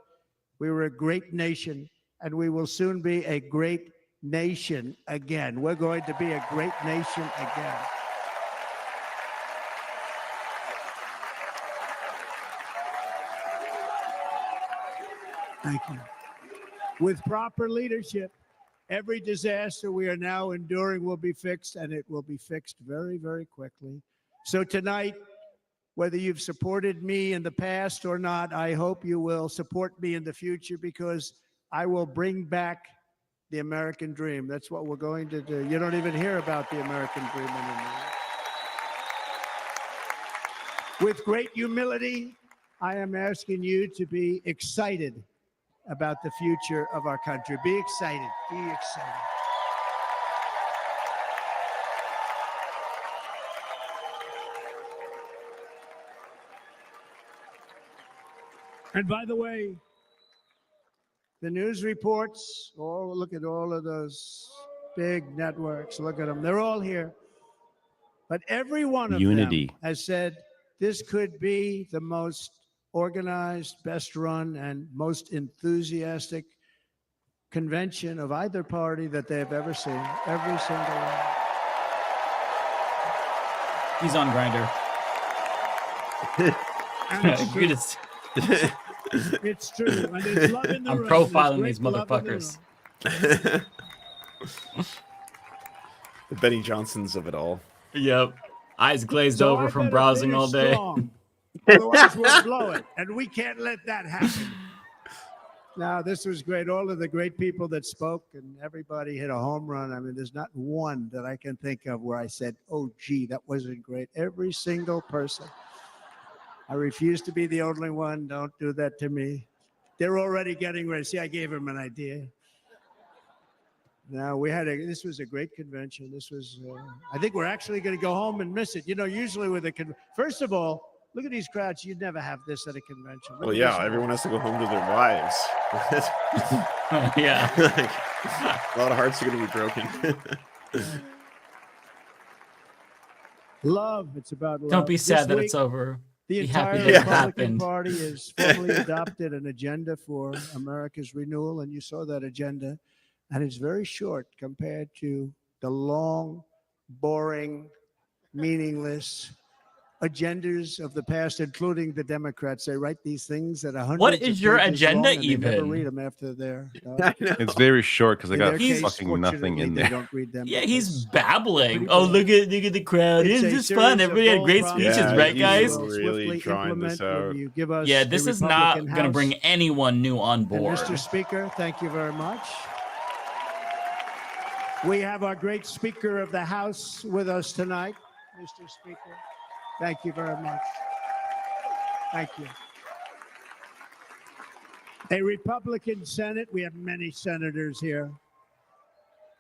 [SPEAKER 20] we were a great nation, and we will soon be a great nation again. We're going to be a great nation again. Thank you. With proper leadership, every disaster we are now enduring will be fixed, and it will be fixed very, very quickly. So tonight, whether you've supported me in the past or not, I hope you will support me in the future, because I will bring back the American dream. That's what we're going to do. You don't even hear about the American dream anymore. With great humility, I am asking you to be excited about the future of our country. Be excited. Be excited. And by the way, the news reports, oh, look at all of those big networks. Look at them. They're all here. But every one of
[SPEAKER 11] Unity.
[SPEAKER 20] them has said this could be the most organized, best run, and most enthusiastic convention of either party that they've ever seen. Every single one.
[SPEAKER 10] He's on Grinder.
[SPEAKER 20] You're just... It's true. And there's love in the
[SPEAKER 10] I'm
[SPEAKER 20] room.
[SPEAKER 10] profiling
[SPEAKER 20] There's
[SPEAKER 10] these
[SPEAKER 20] great love in the
[SPEAKER 10] motherfuckers.
[SPEAKER 12] The Benny Johnsons of it all.
[SPEAKER 10] Yep. Eyes glazed
[SPEAKER 20] So
[SPEAKER 10] over
[SPEAKER 20] I
[SPEAKER 10] from
[SPEAKER 20] better
[SPEAKER 10] browsing
[SPEAKER 20] finish
[SPEAKER 10] all day.
[SPEAKER 20] strong. Otherwise, we'll blow it. And we can't let that happen. Now, this was great. All of the great people that spoke, and everybody hit a home run. I mean, there's not one that I can think of where I said, oh, gee, that wasn't great. Every single person. I refuse to be the only one. Don't do that to me. They're already getting ready. See, I gave them an idea. Now, this was a great convention. This was, I think we're actually going to go home and miss it. You know, usually with first of all, look at these crowds. You'd never have this at a convention.
[SPEAKER 12] Well, yeah, everyone has to go home to their wives.
[SPEAKER 10] Yeah.
[SPEAKER 12] A lot of hearts are going to be broken.
[SPEAKER 20] Love. It's about love.
[SPEAKER 10] Don't be sad
[SPEAKER 20] This
[SPEAKER 10] that
[SPEAKER 20] week,
[SPEAKER 10] it's over.
[SPEAKER 20] The
[SPEAKER 10] Be
[SPEAKER 20] entire
[SPEAKER 10] happy that it
[SPEAKER 20] Republican
[SPEAKER 10] happened.
[SPEAKER 20] Party has formally adopted an agenda for America's renewal, and you saw that agenda. And it's very short compared to the long, boring, meaningless agendas of the past, including the Democrats. They write these things that are hundreds
[SPEAKER 10] What
[SPEAKER 20] of
[SPEAKER 10] is your
[SPEAKER 20] pages
[SPEAKER 10] agenda
[SPEAKER 20] long, and they never
[SPEAKER 10] even?
[SPEAKER 20] read them after they're
[SPEAKER 11] It's very short because they
[SPEAKER 20] In
[SPEAKER 11] got
[SPEAKER 20] their case,
[SPEAKER 11] fucking nothing in
[SPEAKER 20] fortunately, they
[SPEAKER 11] there.
[SPEAKER 20] don't read them.
[SPEAKER 10] Yeah,
[SPEAKER 20] because
[SPEAKER 10] he's babbling.
[SPEAKER 20] pretty
[SPEAKER 10] Oh,
[SPEAKER 20] boring.
[SPEAKER 10] look at the crowd.
[SPEAKER 20] It's
[SPEAKER 10] Isn't
[SPEAKER 20] a
[SPEAKER 10] this
[SPEAKER 20] series
[SPEAKER 10] fun?
[SPEAKER 20] of
[SPEAKER 10] Everybody had
[SPEAKER 20] bold
[SPEAKER 10] great
[SPEAKER 20] promises
[SPEAKER 10] speeches,
[SPEAKER 12] Yeah,
[SPEAKER 10] right,
[SPEAKER 12] he's
[SPEAKER 10] guys?
[SPEAKER 20] will
[SPEAKER 12] really
[SPEAKER 20] swiftly
[SPEAKER 12] drawing this
[SPEAKER 20] implement when
[SPEAKER 12] out.
[SPEAKER 20] you give us
[SPEAKER 10] Yeah,
[SPEAKER 20] a
[SPEAKER 10] this is not
[SPEAKER 20] Republican
[SPEAKER 10] going to bring
[SPEAKER 20] House.
[SPEAKER 10] anyone new on
[SPEAKER 20] And
[SPEAKER 10] board.
[SPEAKER 20] Mr. Speaker, thank you very much. We have our great Speaker of the House with us tonight. Mr. Speaker, thank you very much. Thank you. A Republican Senate, we have many senators here.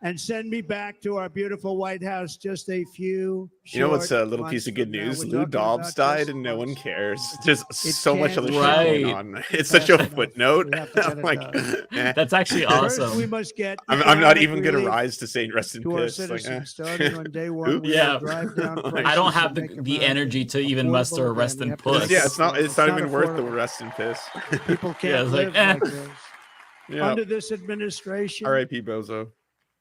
[SPEAKER 20] And send me back to our beautiful White House just a few
[SPEAKER 12] You know what's a
[SPEAKER 20] short
[SPEAKER 12] little
[SPEAKER 20] months
[SPEAKER 12] piece of good
[SPEAKER 20] from now.
[SPEAKER 12] news?
[SPEAKER 20] We're
[SPEAKER 12] Lou
[SPEAKER 20] talking
[SPEAKER 12] Dobbs
[SPEAKER 20] about
[SPEAKER 12] died
[SPEAKER 20] just
[SPEAKER 12] and no one
[SPEAKER 20] months.
[SPEAKER 12] cares. There's so much
[SPEAKER 20] can't
[SPEAKER 12] other
[SPEAKER 20] be
[SPEAKER 12] shit going
[SPEAKER 10] Right.
[SPEAKER 12] on. It's such a
[SPEAKER 20] fast enough.
[SPEAKER 12] footnote.
[SPEAKER 20] We have to get
[SPEAKER 12] I'm
[SPEAKER 20] it
[SPEAKER 12] like,
[SPEAKER 20] done.
[SPEAKER 12] eh.
[SPEAKER 10] That's actually
[SPEAKER 20] First,
[SPEAKER 10] awesome.
[SPEAKER 20] we must get
[SPEAKER 12] I'm not
[SPEAKER 20] economic
[SPEAKER 12] even going to
[SPEAKER 20] relief
[SPEAKER 12] rise to say rest in
[SPEAKER 20] to our
[SPEAKER 12] piss. Like,
[SPEAKER 20] citizens starting on day one. We
[SPEAKER 10] Yeah.
[SPEAKER 20] will drive down
[SPEAKER 12] I
[SPEAKER 10] I
[SPEAKER 20] prices
[SPEAKER 10] don't have
[SPEAKER 20] and make
[SPEAKER 10] the
[SPEAKER 20] America
[SPEAKER 10] energy to even
[SPEAKER 20] affordable
[SPEAKER 10] muster a
[SPEAKER 20] again.
[SPEAKER 10] rest
[SPEAKER 20] We
[SPEAKER 10] and
[SPEAKER 20] have to make
[SPEAKER 10] puss.
[SPEAKER 12] yeah,
[SPEAKER 20] it
[SPEAKER 12] it's not
[SPEAKER 20] affordable.
[SPEAKER 12] even worth the
[SPEAKER 20] affordable.
[SPEAKER 12] rest in piss.
[SPEAKER 20] People can't
[SPEAKER 10] Yeah, it's like,
[SPEAKER 20] live
[SPEAKER 10] eh.
[SPEAKER 20] like this.
[SPEAKER 12] Yeah.
[SPEAKER 20] Under this administration,
[SPEAKER 12] R.I.P. Bozo.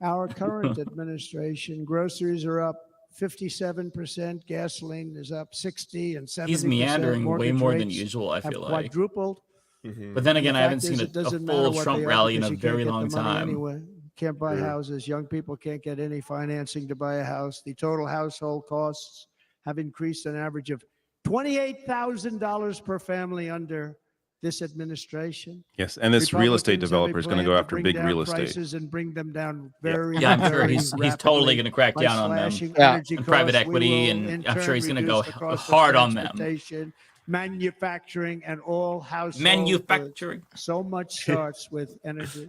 [SPEAKER 20] our current administration, groceries are up 57%, gasoline is up 60 and 70%.
[SPEAKER 10] He's meandering way
[SPEAKER 20] mortgage
[SPEAKER 10] more than
[SPEAKER 20] rates
[SPEAKER 10] usual, I
[SPEAKER 20] have
[SPEAKER 10] feel like.
[SPEAKER 20] quadrupled.
[SPEAKER 10] But then
[SPEAKER 20] And
[SPEAKER 10] again,
[SPEAKER 20] the
[SPEAKER 10] I haven't
[SPEAKER 20] fact
[SPEAKER 10] seen
[SPEAKER 20] is,
[SPEAKER 10] a
[SPEAKER 20] it doesn't
[SPEAKER 10] full
[SPEAKER 20] matter what
[SPEAKER 10] Trump
[SPEAKER 20] they are
[SPEAKER 10] rally in
[SPEAKER 20] because
[SPEAKER 10] a
[SPEAKER 20] you can't
[SPEAKER 10] very
[SPEAKER 20] get
[SPEAKER 10] long
[SPEAKER 20] the money
[SPEAKER 10] time.
[SPEAKER 20] Anyway. Can't buy
[SPEAKER 12] True.
[SPEAKER 20] houses. Young people can't get any financing to buy a house. The total household costs have increased an average of $28,000 per family under this administration.
[SPEAKER 11] Yes, and this real estate
[SPEAKER 20] Republicans have a
[SPEAKER 11] developer is going to
[SPEAKER 20] plan
[SPEAKER 11] go after
[SPEAKER 20] bring
[SPEAKER 11] big
[SPEAKER 20] down
[SPEAKER 11] real estate.
[SPEAKER 20] prices and bring them down very,
[SPEAKER 10] Yeah, I'm sure
[SPEAKER 20] very
[SPEAKER 10] he's totally
[SPEAKER 20] rapidly
[SPEAKER 10] going to crack
[SPEAKER 20] by
[SPEAKER 10] down on them.
[SPEAKER 20] slashing
[SPEAKER 10] Yeah.
[SPEAKER 20] energy
[SPEAKER 10] And private
[SPEAKER 20] costs. We
[SPEAKER 10] equity,
[SPEAKER 20] will,
[SPEAKER 10] and
[SPEAKER 20] in
[SPEAKER 10] I'm sure
[SPEAKER 20] turn,
[SPEAKER 10] he's going to
[SPEAKER 20] reduce
[SPEAKER 10] go
[SPEAKER 20] the cost of
[SPEAKER 10] hard on them.
[SPEAKER 20] transportation, manufacturing, and all household
[SPEAKER 10] Manufacturing.
[SPEAKER 20] goods. So much starts with energy.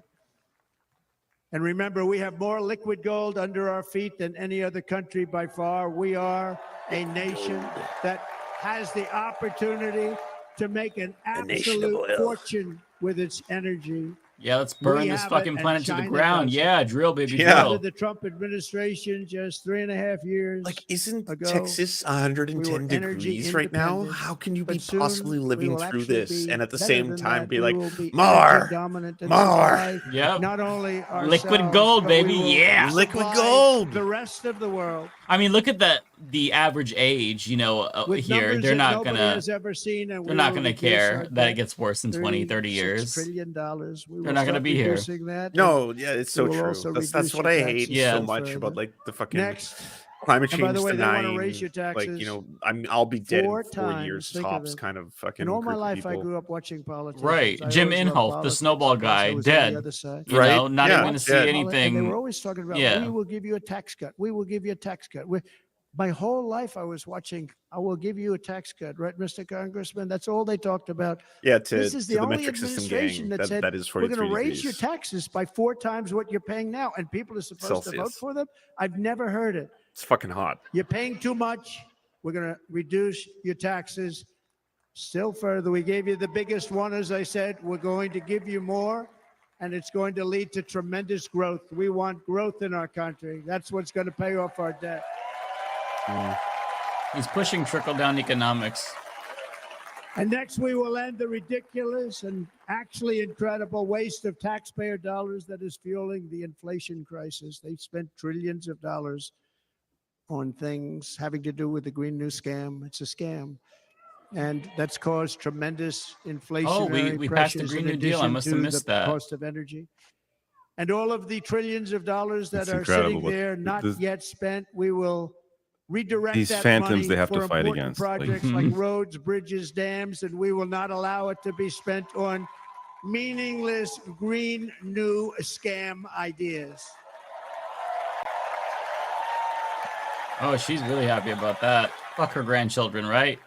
[SPEAKER 20] And remember, we have more liquid gold under our feet than any other country by far. We are a nation that has the opportunity to make an absolute fortune with its energy.
[SPEAKER 10] Yeah, let's burn
[SPEAKER 20] We
[SPEAKER 10] this
[SPEAKER 20] have
[SPEAKER 10] fucking
[SPEAKER 20] it, and
[SPEAKER 10] planet to the
[SPEAKER 20] China
[SPEAKER 10] ground.
[SPEAKER 20] does it.
[SPEAKER 10] Yeah, drill, baby,
[SPEAKER 12] Yeah.
[SPEAKER 10] drill.
[SPEAKER 20] Under the Trump administration, just 3.5 years
[SPEAKER 12] Isn't
[SPEAKER 20] ago,
[SPEAKER 12] Texas
[SPEAKER 20] we
[SPEAKER 12] 110
[SPEAKER 20] were energy
[SPEAKER 12] degrees right now?
[SPEAKER 20] independent,
[SPEAKER 12] How can you
[SPEAKER 20] but
[SPEAKER 12] be
[SPEAKER 20] soon
[SPEAKER 12] possibly
[SPEAKER 20] we
[SPEAKER 12] living
[SPEAKER 20] will
[SPEAKER 12] through
[SPEAKER 20] actually
[SPEAKER 12] this
[SPEAKER 20] be
[SPEAKER 12] and at the
[SPEAKER 20] better
[SPEAKER 12] same
[SPEAKER 20] than
[SPEAKER 12] time
[SPEAKER 20] that.
[SPEAKER 12] be
[SPEAKER 20] We
[SPEAKER 12] like,
[SPEAKER 20] will be
[SPEAKER 12] more,
[SPEAKER 20] energy dominant and
[SPEAKER 12] more?
[SPEAKER 20] supply
[SPEAKER 10] Yep.
[SPEAKER 20] not only
[SPEAKER 10] Liquid
[SPEAKER 20] ourselves,
[SPEAKER 10] gold,
[SPEAKER 20] but
[SPEAKER 10] baby,
[SPEAKER 20] we will
[SPEAKER 10] yeah.
[SPEAKER 12] Liquid
[SPEAKER 20] supply
[SPEAKER 12] gold.
[SPEAKER 20] the rest of the world.
[SPEAKER 10] I mean, look at the average age,
[SPEAKER 20] With
[SPEAKER 10] here.
[SPEAKER 20] numbers
[SPEAKER 10] They're
[SPEAKER 20] that
[SPEAKER 10] not
[SPEAKER 20] nobody
[SPEAKER 10] gonna
[SPEAKER 20] has ever seen, and
[SPEAKER 10] they're
[SPEAKER 20] we
[SPEAKER 10] not
[SPEAKER 20] will
[SPEAKER 10] gonna
[SPEAKER 20] reduce
[SPEAKER 10] care
[SPEAKER 20] our
[SPEAKER 10] that
[SPEAKER 20] debt
[SPEAKER 10] it gets worse in 20, 30
[SPEAKER 20] $36
[SPEAKER 10] years.
[SPEAKER 20] trillion. We
[SPEAKER 10] They're
[SPEAKER 20] will
[SPEAKER 10] not gonna
[SPEAKER 20] start
[SPEAKER 10] be here.
[SPEAKER 20] reducing that.
[SPEAKER 12] No, yeah, it's so
[SPEAKER 20] we will
[SPEAKER 12] true.
[SPEAKER 20] also
[SPEAKER 12] That's
[SPEAKER 20] reduce
[SPEAKER 12] what
[SPEAKER 20] your
[SPEAKER 12] I hate
[SPEAKER 20] taxes
[SPEAKER 12] so
[SPEAKER 20] still
[SPEAKER 12] much
[SPEAKER 20] further.
[SPEAKER 12] about like the fucking
[SPEAKER 20] Next,
[SPEAKER 12] climate
[SPEAKER 20] and by
[SPEAKER 12] change
[SPEAKER 20] the way, they want to
[SPEAKER 12] denying,
[SPEAKER 20] raise your taxes
[SPEAKER 12] like, I'll be dead in
[SPEAKER 20] 4
[SPEAKER 12] 4 years
[SPEAKER 20] times. Think of
[SPEAKER 12] tops
[SPEAKER 20] it.
[SPEAKER 12] kind of fucking
[SPEAKER 20] In all my
[SPEAKER 12] group of
[SPEAKER 20] life, I
[SPEAKER 12] people.
[SPEAKER 20] grew up watching politicians.
[SPEAKER 10] Right.
[SPEAKER 20] I
[SPEAKER 10] Jim
[SPEAKER 20] always loved
[SPEAKER 10] Inhofe, the
[SPEAKER 20] politics
[SPEAKER 10] snowball
[SPEAKER 20] because I
[SPEAKER 10] guy,
[SPEAKER 20] was on the
[SPEAKER 10] dead.
[SPEAKER 20] other side.
[SPEAKER 12] Right?
[SPEAKER 10] Not
[SPEAKER 12] Yeah,
[SPEAKER 10] even gonna see
[SPEAKER 12] dead.
[SPEAKER 10] anything.
[SPEAKER 20] And they were always talking about,
[SPEAKER 10] Yeah.
[SPEAKER 20] we will give you a tax cut. We will give you a tax cut. My whole life, I was watching, I will give you a tax cut, right, Mr. Congressman? That's all they talked about.
[SPEAKER 12] Yeah,
[SPEAKER 20] This is the
[SPEAKER 12] to the
[SPEAKER 20] only
[SPEAKER 12] metric system
[SPEAKER 20] administration
[SPEAKER 12] gang,
[SPEAKER 20] that said,
[SPEAKER 12] that is
[SPEAKER 20] we're going to
[SPEAKER 12] 43
[SPEAKER 20] raise your
[SPEAKER 12] degrees
[SPEAKER 20] taxes by 4 times what you're paying now. And people are supposed to vote
[SPEAKER 12] Celsius.
[SPEAKER 20] for them. I've never heard it.
[SPEAKER 12] It's fucking hot.
[SPEAKER 20] You're paying too much. We're going to reduce your taxes still further. We gave you the biggest one, as I said. We're going to give you more, and it's going to lead to tremendous growth. We want growth in our country. That's what's going to pay off our debt.
[SPEAKER 10] He's pushing trickle-down economics.
[SPEAKER 20] And next, we will end the ridiculous and actually incredible waste of taxpayer dollars that is fueling the inflation crisis. They've spent trillions of dollars on things having to do with the Green New Scam. It's a scam. And that's caused tremendous inflationary
[SPEAKER 10] we passed the
[SPEAKER 20] pressures
[SPEAKER 10] Green
[SPEAKER 20] in
[SPEAKER 10] New Deal. I
[SPEAKER 20] addition
[SPEAKER 10] must have
[SPEAKER 20] to
[SPEAKER 10] missed
[SPEAKER 20] the
[SPEAKER 10] that.
[SPEAKER 20] cost of energy. And all of the trillions of dollars that
[SPEAKER 11] It's
[SPEAKER 20] are
[SPEAKER 11] incredible
[SPEAKER 20] sitting
[SPEAKER 11] what
[SPEAKER 20] there, not
[SPEAKER 11] this-
[SPEAKER 20] yet spent, we will redirect
[SPEAKER 11] These
[SPEAKER 20] that
[SPEAKER 11] phantoms
[SPEAKER 20] money
[SPEAKER 11] they have
[SPEAKER 20] for
[SPEAKER 11] to fight
[SPEAKER 20] important
[SPEAKER 11] against, like-
[SPEAKER 20] projects like roads, bridges, dams, and we will not allow it to be spent on meaningless Green New Scam ideas.
[SPEAKER 10] Oh, she's really happy about that. Fuck her grandchildren, right?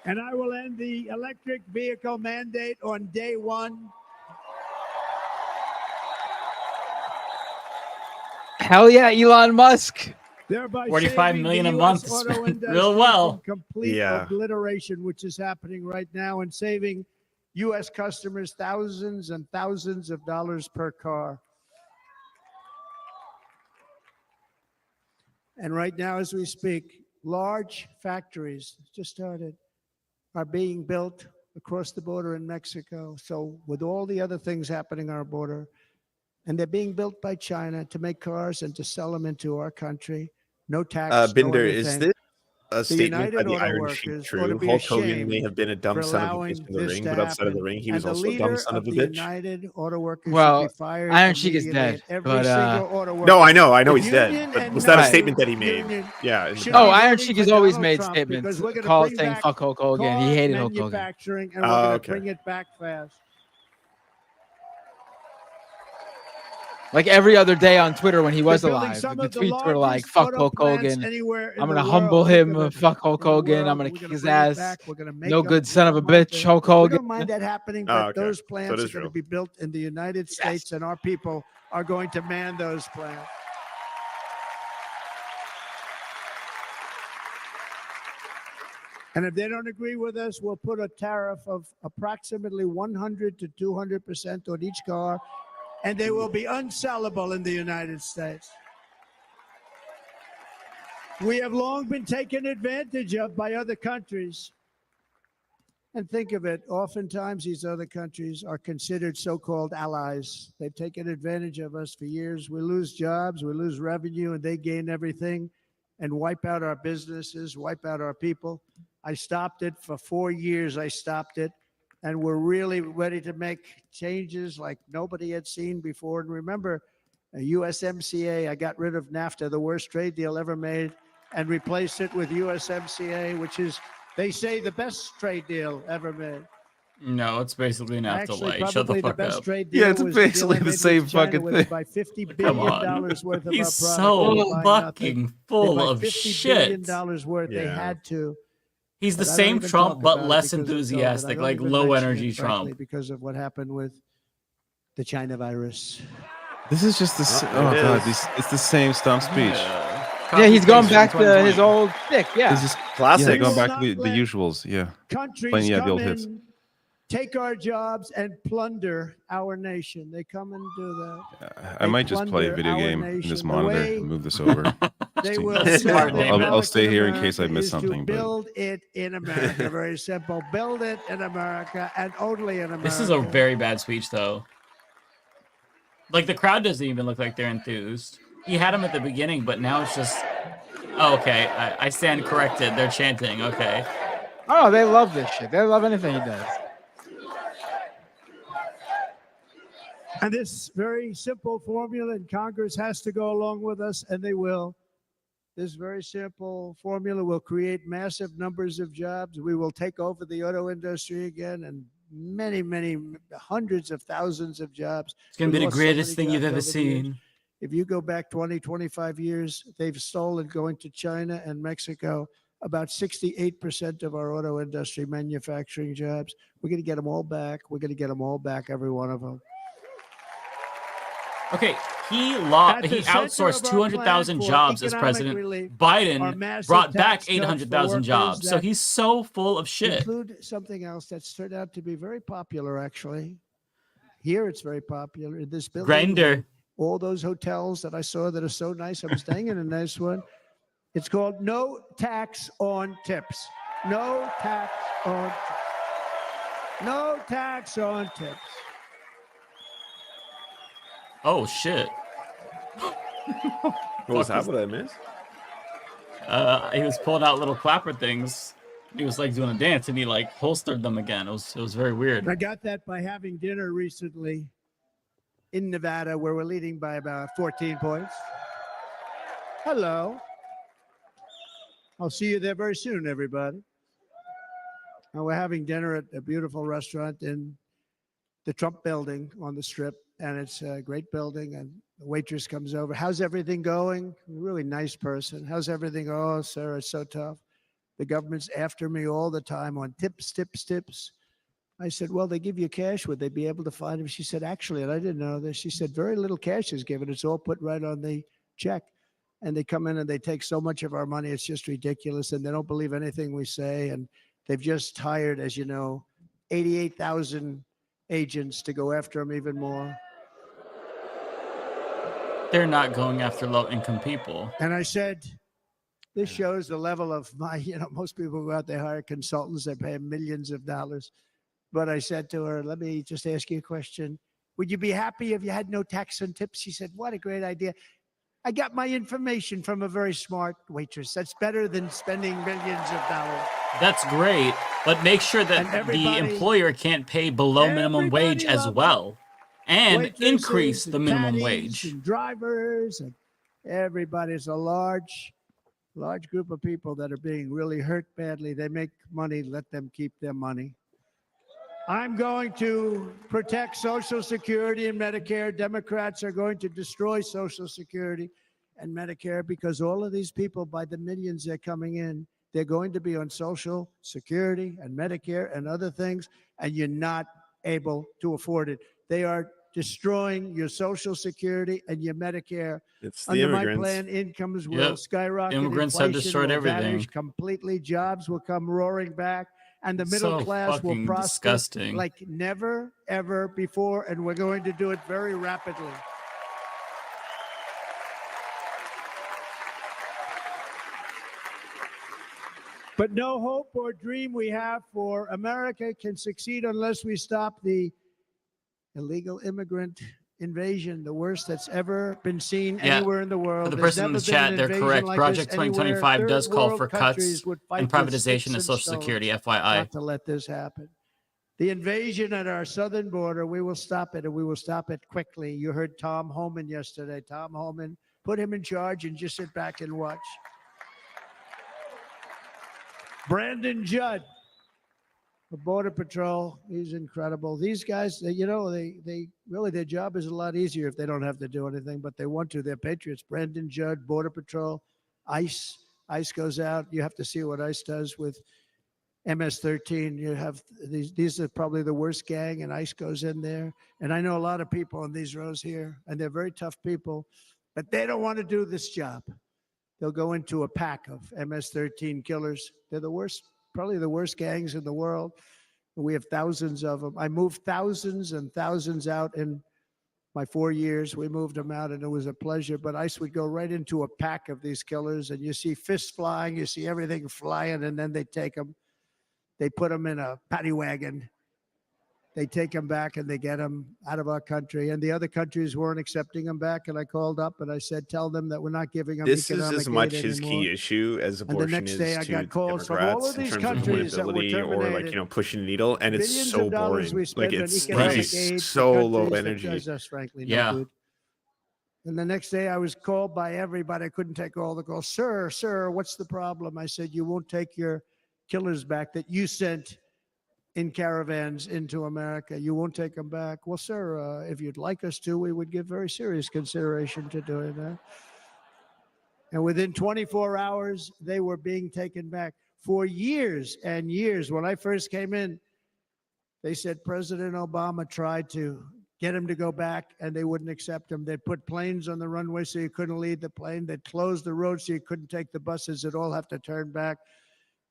[SPEAKER 20] And I will end the electric vehicle mandate on day 1.
[SPEAKER 13] Hell yeah, Elon Musk.
[SPEAKER 20] Thereby
[SPEAKER 10] 45
[SPEAKER 20] saving
[SPEAKER 10] million
[SPEAKER 20] the
[SPEAKER 10] a
[SPEAKER 20] US
[SPEAKER 10] month
[SPEAKER 20] auto
[SPEAKER 10] spent
[SPEAKER 20] industry
[SPEAKER 10] real well.
[SPEAKER 20] from complete obliteration, which is happening right now, and saving U.S. customers thousands and thousands of dollars per car. And right now, as we speak, large factories just started are being built across the border in Mexico. So with all the other things happening on our border, and they're being built by China to make cars and to sell them into our country. No tax,
[SPEAKER 12] Binder,
[SPEAKER 20] no
[SPEAKER 12] is
[SPEAKER 20] anything.
[SPEAKER 12] this a
[SPEAKER 20] The
[SPEAKER 12] statement by
[SPEAKER 20] United
[SPEAKER 12] the
[SPEAKER 20] Auto
[SPEAKER 12] Iron
[SPEAKER 20] Workers
[SPEAKER 12] Sheik
[SPEAKER 20] ought to
[SPEAKER 12] true?
[SPEAKER 20] be
[SPEAKER 12] Hulk Hogan may
[SPEAKER 20] ashamed
[SPEAKER 12] have been a dumb
[SPEAKER 20] for
[SPEAKER 12] son of a
[SPEAKER 20] allowing
[SPEAKER 12] bitch in the
[SPEAKER 20] this
[SPEAKER 12] ring,
[SPEAKER 20] to
[SPEAKER 12] but outside of the
[SPEAKER 20] happen.
[SPEAKER 12] ring, he
[SPEAKER 20] And
[SPEAKER 12] was
[SPEAKER 20] the
[SPEAKER 12] also a dumb
[SPEAKER 20] leader
[SPEAKER 12] son of a
[SPEAKER 20] the
[SPEAKER 12] bitch.
[SPEAKER 20] United Auto Workers
[SPEAKER 13] Well,
[SPEAKER 20] should be fired
[SPEAKER 13] Iron Sheik is
[SPEAKER 20] immediately,
[SPEAKER 13] dead,
[SPEAKER 20] and every
[SPEAKER 13] but,
[SPEAKER 20] single auto worker.
[SPEAKER 12] No, I know
[SPEAKER 20] The
[SPEAKER 12] he's dead.
[SPEAKER 20] union
[SPEAKER 12] But
[SPEAKER 20] and
[SPEAKER 12] was that a
[SPEAKER 20] no
[SPEAKER 12] statement that he made?
[SPEAKER 20] union
[SPEAKER 12] Yeah. in the
[SPEAKER 20] should
[SPEAKER 12] past.
[SPEAKER 13] Oh,
[SPEAKER 20] be
[SPEAKER 13] Iron
[SPEAKER 20] voting
[SPEAKER 13] Sheik
[SPEAKER 20] for
[SPEAKER 13] has always
[SPEAKER 20] Donald
[SPEAKER 13] made
[SPEAKER 20] Trump
[SPEAKER 13] statements
[SPEAKER 20] because we're gonna
[SPEAKER 13] called
[SPEAKER 20] bring
[SPEAKER 13] saying
[SPEAKER 20] back
[SPEAKER 13] fuck Hulk Hogan.
[SPEAKER 20] car
[SPEAKER 13] He hated Hulk Hogan.
[SPEAKER 20] manufacturing, and we're
[SPEAKER 12] Oh,
[SPEAKER 20] going to
[SPEAKER 12] okay.
[SPEAKER 20] bring it back fast.
[SPEAKER 13] Like every other day on Twitter when he was
[SPEAKER 20] They're building
[SPEAKER 13] alive,
[SPEAKER 20] some
[SPEAKER 13] the
[SPEAKER 20] of the
[SPEAKER 13] tweets were like,
[SPEAKER 20] largest
[SPEAKER 13] fuck
[SPEAKER 20] auto
[SPEAKER 13] Hulk
[SPEAKER 20] plants
[SPEAKER 13] Hogan.
[SPEAKER 20] anywhere in
[SPEAKER 13] I'm
[SPEAKER 20] the
[SPEAKER 13] going to
[SPEAKER 20] world.
[SPEAKER 13] humble
[SPEAKER 20] Think
[SPEAKER 13] him.
[SPEAKER 20] of it.
[SPEAKER 13] Fuck Hulk
[SPEAKER 20] In the
[SPEAKER 13] Hogan. I'm
[SPEAKER 20] world,
[SPEAKER 13] going
[SPEAKER 20] we're
[SPEAKER 13] to kick
[SPEAKER 20] gonna
[SPEAKER 13] his
[SPEAKER 20] bring it
[SPEAKER 13] ass.
[SPEAKER 20] back. We're gonna make
[SPEAKER 13] No
[SPEAKER 20] them.
[SPEAKER 13] good
[SPEAKER 20] We
[SPEAKER 13] son of a
[SPEAKER 20] don't mind
[SPEAKER 13] bitch,
[SPEAKER 20] that.
[SPEAKER 13] Hulk
[SPEAKER 20] We
[SPEAKER 13] Hogan.
[SPEAKER 20] don't mind that happening,
[SPEAKER 12] Oh,
[SPEAKER 20] but
[SPEAKER 12] okay.
[SPEAKER 20] those
[SPEAKER 12] So
[SPEAKER 20] plants
[SPEAKER 12] it
[SPEAKER 20] are
[SPEAKER 12] is
[SPEAKER 20] going to
[SPEAKER 12] real.
[SPEAKER 20] be built in the United States, and our people are going to man those plants. And if they don't agree with us, we'll put a tariff of approximately 100 to 200% on each car, and they will be unsellable in the United States. We have long been taken advantage of by other countries. And think of it, oftentimes these other countries are considered so-called allies. They've taken advantage of us for years. We lose jobs, we lose revenue, and they gain everything and wipe out our businesses, wipe out our people. I stopped it for 4 years. I stopped it. And we're really ready to make changes like nobody had seen before. And remember, USMCA, I got rid of NAFTA, the worst trade deal ever made. and replace it with USMCA, which is, they say, the best trade deal ever made.
[SPEAKER 10] No, it's basically an
[SPEAKER 20] Actually,
[SPEAKER 10] afterlight. Shut the
[SPEAKER 20] probably
[SPEAKER 10] fuck
[SPEAKER 20] best
[SPEAKER 10] up.
[SPEAKER 20] trade deal was the deal I made with China, where they buy $50
[SPEAKER 10] Come
[SPEAKER 20] billion
[SPEAKER 10] on.
[SPEAKER 20] worth of our product.
[SPEAKER 10] He's
[SPEAKER 20] We
[SPEAKER 10] so
[SPEAKER 20] buy
[SPEAKER 10] fucking
[SPEAKER 20] nothing.
[SPEAKER 10] full
[SPEAKER 20] They buy
[SPEAKER 10] of
[SPEAKER 20] $50
[SPEAKER 10] shit.
[SPEAKER 20] billion worth. They
[SPEAKER 12] Yeah.
[SPEAKER 20] had to.
[SPEAKER 10] He's the
[SPEAKER 20] But I don't
[SPEAKER 10] same
[SPEAKER 20] even
[SPEAKER 10] Trump,
[SPEAKER 20] talk
[SPEAKER 10] but
[SPEAKER 20] about it
[SPEAKER 10] less
[SPEAKER 20] because of COVID. I
[SPEAKER 10] enthusiastic,
[SPEAKER 20] don't
[SPEAKER 10] like
[SPEAKER 20] even
[SPEAKER 10] low
[SPEAKER 20] mention
[SPEAKER 10] energy
[SPEAKER 20] it, frankly,
[SPEAKER 10] Trump.
[SPEAKER 20] because of what happened with the China virus.
[SPEAKER 11] This is just the
[SPEAKER 12] Oh, it
[SPEAKER 11] god,
[SPEAKER 12] is.
[SPEAKER 11] it's the same stump speech.
[SPEAKER 13] Yeah, he's going
[SPEAKER 10] Copy-paste
[SPEAKER 13] back
[SPEAKER 10] from
[SPEAKER 13] to his
[SPEAKER 10] 2020.
[SPEAKER 13] old stick. Yeah.
[SPEAKER 11] This is
[SPEAKER 12] Classic.
[SPEAKER 11] Yeah, going
[SPEAKER 20] will
[SPEAKER 11] back to
[SPEAKER 20] not
[SPEAKER 11] the
[SPEAKER 20] let
[SPEAKER 11] usuals. Yeah,
[SPEAKER 20] Countries
[SPEAKER 11] playing the
[SPEAKER 20] come
[SPEAKER 11] old hits.
[SPEAKER 20] in, take our jobs, and plunder our nation. They come and do that.
[SPEAKER 11] I might just play a
[SPEAKER 20] plunder
[SPEAKER 11] video
[SPEAKER 20] our
[SPEAKER 11] game in this
[SPEAKER 20] nation. The
[SPEAKER 11] monitor
[SPEAKER 20] way
[SPEAKER 11] and move this over.
[SPEAKER 20] They
[SPEAKER 11] So
[SPEAKER 20] will
[SPEAKER 10] That's
[SPEAKER 20] sell
[SPEAKER 10] smart,
[SPEAKER 20] their
[SPEAKER 10] David.
[SPEAKER 11] I'll stay
[SPEAKER 20] product
[SPEAKER 11] here in case I
[SPEAKER 20] America
[SPEAKER 11] miss
[SPEAKER 20] is to
[SPEAKER 11] something. But
[SPEAKER 20] build it in America. Very simple. Build it in America and only in America.
[SPEAKER 10] This is a very bad speech, though. Like, the crowd doesn't even look like they're enthused. He had him at the beginning, but now it's just... Oh, okay, I stand corrected. They're chanting, okay.
[SPEAKER 13] Oh, they love this shit. They love anything he does.
[SPEAKER 20] And this very simple formula, and Congress has to go along with us, and they will. This very simple formula will create massive numbers of jobs. We will take over the auto industry again, and many, many hundreds of thousands of jobs.
[SPEAKER 10] It's going to
[SPEAKER 20] We
[SPEAKER 10] be the
[SPEAKER 20] lost so
[SPEAKER 10] greatest
[SPEAKER 20] many
[SPEAKER 10] thing you've
[SPEAKER 20] jobs
[SPEAKER 10] ever
[SPEAKER 20] over the years.
[SPEAKER 10] seen.
[SPEAKER 20] If you go back 20, 25 years, they've stolen, going to China and Mexico, about 68% of our auto industry manufacturing jobs. We're going to get them all back. We're going to get them all back, every one of them.
[SPEAKER 10] Okay, he
[SPEAKER 20] At the center
[SPEAKER 10] outsourced
[SPEAKER 20] of our
[SPEAKER 10] 200,000
[SPEAKER 20] plan for
[SPEAKER 10] jobs as
[SPEAKER 20] economic
[SPEAKER 10] president.
[SPEAKER 20] relief are
[SPEAKER 10] Biden
[SPEAKER 20] massive
[SPEAKER 10] brought back
[SPEAKER 20] tax cuts for
[SPEAKER 10] 800,000
[SPEAKER 20] workers
[SPEAKER 10] jobs. So
[SPEAKER 20] that
[SPEAKER 10] he's so full of shit.
[SPEAKER 20] Include something else that's turned out to be very popular, actually. Here it's very popular. In this building,
[SPEAKER 10] Grindr.
[SPEAKER 20] all those hotels that I saw that are so nice. I'm staying in a nice one. It's called no tax on tips. No tax on tips. No tax on tips.
[SPEAKER 10] Oh, shit.
[SPEAKER 12] What was that? What did I miss?
[SPEAKER 10] He was pulling out little clapper things. He was like doing a dance, and he like holstered them again. It was very weird.
[SPEAKER 20] I got that by having dinner recently in Nevada, where we're leading by about 14 points. Hello. I'll see you there very soon, everybody. And we're having dinner at a beautiful restaurant in the Trump building on the Strip, and it's a great building. And the waitress comes over. How's everything going? Really nice person. How's everything? Oh, sir, it's so tough. The government's after me all the time on tips, tips, tips. I said, well, they give you cash. Would they be able to find him? She said, actually, and I didn't know this. She said, very little cash is given. It's all put right on the check. And they come in and they take so much of our money. It's just ridiculous. And they don't believe anything we say. And they've just hired, as you know, 88,000 agents to go after them even more.
[SPEAKER 10] They're not going after low-income people.
[SPEAKER 20] And I said, this shows the level of my, most people go out, they hire consultants, they pay millions of dollars. But I said to her, let me just ask you a question. Would you be happy if you had no tax on tips? She said, what a great idea. I got my information from a very smart waitress. That's better than spending millions of dollars.
[SPEAKER 10] That's great, but make sure that the employer can't pay below minimum wage as well, and increase the minimum wage.
[SPEAKER 20] And drivers and everybody. It's a large group of people that are being really hurt badly. They make money. Let them keep their money. I'm going to protect Social Security and Medicare. Democrats are going to destroy Social Security and Medicare because all of these people, by the millions they're coming in, they're going to be on Social Security and Medicare and other things, and you're not able to afford it. They are destroying your Social Security and your Medicare.
[SPEAKER 12] It's the
[SPEAKER 20] Under my
[SPEAKER 12] immigrants.
[SPEAKER 20] plan, incomes will skyrocket.
[SPEAKER 10] Immigrants have
[SPEAKER 20] inflation
[SPEAKER 10] destroyed
[SPEAKER 20] will
[SPEAKER 10] everything.
[SPEAKER 20] vanish completely. Jobs will come roaring back. And the middle
[SPEAKER 10] So
[SPEAKER 20] class will
[SPEAKER 10] fucking
[SPEAKER 20] prosper
[SPEAKER 10] disgusting.
[SPEAKER 20] like never, ever before. And we're going to do it very rapidly. But no hope or dream we have for America can succeed unless we stop the illegal immigrant invasion, the worst that's ever been seen anywhere in the world.
[SPEAKER 10] For the
[SPEAKER 20] There's
[SPEAKER 10] person in
[SPEAKER 20] never
[SPEAKER 10] the
[SPEAKER 20] been
[SPEAKER 10] chat,
[SPEAKER 20] an
[SPEAKER 10] they're
[SPEAKER 20] invasion
[SPEAKER 10] correct.
[SPEAKER 20] like
[SPEAKER 10] Project
[SPEAKER 20] this anywhere.
[SPEAKER 10] 2025 does
[SPEAKER 20] Third
[SPEAKER 10] call
[SPEAKER 20] world
[SPEAKER 10] for
[SPEAKER 20] countries
[SPEAKER 10] cuts
[SPEAKER 20] would fight
[SPEAKER 10] and
[SPEAKER 20] with
[SPEAKER 10] privatization
[SPEAKER 20] sticks
[SPEAKER 10] of
[SPEAKER 20] and
[SPEAKER 10] Social
[SPEAKER 20] stones
[SPEAKER 10] Security, FYI.
[SPEAKER 20] not to let this happen. The invasion at our southern border, we will stop it, and we will stop it quickly. You heard Tom Homan yesterday. Tom Homan, put him in charge and just sit back and watch. Brandon Judd, the Border Patrol, he's incredible. These guys, you know, they really, their job is a lot easier if they don't have to do anything, but they want to. They're patriots. Brandon Judd, Border Patrol, ICE. ICE goes out. You have to see what ICE does with MS-13. You have these are probably the worst gang, and ICE goes in there. And I know a lot of people in these rows here, and they're very tough people, but they don't want to do this job. They'll go into a pack of MS-13 killers. They're the worst, probably the worst gangs in the world. We have thousands of them. I moved thousands and thousands out in my 4 years. We moved them out, and it was a pleasure. But ICE would go right into a pack of these killers, and you see fists flying, you see everything flying, and then they take them. They put them in a paddy wagon. They take them back and they get them out of our country. And the other countries weren't accepting them back. And I called up and I said, tell them that we're not giving them
[SPEAKER 12] This is
[SPEAKER 20] economic
[SPEAKER 12] as much
[SPEAKER 20] aid
[SPEAKER 12] his
[SPEAKER 20] anymore.
[SPEAKER 12] key issue as
[SPEAKER 20] And the
[SPEAKER 12] abortion
[SPEAKER 20] next
[SPEAKER 12] is
[SPEAKER 20] day I
[SPEAKER 12] to
[SPEAKER 20] got calls from all
[SPEAKER 12] Democrats
[SPEAKER 20] of
[SPEAKER 12] in
[SPEAKER 20] these
[SPEAKER 12] terms of
[SPEAKER 20] countries that were
[SPEAKER 12] affordability or like,
[SPEAKER 20] terminated.
[SPEAKER 12] you know, pushing the needle. And it's
[SPEAKER 20] Billions
[SPEAKER 12] so
[SPEAKER 20] of dollars
[SPEAKER 12] boring.
[SPEAKER 20] we spend
[SPEAKER 12] Like
[SPEAKER 20] on
[SPEAKER 12] it's
[SPEAKER 20] economic aid to
[SPEAKER 12] so low
[SPEAKER 20] countries that
[SPEAKER 12] energy.
[SPEAKER 20] does us, frankly,
[SPEAKER 10] Yeah.
[SPEAKER 20] no good. And the next day I was called by everybody. I couldn't take all the calls. Sir, what's the problem? I said, you won't take your killers back that you sent in caravans into America. You won't take them back. Well, sir, if you'd like us to, we would give very serious consideration to doing that. And within 24 hours, they were being taken back. For years and years, when I first came in, they said President Obama tried to get him to go back, and they wouldn't accept him. They'd put planes on the runway so you couldn't leave the plane. They'd close the road so you couldn't take the buses. They'd all have to turn back.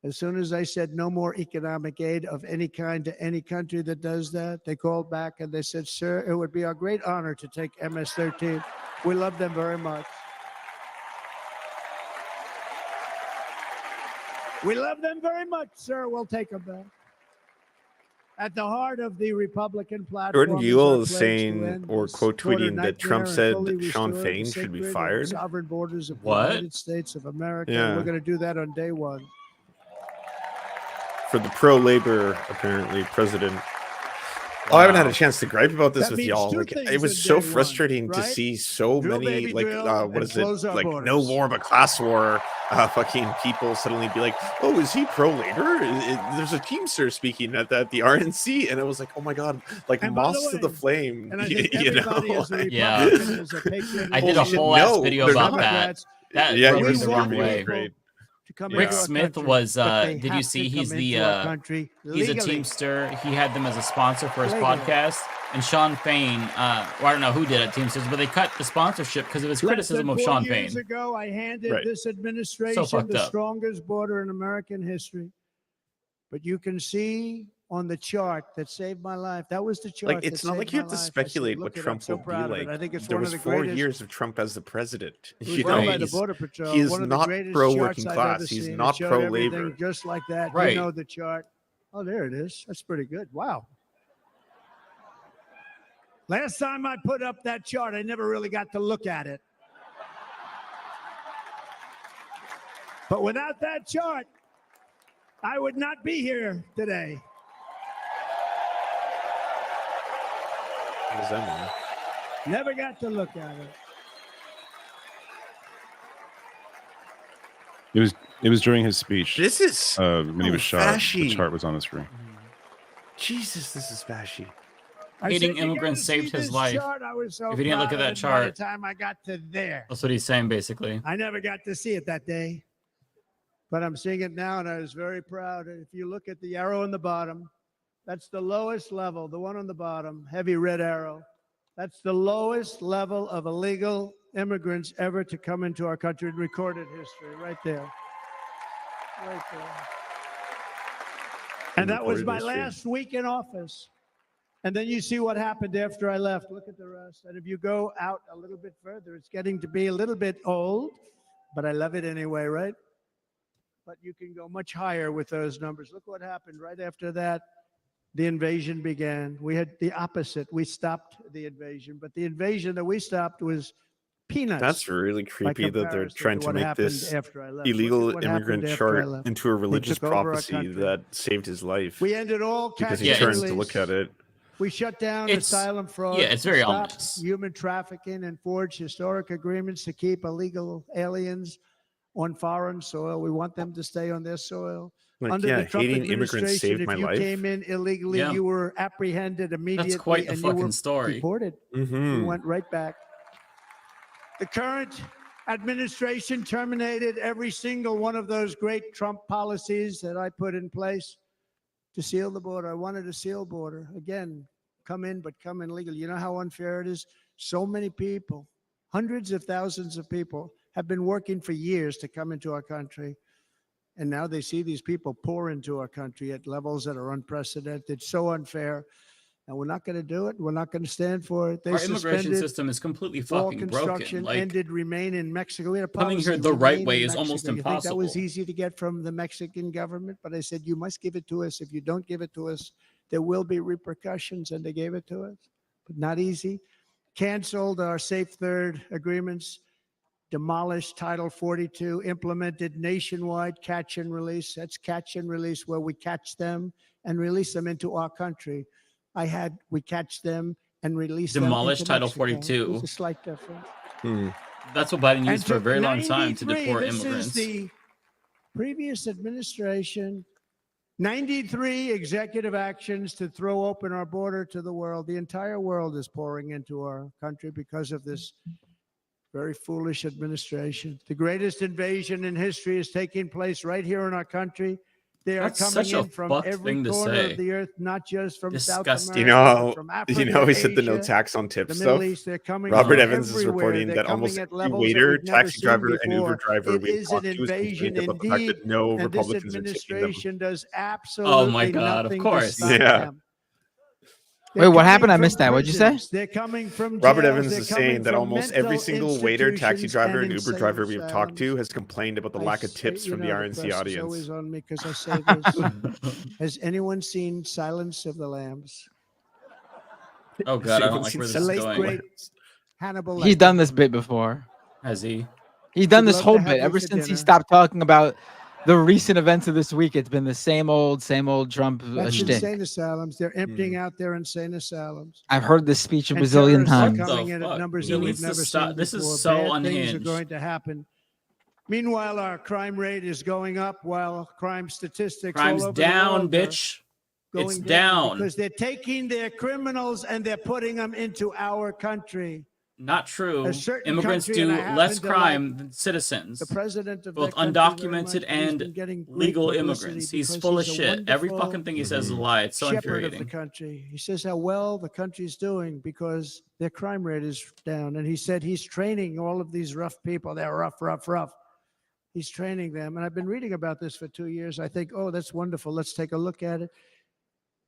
[SPEAKER 20] As soon as I said no more economic aid of any kind to any country that does that, they called back and they said, sir, it would be our great honor to take MS-13. We love them very much. We love them very much, sir. We'll take them back. At the heart of the Republican platform,
[SPEAKER 12] Jordan Buell is saying or quote tweeting that Trump said Sean Fain should be fired.
[SPEAKER 20] Sovereign borders of the
[SPEAKER 10] What?
[SPEAKER 20] United States of America.
[SPEAKER 12] Yeah.
[SPEAKER 20] We're going to do that on day one.
[SPEAKER 12] For the pro-labor, apparently, president. Oh, I haven't had a chance to gripe about this
[SPEAKER 20] That
[SPEAKER 12] with
[SPEAKER 20] means
[SPEAKER 12] y'all.
[SPEAKER 20] two
[SPEAKER 12] Like,
[SPEAKER 20] things
[SPEAKER 12] it was
[SPEAKER 20] in
[SPEAKER 12] so
[SPEAKER 20] day one,
[SPEAKER 12] frustrating to
[SPEAKER 20] right?
[SPEAKER 12] see so
[SPEAKER 20] Drill,
[SPEAKER 12] many,
[SPEAKER 20] baby,
[SPEAKER 12] like,
[SPEAKER 20] drill,
[SPEAKER 12] what
[SPEAKER 20] and
[SPEAKER 12] is it?
[SPEAKER 20] close our
[SPEAKER 12] Like,
[SPEAKER 20] borders.
[SPEAKER 12] no war but class war. Fucking people suddenly be like, oh, is he pro-labor? There's a Teamster speaking at the RNC. And I was like, oh my God, like
[SPEAKER 20] And by the
[SPEAKER 12] moths to the
[SPEAKER 20] way,
[SPEAKER 12] flame.
[SPEAKER 20] And I think
[SPEAKER 12] You know?
[SPEAKER 20] everybody as a
[SPEAKER 10] Yeah.
[SPEAKER 20] Republican is a patriot.
[SPEAKER 10] I did a
[SPEAKER 12] Bullshit.
[SPEAKER 10] whole ass
[SPEAKER 12] No,
[SPEAKER 10] video
[SPEAKER 12] they're
[SPEAKER 10] about
[SPEAKER 12] not.
[SPEAKER 10] that.
[SPEAKER 20] Democrats,
[SPEAKER 10] That
[SPEAKER 12] Yeah,
[SPEAKER 10] rubbed
[SPEAKER 12] yours
[SPEAKER 10] me the
[SPEAKER 12] was
[SPEAKER 10] wrong
[SPEAKER 12] really
[SPEAKER 10] way.
[SPEAKER 12] great.
[SPEAKER 20] to come
[SPEAKER 10] Rick
[SPEAKER 20] into our
[SPEAKER 10] Smith
[SPEAKER 20] country,
[SPEAKER 10] was,
[SPEAKER 20] but they
[SPEAKER 10] did you
[SPEAKER 20] have
[SPEAKER 10] see
[SPEAKER 20] to
[SPEAKER 10] he's
[SPEAKER 20] come
[SPEAKER 10] the,
[SPEAKER 20] into our country
[SPEAKER 10] he's a
[SPEAKER 20] legally.
[SPEAKER 10] Teamster. He had them as a sponsor for his
[SPEAKER 20] Legally.
[SPEAKER 10] podcast. And Sean Fain, well, I don't know who did it, Teamsters, but they cut the sponsorship because of his criticism of
[SPEAKER 20] Less than
[SPEAKER 10] Sean
[SPEAKER 20] 4 years
[SPEAKER 10] Fain.
[SPEAKER 20] ago, I handed
[SPEAKER 12] Right.
[SPEAKER 20] this administration
[SPEAKER 10] fucked
[SPEAKER 20] the
[SPEAKER 10] up.
[SPEAKER 20] strongest border in American history. But you can see on the chart that saved my life. That was the chart.
[SPEAKER 12] Like, it's
[SPEAKER 20] that
[SPEAKER 12] not
[SPEAKER 20] saved
[SPEAKER 12] like you
[SPEAKER 20] my
[SPEAKER 12] have to
[SPEAKER 20] life. I said,
[SPEAKER 12] speculate
[SPEAKER 20] "Look
[SPEAKER 12] what
[SPEAKER 20] it up."
[SPEAKER 12] Trump
[SPEAKER 20] So
[SPEAKER 12] will be
[SPEAKER 20] proud of it.
[SPEAKER 12] like.
[SPEAKER 20] I think it's
[SPEAKER 12] There
[SPEAKER 20] one
[SPEAKER 12] was
[SPEAKER 20] of the
[SPEAKER 12] 4
[SPEAKER 20] greatest.
[SPEAKER 12] years of Trump as the president.
[SPEAKER 20] It was
[SPEAKER 12] You
[SPEAKER 20] done
[SPEAKER 12] know,
[SPEAKER 20] by the
[SPEAKER 12] he's-
[SPEAKER 20] Border Patrol.
[SPEAKER 12] he is
[SPEAKER 20] one of
[SPEAKER 12] not
[SPEAKER 20] the greatest
[SPEAKER 12] pro-working
[SPEAKER 20] charts I've
[SPEAKER 12] class.
[SPEAKER 20] ever
[SPEAKER 12] He's
[SPEAKER 20] seen. It
[SPEAKER 12] not
[SPEAKER 20] showed
[SPEAKER 12] pro-labor.
[SPEAKER 20] everything just like that.
[SPEAKER 10] Right.
[SPEAKER 20] You know the chart. Oh, there it is. That's pretty good. Wow. Last time I put up that chart, I never really got to look at it. But without that chart, I would not be here today.
[SPEAKER 12] What does that mean?
[SPEAKER 20] Never got to look at it.
[SPEAKER 11] It was during his speech.
[SPEAKER 12] This is
[SPEAKER 11] when he was shot.
[SPEAKER 12] fashy.
[SPEAKER 11] The chart was on the screen.
[SPEAKER 12] Jesus, this is fashy.
[SPEAKER 20] I
[SPEAKER 10] Hating
[SPEAKER 20] said, "You
[SPEAKER 10] immigrants
[SPEAKER 20] gotta see
[SPEAKER 10] saved his
[SPEAKER 20] this
[SPEAKER 10] life."
[SPEAKER 20] chart." I was so
[SPEAKER 10] If you didn't look
[SPEAKER 20] proud
[SPEAKER 10] at
[SPEAKER 20] of
[SPEAKER 10] that
[SPEAKER 20] it by
[SPEAKER 10] chart.
[SPEAKER 20] the time I got to there.
[SPEAKER 10] That's what he's saying, basically.
[SPEAKER 20] I never got to see it that day, but I'm seeing it now, and I was very proud. If you look at the arrow in the bottom, that's the lowest level, the one on the bottom, heavy red arrow. That's the lowest level of illegal immigrants ever to come into our country in recorded history, right there. Right there. And that was my last week in office. And then you see what happened after I left. Look at the rest. And if you go out a little bit further, it's getting to be a little bit old, but I love it anyway, right? But you can go much higher with those numbers. Look what happened right after that. The invasion began. We had the opposite. We stopped the invasion, but the invasion that we stopped was peanuts.
[SPEAKER 12] That's really creepy that they're
[SPEAKER 20] comparison
[SPEAKER 12] trying
[SPEAKER 20] to
[SPEAKER 12] to
[SPEAKER 20] what
[SPEAKER 12] make
[SPEAKER 20] happened
[SPEAKER 12] this
[SPEAKER 20] after I left.
[SPEAKER 12] illegal
[SPEAKER 20] Look at what
[SPEAKER 12] immigrant
[SPEAKER 20] happened after I
[SPEAKER 12] chart
[SPEAKER 20] left.
[SPEAKER 12] into a religious
[SPEAKER 20] took over our
[SPEAKER 12] prophecy
[SPEAKER 20] country.
[SPEAKER 12] that saved his life.
[SPEAKER 20] We ended all
[SPEAKER 12] because he
[SPEAKER 20] catch
[SPEAKER 12] turned
[SPEAKER 20] and
[SPEAKER 12] to look
[SPEAKER 20] release.
[SPEAKER 12] at it.
[SPEAKER 20] We shut down
[SPEAKER 10] It's-
[SPEAKER 20] asylum fraud.
[SPEAKER 10] yeah, it's very
[SPEAKER 20] stopped
[SPEAKER 10] ominous.
[SPEAKER 20] human trafficking and forged historic agreements to keep illegal aliens on foreign soil. We want them to stay on their soil.
[SPEAKER 12] Like,
[SPEAKER 20] Under the Trump
[SPEAKER 12] hating immigrants
[SPEAKER 20] administration,
[SPEAKER 12] saved
[SPEAKER 20] if
[SPEAKER 12] my
[SPEAKER 20] you
[SPEAKER 12] life.
[SPEAKER 20] came in illegally,
[SPEAKER 10] Yeah.
[SPEAKER 20] you were apprehended immediately.
[SPEAKER 10] That's quite the
[SPEAKER 20] and you were
[SPEAKER 10] fucking story.
[SPEAKER 20] deported.
[SPEAKER 12] Mhm.
[SPEAKER 20] You went right back. The current administration terminated every single one of those great Trump policies that I put in place to seal the border. I wanted a seal border. Again, come in, but come in legally. You know how unfair it is? So many people, hundreds of thousands of people, have been working for years to come into our country. And now they see these people pour into our country at levels that are unprecedented, so unfair. And we're not going to do it. We're not going to stand for it. They
[SPEAKER 10] Our immigration
[SPEAKER 20] suspended
[SPEAKER 10] system is completely
[SPEAKER 20] all
[SPEAKER 10] fucking
[SPEAKER 20] construction,
[SPEAKER 10] broken. Like,
[SPEAKER 20] ended remain in Mexico. We had a
[SPEAKER 10] coming
[SPEAKER 20] policy,
[SPEAKER 10] here the right
[SPEAKER 20] remain
[SPEAKER 10] way
[SPEAKER 20] in
[SPEAKER 10] is almost
[SPEAKER 20] Mexico. You think that was
[SPEAKER 10] impossible.
[SPEAKER 20] easy to get from the Mexican government? But I said, you must give it to us. If you don't give it to us, there will be repercussions. And they gave it to us, but not easy. Canceled our Safe Third agreements, demolished Title 42, implemented nationwide catch and release. That's catch and release, where we catch them and release them into our country. We catch them and release them.
[SPEAKER 10] Demolished Title
[SPEAKER 20] Mexico.
[SPEAKER 10] 42.
[SPEAKER 20] There's a slight difference.
[SPEAKER 10] That's what Biden
[SPEAKER 20] And
[SPEAKER 10] used for a
[SPEAKER 20] took
[SPEAKER 10] very long time to
[SPEAKER 20] 93,
[SPEAKER 10] deport
[SPEAKER 20] this
[SPEAKER 10] immigrants.
[SPEAKER 20] is the previous administration, 93 executive actions to throw open our border to the world. The entire world is pouring into our country because of this very foolish administration. The greatest invasion in history is taking place right here in our country. They are
[SPEAKER 10] That's
[SPEAKER 20] coming
[SPEAKER 10] such a
[SPEAKER 20] in from
[SPEAKER 10] fucked
[SPEAKER 20] every
[SPEAKER 10] thing to
[SPEAKER 20] corner
[SPEAKER 10] say.
[SPEAKER 20] of the earth, not just from South
[SPEAKER 10] Disgusting.
[SPEAKER 20] America, but from
[SPEAKER 12] You
[SPEAKER 20] Africa,
[SPEAKER 12] know, he said the no
[SPEAKER 20] Asia,
[SPEAKER 12] tax on tips
[SPEAKER 20] the
[SPEAKER 12] stuff.
[SPEAKER 20] Middle East. They're coming
[SPEAKER 12] Robert
[SPEAKER 20] from
[SPEAKER 12] Evans is
[SPEAKER 20] everywhere.
[SPEAKER 12] reporting
[SPEAKER 20] They're
[SPEAKER 12] that
[SPEAKER 20] coming
[SPEAKER 12] almost
[SPEAKER 20] at
[SPEAKER 12] every
[SPEAKER 20] levels that
[SPEAKER 12] waiter,
[SPEAKER 20] we've never
[SPEAKER 12] taxi
[SPEAKER 20] seen
[SPEAKER 12] driver, and Uber
[SPEAKER 20] before.
[SPEAKER 12] driver
[SPEAKER 20] It
[SPEAKER 12] we've
[SPEAKER 20] is an
[SPEAKER 12] talked to has
[SPEAKER 20] invasion
[SPEAKER 12] complained about the fact
[SPEAKER 20] indeed,
[SPEAKER 12] that no
[SPEAKER 20] and this
[SPEAKER 12] Republicans are taking them.
[SPEAKER 20] administration does absolutely
[SPEAKER 10] Oh my God, of
[SPEAKER 20] nothing
[SPEAKER 10] course.
[SPEAKER 20] to stop
[SPEAKER 12] Yeah.
[SPEAKER 20] them.
[SPEAKER 13] Wait, what
[SPEAKER 20] They're
[SPEAKER 13] happened? I
[SPEAKER 20] coming
[SPEAKER 13] missed
[SPEAKER 20] from
[SPEAKER 13] that. What'd you say?
[SPEAKER 20] prisons. They're coming from
[SPEAKER 12] Robert
[SPEAKER 20] jails.
[SPEAKER 12] Evans
[SPEAKER 20] They're
[SPEAKER 12] is
[SPEAKER 20] coming
[SPEAKER 12] saying that
[SPEAKER 20] from
[SPEAKER 12] almost every
[SPEAKER 20] mental
[SPEAKER 12] single waiter, taxi
[SPEAKER 20] institutions
[SPEAKER 12] driver,
[SPEAKER 20] and
[SPEAKER 12] and Uber
[SPEAKER 20] insane
[SPEAKER 12] driver we've talked to
[SPEAKER 20] asylums.
[SPEAKER 12] has complained about the
[SPEAKER 20] I
[SPEAKER 12] lack of
[SPEAKER 20] say-
[SPEAKER 12] tips
[SPEAKER 20] you
[SPEAKER 12] from the
[SPEAKER 20] know,
[SPEAKER 12] RNC
[SPEAKER 20] press is
[SPEAKER 12] audience.
[SPEAKER 20] always on me because I say this. Has anyone seen Silence of the Lambs?
[SPEAKER 10] Oh God, I don't like where
[SPEAKER 20] The
[SPEAKER 10] this is
[SPEAKER 20] late
[SPEAKER 10] going.
[SPEAKER 20] great Hannibal
[SPEAKER 13] He's
[SPEAKER 20] Lecter.
[SPEAKER 13] done this bit before.
[SPEAKER 10] Has he?
[SPEAKER 13] He's done
[SPEAKER 20] We'd
[SPEAKER 13] this
[SPEAKER 20] love
[SPEAKER 13] whole
[SPEAKER 20] to have
[SPEAKER 13] bit
[SPEAKER 20] you
[SPEAKER 13] ever
[SPEAKER 20] for
[SPEAKER 13] since he
[SPEAKER 20] dinner.
[SPEAKER 13] stopped talking about the recent events of this week. It's been the same old Trump
[SPEAKER 20] That's
[SPEAKER 13] shtick.
[SPEAKER 20] insane asylums. They're emptying out their insane asylums.
[SPEAKER 13] I've heard this speech a
[SPEAKER 20] And
[SPEAKER 13] bazillion
[SPEAKER 20] terrorists are
[SPEAKER 13] times.
[SPEAKER 20] coming
[SPEAKER 10] The
[SPEAKER 20] in at
[SPEAKER 10] fuck?
[SPEAKER 20] numbers
[SPEAKER 10] He
[SPEAKER 20] that we've
[SPEAKER 10] needs to
[SPEAKER 20] never
[SPEAKER 10] stop.
[SPEAKER 20] seen
[SPEAKER 10] This
[SPEAKER 20] before.
[SPEAKER 10] is so
[SPEAKER 20] Bad things are
[SPEAKER 10] unhinged.
[SPEAKER 20] going to happen. Meanwhile, our crime rate is going up while crime statistics
[SPEAKER 10] Crime's
[SPEAKER 20] all over
[SPEAKER 10] down,
[SPEAKER 20] the world
[SPEAKER 10] bitch.
[SPEAKER 20] are
[SPEAKER 10] It's
[SPEAKER 20] going
[SPEAKER 10] down.
[SPEAKER 20] because they're taking their criminals and they're putting them into our country.
[SPEAKER 10] Not true.
[SPEAKER 20] A certain
[SPEAKER 10] Immigrants
[SPEAKER 20] country,
[SPEAKER 10] do
[SPEAKER 20] and I happen
[SPEAKER 10] less
[SPEAKER 20] to
[SPEAKER 10] crime
[SPEAKER 20] like
[SPEAKER 10] than citizens.
[SPEAKER 20] The president of
[SPEAKER 10] Both
[SPEAKER 20] that country very
[SPEAKER 10] undocumented
[SPEAKER 20] much, he's
[SPEAKER 10] and
[SPEAKER 20] been getting great
[SPEAKER 10] legal
[SPEAKER 20] publicity
[SPEAKER 10] immigrants. He's
[SPEAKER 20] because
[SPEAKER 10] full of
[SPEAKER 20] he's a
[SPEAKER 10] shit. Every
[SPEAKER 20] wonderful
[SPEAKER 10] fucking thing he says is a lie. It's so
[SPEAKER 20] shepherd of the
[SPEAKER 10] infuriating.
[SPEAKER 20] country. He says how well the country's doing because their crime rate is down. And he said he's training all of these rough people. They're rough. He's training them. And I've been reading about this for 2 years. I think, oh, that's wonderful. Let's take a look at it.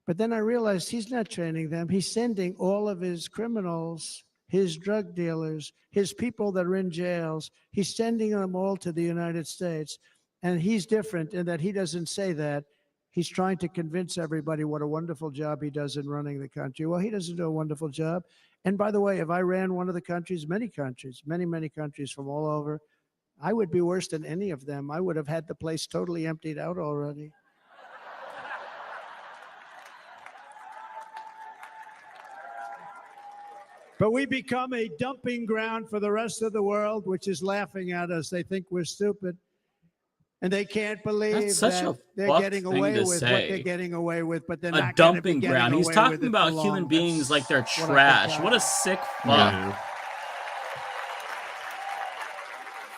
[SPEAKER 20] But then I realized he's not training them. He's sending all of his criminals, his drug dealers, his people that are in jails. He's sending them all to the United States. And he's different in that he doesn't say that. He's trying to convince everybody what a wonderful job he does in running the country. Well, he doesn't do a wonderful job. And by the way, if I ran one of the countries, many countries from all over, I would be worse than any of them. I would have had the place totally emptied out already. But we become a dumping ground for the rest of the world, which is laughing at us. They think we're stupid. And they can't believe
[SPEAKER 10] That's such
[SPEAKER 20] that
[SPEAKER 10] a
[SPEAKER 20] they're
[SPEAKER 10] fucked
[SPEAKER 20] getting
[SPEAKER 10] thing
[SPEAKER 20] away
[SPEAKER 10] to
[SPEAKER 20] with what
[SPEAKER 10] say.
[SPEAKER 20] they're getting away with, but they're
[SPEAKER 10] A
[SPEAKER 20] not gonna be
[SPEAKER 10] dumping
[SPEAKER 20] getting
[SPEAKER 10] ground. He's
[SPEAKER 20] away
[SPEAKER 10] talking
[SPEAKER 20] with it
[SPEAKER 10] about
[SPEAKER 20] for
[SPEAKER 10] human
[SPEAKER 20] long.
[SPEAKER 10] beings
[SPEAKER 20] That's
[SPEAKER 10] like they're
[SPEAKER 20] what I think
[SPEAKER 10] trash.
[SPEAKER 20] about
[SPEAKER 10] What a
[SPEAKER 20] it.
[SPEAKER 10] sick fuck.
[SPEAKER 12] Yeah.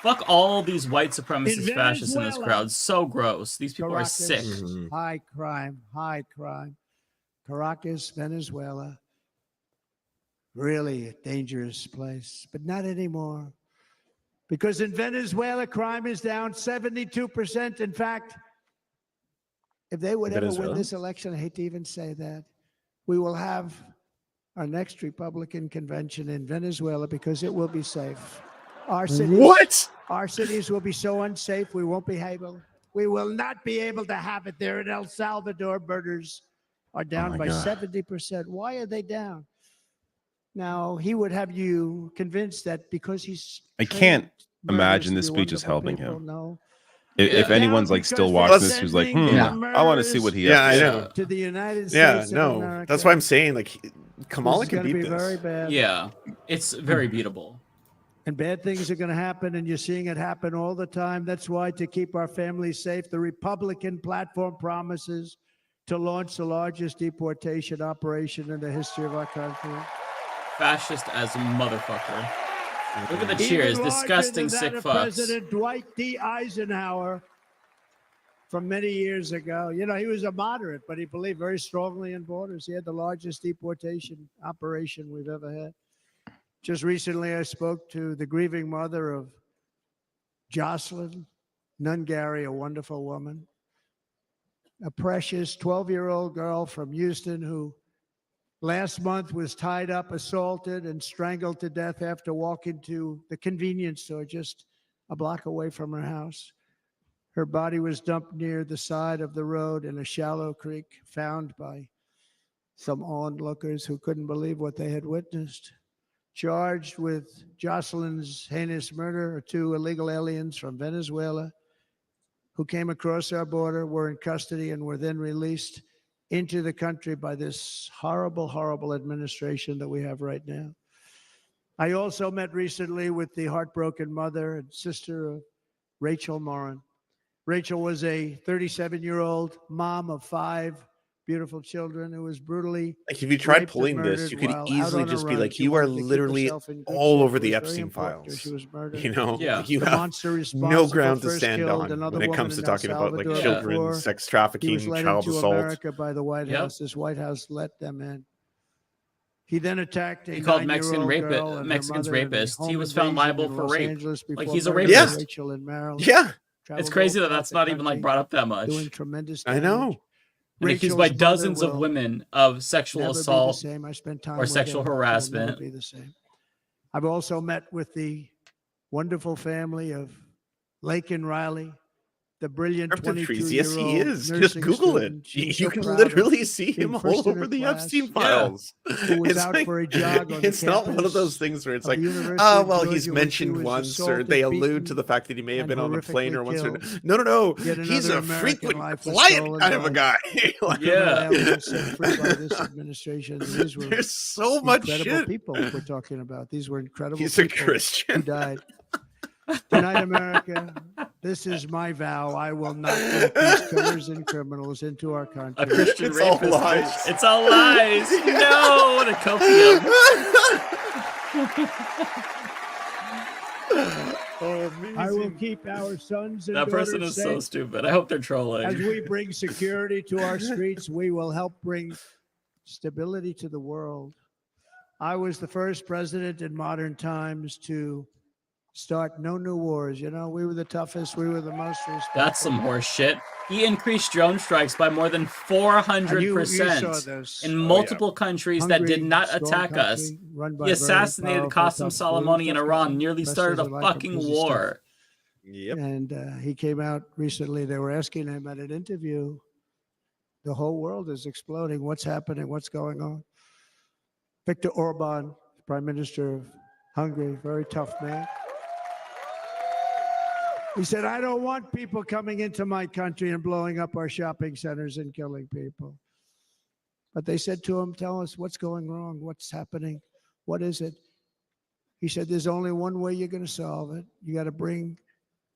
[SPEAKER 10] Fuck all these white supremacist
[SPEAKER 20] In
[SPEAKER 10] fascists in this
[SPEAKER 20] Venezuela,
[SPEAKER 10] crowd. So gross. These people are
[SPEAKER 20] Caracas,
[SPEAKER 10] sick.
[SPEAKER 20] high crime. Caracas, Venezuela. Really a dangerous place, but not anymore. Because in Venezuela, crime is down 72%. In fact, if they would ever win this election, I hate to even say that, we will have our next Republican convention in Venezuela because it will be safe. Our cities will be so unsafe, we won't be able. We will not be able to have it there in El Salvador. Murders are down by 70%. Why are they down? Now, he would have you convinced that because he's
[SPEAKER 11] I can't
[SPEAKER 20] trained
[SPEAKER 11] imagine
[SPEAKER 20] murderers
[SPEAKER 11] this
[SPEAKER 20] to be
[SPEAKER 11] speech is
[SPEAKER 20] wonderful
[SPEAKER 11] helping
[SPEAKER 20] people.
[SPEAKER 11] him.
[SPEAKER 20] No.
[SPEAKER 11] If anyone's like still watching this, who's like, I want to see what he has
[SPEAKER 12] I
[SPEAKER 11] to
[SPEAKER 12] know.
[SPEAKER 11] say.
[SPEAKER 20] To the United
[SPEAKER 12] Yeah,
[SPEAKER 20] States of
[SPEAKER 12] no.
[SPEAKER 20] America.
[SPEAKER 12] That's why I'm saying, like, Kamala
[SPEAKER 20] This is
[SPEAKER 12] can
[SPEAKER 20] gonna
[SPEAKER 12] beat
[SPEAKER 20] be
[SPEAKER 12] this.
[SPEAKER 20] very bad.
[SPEAKER 10] Yeah. It's very beatable.
[SPEAKER 20] And bad things are going to happen, and you're seeing it happen all the time. That's why, to keep our families safe, the Republican platform promises to launch the largest deportation operation in the history of our country.
[SPEAKER 10] Fascist as a motherfucker. Look at the cheers. Disgusting, sick fucks.
[SPEAKER 20] President Dwight D. Eisenhower from many years ago. You know, he was a moderate, but he believed very strongly in borders. He had the largest deportation operation we've ever had. Just recently, I spoke to the grieving mother of Jocelyn Nungary, a wonderful woman, a precious 12-year-old girl from Houston who last month was tied up, assaulted, and strangled to death after walking to the convenience store just a block away from her house. Her body was dumped near the side of the road in a shallow creek, found by some onlookers who couldn't believe what they had witnessed. Charged with Jocelyn's heinous murder are 2 illegal aliens from Venezuela who came across our border, were in custody, and were then released into the country by this horrible, horrible administration that we have right now. I also met recently with the heartbroken mother and sister of Rachel Morin. Rachel was a 37-year-old mom of 5 beautiful children who was brutally
[SPEAKER 12] Like, if you tried
[SPEAKER 20] raped and
[SPEAKER 12] pulling this,
[SPEAKER 20] murdered
[SPEAKER 12] you could
[SPEAKER 20] while out
[SPEAKER 12] easily
[SPEAKER 20] on a
[SPEAKER 12] just be
[SPEAKER 20] run.
[SPEAKER 12] like,
[SPEAKER 20] She
[SPEAKER 12] you are
[SPEAKER 20] wanted to keep
[SPEAKER 12] literally
[SPEAKER 20] herself in good
[SPEAKER 12] all
[SPEAKER 20] shape.
[SPEAKER 12] over
[SPEAKER 20] It
[SPEAKER 12] the
[SPEAKER 20] was very
[SPEAKER 12] Epstein
[SPEAKER 20] important to her.
[SPEAKER 12] files.
[SPEAKER 20] She was murdered.
[SPEAKER 12] You know,
[SPEAKER 10] Yeah.
[SPEAKER 12] you
[SPEAKER 20] The
[SPEAKER 12] have
[SPEAKER 20] monster
[SPEAKER 12] no
[SPEAKER 20] responsible
[SPEAKER 12] ground to
[SPEAKER 20] first
[SPEAKER 12] stand
[SPEAKER 20] killed
[SPEAKER 12] on
[SPEAKER 20] another
[SPEAKER 12] when it
[SPEAKER 20] woman
[SPEAKER 12] comes to
[SPEAKER 20] in El
[SPEAKER 12] talking about like
[SPEAKER 20] Salvador
[SPEAKER 12] children,
[SPEAKER 20] before
[SPEAKER 12] sex
[SPEAKER 20] he
[SPEAKER 12] trafficking,
[SPEAKER 20] was led
[SPEAKER 12] child
[SPEAKER 20] into
[SPEAKER 12] assault.
[SPEAKER 20] America by the White
[SPEAKER 10] Yep.
[SPEAKER 20] House. This White House let them in. He then attacked a
[SPEAKER 10] He called
[SPEAKER 20] 9-year-old girl and her
[SPEAKER 10] Mexicans
[SPEAKER 20] mother in a
[SPEAKER 10] rapists. He
[SPEAKER 20] home
[SPEAKER 10] was found
[SPEAKER 20] invasion
[SPEAKER 10] liable
[SPEAKER 20] in
[SPEAKER 10] for
[SPEAKER 20] Los
[SPEAKER 10] rape.
[SPEAKER 20] Angeles
[SPEAKER 10] Like,
[SPEAKER 20] before
[SPEAKER 10] he's a
[SPEAKER 20] murdering
[SPEAKER 10] rapist.
[SPEAKER 20] Rachel in Maryland.
[SPEAKER 12] Yeah,
[SPEAKER 10] It's
[SPEAKER 20] Traveled
[SPEAKER 10] crazy
[SPEAKER 20] all
[SPEAKER 10] that
[SPEAKER 20] throughout
[SPEAKER 10] that's
[SPEAKER 20] the
[SPEAKER 10] not even like
[SPEAKER 20] country,
[SPEAKER 10] brought up that much.
[SPEAKER 20] doing tremendous
[SPEAKER 12] I
[SPEAKER 20] damage.
[SPEAKER 12] know.
[SPEAKER 10] And accused
[SPEAKER 20] Rachel's
[SPEAKER 10] by
[SPEAKER 20] mother
[SPEAKER 10] dozens of
[SPEAKER 20] will
[SPEAKER 10] women of sexual
[SPEAKER 20] never be the
[SPEAKER 10] assault
[SPEAKER 20] same. I spent time
[SPEAKER 10] or
[SPEAKER 20] with
[SPEAKER 10] sexual
[SPEAKER 20] him. He'll
[SPEAKER 10] harassment.
[SPEAKER 20] never be the same. I've also met with the wonderful family of Lake and Riley, the brilliant
[SPEAKER 12] Descriptive trees.
[SPEAKER 20] 22-year-old
[SPEAKER 12] Yes, he is. Just
[SPEAKER 20] nursing
[SPEAKER 12] Google it.
[SPEAKER 20] student. She was
[SPEAKER 12] You
[SPEAKER 20] so
[SPEAKER 12] can
[SPEAKER 20] proud of
[SPEAKER 12] literally see
[SPEAKER 20] being
[SPEAKER 12] him all
[SPEAKER 20] first in
[SPEAKER 12] over
[SPEAKER 20] her
[SPEAKER 12] the
[SPEAKER 20] class,
[SPEAKER 12] Epstein files.
[SPEAKER 20] who was
[SPEAKER 12] It's
[SPEAKER 20] out
[SPEAKER 12] like,
[SPEAKER 20] for a jog on the
[SPEAKER 12] it's not one of those
[SPEAKER 20] campus
[SPEAKER 12] things where it's
[SPEAKER 20] of
[SPEAKER 12] like,
[SPEAKER 20] the University
[SPEAKER 12] oh,
[SPEAKER 20] of
[SPEAKER 12] well,
[SPEAKER 20] Georgia,
[SPEAKER 12] he's
[SPEAKER 20] where she
[SPEAKER 12] mentioned
[SPEAKER 20] was
[SPEAKER 12] once, or
[SPEAKER 20] assaulted,
[SPEAKER 12] they allude to
[SPEAKER 20] beaten,
[SPEAKER 12] the fact that he may have
[SPEAKER 20] and
[SPEAKER 12] been on the plane or
[SPEAKER 20] horrifically
[SPEAKER 12] once.
[SPEAKER 20] killed.
[SPEAKER 12] No, no, no.
[SPEAKER 20] Yet
[SPEAKER 12] He's
[SPEAKER 20] another
[SPEAKER 12] a
[SPEAKER 20] American
[SPEAKER 12] frequent
[SPEAKER 20] life was
[SPEAKER 12] client
[SPEAKER 20] stolen
[SPEAKER 12] kind of a
[SPEAKER 20] by
[SPEAKER 12] guy. Like,
[SPEAKER 20] criminal aliens set free by this administration. These were
[SPEAKER 12] there's so much
[SPEAKER 20] incredible
[SPEAKER 12] shit.
[SPEAKER 20] people we're talking about. These were incredible
[SPEAKER 12] He's a
[SPEAKER 20] people
[SPEAKER 12] Christian.
[SPEAKER 20] who died. Tonight, America, this is my vow. I will not let these killers and criminals into our country.
[SPEAKER 10] A Christian
[SPEAKER 12] It's all
[SPEAKER 10] rapist.
[SPEAKER 12] lies.
[SPEAKER 10] It's all lies. No, what a copium.
[SPEAKER 12] Oh,
[SPEAKER 20] I will keep our sons and
[SPEAKER 10] That person
[SPEAKER 20] daughters
[SPEAKER 10] is so
[SPEAKER 20] safe.
[SPEAKER 10] stupid. I hope they're trolling.
[SPEAKER 20] As we bring security to our streets, we will help bring stability to the world. I was the first president in modern times to start no new wars. You know, we were the toughest. We were the most respectful.
[SPEAKER 10] That's some horse shit. He increased drone strikes by more than 400% in multiple countries that did not attack us. He assassinated Qasem Soleimani in Iran, nearly started a fucking war.
[SPEAKER 12] Yep.
[SPEAKER 20] And he came out recently. They were asking him at an interview, the whole world is exploding. What's happening? What's going on? Viktor Orban, Prime Minister of Hungary, very tough man. He said, I don't want people coming into my country and blowing up our shopping centers and killing people. But they said to him, tell us what's going wrong, what's happening, what is it? He said, there's only one way you're going to solve it. You got to bring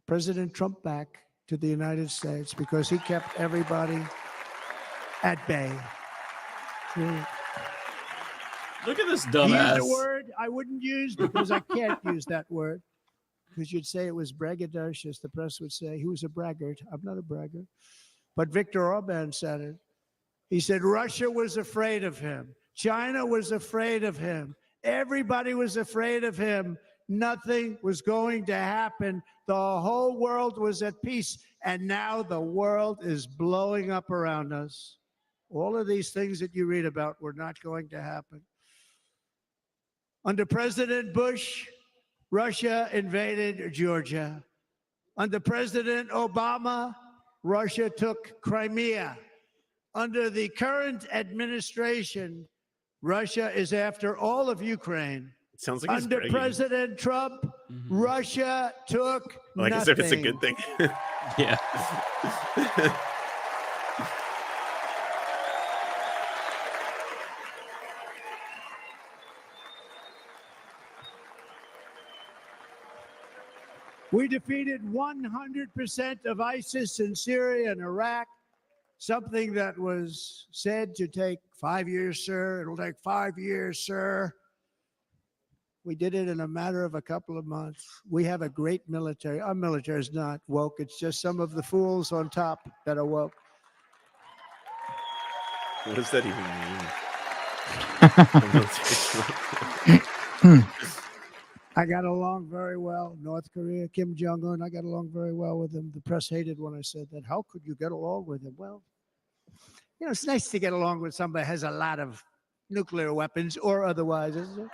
[SPEAKER 20] President Trump back to the United States because he kept everybody at bay.
[SPEAKER 10] Look at this
[SPEAKER 20] He
[SPEAKER 10] dumbass.
[SPEAKER 20] used a word I wouldn't use because I can't use that word. Because you'd say it was braggadocious. The press would say he was a braggart. I'm not a braggart. But Viktor Orban said it. He said Russia was afraid of him. China was afraid of him. Everybody was afraid of him. Nothing was going to happen. The whole world was at peace. And now the world is blowing up around us. All of these things that you read about were not going to happen. Under President Bush, Russia invaded Georgia. Under President Obama, Russia took Crimea. Under the current administration, Russia is after all of Ukraine.
[SPEAKER 12] It sounds like he's
[SPEAKER 20] Under
[SPEAKER 12] bragging.
[SPEAKER 20] President Trump, Russia took
[SPEAKER 12] Like as if it's a good thing.
[SPEAKER 10] Yeah.
[SPEAKER 20] We defeated 100% of ISIS in Syria and Iraq, something that was said to take 5 years, sir. It'll take 5 years, sir. We did it in a matter of a couple of months. We have a great military. Our military is not woke. It's just some of the fools on top that are woke.
[SPEAKER 12] What does that even mean?
[SPEAKER 20] I got along very well. North Korea, Kim Jong-un, I got along very well with him. The press hated when I said that. How could you get along with him? Well, you know, it's nice to get along with somebody who has a lot of nuclear weapons or otherwise, isn't it?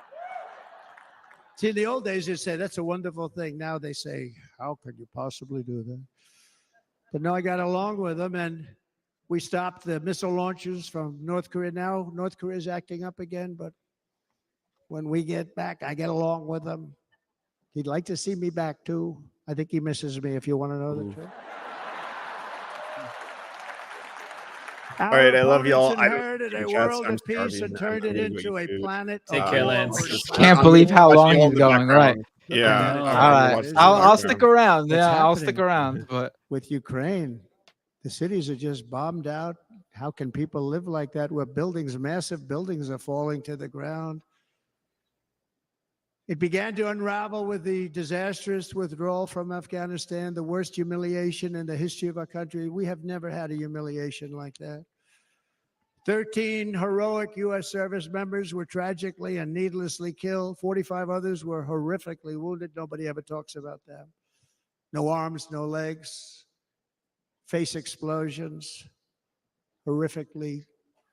[SPEAKER 20] See, in the old days, they say, that's a wonderful thing. Now they say, how could you possibly do that? But no, I got along with them, and we stopped the missile launches from North Korea. Now North Korea is acting up again, but when we get back, I get along with him. He'd like to see me back, too. I think he misses me, if you want to know the truth.
[SPEAKER 12] All right, I love y'all. I
[SPEAKER 20] inherited a world of peace and turned it into a planet.
[SPEAKER 10] Take care, Lance.
[SPEAKER 13] Can't believe how long he's going. Right.
[SPEAKER 12] Yeah.
[SPEAKER 13] All right. I'll stick around. Yeah, I'll stick around. But
[SPEAKER 20] with Ukraine, the cities are just bombed out. How can people live like that where buildings, massive buildings are falling to the ground? It began to unravel with the disastrous withdrawal from Afghanistan, the worst humiliation in the history of our country. We have never had a humiliation like that. 13 heroic U.S. service members were tragically and needlessly killed. 45 others were horrifically wounded. Nobody ever talks about them. No arms, no legs, face explosions, horrifically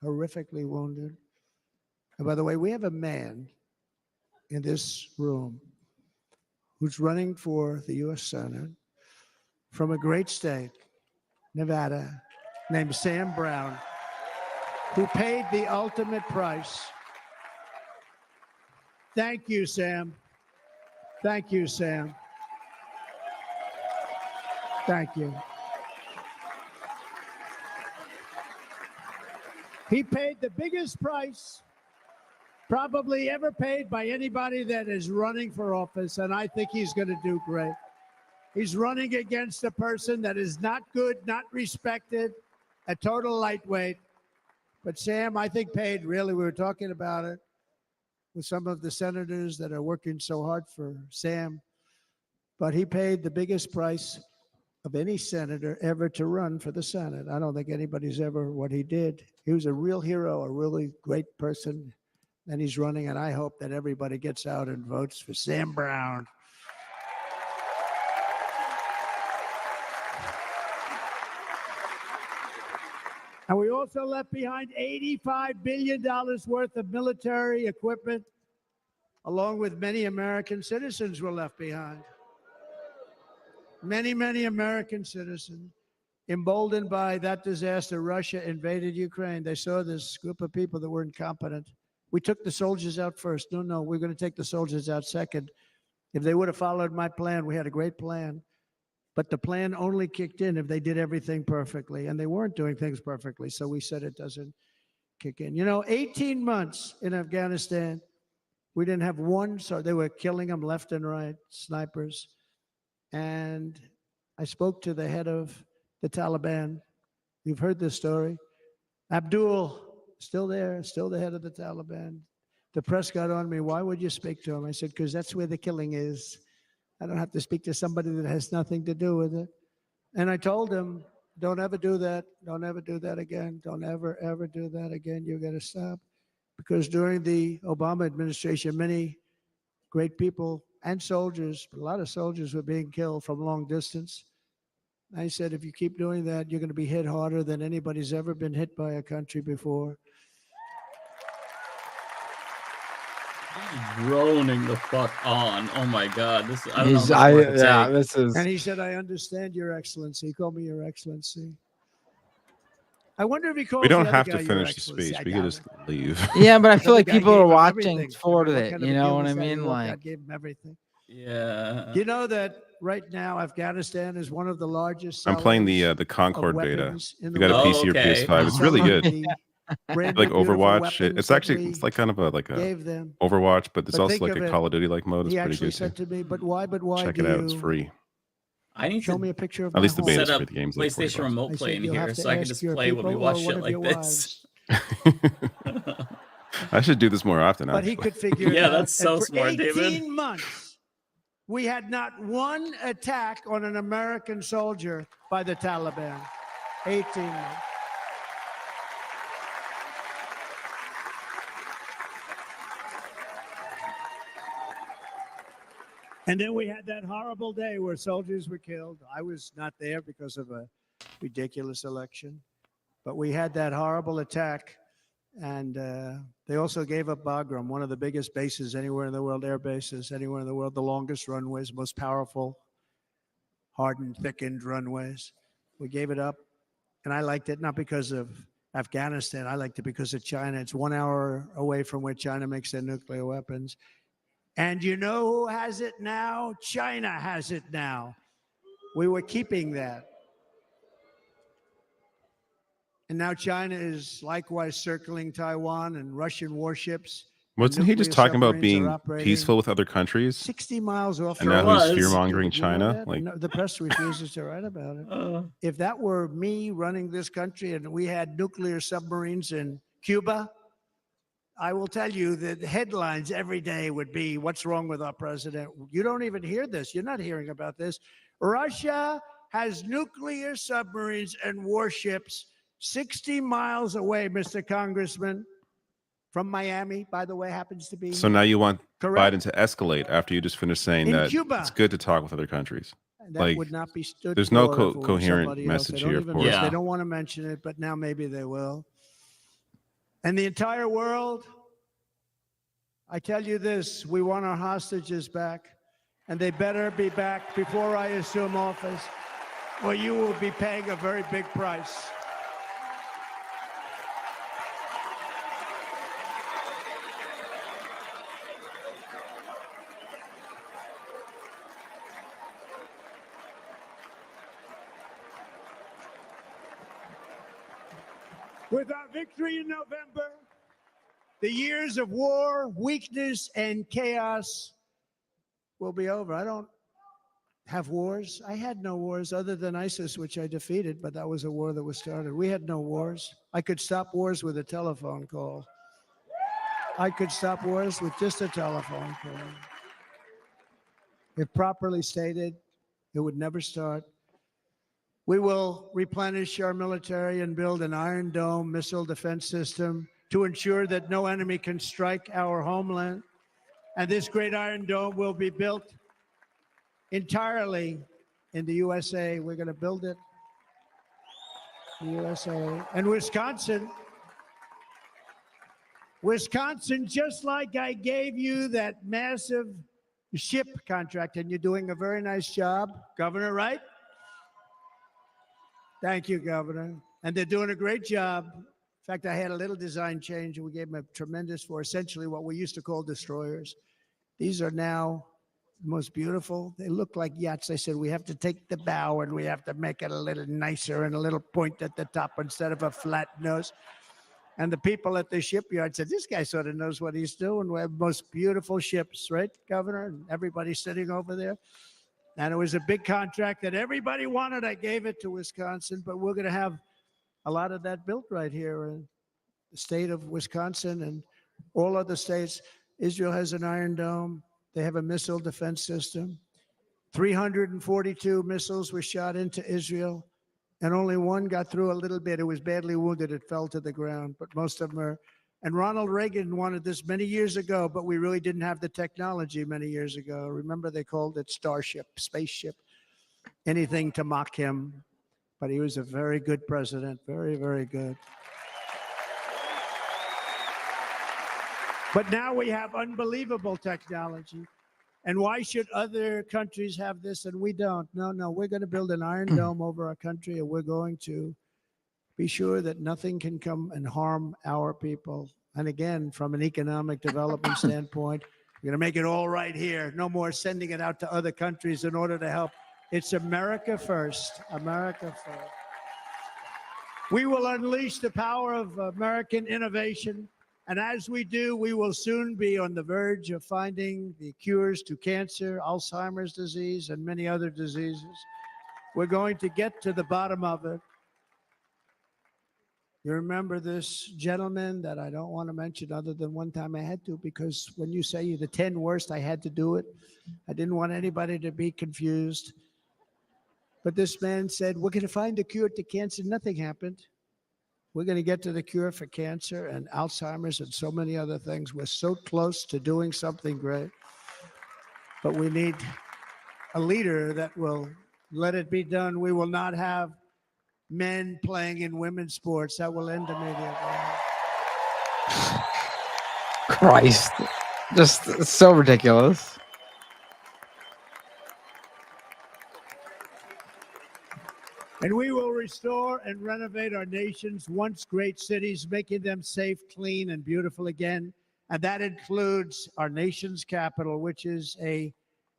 [SPEAKER 20] wounded. And by the way, we have a man in this room who's running for the U.S. Senate from a great state, Nevada, named Sam Brown, who paid the ultimate price. Thank you, Sam. Thank you, Sam. Thank you. He paid the biggest price probably ever paid by anybody that is running for office, and I think he's going to do great. He's running against a person that is not good, not respected, a total lightweight. But Sam, I think, paid, really, we were talking about it with some of the senators that are working so hard for Sam, but he paid the biggest price of any senator ever to run for the Senate. I don't think anybody's ever what he did. He was a real hero, a really great person. And he's running, and I hope that everybody gets out and votes for Sam Brown. And we also left behind $85 billion worth of military equipment, along with many American citizens were left behind. Many, many American citizens, emboldened by that disaster, Russia invaded Ukraine. They saw this group of people that were incompetent. We took the soldiers out first. No, we're going to take the soldiers out second. If they would have followed my plan, we had a great plan. But the plan only kicked in if they did everything perfectly. And they weren't doing things perfectly. So we said it doesn't kick in. You know, 18 months in Afghanistan, we didn't have one. So they were killing them left and right, snipers. And I spoke to the head of the Taliban. You've heard this story. Abdul. Still there, still the head of the Taliban. The press got on me. Why would you speak to him? I said, because that's where the killing is. I don't have to speak to somebody that has nothing to do with it. And I told him, don't ever do that. Don't ever do that again. Don't ever do that again. You got to stop. Because during the Obama administration, many great people and soldiers, a lot of soldiers were being killed from long distance. I said, if you keep doing that, you're going to be hit harder than anybody's ever been hit by a country before.
[SPEAKER 10] Droning the fuck on. Oh my God. This I don't
[SPEAKER 13] He's,
[SPEAKER 10] know.
[SPEAKER 13] this is.
[SPEAKER 20] And he said, I understand, Your Excellency. He called me Your Excellency. I wonder if he called
[SPEAKER 11] We don't
[SPEAKER 20] the other
[SPEAKER 11] have to
[SPEAKER 20] guy Your
[SPEAKER 11] finish the
[SPEAKER 20] Excellency.
[SPEAKER 11] speech. We can just leave.
[SPEAKER 13] Yeah, but I feel
[SPEAKER 20] The
[SPEAKER 13] like
[SPEAKER 20] guy
[SPEAKER 13] people
[SPEAKER 20] gave
[SPEAKER 13] are
[SPEAKER 20] him
[SPEAKER 13] watching
[SPEAKER 20] everything.
[SPEAKER 13] for
[SPEAKER 20] What
[SPEAKER 13] it.
[SPEAKER 20] kind of
[SPEAKER 13] You know
[SPEAKER 20] deal
[SPEAKER 13] what
[SPEAKER 20] was
[SPEAKER 13] I
[SPEAKER 20] that? He
[SPEAKER 13] mean?
[SPEAKER 20] walked out,
[SPEAKER 13] Like,
[SPEAKER 20] gave him everything.
[SPEAKER 10] Yeah.
[SPEAKER 20] You know that right now Afghanistan is one of the largest.
[SPEAKER 11] I'm playing the Concord beta. You got a PC or PS5. It's really good. Like Overwatch. It's actually like kind of a Overwatch, but it's also like a Call of Duty like mode. It's
[SPEAKER 20] He
[SPEAKER 11] pretty
[SPEAKER 20] actually
[SPEAKER 11] good
[SPEAKER 20] said
[SPEAKER 11] too.
[SPEAKER 20] to me, but why
[SPEAKER 11] Check it out. It's free.
[SPEAKER 10] I need
[SPEAKER 20] Show
[SPEAKER 10] to
[SPEAKER 20] me a picture of
[SPEAKER 11] At least the
[SPEAKER 20] my home.
[SPEAKER 11] beta's
[SPEAKER 10] set
[SPEAKER 11] free.
[SPEAKER 10] up
[SPEAKER 11] The game's like 40
[SPEAKER 10] PlayStation
[SPEAKER 11] bucks.
[SPEAKER 10] remote
[SPEAKER 20] I
[SPEAKER 10] play
[SPEAKER 20] said
[SPEAKER 10] in
[SPEAKER 20] you'll
[SPEAKER 10] here
[SPEAKER 20] have to
[SPEAKER 10] so I can
[SPEAKER 20] ask
[SPEAKER 10] just
[SPEAKER 20] your
[SPEAKER 10] play when we
[SPEAKER 20] people
[SPEAKER 10] watch
[SPEAKER 20] or one
[SPEAKER 10] shit
[SPEAKER 20] of
[SPEAKER 10] like
[SPEAKER 20] your
[SPEAKER 10] this.
[SPEAKER 20] wives.
[SPEAKER 11] I should do this more often.
[SPEAKER 20] But he
[SPEAKER 11] Actually.
[SPEAKER 20] could figure it
[SPEAKER 10] Yeah,
[SPEAKER 20] out.
[SPEAKER 10] that's so
[SPEAKER 20] And for
[SPEAKER 10] smart,
[SPEAKER 20] 18
[SPEAKER 10] David.
[SPEAKER 20] months, we had not one attack on an American soldier by the Taliban. 18 months. And then we had that horrible day where soldiers were killed. I was not there because of a ridiculous election, but we had that horrible attack. And they also gave up Bagram, one of the biggest bases anywhere in the world, air bases anywhere in the world, the longest runways, most powerful, hardened, thickened runways. We gave it up. And I liked it not because of Afghanistan. I liked it because of China. It's 1 hour away from where China makes their nuclear weapons. And you know who has it now? China has it now. We were keeping that. And now China is likewise circling Taiwan, and Russian warships.
[SPEAKER 11] Wasn't he just talking about being peaceful with other countries?
[SPEAKER 20] 60 miles off.
[SPEAKER 11] And now he's fear mongering China.
[SPEAKER 20] Like no, the press refuses to write about it. If that were me running this country and we had nuclear submarines in Cuba, I will tell you that the headlines every day would be, what's wrong with our president? You don't even hear this. You're not hearing about this. Russia has nuclear submarines and warships 60 miles away, Mr. Congressman, from Miami, by the way, happens to be.
[SPEAKER 11] So now you want
[SPEAKER 20] Correct.
[SPEAKER 11] Biden to escalate after you just finished saying
[SPEAKER 20] In
[SPEAKER 11] that
[SPEAKER 20] Cuba.
[SPEAKER 11] it's good to talk with other countries.
[SPEAKER 20] That
[SPEAKER 11] Like,
[SPEAKER 20] would not be stood
[SPEAKER 11] there's no
[SPEAKER 20] for if it were
[SPEAKER 11] coherent
[SPEAKER 20] somebody else.
[SPEAKER 11] message
[SPEAKER 20] They don't
[SPEAKER 11] here,
[SPEAKER 20] even
[SPEAKER 11] of course.
[SPEAKER 20] They don't want to mention it, but now maybe they will. And the entire world, I tell you this, we want our hostages back, and they better be back before I assume office, or you will be paying a very big price. With our victory in November, the years of war, weakness, and chaos will be over. I don't have wars. I had no wars other than ISIS, which I defeated, but that was a war that was started. We had no wars. I could stop wars with a telephone call. I could stop wars with just a telephone call. If properly stated, it would never start. We will replenish our military and build an Iron Dome missile defense system to ensure that no enemy can strike our homeland. And this great Iron Dome will be built entirely in the USA. We're going to build it in the USA. And Wisconsin, just like I gave you that massive ship contract, and you're doing a very nice job, Governor, right? Thank you, Governor. And they're doing a great job. In fact, I had a little design change, and we gave them a tremendous for essentially what we used to call destroyers. These are now the most beautiful. They look like yachts. I said, we have to take the bow and we have to make it a little nicer and a little point at the top instead of a flat nose. And the people at the shipyard said, this guy sort of knows what he's doing. We have most beautiful ships, right, Governor? And everybody's sitting over there. And it was a big contract that everybody wanted. I gave it to Wisconsin, but we're going to have a lot of that built right here in the state of Wisconsin and all other states. Israel has an Iron Dome. They have a missile defense system. 342 missiles were shot into Israel, and only one got through a little bit. It was badly wounded. It fell to the ground, but most of them are. And Ronald Reagan wanted this many years ago, but we really didn't have the technology many years ago. Remember, they called it Starship, spaceship, anything to mock him. But he was a very good president, very, very good. But now we have unbelievable technology. And why should other countries have this and we don't? No, we're going to build an Iron Dome over our country, and we're going to be sure that nothing can come and harm our people. And again, from an economic development standpoint, we're going to make it all right here. No more sending it out to other countries in order to help. It's America first. America first. We will unleash the power of American innovation. And as we do, we will soon be on the verge of finding the cures to cancer, Alzheimer's disease, and many other diseases. We're going to get to the bottom of it. You remember this gentleman that I don't want to mention other than one time I had to, because when you say the 10 worst, I had to do it. I didn't want anybody to be confused. But this man said, we're going to find a cure to cancer. Nothing happened. We're going to get to the cure for cancer and Alzheimer's and so many other things. We're so close to doing something great. But we need a leader that will let it be done. We will not have men playing in women's sports. That will end immediately.
[SPEAKER 13] Christ. Just it's so ridiculous.
[SPEAKER 20] And we will restore and renovate our nation's once great cities, making them safe, clean, and beautiful again. And that includes our nation's capital, which is a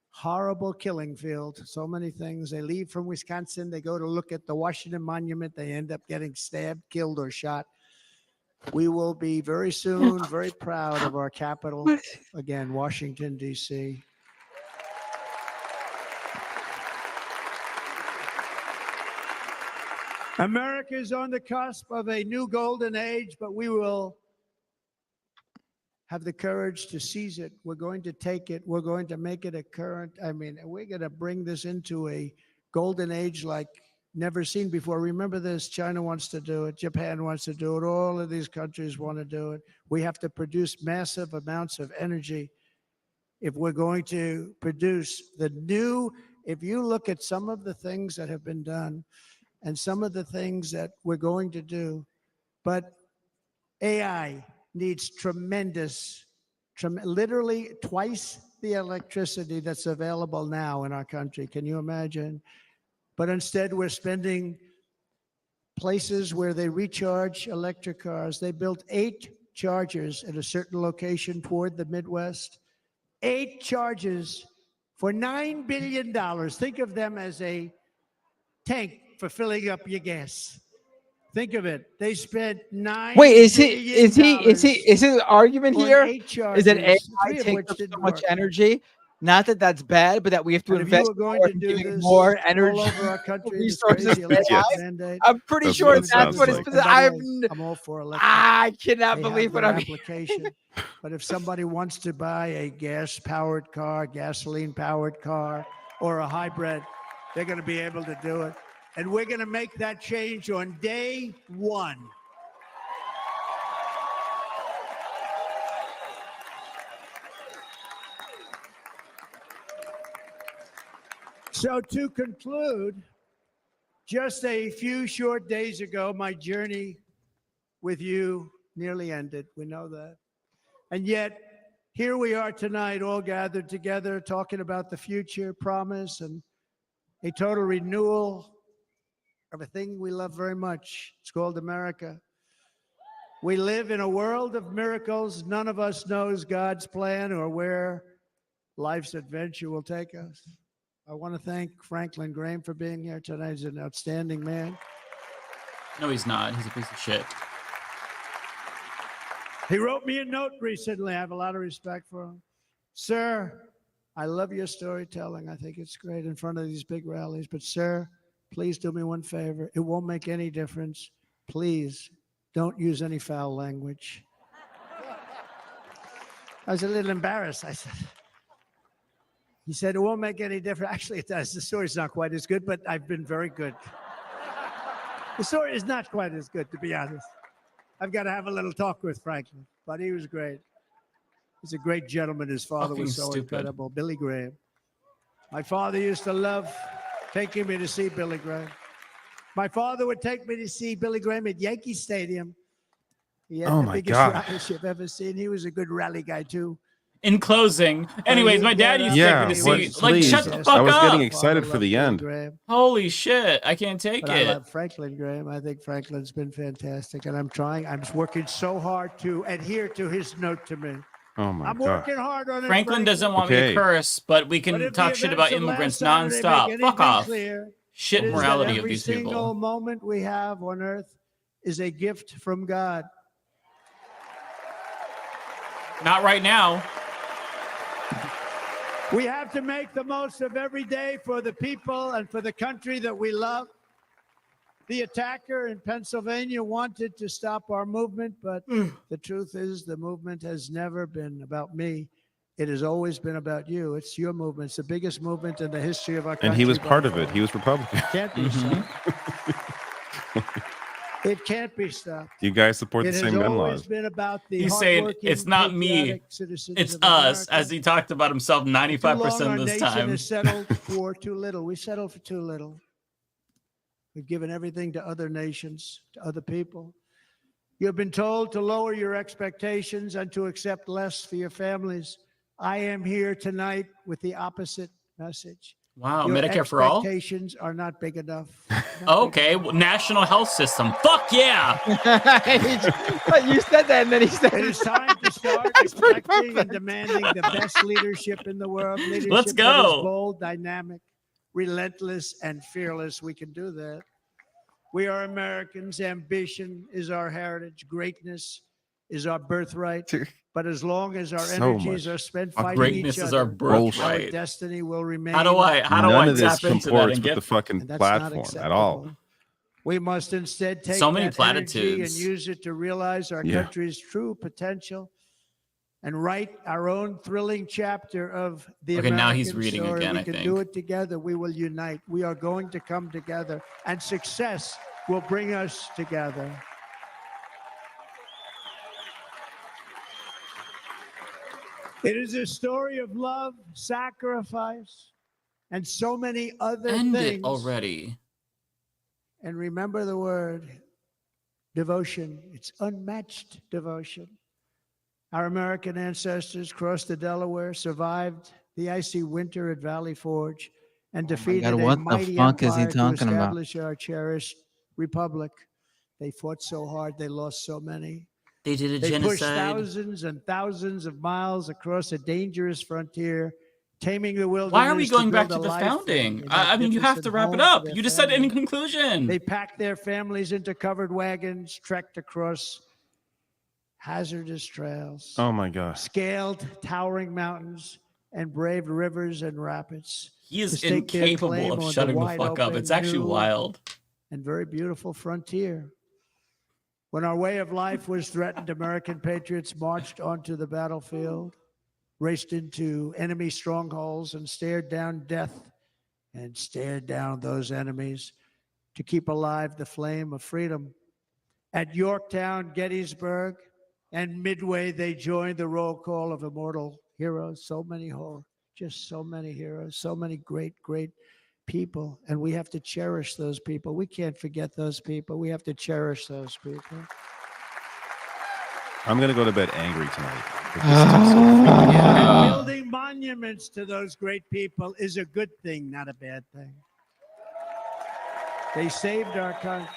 [SPEAKER 20] horrible killing field. So many things. They leave from Wisconsin. They go to look at the Washington Monument. They end up getting stabbed, killed, or shot. We will be very soon very proud of our capital. Again, Washington, D.C. America is on the cusp of a new golden age, but we will have the courage to seize it. We're going to take it. We're going to make it a current. We're going to bring this into a golden age like never seen before. Remember this, China wants to do it. Japan wants to do it. All of these countries want to do it. We have to produce massive amounts of energy if we're going to produce the new. If you look at some of the things that have been done, and some of the things that we're going to do. But AI needs literally twice the electricity that's available now in our country. Can you imagine? But instead, we're spending places where they recharge electric cars. They built 8 chargers at a certain location toward the Midwest. 8 chargers for $9 billion. Think of them as a tank for filling up your gas. Think of it. They spent $9
[SPEAKER 13] Wait,
[SPEAKER 20] billion
[SPEAKER 13] is his argument
[SPEAKER 20] on
[SPEAKER 13] here
[SPEAKER 20] 8 charges,
[SPEAKER 13] is that AI
[SPEAKER 20] 3 of
[SPEAKER 13] takes
[SPEAKER 20] which
[SPEAKER 13] up so
[SPEAKER 20] didn't
[SPEAKER 13] much
[SPEAKER 20] work.
[SPEAKER 13] energy? Not that that's bad, but that we have to
[SPEAKER 20] And if you
[SPEAKER 13] invest
[SPEAKER 20] were going
[SPEAKER 13] more
[SPEAKER 20] to
[SPEAKER 13] in
[SPEAKER 20] do
[SPEAKER 13] giving
[SPEAKER 20] this
[SPEAKER 13] more energy
[SPEAKER 20] all over our country, this
[SPEAKER 13] resources
[SPEAKER 20] crazy
[SPEAKER 13] to
[SPEAKER 20] electric
[SPEAKER 13] AI.
[SPEAKER 20] mandate.
[SPEAKER 13] I'm pretty
[SPEAKER 11] That's
[SPEAKER 13] sure
[SPEAKER 11] what it
[SPEAKER 13] that's
[SPEAKER 11] sounds
[SPEAKER 13] what
[SPEAKER 11] like.
[SPEAKER 13] it's.
[SPEAKER 20] And by the
[SPEAKER 13] I'm
[SPEAKER 20] way, I'm all for electric.
[SPEAKER 13] I cannot
[SPEAKER 20] They
[SPEAKER 13] believe
[SPEAKER 20] have
[SPEAKER 13] what
[SPEAKER 20] their
[SPEAKER 13] I'm.
[SPEAKER 20] application. But if somebody wants to buy a gas-powered car, gasoline-powered car, or a hybrid, they're going to be able to do it. And we're going to make that change on day 1. So to conclude, just a few short days ago, my journey with you nearly ended. We know that. And yet, here we are tonight, all gathered together, talking about the future, promise, and a total renewal of a thing we love very much. It's called America. We live in a world of miracles. None of us knows God's plan or where life's adventure will take us. I want to thank Franklin Graham for being here tonight. He's an outstanding man.
[SPEAKER 10] No, he's not. He's a piece of shit.
[SPEAKER 20] He wrote me a note recently. I have a lot of respect for him. Sir, I love your storytelling. I think it's great in front of these big rallies. But sir, please do me one favor. It won't make any difference. Please don't use any foul language. I was a little embarrassed. He said, it won't make any difference. Actually, it does. The story's not quite as good, but I've been very good. The story is not quite as good, to be honest. I've got to have a little talk with Franklin, but he was great. He's a great gentleman. His father was so incredible. Billy Graham. My father used to love taking me to see Billy Graham. My father would take me to see Billy Graham at Yankee Stadium. He had the biggest rallies you've ever seen. He was a good rally guy, too.
[SPEAKER 10] In closing, anyways, my dad used to take me to see. Like, shut the fuck up.
[SPEAKER 11] I was getting excited for the end.
[SPEAKER 10] Holy shit, I can't take
[SPEAKER 20] But
[SPEAKER 10] it.
[SPEAKER 20] I love Franklin Graham. I think Franklin's been fantastic, and I'm working so hard to adhere to his note to me.
[SPEAKER 11] Oh my
[SPEAKER 20] I'm
[SPEAKER 11] God.
[SPEAKER 20] working hard on it.
[SPEAKER 10] Franklin doesn't want me to curse, but we can talk shit about immigrants nonstop. Fuck off. Shit morality of these people.
[SPEAKER 20] Every single moment we have on earth is a gift from God.
[SPEAKER 10] Not right now.
[SPEAKER 20] We have to make the most of every day for the people and for the country that we love. The attacker in Pennsylvania wanted to stop our movement, but the truth is the movement has never been about me. It has always been about you. It's your movement. It's the biggest movement in the history of our country.
[SPEAKER 11] And he was part of it. He was Republican.
[SPEAKER 20] Can't be stopped. It can't be stopped.
[SPEAKER 11] You guys support the same gun
[SPEAKER 20] It has always
[SPEAKER 11] laws.
[SPEAKER 20] been about the
[SPEAKER 10] He's saying it's not me, it's us, as he talked about himself 95% of this time.
[SPEAKER 20] Has settled for too little. We settled for too little. We've given everything to other nations, to other people. You've been told to lower your expectations and to accept less for your families. I am here tonight with the opposite message.
[SPEAKER 10] Wow,
[SPEAKER 20] Your
[SPEAKER 10] Medicare for all?
[SPEAKER 20] expectations are not big enough.
[SPEAKER 10] Okay, national health system. Fuck yeah!
[SPEAKER 13] But you said that, and then he said
[SPEAKER 20] It is time to start reflecting and demanding the best leadership in the world. Leadership
[SPEAKER 10] Let's
[SPEAKER 20] that
[SPEAKER 10] go.
[SPEAKER 20] is bold, dynamic, relentless, and fearless. We can do that. We are Americans. Ambition is our heritage. Greatness is our birthright. But as long as our energies are spent fighting
[SPEAKER 10] greatness
[SPEAKER 20] each
[SPEAKER 10] is
[SPEAKER 20] other,
[SPEAKER 10] our birthright.
[SPEAKER 20] our destiny will remain.
[SPEAKER 10] How do I
[SPEAKER 11] None of this
[SPEAKER 10] tap into that
[SPEAKER 11] comports
[SPEAKER 10] and
[SPEAKER 11] with
[SPEAKER 10] get
[SPEAKER 11] the fucking
[SPEAKER 20] And that's not
[SPEAKER 11] platform at all.
[SPEAKER 20] acceptable. We must instead take
[SPEAKER 10] So many
[SPEAKER 20] that energy and
[SPEAKER 10] platitudes.
[SPEAKER 20] use it to realize our
[SPEAKER 11] Yeah.
[SPEAKER 20] country's true potential and write our own thrilling chapter of the
[SPEAKER 10] Okay, now he's
[SPEAKER 20] American
[SPEAKER 10] reading
[SPEAKER 20] story.
[SPEAKER 10] again,
[SPEAKER 20] We
[SPEAKER 10] I
[SPEAKER 20] can
[SPEAKER 10] think.
[SPEAKER 20] do it together. We will unite. We are going to come together, and success will bring us together. It is a story of love, sacrifice, and so many other
[SPEAKER 10] End
[SPEAKER 20] things.
[SPEAKER 10] it already.
[SPEAKER 20] And remember the word devotion. It's unmatched devotion. Our American ancestors crossed the Delaware, survived the icy winter at Valley Forge, and defeated
[SPEAKER 13] God,
[SPEAKER 20] a
[SPEAKER 13] what the
[SPEAKER 20] mighty
[SPEAKER 13] fuck is he
[SPEAKER 20] empire to
[SPEAKER 13] talking about?
[SPEAKER 20] establish our cherished republic. They fought so hard, they lost so many.
[SPEAKER 10] They did a
[SPEAKER 20] They pushed
[SPEAKER 10] genocide.
[SPEAKER 20] thousands and thousands of miles across a dangerous frontier, taming the wilderness.
[SPEAKER 10] Why are we going back
[SPEAKER 20] build
[SPEAKER 10] to
[SPEAKER 20] a
[SPEAKER 10] the
[SPEAKER 20] life
[SPEAKER 10] founding?
[SPEAKER 20] and
[SPEAKER 10] I mean, you have to
[SPEAKER 20] magnificent
[SPEAKER 10] wrap it
[SPEAKER 20] home for
[SPEAKER 10] up.
[SPEAKER 20] their
[SPEAKER 10] You just said in
[SPEAKER 20] families.
[SPEAKER 10] conclusion.
[SPEAKER 20] They packed their families into covered wagons, trekked across hazardous trails,
[SPEAKER 11] Oh my gosh.
[SPEAKER 20] scaled towering mountains, and braved rivers and rapids.
[SPEAKER 10] He is
[SPEAKER 20] to stake their
[SPEAKER 10] incapable
[SPEAKER 20] claim
[SPEAKER 10] of
[SPEAKER 20] on
[SPEAKER 10] shutting the
[SPEAKER 20] wide
[SPEAKER 10] fuck up.
[SPEAKER 20] open,
[SPEAKER 10] It's actually
[SPEAKER 20] new,
[SPEAKER 10] wild.
[SPEAKER 20] and very beautiful frontier. When our way of life was threatened, American patriots marched onto the battlefield, raced into enemy strongholds, and stared down death and stared down those enemies to keep alive the flame of freedom. At Yorktown, Gettysburg, and Midway, they joined the roll call of immortal heroes. So many just so many heroes, so many great, great people. And we have to cherish those people. We can't forget those people. We have to cherish those people.
[SPEAKER 11] I'm gonna go to bed angry tonight.
[SPEAKER 20] And building monuments to those great people is a good thing, not a bad thing. They saved our country.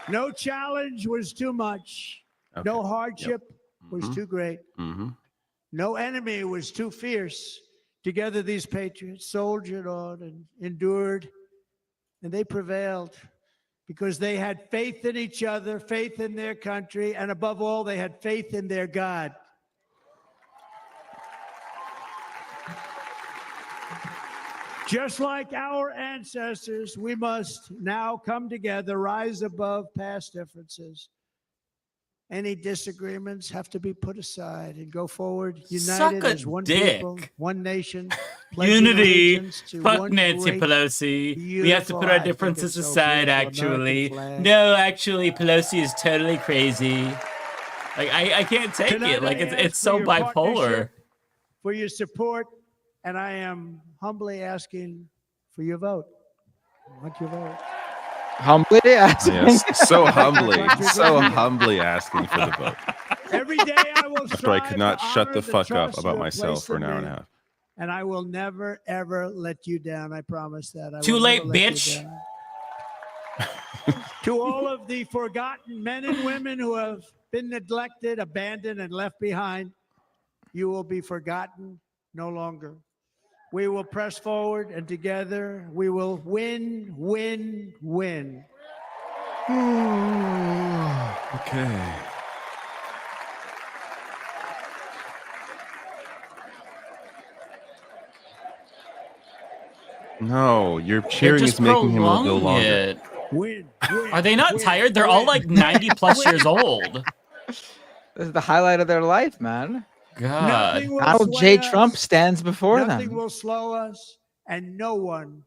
[SPEAKER 20] No challenge was too much.
[SPEAKER 11] Okay.
[SPEAKER 20] No hardship was
[SPEAKER 11] Mhm.
[SPEAKER 20] too great.
[SPEAKER 11] Mm-hmm.
[SPEAKER 20] No enemy was too fierce. Together, these patriots soldiered on and endured, and they prevailed because they had faith in each other, faith in their country, and above all, they had faith in their God. Just like our ancestors, we must now come together, rise above past differences. Any disagreements have to be put aside and go forward,
[SPEAKER 10] Suck
[SPEAKER 20] united
[SPEAKER 10] a
[SPEAKER 20] as one
[SPEAKER 10] dick.
[SPEAKER 20] people, one nation. pledging
[SPEAKER 10] Unity.
[SPEAKER 20] allegiance to
[SPEAKER 10] Fuck
[SPEAKER 20] one
[SPEAKER 10] Nancy
[SPEAKER 20] great,
[SPEAKER 10] Pelosi. We have to
[SPEAKER 20] beautiful,
[SPEAKER 10] put
[SPEAKER 20] I
[SPEAKER 10] our
[SPEAKER 20] think
[SPEAKER 10] differences
[SPEAKER 20] it's so
[SPEAKER 10] aside,
[SPEAKER 20] beautiful,
[SPEAKER 10] actually.
[SPEAKER 20] American flag.
[SPEAKER 10] No, actually, Pelosi is totally crazy. Like, I can't take
[SPEAKER 20] Tonight
[SPEAKER 10] it. Like,
[SPEAKER 20] I ask
[SPEAKER 10] it's
[SPEAKER 20] for
[SPEAKER 10] so
[SPEAKER 20] your
[SPEAKER 10] bipolar.
[SPEAKER 20] partnership, for your support, and I am humbly asking for your vote. I want your vote.
[SPEAKER 13] Humbly asking.
[SPEAKER 11] Yes, so humbly asking for the vote.
[SPEAKER 20] Every day I will
[SPEAKER 11] After I
[SPEAKER 20] strive
[SPEAKER 11] could not
[SPEAKER 20] to
[SPEAKER 11] shut
[SPEAKER 20] honor
[SPEAKER 11] the fuck up
[SPEAKER 20] trust
[SPEAKER 11] about
[SPEAKER 20] you have
[SPEAKER 11] myself
[SPEAKER 20] placed
[SPEAKER 11] for an
[SPEAKER 20] in
[SPEAKER 11] hour and
[SPEAKER 20] me,
[SPEAKER 11] a half.
[SPEAKER 20] And I will never, ever let you down. I promise that. I
[SPEAKER 10] Too
[SPEAKER 20] will
[SPEAKER 10] late,
[SPEAKER 20] never let you
[SPEAKER 10] bitch.
[SPEAKER 20] down. To all of the forgotten men and women who have been neglected, abandoned, and left behind, you will be forgotten no longer. We will press forward, and together we will win, win, win.
[SPEAKER 11] Okay. No, your cheering is making him go longer.
[SPEAKER 10] Are they not tired? They're all like 90 plus years old.
[SPEAKER 13] This is the highlight of their life, man.
[SPEAKER 10] God.
[SPEAKER 13] Donald J. Trump stands before
[SPEAKER 20] Nothing
[SPEAKER 13] them.
[SPEAKER 20] will slow us, and no one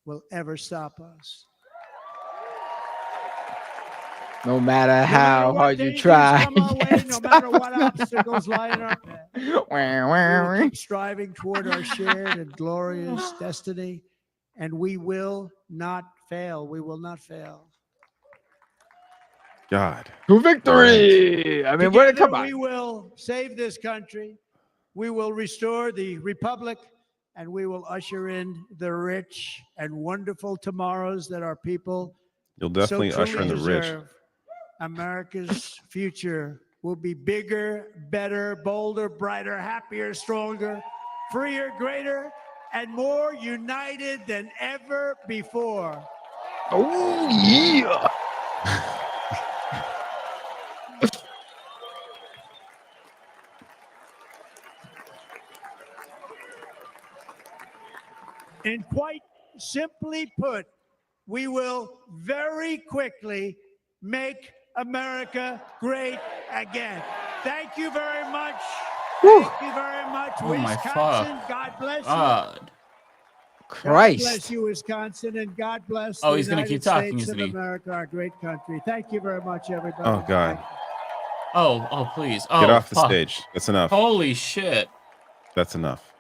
[SPEAKER 20] will ever stop us.
[SPEAKER 13] No matter how hard you try.
[SPEAKER 20] No matter what obstacles lie in our path, we will keep striving toward our shared and glorious destiny, and we will not fail. We will not fail.
[SPEAKER 11] God.
[SPEAKER 13] To victory! I mean,
[SPEAKER 20] Together,
[SPEAKER 13] come on.
[SPEAKER 20] we will save this country. We will restore the republic, and we will usher in the rich and wonderful tomorrows that our people
[SPEAKER 11] You'll definitely
[SPEAKER 20] so
[SPEAKER 11] usher in the rich.
[SPEAKER 20] deserve. America's future will be bigger, better, bolder, brighter, happier, stronger, freer, greater, and more united than ever before.
[SPEAKER 13] Oh, yeah.
[SPEAKER 20] And quite simply put, we will very quickly make America great again. Thank you very much. Thank you very much,
[SPEAKER 10] Oh my
[SPEAKER 20] Wisconsin.
[SPEAKER 10] fuck.
[SPEAKER 20] God bless you.
[SPEAKER 10] God.
[SPEAKER 13] Christ.
[SPEAKER 20] God bless you, Wisconsin, and God bless
[SPEAKER 10] Oh,
[SPEAKER 20] the
[SPEAKER 10] he's gonna
[SPEAKER 20] United
[SPEAKER 10] keep talking,
[SPEAKER 20] States
[SPEAKER 10] isn't
[SPEAKER 20] of
[SPEAKER 10] he?
[SPEAKER 20] America, our great country. Thank you very much, everybody.
[SPEAKER 11] Oh God.
[SPEAKER 10] Oh, please. Oh,
[SPEAKER 11] Get off the
[SPEAKER 10] fuck.
[SPEAKER 11] stage. That's enough.
[SPEAKER 10] Holy shit.
[SPEAKER 11] That's enough.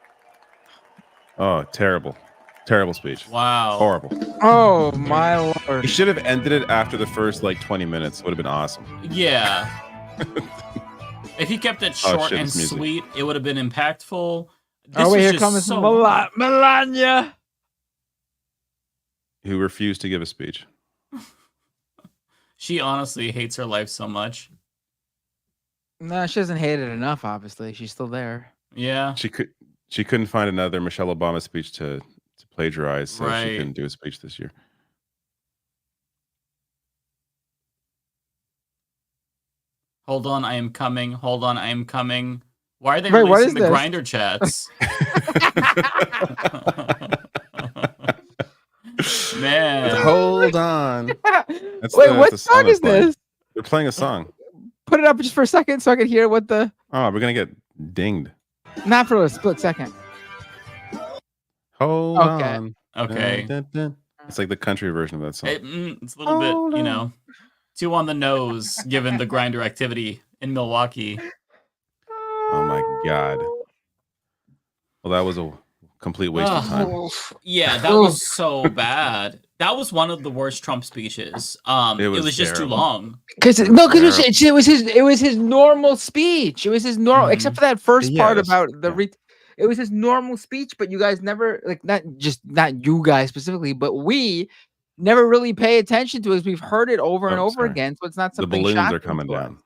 [SPEAKER 11] Oh, terrible. Terrible speech.
[SPEAKER 10] Wow.
[SPEAKER 11] Horrible.
[SPEAKER 13] Oh my lord.
[SPEAKER 11] He should have ended it after the first like 20 minutes. Would have been awesome.
[SPEAKER 10] Yeah. If he kept it
[SPEAKER 11] Oh,
[SPEAKER 10] short
[SPEAKER 11] shit,
[SPEAKER 10] and
[SPEAKER 11] this music.
[SPEAKER 10] sweet, it would have been impactful. This
[SPEAKER 13] Oh, wait,
[SPEAKER 10] was
[SPEAKER 13] here
[SPEAKER 10] just
[SPEAKER 13] comes
[SPEAKER 10] so
[SPEAKER 13] Melania.
[SPEAKER 11] Who refused to give a speech.
[SPEAKER 10] She honestly hates her life so much.
[SPEAKER 13] No, she doesn't hate it enough, obviously. She's still there.
[SPEAKER 10] Yeah.
[SPEAKER 11] She couldn't find another Michelle Obama speech to plagiarize, so
[SPEAKER 10] Right.
[SPEAKER 11] she couldn't do a speech this year.
[SPEAKER 10] Hold on, I am coming. Hold on, I am coming. Why are they
[SPEAKER 13] Right, what
[SPEAKER 10] releasing
[SPEAKER 13] is
[SPEAKER 10] the
[SPEAKER 13] this?
[SPEAKER 10] grinder chats? Man.
[SPEAKER 11] Hold on.
[SPEAKER 13] Wait, what song is this?
[SPEAKER 11] They're playing a song.
[SPEAKER 13] Put it up just for a second so I can hear what the.
[SPEAKER 11] Oh, we're gonna get dinged.
[SPEAKER 13] Not for a split second.
[SPEAKER 11] Hold
[SPEAKER 13] Okay.
[SPEAKER 11] on.
[SPEAKER 10] Okay.
[SPEAKER 11] Dun, dun, dun. It's like the country version of that song.
[SPEAKER 10] It's a little bit, you know, too on the nose given the grinder activity in Milwaukee.
[SPEAKER 11] Oh my God. Well, that was a complete waste of time.
[SPEAKER 10] Yeah, that was so bad. That was one of the worst Trump speeches. It was just too
[SPEAKER 11] terrible.
[SPEAKER 10] long.
[SPEAKER 13] Because it was his normal speech. It was his normal, except for that first part
[SPEAKER 11] Yes.
[SPEAKER 13] about the it was his normal speech. But you guys never not you guys specifically, but we never really pay attention to it. We've heard it over and
[SPEAKER 11] Oh,
[SPEAKER 13] over
[SPEAKER 11] sorry.
[SPEAKER 13] again, so it's not
[SPEAKER 11] The
[SPEAKER 13] something.
[SPEAKER 11] balloons are
[SPEAKER 13] shocking
[SPEAKER 11] coming
[SPEAKER 13] to us.
[SPEAKER 11] down.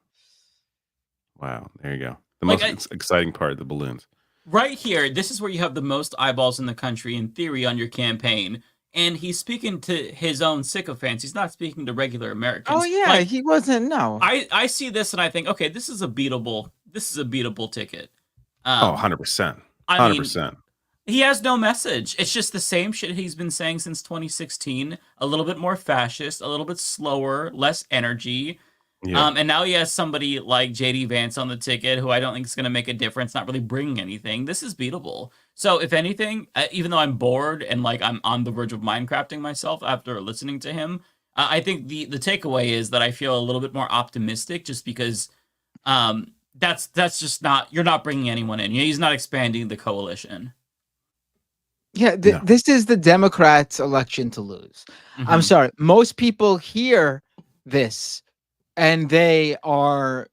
[SPEAKER 11] Wow, there you go. The
[SPEAKER 10] Like,
[SPEAKER 11] most exciting part, the balloons.
[SPEAKER 10] Right here, this is where you have the most eyeballs in the country in theory on your campaign. And he's speaking to his own sycophants. He's not speaking to regular Americans.
[SPEAKER 13] Oh yeah,
[SPEAKER 10] Like,
[SPEAKER 13] he wasn't. No,
[SPEAKER 10] I see this and I think, okay, this is a beatable ticket.
[SPEAKER 11] Oh, 100%.
[SPEAKER 10] I mean,
[SPEAKER 11] 100%.
[SPEAKER 10] he has no message. It's just the same shit he's been saying since 2016. A little bit more fascist, a little bit slower, less energy.
[SPEAKER 11] Yeah.
[SPEAKER 10] And now he has somebody like JD Vance on the ticket, who I don't think is going to make a difference, not really bringing anything. This is beatable. So if anything, even though I'm bored and like I'm on the verge of Minecrafting myself after listening to him, I think the takeaway is that I feel a little bit more optimistic, just because that's just not, you're not bringing anyone in. He's not expanding the coalition.
[SPEAKER 13] yeah, this is the Democrats' election to lose. I'm
[SPEAKER 10] Mhm.
[SPEAKER 13] sorry. Most people hear this and they are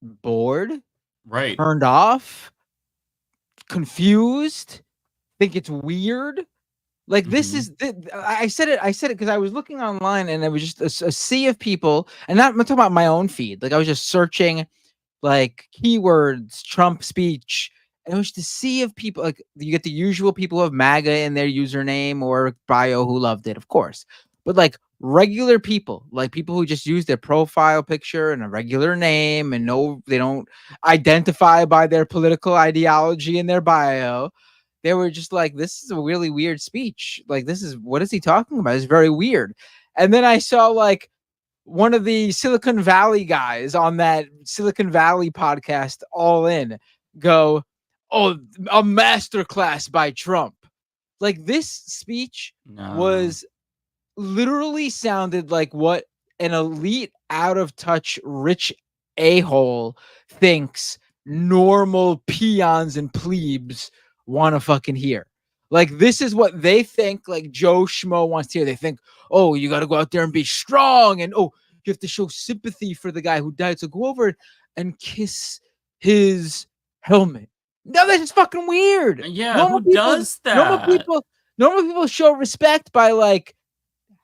[SPEAKER 13] bored,
[SPEAKER 10] Right.
[SPEAKER 13] turned off, confused, think it's weird. Like this is I said it because I was looking online and it was just a sea of people, and I'm talking about my own feed. Like I was just searching like keywords, Trump speech, and it was just a sea of people. Like you get the usual people who have MAGA in their username or bio who loved it, of course, but like regular people, like people who just use their profile picture and a regular name and they don't identify by their political ideology in their bio. they were just like, this is a really weird speech. Like, what is he talking about? It's very weird. And then I saw like one of the Silicon Valley guys on that Silicon Valley podcast, All In, go, oh, a masterclass by Trump. Like, this speech was literally sounded like what an elite, out of touch, rich a-hole thinks normal peons and plebes want to fucking hear. Like, this is what they think, like, Joe Schmo wants to hear. They think, oh, you got to go out there and be strong, and oh, you have to show sympathy for the guy who died. So go over and kiss his helmet. No, that's just fucking weird.
[SPEAKER 10] Yeah, who does that?
[SPEAKER 13] Normal people show respect by like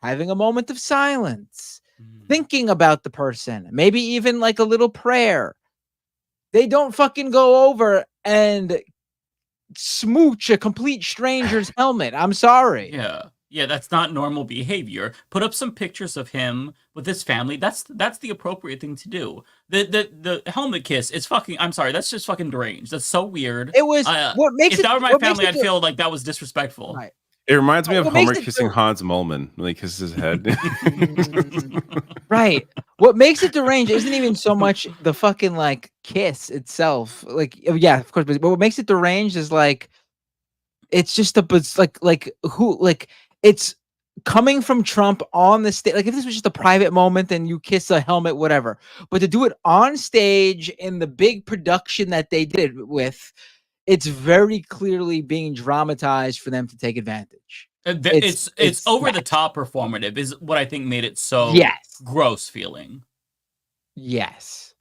[SPEAKER 13] having a moment of silence, thinking about the person, maybe even like a little prayer. They don't fucking go over and smooch a complete stranger's helmet. I'm sorry.
[SPEAKER 10] Yeah, that's not normal behavior. Put up some pictures of him with his family. That's the appropriate thing to do. The helmet kiss is fucking. I'm sorry, that's just fucking deranged. That's so weird.
[SPEAKER 13] It was what makes
[SPEAKER 10] if
[SPEAKER 13] it.
[SPEAKER 10] that were my
[SPEAKER 13] what
[SPEAKER 10] family,
[SPEAKER 13] makes
[SPEAKER 10] I'd feel like that was disrespectful.
[SPEAKER 13] Right.
[SPEAKER 11] It reminds me of
[SPEAKER 13] What makes
[SPEAKER 11] Homer
[SPEAKER 13] it
[SPEAKER 11] kissing Hans Molman when he kisses his head.
[SPEAKER 13] Right. What makes it deranged isn't even so much the fucking like kiss itself. Like, yeah, of course, but what makes it deranged is like, it's just it's like who, like, it's coming from Trump on the stage. Like, if this was just a private moment and you kiss a helmet, whatever, but to do it on stage in the big production that they did it with, it's very clearly being dramatized for them to take advantage.
[SPEAKER 10] It's over the top performative is what I think made it so gross feeling.
[SPEAKER 13] Yes.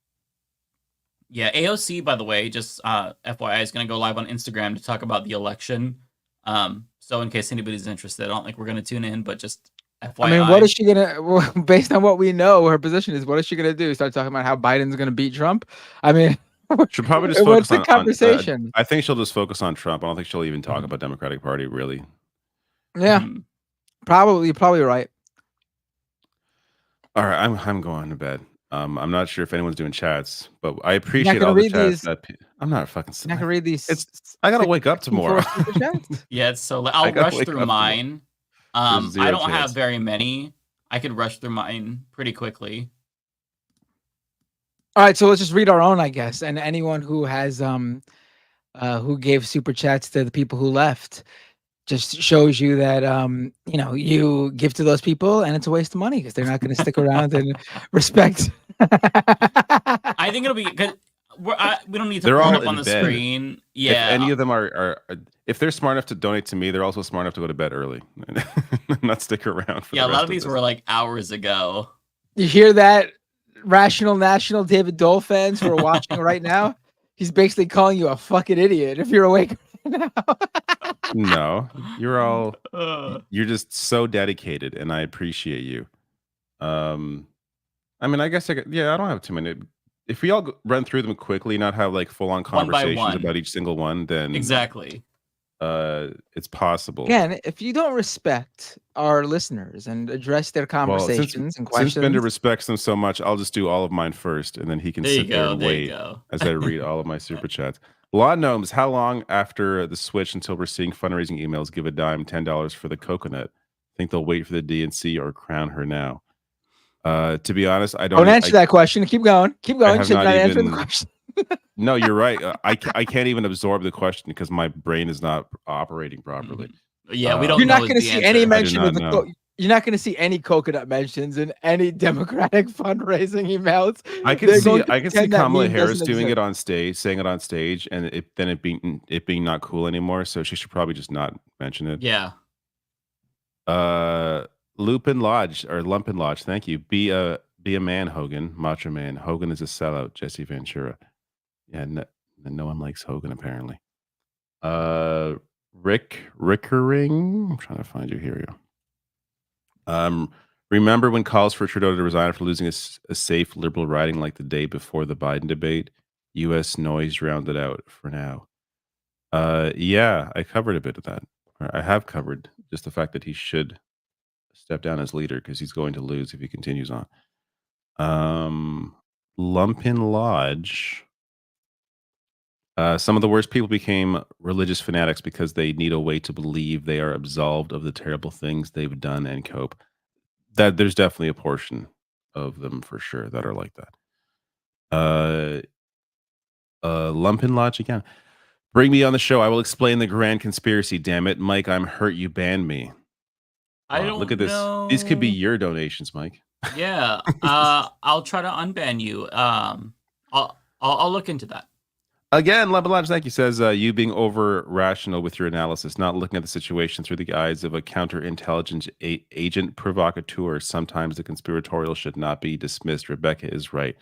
[SPEAKER 10] Yeah, AOC, by the way, just FYI, is going to go live on Instagram to talk about the election. So in case anybody's interested, I don't think we're going to tune in, but just FYI.
[SPEAKER 13] I mean, what is she going to, based on what we know, her position is, what is she going to do? Start talking about how Biden's going to beat Trump? I mean,
[SPEAKER 11] she'll probably just
[SPEAKER 13] what's
[SPEAKER 11] focus
[SPEAKER 13] the conversation?
[SPEAKER 11] I think she'll just focus on Trump. I don't think she'll even talk about Democratic Party, really.
[SPEAKER 13] Yeah, probably. You're probably right.
[SPEAKER 11] All right, I'm going to bed. I'm not sure if anyone's doing chats, but I appreciate all the chats. I'm not fucking.
[SPEAKER 13] I'm not gonna read these.
[SPEAKER 11] I gotta wake up tomorrow.
[SPEAKER 10] Yeah, it's so I'll rush through mine. I don't have very many. I could rush through mine pretty quickly.
[SPEAKER 13] All right, so let's just read our own, I guess. And anyone who has who gave super chats to the people who left just shows you that you know, you give to those people and it's a waste of money because they're not going to stick around and respect.
[SPEAKER 10] I think it'll be good. We don't need to
[SPEAKER 11] they're
[SPEAKER 10] put
[SPEAKER 11] all
[SPEAKER 10] it up on the screen. Yeah.
[SPEAKER 11] If any of them are, if they're smart enough to donate to me, they're also smart enough to go to bed early and not stick around. For
[SPEAKER 10] a lot of these were like hours ago.
[SPEAKER 13] You hear that, Rational National David Dole fans who are watching right now? He's basically calling you a fucking idiot if you're awake right now.
[SPEAKER 11] No, you're all, you're just so dedicated and I appreciate you. I mean, I guess I don't have too many. If we all run through them quickly, not have like full on conversations about each single one, then
[SPEAKER 10] exactly.
[SPEAKER 11] It's possible.
[SPEAKER 13] Again, if you don't respect our listeners and address their conversations and questions.
[SPEAKER 11] Since Bender respects them so much, I'll just do all of mine first, and then he can sit there and wait as I read all of my super chats. Law Gnomes, how long after the switch until we're seeing fundraising emails? Give a dime, $10 for the coconut. Think they'll wait for the DNC or crown her now? To be honest, I don't
[SPEAKER 13] answer that question. Keep going. Keep going. Should not answer the question.
[SPEAKER 11] No, you're right. I can't even absorb the question because my brain is not operating properly.
[SPEAKER 10] Yeah, we don't.
[SPEAKER 13] You're not going to see any mention of the. You're not going to see any coconut mentions in any Democratic fundraising emails.
[SPEAKER 11] I can see Kamala Harris doing it on stage, saying it on stage, and it being not cool anymore. So she should probably just not mention it.
[SPEAKER 10] Yeah.
[SPEAKER 11] Lupin Lodge or Lumpin Lodge. Thank you. Be a man, Hogan. Macho Man. Hogan is a sellout. Jesse Ventura. Yeah, no one likes Hogan apparently. Rickering. I'm trying to find you here. Remember when calls for Trudeau to resign after losing a safe liberal riding like the day before the Biden debate? U.S. noise drowned it out for now. Yeah, I covered a bit of that. I have covered just the fact that he should step down as leader because he's going to lose if he continues on. Lumpin Lodge. Some of the worst people became religious fanatics because they need a way to believe they are absolved of the terrible things they've done and cope. That there's definitely a portion of them for sure that are like that. Lumpin Lodge again. Bring me on the show. I will explain the grand conspiracy. Damn it, Mike! I'm hurt. You banned me.
[SPEAKER 10] I don't
[SPEAKER 11] look at this.
[SPEAKER 10] know.
[SPEAKER 11] These could be your donations, Mike.
[SPEAKER 10] Yeah. I'll try to unban you. I'll look into that.
[SPEAKER 11] Again, Lumpin Lodge, thank you. Says you being over rational with your analysis, not looking at the situation through the eyes of a counterintelligence agent provocateur. Sometimes the conspiratorial should not be dismissed. Rebecca is right.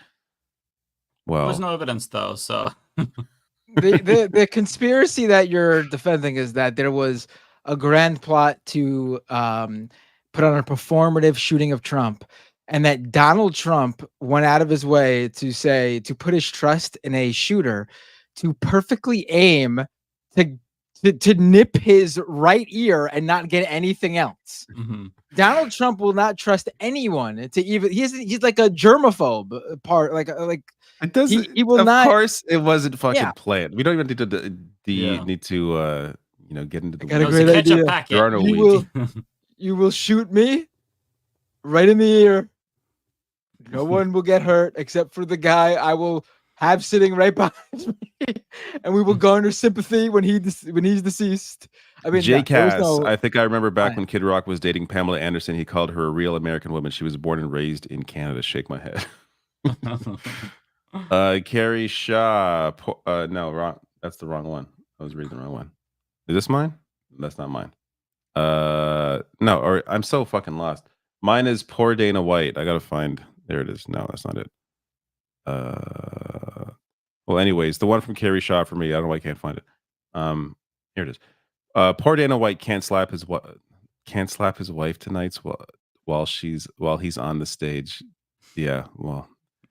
[SPEAKER 11] Well,
[SPEAKER 10] there's no evidence though, so
[SPEAKER 13] the conspiracy that you're defending is that there was a grand plot to put on a performative shooting of Trump, and that Donald Trump went out of his way to put his trust in a shooter to perfectly aim to nip his right ear and not get anything else.
[SPEAKER 10] Mm-hmm.
[SPEAKER 13] Donald Trump will not trust anyone to even. He's like a germaphobe part. Like
[SPEAKER 11] it doesn't.
[SPEAKER 13] He will
[SPEAKER 11] of
[SPEAKER 13] not.
[SPEAKER 11] Of course, it wasn't fucking
[SPEAKER 13] Yeah.
[SPEAKER 11] planned. We don't even need to need to get into the.
[SPEAKER 13] I got a great idea.
[SPEAKER 11] There are no weeds.
[SPEAKER 13] You will shoot me right in the ear. No one will get hurt except for the guy I will have sitting right behind me, and we will garner sympathy when he's deceased. I mean,
[SPEAKER 11] J-Cass, I think I remember back when Kid Rock was dating Pamela Anderson. He called her a real American woman. She was born and raised in Canada. Shake my head. Carrie Shaw. No, wrong. That's the wrong one. I was reading the wrong one. Is this mine? That's not mine. No, or I'm so fucking lost. Mine is Poor Dana White. I gotta find. There it is. No, that's not it. Well, anyways, the one from Carrie Shaw for me. I don't know why I can't find it. Here it is. Poor Dana White can't slap his wife tonight while he's on the stage. Yeah, well,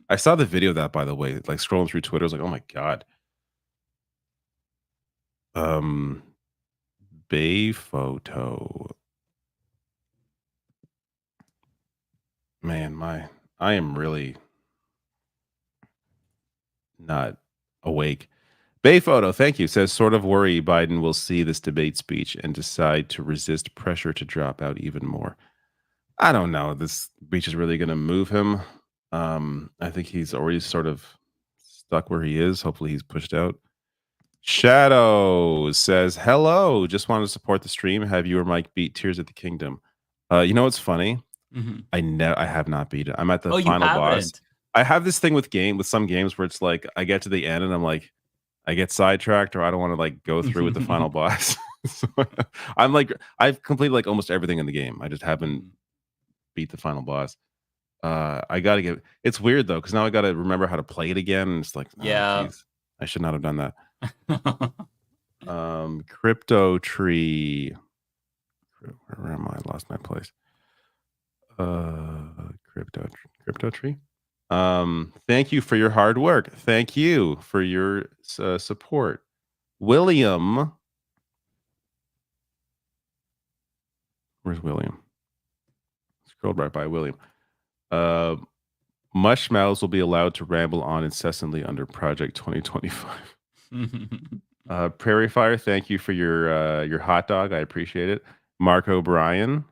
[SPEAKER 11] I saw the video of that, by the way. Like scrolling through Twitter, I was like, oh my god. Bay photo. Man, I am really not awake. Bay photo, thank you. Says sort of worry Biden will see this debate speech and decide to resist pressure to drop out even more. I don't know. This speech is really going to move him. I think he's already sort of stuck where he is. Hopefully he's pushed out. Shadow says, hello. Just wanted to support the stream. Have you or Mike beat Tears of the Kingdom? You know what's funny?
[SPEAKER 10] Mm-hmm.
[SPEAKER 11] I have not beat it. I'm at the final boss. I have this thing with some games where it's like I get to the end and I'm like, I get sidetracked or I don't want to like go through with the final boss. So, I'm like, I've completed like almost everything in the game. I just haven't beat the final boss. I gotta get. It's weird though because now I gotta remember how to play it again. And it's like, oh,
[SPEAKER 10] yeah,
[SPEAKER 11] geez, I should not have done that. Crypto Tree. Where am I? I lost my place. Crypto Tree. Thank you for your hard work. Thank you for your support. William. Where's William? Scrolled right by William. Mushmouths will be allowed to ramble on incessantly under Project 2025. Prairie Fire, thank you for your hot dog. I appreciate it. Mark O'Brien.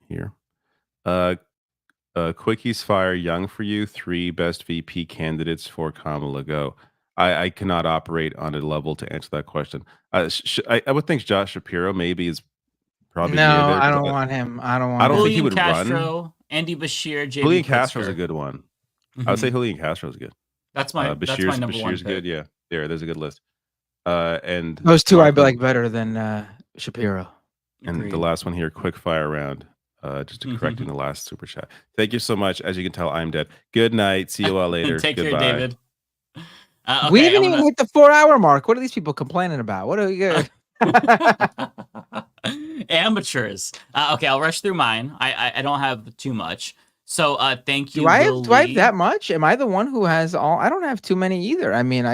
[SPEAKER 11] Here. Quickies Fire, Young for You, 3 best VP candidates for Kamala go. I cannot operate on a level to answer that question. I would think Josh Shapiro maybe is probably
[SPEAKER 13] no.
[SPEAKER 11] near there,
[SPEAKER 13] I don't want him. I don't
[SPEAKER 11] think he would
[SPEAKER 10] Castro,
[SPEAKER 11] run.
[SPEAKER 10] Andy Bashir, JB
[SPEAKER 11] Julian Castro's
[SPEAKER 10] Pritzker.
[SPEAKER 11] a good one. I would say Julian Castro's good.
[SPEAKER 10] That's my number one pick.
[SPEAKER 11] Good. Yeah, there's a good list. And
[SPEAKER 13] those two I like better than Shapiro.
[SPEAKER 11] And
[SPEAKER 10] Agreed.
[SPEAKER 11] the last one here, quick fire round. Just correcting the last super chat. Thank you so much. As you can tell, I'm dead. Good night. See you all later.
[SPEAKER 10] Take
[SPEAKER 11] Goodbye.
[SPEAKER 10] care, David. Okay,
[SPEAKER 13] we didn't even hit the 4-hour mark. What are these people complaining about? What are we good?
[SPEAKER 10] Amateurs. Okay, I'll rush through mine. I don't have too much. So thank you.
[SPEAKER 13] Do I have that much? Am I the one who has all? I don't have too many either. I mean,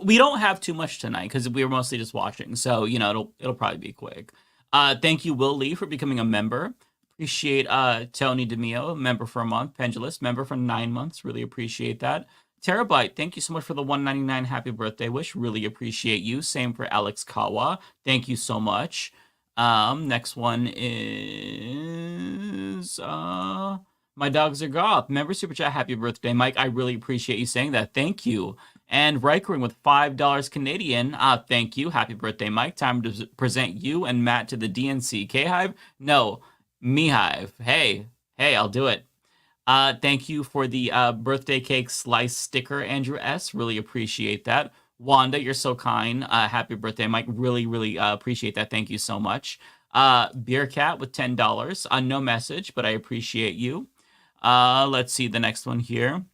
[SPEAKER 10] we don't have too much tonight because we were mostly just watching. So it'll probably be quick. Thank you, Will Lee, for becoming a member. Appreciate Tony DeMio, member for a month. Pendulous, member for 9 months. Really appreciate that. Terabyte, thank you so much for the 199 happy birthday wish. Really appreciate you. Same for Alex Kawa. Thank you so much. Next one is My Dogs Are Goth. Member Super Chat, happy birthday, Mike. I really appreciate you saying that. Thank you. And Reichering with $5 Canadian. Thank you. Happy birthday, Mike. Time to present you and Matt to the DNC. K-Hive? No, Me-Hive. Hey, I'll do it. Thank you for the birthday cake slice sticker, Andrew S. Really appreciate that. Wanda, you're so kind. Happy birthday, Mike. Really appreciate that. Thank you so much. Beer Cat with $10. No message, but I appreciate you. Let's see the next one here.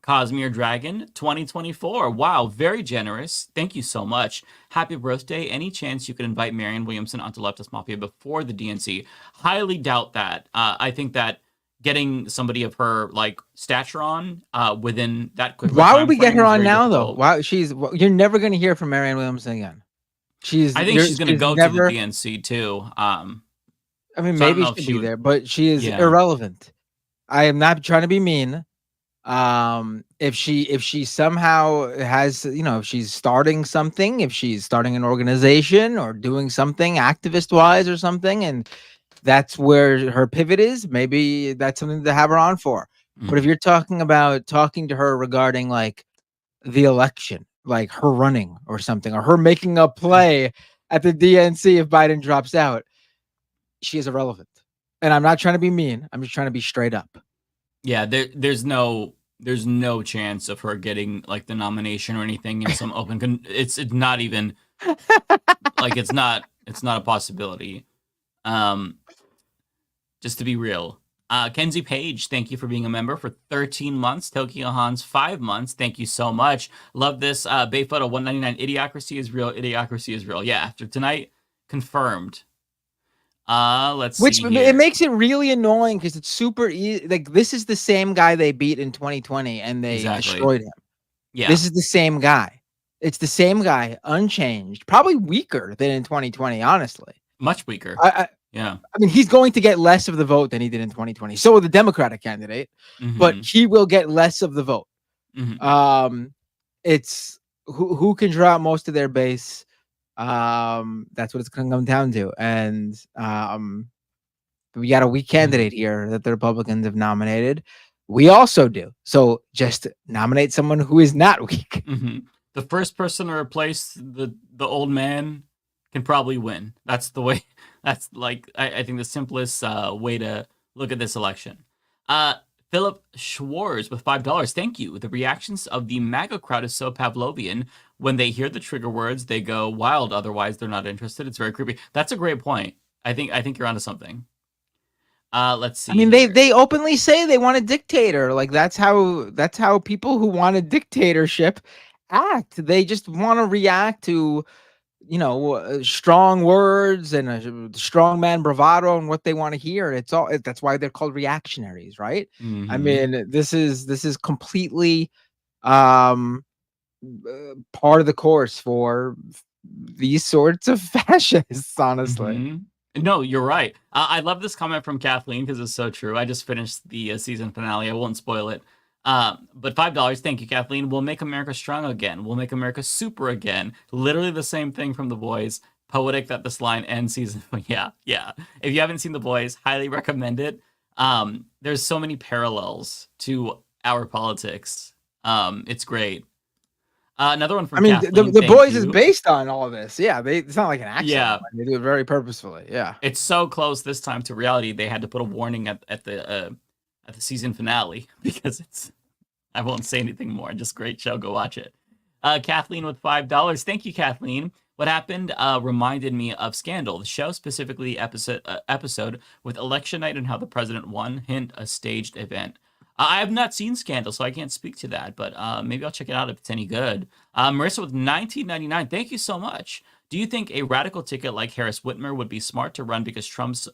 [SPEAKER 10] Cosmere Dragon 2024. Wow, very generous. Thank you so much. Happy birthday. Any chance you could invite Marianne Williamson onto Leftist Mafia before the DNC? Highly doubt that. I think that getting somebody of her like stature on within that quick.
[SPEAKER 13] Why would we get her on now though? Why you're never going to hear from Marianne Williamson again.
[SPEAKER 10] I think she's going to go to the DNC too.
[SPEAKER 13] I mean, maybe she'll be there, but she is irrelevant. I am not trying to be mean. If she somehow has, if she's starting something, if she's starting an organization or doing something activist wise or something, and that's where her pivot is, maybe that's something to have her on for. But if you're talking to her regarding like the election, like her running or something, or her making a play at the DNC if Biden drops out, she is irrelevant. And I'm not trying to be mean. I'm just trying to be straight up.
[SPEAKER 10] Yeah, there's no chance of her getting like the nomination or anything in some open. It's not even like it's not a possibility. Just to be real. Kenzie Page, thank you for being a member for 13 months. Tokyo Hans, 5 months. Thank you so much. Love this. Bay Photo 199. Idiocracy is real. Idiocracy is real. Yeah, after tonight, confirmed. Let's see.
[SPEAKER 13] It makes it really annoying because it's super easy. Like, this is the same guy they beat in 2020 and they destroyed him.
[SPEAKER 10] Yeah.
[SPEAKER 13] This is the same guy. It's the same guy, unchanged, probably weaker than in 2020, honestly.
[SPEAKER 10] Much weaker. Yeah.
[SPEAKER 13] I mean, he's going to get less of the vote than he did in 2020. So will the Democratic candidate, but he will get less of the vote. It's who can draw out most of their base. That's what it's going to come down to. And we got a weak candidate here that the Republicans have nominated. We also do. So just nominate someone who is not weak.
[SPEAKER 10] The first person to replace the old man can probably win. That's the way. That's like I think the simplest way to look at this election. Philip Schwartz with $5. Thank you. The reactions of the MAGA crowd is so Pavlovian. When they hear the trigger words, they go wild. Otherwise, they're not interested. It's very creepy. That's a great point. I think you're onto something. Let's see.
[SPEAKER 13] I mean, they openly say they want a dictator. Like that's how people who want a dictatorship act. They just want to react to, strong words and a strong man bravado and what they want to hear. That's why they're called reactionaries, right? I mean, this is completely part of the course for these sorts of fascists, honestly.
[SPEAKER 10] No, you're right. I love this comment from Kathleen because it's so true. I just finished the season finale. I won't spoil it. But $5, thank you, Kathleen. We'll make America strong again. We'll make America super again. Literally the same thing from The Boys. Poetic that this line ends season. Yeah. If you haven't seen The Boys, highly recommend it. There's so many parallels to our politics. It's great. Another one from Kathleen,
[SPEAKER 13] the Boys is based on all of this. Yeah, it's not like an accident.
[SPEAKER 10] Yeah,
[SPEAKER 13] they do it very purposefully. Yeah,
[SPEAKER 10] it's so close this time to reality. They had to put a warning at the season finale because it's. I won't say anything more. Just great show. Go watch it. Kathleen with $5. Thank you, Kathleen. What happened reminded me of Scandal, the show, specifically episode with election night and how the president won. Hint, a staged event. I have not seen Scandal, so I can't speak to that, but maybe I'll check it out if it's any good. Marissa with $19.99. Thank you so much. Do you think a radical ticket like Harris Whitmer would be smart to run because Trump's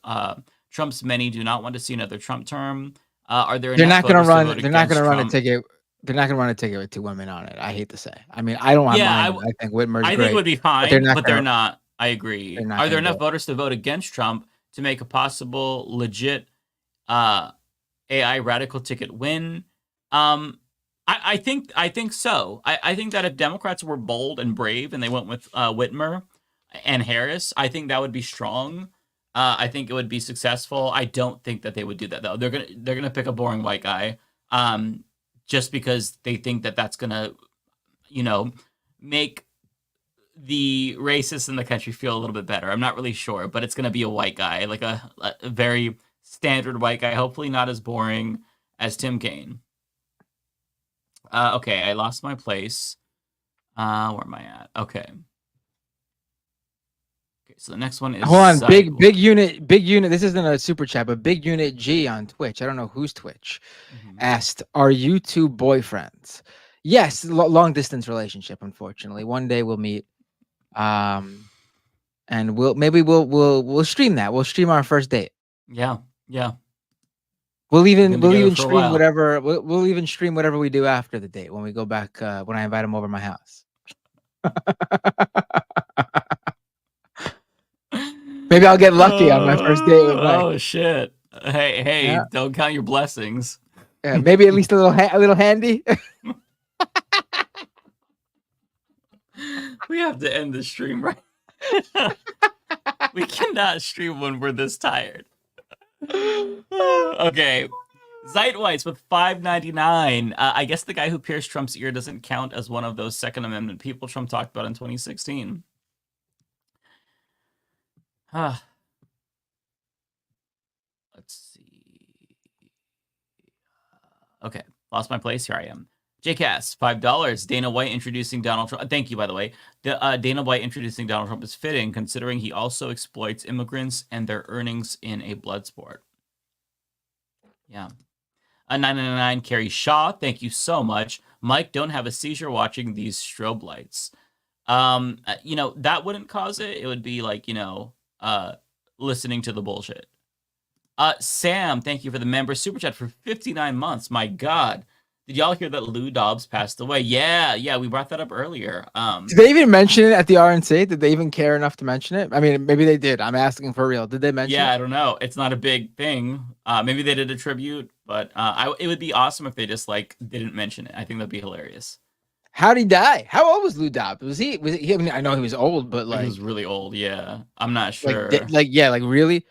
[SPEAKER 10] many do not want to see another Trump term? Are there?
[SPEAKER 13] They're not going to run. They're not going to run a ticket. They're not going to run a ticket with 2 women on it. I hate to say. I mean, I don't mind. I think Whitmer's great.
[SPEAKER 10] I think it would be fine,
[SPEAKER 13] but
[SPEAKER 10] they're not. I agree. Are there enough voters to vote against Trump to make a possible legit AI radical ticket win? I think so. I think that if Democrats were bold and brave and they went with Whitmer and Harris, I think that would be strong. I think it would be successful. I don't think that they would do that though. They're gonna pick a boring white guy, just because they think that that's gonna, make the racists in the country feel a little bit better. I'm not really sure, but it's gonna be a white guy, like a very standard white guy. Hopefully not as boring as Tim Kaine. Okay, I lost my place. Where am I at? Okay. So the next one is
[SPEAKER 13] hold on. Big unit. This isn't a super chat, but Big Unit G on Twitch. I don't know whose Twitch. Asked, "Are you two boyfriends?" Yes, long distance relationship. Unfortunately, one day we'll meet. And we'll stream that. We'll stream our first date.
[SPEAKER 10] Yeah.
[SPEAKER 13] We'll even stream whatever. We'll even stream whatever we do after the date when we go back. When I invite him over my house. Maybe I'll get lucky on my first date with Mike.
[SPEAKER 10] Oh shit! Hey,
[SPEAKER 13] Yeah.
[SPEAKER 10] Don't count your blessings.
[SPEAKER 13] Yeah, maybe at least a little handy.
[SPEAKER 10] We have to end the stream right. We cannot stream when we're this tired. Okay. Zeitweiss with $5.99. I guess the guy who pierced Trump's ear doesn't count as one of those Second Amendment people Trump talked about in 2016. Let's see. Okay, lost my place. Here I am. JCast, $5. Dana White introducing Donald Trump. Thank you, by the way. Dana White introducing Donald Trump is fitting, considering he also exploits immigrants and their earnings in a blood sport. Yeah. A 999 Carrie Shaw. Thank you so much. Mike, don't have a seizure watching these strobe lights. That wouldn't cause it. It would be like, listening to the bullshit. Sam, thank you for the member super chat for 59 months. My God. Did y'all hear that Lou Dobbs passed away? Yeah, we brought that up earlier.
[SPEAKER 13] Did they even mention it at the RNC? Did they even care enough to mention it? I mean, maybe they did. I'm asking for real. Did they mention it?
[SPEAKER 10] Yeah, I don't know. It's not a big thing. Maybe they did a tribute, but it would be awesome if they just didn't mention it. I think that'd be hilarious.
[SPEAKER 13] How'd he die? How old was Lou Dobbs? Was he? I mean, I know he was old, but
[SPEAKER 10] He was really old. Yeah, I'm not sure.
[SPEAKER 13] Really.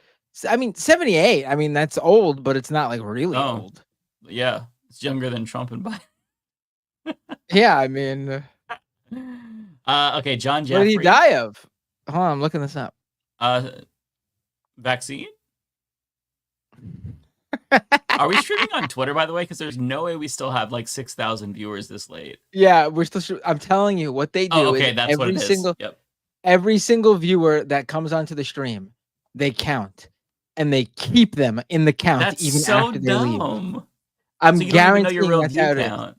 [SPEAKER 13] I mean, 78. I mean, that's old, but it's not really old.
[SPEAKER 10] Yeah, it's younger than Trump and Biden.
[SPEAKER 13] Yeah, I mean.
[SPEAKER 10] Okay, John Jeffrey.
[SPEAKER 13] What did he die of? Hold on, I'm looking this up.
[SPEAKER 10] Vaccine? Are we streaming on Twitter, by the way? Because there's no way we still have 6,000 viewers this late.
[SPEAKER 13] Yeah, we're still. I'm telling you, what they do.
[SPEAKER 10] Oh, okay, that's what it is.
[SPEAKER 13] Every single viewer that comes onto the stream, they count, and they keep them in the count after they leave. I'm guaranteeing that's how it is.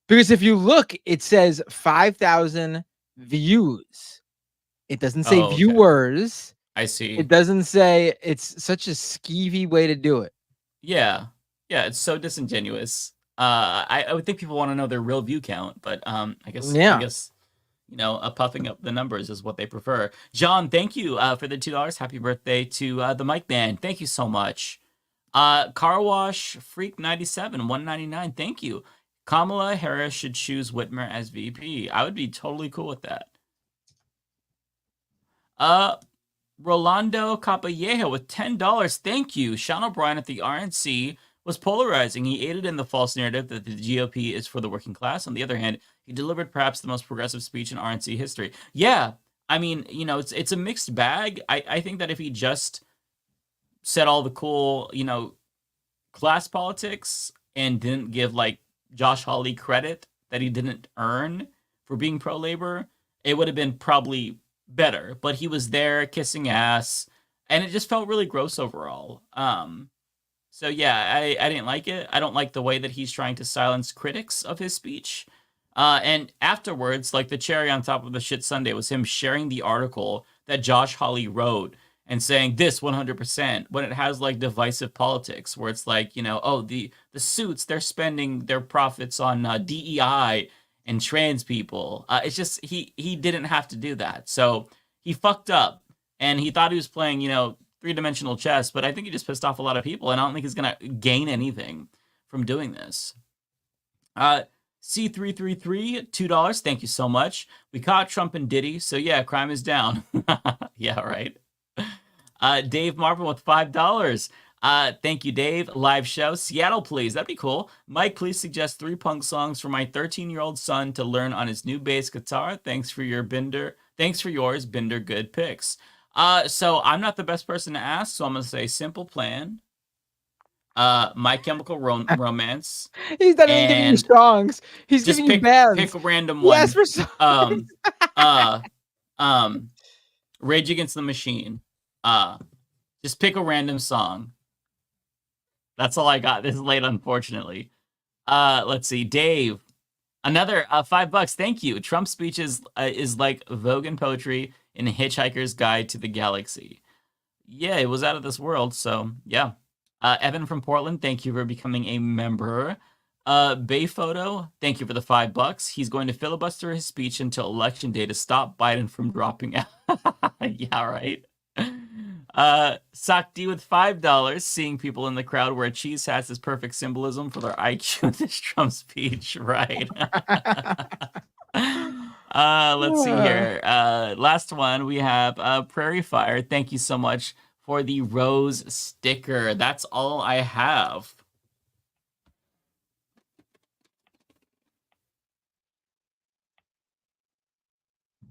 [SPEAKER 13] Because if you look, it says 5,000 views. It doesn't say viewers.
[SPEAKER 10] I see.
[SPEAKER 13] It doesn't say. It's such a skeevy way to do it.
[SPEAKER 10] Yeah, it's so disingenuous. I would think people want to know their real view count, but I guess puffing up the numbers is what they prefer. John, thank you for the $2. Happy birthday to the Mike Band. Thank you so much. Car Wash Freak 97 $1.99. Thank you. Kamala Harris should choose Whitmer as VP. I would be totally cool with that. Rolando Capallejo with $10. Thank you. Sean O'Brien at the RNC was polarizing. He aided in the false narrative that the GOP is for the working class. On the other hand, he delivered perhaps the most progressive speech in RNC history. Yeah, I mean, it's a mixed bag. I think that if he just said all the cool, class politics and didn't give Josh Hawley credit that he didn't earn for being pro-labor, it would have been probably better. But he was there kissing ass, and it just felt really gross overall. So yeah, I didn't like it. I don't like the way that he's trying to silence critics of his speech. And afterwards, the cherry on top of the shit sundae was him sharing the article that Josh Hawley wrote and saying this 100% when it has divisive politics where it's the suits, they're spending their profits on DEI and trans people. It's just he didn't have to do that. So he fucked up, and he thought he was playing three-dimensional chess, but I think he just pissed off a lot of people, and I don't think he's going to gain anything from doing this. C333, $2. Thank you so much. We caught Trump and Diddy, so yeah, crime is down. Yeah, right. Dave Marvin with $5. Thank you, Dave. Live show. Seattle, please. That'd be cool. Mike, please suggest 3 punk songs for my 13-year-old son to learn on his new bass guitar. Thanks for yours, Binder. Good picks. So I'm not the best person to ask, so I'm gonna say Simple Plan, My Chemical Romance.
[SPEAKER 13] He's not even giving you songs. He's
[SPEAKER 10] just
[SPEAKER 13] giving you bands.
[SPEAKER 10] Pick a random one.
[SPEAKER 13] Yes, for songs.
[SPEAKER 10] Rage Against the Machine. Just pick a random song. That's all I got. This is late, unfortunately. Let's see, Dave. Another $5. Thank you. Trump's speech is like Vogue and poetry in Hitchhiker's Guide to the Galaxy. Yeah, it was out of this world. So yeah. Evan from Portland, thank you for becoming a member. Bay Photo, thank you for the $5. He's going to filibuster his speech until election day to stop Biden from dropping out. Yeah, right. Sakti with $5. Seeing people in the crowd wear cheese hats is perfect symbolism for their IQ in this Trump speech, right? Let's see here. Last one we have Prairie Fire. Thank you so much for the rose sticker. That's all I have.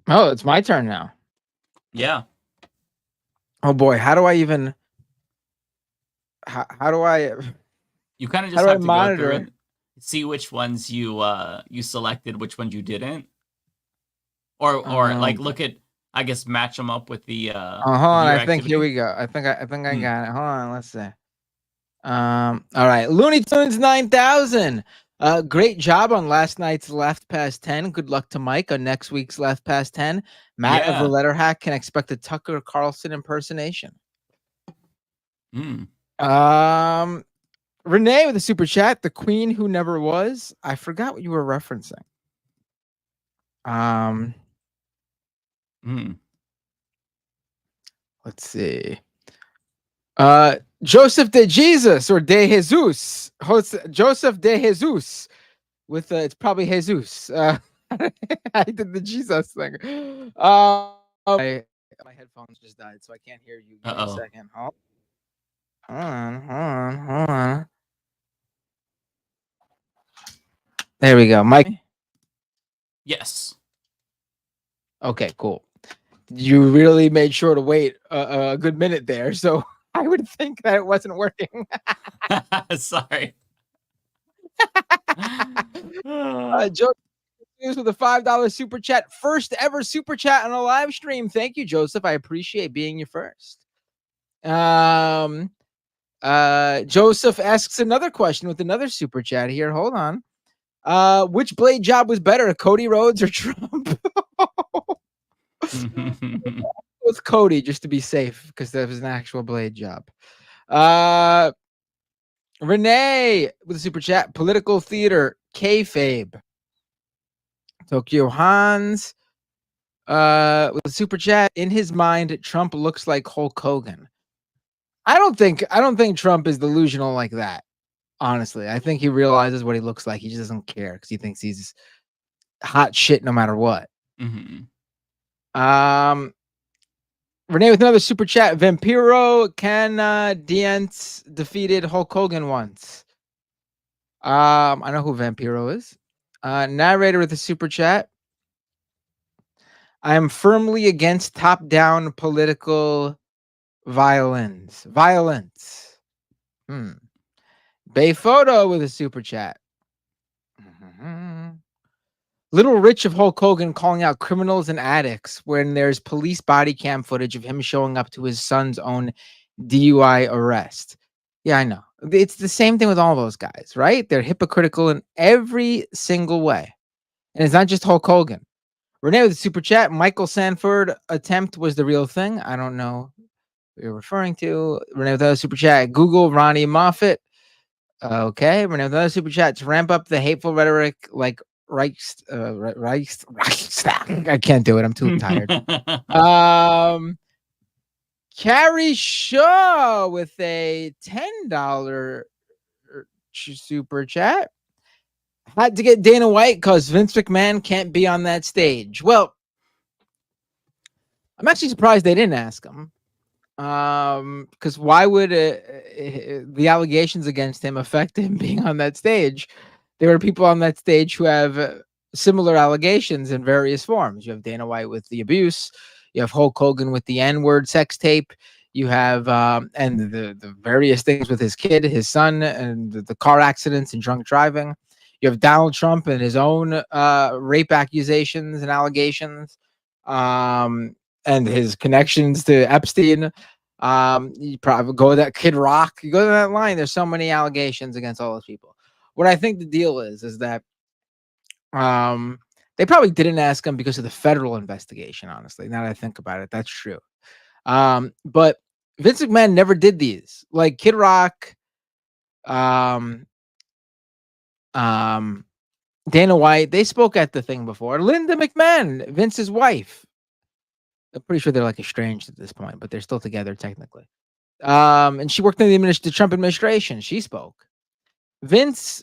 [SPEAKER 13] Oh, it's my turn now.
[SPEAKER 10] Yeah.
[SPEAKER 13] Oh boy, how do I even? How do I?
[SPEAKER 10] You kind of just have to go through and see which ones you selected, which ones you didn't, or like look at, I guess, match them up with the.
[SPEAKER 13] Hold on, I think here we go. I think I got it. Hold on, let's see. All right, Looney Tunes 9000. Great job on last night's Left Past 10. Good luck to Mike on next week's Left Past 10. Matt of the Letter Hack can expect a Tucker Carlson impersonation. Renee with a super chat. The Queen Who Never Was. I forgot what you were referencing. Let's see. Joseph de Jesus or de Jesus. Joseph de Jesus with it's probably Jesus. I did the Jesus thing. My headphones just died, so I can't hear you. Give me a second. Hold on. There we go. Mike.
[SPEAKER 10] Yes.
[SPEAKER 13] Okay, cool. You really made sure to wait a good minute there, so I would think that it wasn't working.
[SPEAKER 10] Sorry.
[SPEAKER 13] Joe with a $5 super chat. First ever super chat on a live stream. Thank you, Joseph. I appreciate being your first. Joseph asks another question with another super chat here. Hold on. Which blade job was better, Cody Rhodes or Trump? With Cody, just to be safe, because that was an actual blade job. Renee with a super chat. Political theater, kayfabe. Tokyo Hans with a super chat. In his mind, Trump looks like Hulk Hogan. I don't think Trump is delusional like that. Honestly, I think he realizes what he looks like. He just doesn't care because he thinks he's hot shit no matter what. Renee with another super chat. Vampiro Canadiens defeated Hulk Hogan once. I know who Vampiro is. Narrator with a super chat. I am firmly against top-down political violence. Bay Photo with a super chat. Little Rich of Hulk Hogan calling out criminals and addicts when there's police body cam footage of him showing up to his son's own DUI arrest. Yeah, I know. It's the same thing with all those guys, right? They're hypocritical in every single way. And it's not just Hulk Hogan. Renee with a super chat. Michael Sanford attempt was the real thing. I don't know what you're referring to. Renee with another super chat. Google Ronnie Moffat. Okay. Renee with another super chat. To ramp up the hateful rhetoric like Reichstag. I can't do it. I'm too tired. Carrie Shaw with a $10 super chat. Had to get Dana White because Vince McMahon can't be on that stage. Well, I'm actually surprised they didn't ask him. Because why would the allegations against him affect him being on that stage? There are people on that stage who have similar allegations in various forms. You have Dana White with the abuse. You have Hulk Hogan with the N-word sex tape. You have and the various things with his kid, his son, and the car accidents and drunk driving. You have Donald Trump and his own rape accusations and allegations, and his connections to Epstein. You probably go to that Kid Rock. You go to that line. There's so many allegations against all those people. What I think the deal is that they probably didn't ask him because of the federal investigation. Honestly, now that I think about it, that's true. But Vince McMahon never did these. Like Kid Rock, Dana White, they spoke at the thing before. Linda McMahon, Vince's wife. I'm pretty sure they're like estranged at this point, but they're still together technically. And she worked in the Trump administration. She spoke. Vince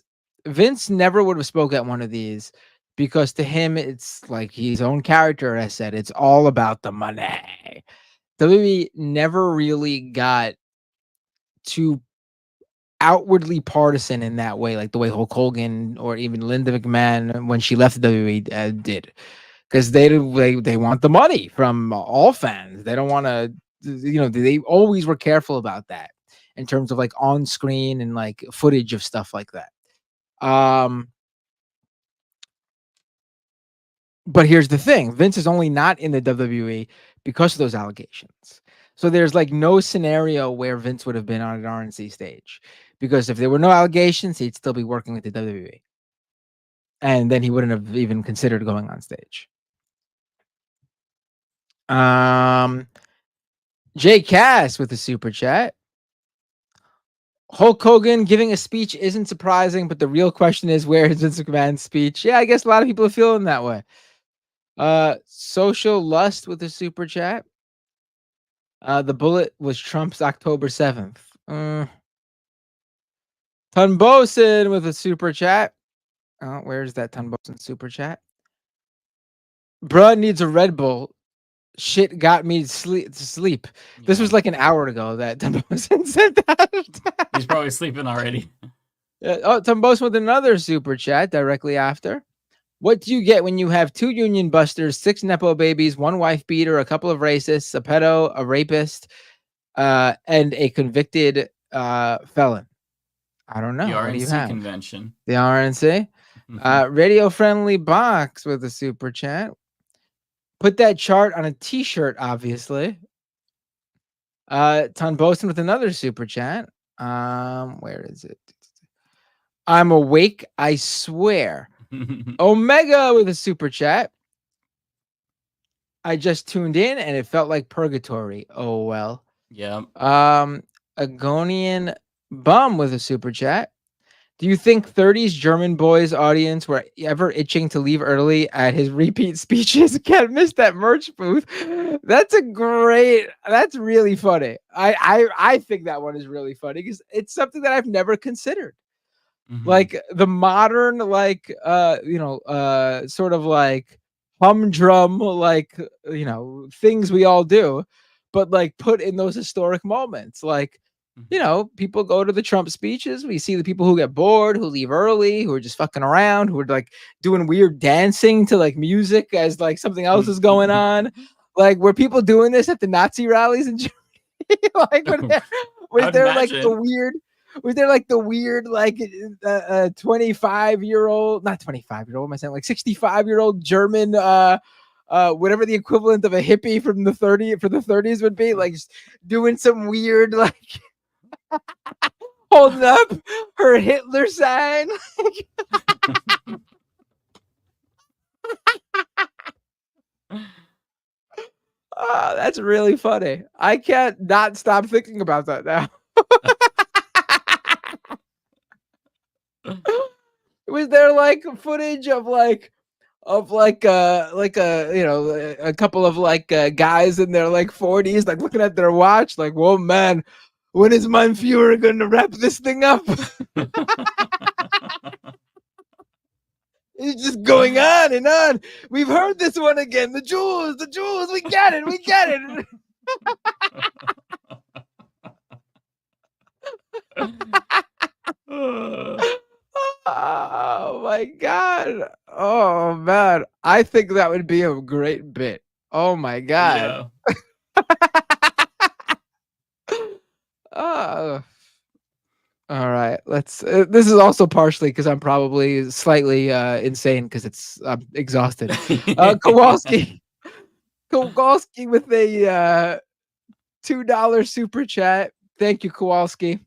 [SPEAKER 13] never would have spoke at one of these because to him it's like his own character has said it's all about the money. WWE never really got too outwardly partisan in that way, like the way Hulk Hogan or even Linda McMahon when she left the WWE did, because they want the money from all fans. They don't want to, they always were careful about that in terms of like on screen and like footage of stuff like that. But here's the thing: Vince is only not in the WWE because of those allegations. So there's like no scenario where Vince would have been on an RNC stage, because if there were no allegations, he'd still be working with the WWE, and then he wouldn't have even considered going on stage. Jay Cass with a super chat. Hulk Hogan giving a speech isn't surprising, but the real question is, where is Vince McMahon's speech? Yeah, I guess a lot of people are feeling that way. Social Lust with a super chat. The bullet was Trump's October 7th. Tunbosin with a super chat. Oh, where's that Tunbosin super chat? Bruh needs a Red Bull. Shit got me to sleep. Yeah. This was like an hour ago that Tunbosin said that.
[SPEAKER 10] He's probably sleeping already.
[SPEAKER 13] Tunbosin with another super chat directly after. What do you get when you have 2 union busters, 6 Nepo babies, 1 wife beater, a couple of racists, a pedo, a rapist, and a convicted felon? I don't know.
[SPEAKER 10] The
[SPEAKER 13] what do you have?
[SPEAKER 10] convention.
[SPEAKER 13] The RNC? Radio Friendly Box with a super chat. Put that chart on a t-shirt, obviously. Tunbosin with another super chat. Where is it? I'm awake, I swear. Omega with a super chat. I just tuned in and it felt like purgatory. Oh well.
[SPEAKER 10] Yeah.
[SPEAKER 13] Agonian Bum with a super chat. Do you think 30s German boys audience were ever itching to leave early at his repeat speeches? Can't miss that merch booth. That's really funny. I think that one is really funny because it's something that I've never considered. Mm-hmm. Like the modern, like sort of like humdrum, like things we all do, but like put in those historic moments. Like, people go to the Trump speeches. We see the people who get bored, who leave early, who are just fucking around, who are like doing weird dancing to like music as like something else is going on. Like, were people doing this at the Nazi rallies in Germany? Like, was there like the weird? Was there like the weird, like 25-year-old, not 25-year-old, am I saying like 65-year-old German, whatever the equivalent of a hippie from the 30s would be, like just doing some weird, like holding up her Hitler sign. Oh, that's really funny. I can't not stop thinking about that now. Was there like footage of like of like a couple of guys in their like 40s like looking at their watch like, whoa man, when is Mein Führer gonna wrap this thing up? It's just going on and on. We've heard this one again. The jewels, we get it, we get it. Oh my god. Oh man. I think that would be a great bit. Oh my god. Oh. All right. Let's this is also partially because I'm probably slightly insane because I'm exhausted. Kowalski. Kowalski with a $2 super chat. Thank you, Kowalski.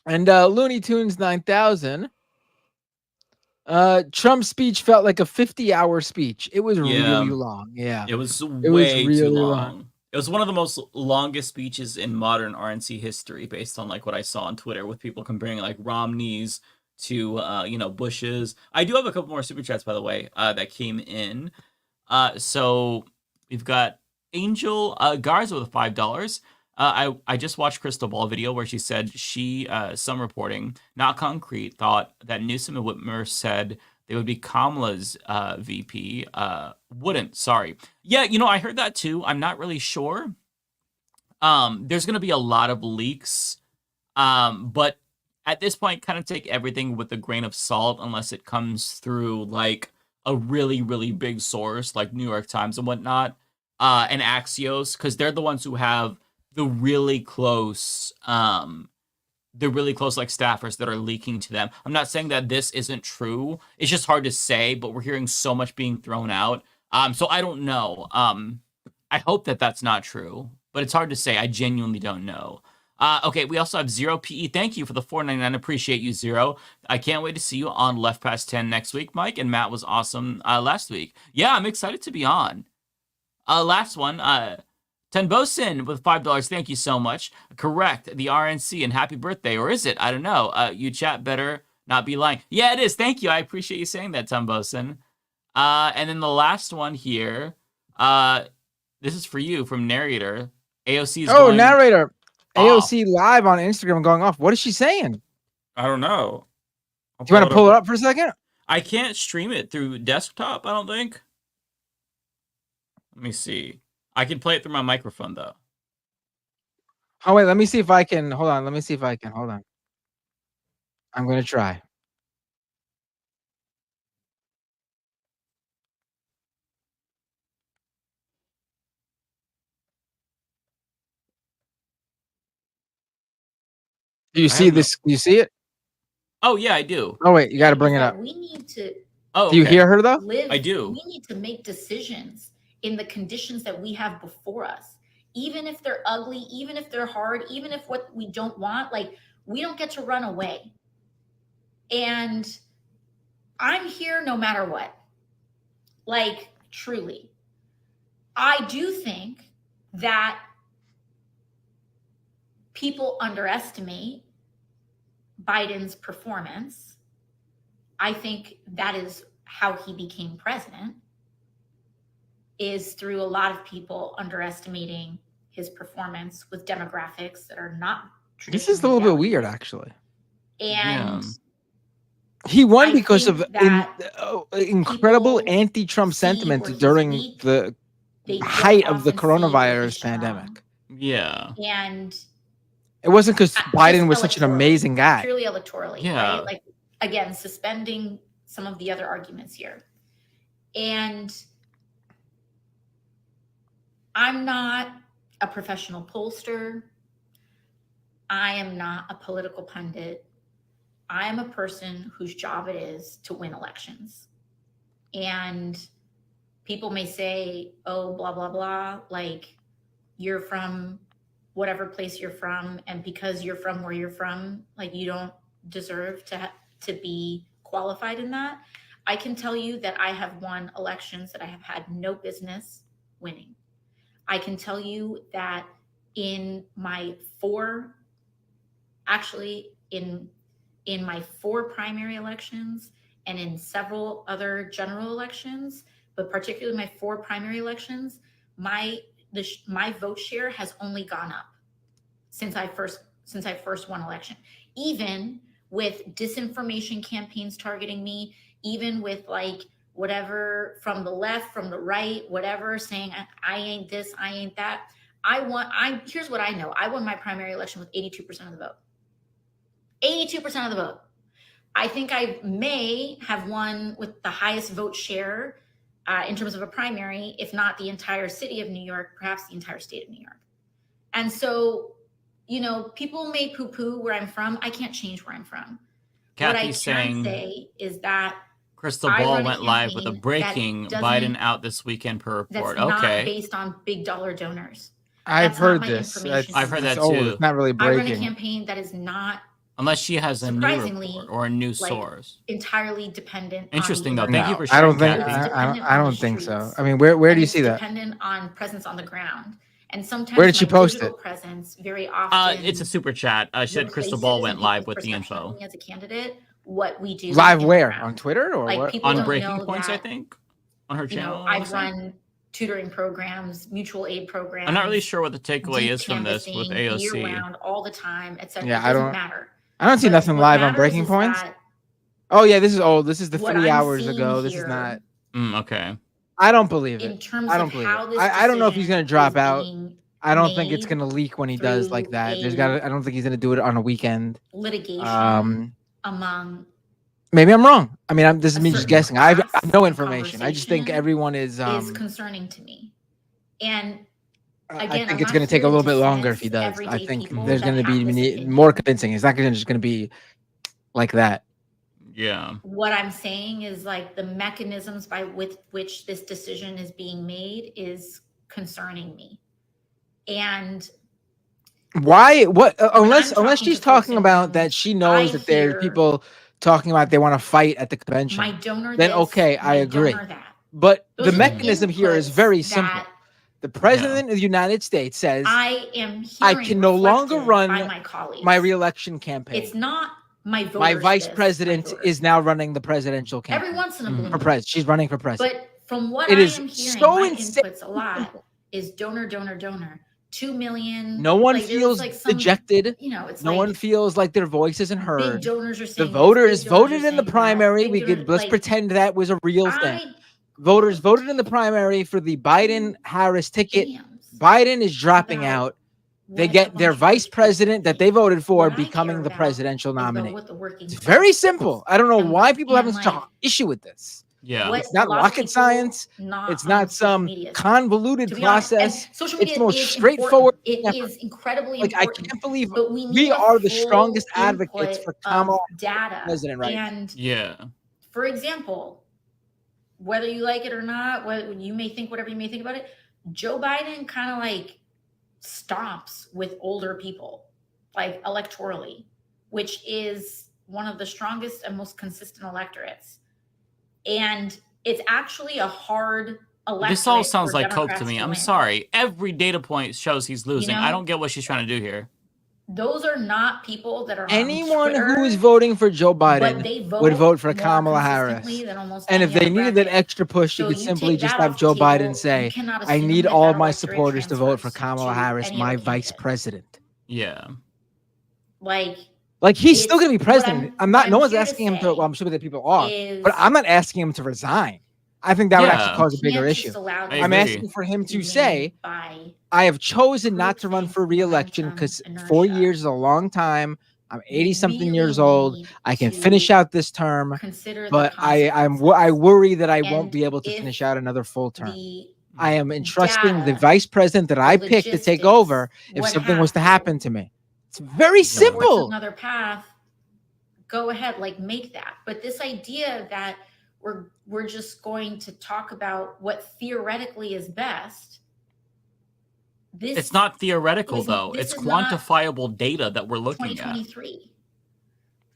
[SPEAKER 13] And Looney Tunes 9000. Trump's speech felt like a 50-hour speech. It was really long. Yeah.
[SPEAKER 10] It was
[SPEAKER 13] It
[SPEAKER 10] way
[SPEAKER 13] was really
[SPEAKER 10] too long.
[SPEAKER 13] long.
[SPEAKER 10] It was one of the most longest speeches in modern RNC history, based on like what I saw on Twitter with people comparing like Romney's to Bush's. I do have a couple more super chats, by the way, that came in. So we've got Angel Garza with $5. I just watched Crystal Ball video where she said some reporting, not concrete, thought that Newsom and Whitmer said they would be Kamala's VP. Wouldn't, sorry. Yeah, I heard that too. I'm not really sure. There's going to be a lot of leaks. But at this point, kind of take everything with a grain of salt unless it comes through like a really, really big source like New York Times and whatnot, and Axios, because they're the ones who have the really close like staffers that are leaking to them. I'm not saying that this isn't true. It's just hard to say, but we're hearing so much being thrown out. So I don't know. I hope that that's not true, but it's hard to say. I genuinely don't know. Okay, we also have Zero PE. Thank you for the $4.99. Appreciate you, Zero. I can't wait to see you on Left Past 10 next week, Mike. And Matt was awesome last week. Yeah, I'm excited to be on. Last one, Tenbosin with $5. Thank you so much. Correct, the RNC, and happy birthday. Or is it? I don't know. You chat better not be lying. Yeah, it is. Thank you. I appreciate you saying that, Tenbosin. And then the last one here. This is for you from Narrator. AOC is going...
[SPEAKER 13] Narrator. AOC live on Instagram going off. What is she saying?
[SPEAKER 10] I don't know.
[SPEAKER 13] Do you want to pull it up for a second?
[SPEAKER 10] I can't stream it through desktop, I don't think. Let me see. I can play it through my microphone, though.
[SPEAKER 13] Oh, wait. Let me see if I can. Hold on. Let me see if I can. Hold on. I'm going to try. Do you see this? Do you see it?
[SPEAKER 10] Oh, yeah, I do.
[SPEAKER 13] Oh, wait. You got to bring it up.
[SPEAKER 8] We need to.
[SPEAKER 10] Oh,
[SPEAKER 13] do you hear her, though?
[SPEAKER 10] I do.
[SPEAKER 8] We need to make decisions in the conditions that we have before us. Even if they're ugly, even if they're hard, even if what we don't want, like, we don't get to run away. And I'm here no matter what. Like, truly. I do think that people underestimate Biden's performance. I think that is how he became president, is through a lot of people underestimating his performance with demographics that are not
[SPEAKER 13] This is a little bit weird, actually.
[SPEAKER 8] And
[SPEAKER 13] he won because of incredible anti-Trump sentiment during the height of the coronavirus pandemic.
[SPEAKER 10] Yeah.
[SPEAKER 8] And
[SPEAKER 13] it wasn't because Biden was such an amazing guy.
[SPEAKER 8] Purely electorally,
[SPEAKER 10] yeah.
[SPEAKER 8] Right? Like, again, suspending some of the other arguments here. And I'm not a professional pollster. I am not a political pundit. I am a person whose job it is to win elections. And people may say, oh, blah, blah, blah, like, you're from whatever place you're from, and because you're from where you're from, like, you don't deserve to be qualified in that. I can tell you that I have won elections that I have had no business winning. I can tell you that in my four primary elections and in several other general elections, but particularly my 4 primary elections, my vote share has only gone up since I first won election. Even with disinformation campaigns targeting me, even with like whatever from the left, from the right, whatever, saying I ain't this, I ain't that. Here's what I know. I won my primary election with 82% of the vote. 82% of the vote. I think I may have won with the highest vote share in terms of a primary, if not the entire city of New York, perhaps the entire state of New York. And so, you know, people may poo-poo where I'm from. I can't change where I'm from.
[SPEAKER 10] Kathy's
[SPEAKER 8] what I can
[SPEAKER 10] saying
[SPEAKER 8] say is that
[SPEAKER 10] Crystal Ball went live with a breaking Biden out this weekend per report.
[SPEAKER 8] That's
[SPEAKER 10] Okay.
[SPEAKER 8] not based on big dollar donors.
[SPEAKER 13] I've heard this.
[SPEAKER 10] I've heard that
[SPEAKER 13] old.
[SPEAKER 10] too.
[SPEAKER 13] It's not really
[SPEAKER 8] I run a
[SPEAKER 13] breaking.
[SPEAKER 8] campaign that is not
[SPEAKER 10] Unless she has a new
[SPEAKER 8] surprisingly
[SPEAKER 10] report or a new
[SPEAKER 8] like,
[SPEAKER 10] source.
[SPEAKER 8] entirely dependent.
[SPEAKER 10] Interesting
[SPEAKER 8] on
[SPEAKER 10] though. Thank you for
[SPEAKER 13] I
[SPEAKER 10] sharing.
[SPEAKER 13] don't think.
[SPEAKER 10] Kathy.
[SPEAKER 13] I don't think so. I mean, where do you see that?
[SPEAKER 8] Dependent on presence on the ground, and sometimes
[SPEAKER 13] where did she
[SPEAKER 8] my
[SPEAKER 13] post
[SPEAKER 8] digital
[SPEAKER 13] it?
[SPEAKER 8] presence very often.
[SPEAKER 10] It's a super chat. She said Crystal Ball went live with the info.
[SPEAKER 8] As a candidate, what we do
[SPEAKER 13] Live
[SPEAKER 8] in
[SPEAKER 13] where?
[SPEAKER 8] the ground.
[SPEAKER 13] On Twitter or
[SPEAKER 8] like,
[SPEAKER 13] what?
[SPEAKER 8] people
[SPEAKER 10] On
[SPEAKER 8] don't
[SPEAKER 10] Breaking
[SPEAKER 8] know
[SPEAKER 10] Points,
[SPEAKER 8] that,
[SPEAKER 10] I think. On her
[SPEAKER 8] you
[SPEAKER 10] channel.
[SPEAKER 8] know, I've run tutoring programs, mutual aid programs.
[SPEAKER 10] I'm not really sure what the takeaway is from this with AOC.
[SPEAKER 8] Year-round, all the time, etc.
[SPEAKER 13] Yeah,
[SPEAKER 8] It doesn't matter.
[SPEAKER 13] I don't see nothing live on Breaking
[SPEAKER 8] is
[SPEAKER 13] Points.
[SPEAKER 8] that
[SPEAKER 13] Oh yeah, this is old. This is the
[SPEAKER 8] what
[SPEAKER 13] 3
[SPEAKER 8] I'm
[SPEAKER 13] hours
[SPEAKER 8] seeing
[SPEAKER 13] ago. This is
[SPEAKER 8] here
[SPEAKER 13] not.
[SPEAKER 10] Okay.
[SPEAKER 13] I don't believe it.
[SPEAKER 8] in terms
[SPEAKER 13] I don't
[SPEAKER 8] of
[SPEAKER 13] believe
[SPEAKER 8] how
[SPEAKER 13] it.
[SPEAKER 8] this
[SPEAKER 13] I don't know if he's
[SPEAKER 8] decision
[SPEAKER 13] gonna drop
[SPEAKER 8] is
[SPEAKER 13] out.
[SPEAKER 8] being
[SPEAKER 13] I don't think it's
[SPEAKER 8] made
[SPEAKER 13] gonna leak when he does like that. There's
[SPEAKER 8] a
[SPEAKER 13] got. I don't think he's gonna do it on a weekend.
[SPEAKER 8] litigation among.
[SPEAKER 13] Maybe I'm wrong. I mean, this is me just
[SPEAKER 8] certain
[SPEAKER 13] guessing. I have
[SPEAKER 8] class
[SPEAKER 13] no
[SPEAKER 8] and
[SPEAKER 13] information. I just think
[SPEAKER 8] conversation
[SPEAKER 13] everyone is.
[SPEAKER 8] Concerning to me, and
[SPEAKER 13] I
[SPEAKER 8] again,
[SPEAKER 13] think it's going to take a little bit longer if he does. I think there's going to be more convincing. It's not just going to be like that.
[SPEAKER 10] Yeah.
[SPEAKER 8] What I'm saying is like the mechanisms with which this decision is being made is concerning me. And
[SPEAKER 13] why? What? Unless she's talking about that she knows that there's people talking about they want to fight at the convention.
[SPEAKER 8] My donor
[SPEAKER 13] then
[SPEAKER 8] this,
[SPEAKER 13] okay, I
[SPEAKER 8] my
[SPEAKER 13] agree.
[SPEAKER 8] donor that.
[SPEAKER 13] But
[SPEAKER 8] Those
[SPEAKER 13] the
[SPEAKER 8] are
[SPEAKER 13] mechanism here is very simple. The president of the United States says,
[SPEAKER 8] I am
[SPEAKER 13] I can no longer run my reelection campaign.
[SPEAKER 8] It's not my voters.
[SPEAKER 13] My vice president is now running the presidential campaign.
[SPEAKER 8] Every once in a blue
[SPEAKER 13] for president. She's running for president.
[SPEAKER 8] But from what
[SPEAKER 13] it
[SPEAKER 8] I
[SPEAKER 13] is
[SPEAKER 8] am hearing,
[SPEAKER 13] so
[SPEAKER 8] my
[SPEAKER 13] insane.
[SPEAKER 8] inputs a lot is donor. 2 million.
[SPEAKER 13] No one
[SPEAKER 8] like,
[SPEAKER 13] feels dejected.
[SPEAKER 8] You know, it's
[SPEAKER 13] no one feels like their voice isn't heard.
[SPEAKER 8] Big donors are
[SPEAKER 13] the
[SPEAKER 8] saying
[SPEAKER 13] voters
[SPEAKER 8] this, big donors
[SPEAKER 13] voted
[SPEAKER 8] are
[SPEAKER 13] in the
[SPEAKER 8] saying
[SPEAKER 13] primary.
[SPEAKER 8] that,
[SPEAKER 13] We
[SPEAKER 8] big
[SPEAKER 13] could
[SPEAKER 8] donors-
[SPEAKER 13] let's
[SPEAKER 8] like,
[SPEAKER 13] pretend that was a real thing. Voters voted in the primary for the Biden-Harris ticket. Biden is dropping out. They get their vice president that they voted for becoming the presidential nominee. It's very simple. I don't know why people have such an issue with this.
[SPEAKER 10] Yeah.
[SPEAKER 13] It's not rocket science. It's not some convoluted process. It's the most straightforward.
[SPEAKER 8] It is incredibly
[SPEAKER 13] like
[SPEAKER 8] important.
[SPEAKER 13] I can't believe
[SPEAKER 8] but
[SPEAKER 13] we are the strongest advocates for Kamala
[SPEAKER 8] data
[SPEAKER 13] president right now.
[SPEAKER 8] And
[SPEAKER 10] yeah.
[SPEAKER 8] For example, whether you like it or not, whether you may think whatever you may think about it, Joe Biden kind of like stomps with older people, like electorally, which is one of the strongest and most consistent electorates. And it's actually a hard electorate.
[SPEAKER 10] This all sounds
[SPEAKER 8] for
[SPEAKER 10] like coke to
[SPEAKER 8] Democrats
[SPEAKER 10] me. I'm
[SPEAKER 8] win.
[SPEAKER 10] sorry. Every data point shows he's losing.
[SPEAKER 8] know?
[SPEAKER 10] I don't get what she's trying to do here.
[SPEAKER 8] Those are not people that are
[SPEAKER 13] Anyone
[SPEAKER 8] on
[SPEAKER 13] who is voting for Joe Biden
[SPEAKER 8] they
[SPEAKER 13] would vote for
[SPEAKER 8] more
[SPEAKER 13] Kamala Harris.
[SPEAKER 8] consistently than almost
[SPEAKER 13] And if
[SPEAKER 8] any
[SPEAKER 13] they
[SPEAKER 8] other
[SPEAKER 13] needed
[SPEAKER 8] bracket.
[SPEAKER 13] that extra push, you
[SPEAKER 8] So
[SPEAKER 13] could
[SPEAKER 8] you
[SPEAKER 13] simply
[SPEAKER 8] take
[SPEAKER 13] just
[SPEAKER 8] that
[SPEAKER 13] have
[SPEAKER 8] off
[SPEAKER 13] Joe
[SPEAKER 8] the table,
[SPEAKER 13] Biden say,
[SPEAKER 8] you cannot
[SPEAKER 13] I
[SPEAKER 8] assume
[SPEAKER 13] need
[SPEAKER 8] that
[SPEAKER 13] all
[SPEAKER 8] that
[SPEAKER 13] my
[SPEAKER 8] electorate
[SPEAKER 13] supporters to vote for
[SPEAKER 8] transfers
[SPEAKER 13] Kamala
[SPEAKER 8] to
[SPEAKER 13] Harris,
[SPEAKER 8] any
[SPEAKER 13] my
[SPEAKER 8] other
[SPEAKER 13] vice
[SPEAKER 8] candidate.
[SPEAKER 13] president.
[SPEAKER 10] Yeah.
[SPEAKER 8] Like
[SPEAKER 13] he's still going to be president. I'm not, no one's
[SPEAKER 8] here to
[SPEAKER 13] asking him to, well, I'm sure that people are,
[SPEAKER 8] is-
[SPEAKER 13] but I'm not asking him to resign. I think that would actually cause a bigger
[SPEAKER 8] can't
[SPEAKER 13] issue.
[SPEAKER 8] just allow
[SPEAKER 13] I'm
[SPEAKER 10] agree.
[SPEAKER 13] asking for him to
[SPEAKER 8] win
[SPEAKER 13] say,
[SPEAKER 8] by
[SPEAKER 13] I have chosen not to run for re-election because 4 years is a long time. I'm 80 something years old. I can finish out this term,
[SPEAKER 8] consider
[SPEAKER 13] but
[SPEAKER 8] the
[SPEAKER 13] I worry that I won't
[SPEAKER 8] And
[SPEAKER 13] be able to
[SPEAKER 8] if
[SPEAKER 13] finish out another full term.
[SPEAKER 8] the
[SPEAKER 13] I am entrusting the
[SPEAKER 8] data,
[SPEAKER 13] vice president that I picked to take
[SPEAKER 8] logistics,
[SPEAKER 13] over if
[SPEAKER 8] what
[SPEAKER 13] something was to
[SPEAKER 8] happened,
[SPEAKER 13] happen to me. It's very
[SPEAKER 8] supports
[SPEAKER 13] simple.
[SPEAKER 8] another path, go ahead, like make that. But this idea that we're just going to talk about what theoretically is best.
[SPEAKER 10] It's not theoretical
[SPEAKER 8] is-
[SPEAKER 10] though.
[SPEAKER 8] this
[SPEAKER 10] It's
[SPEAKER 8] is not
[SPEAKER 10] quantifiable data that we're looking at.
[SPEAKER 8] 2023.